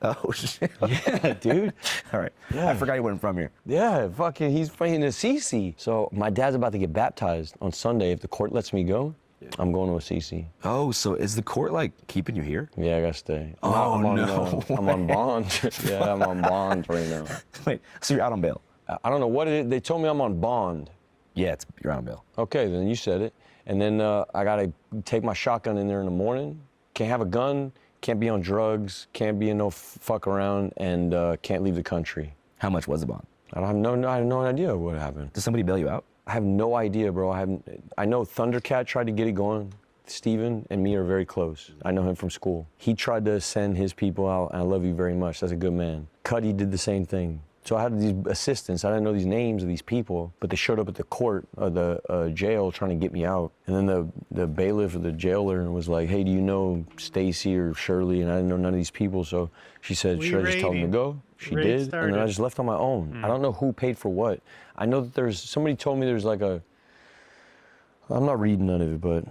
Speaker 18: Oh, shit.
Speaker 15: Yeah, dude.
Speaker 18: All right.
Speaker 15: Yeah.
Speaker 18: I forgot you went from here.
Speaker 15: Yeah, fucking, he's playing Assisi. So my dad's about to get baptized on Sunday. If the court lets me go, I'm going to Assisi.
Speaker 18: Oh, so is the court like keeping you here?
Speaker 15: Yeah, I gotta stay.
Speaker 18: I'm
Speaker 15: on bond. Yeah, I'm on bond right now.
Speaker 18: Wait, so you're out on bail?
Speaker 15: I don't know what it is. They told me I'm on bond.
Speaker 18: Yeah, you're out on bail.
Speaker 15: Okay, then you said it. And then I gotta take my shotgun in there in the morning. Can't have a gun. Can't be on drugs. Can't be in no fuck around, and can't leave the country.
Speaker 18: How much was the bond?
Speaker 15: I have no idea what happened.
Speaker 18: Did somebody bail you out?
Speaker 15: I have no idea, bro. I know Thundercat tried to get it going. Steven and me are very close. I know him from school. He tried to send his people out, and I love you very much. That's a good man. Cuddy did the same thing. So I had these assistants. I didn't know these names of these people, but they showed up at the court, the jail, trying to get me out. And then the bailiff or the jailer was like, "Hey, do you know Stacy or Shirley?" And I didn't know none of these people, so she said, "Should I just tell them to go?" She did, and then I just left on my own. I don't know who paid for what. I know that somebody told me there's like I'm not reading none of it, but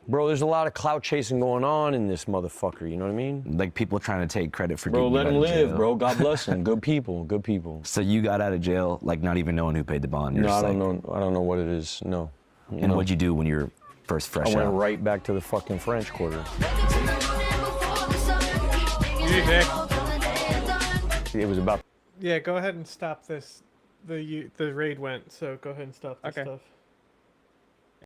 Speaker 15: Bro, there's a lot of clout chasing going on in this motherfucker, you know what I mean?
Speaker 18: Like people trying to take credit for
Speaker 15: Bro,
Speaker 18: getting
Speaker 15: let
Speaker 18: you
Speaker 15: him
Speaker 18: out of
Speaker 15: live,
Speaker 18: jail.
Speaker 15: bro. God bless him. Good people, good people.
Speaker 18: So you got out of jail, like not even knowing who paid the bond. You're
Speaker 15: No, I
Speaker 18: just
Speaker 15: don't
Speaker 18: like-
Speaker 15: know. I don't know what it is. No.
Speaker 18: And what'd you do when you were first fresh
Speaker 15: I went
Speaker 18: out?
Speaker 15: right back to the fucking French Quarter. It was about.
Speaker 1: Yeah, go ahead and stop this. The raid went, so go ahead and stop this
Speaker 2: Okay.
Speaker 1: stuff.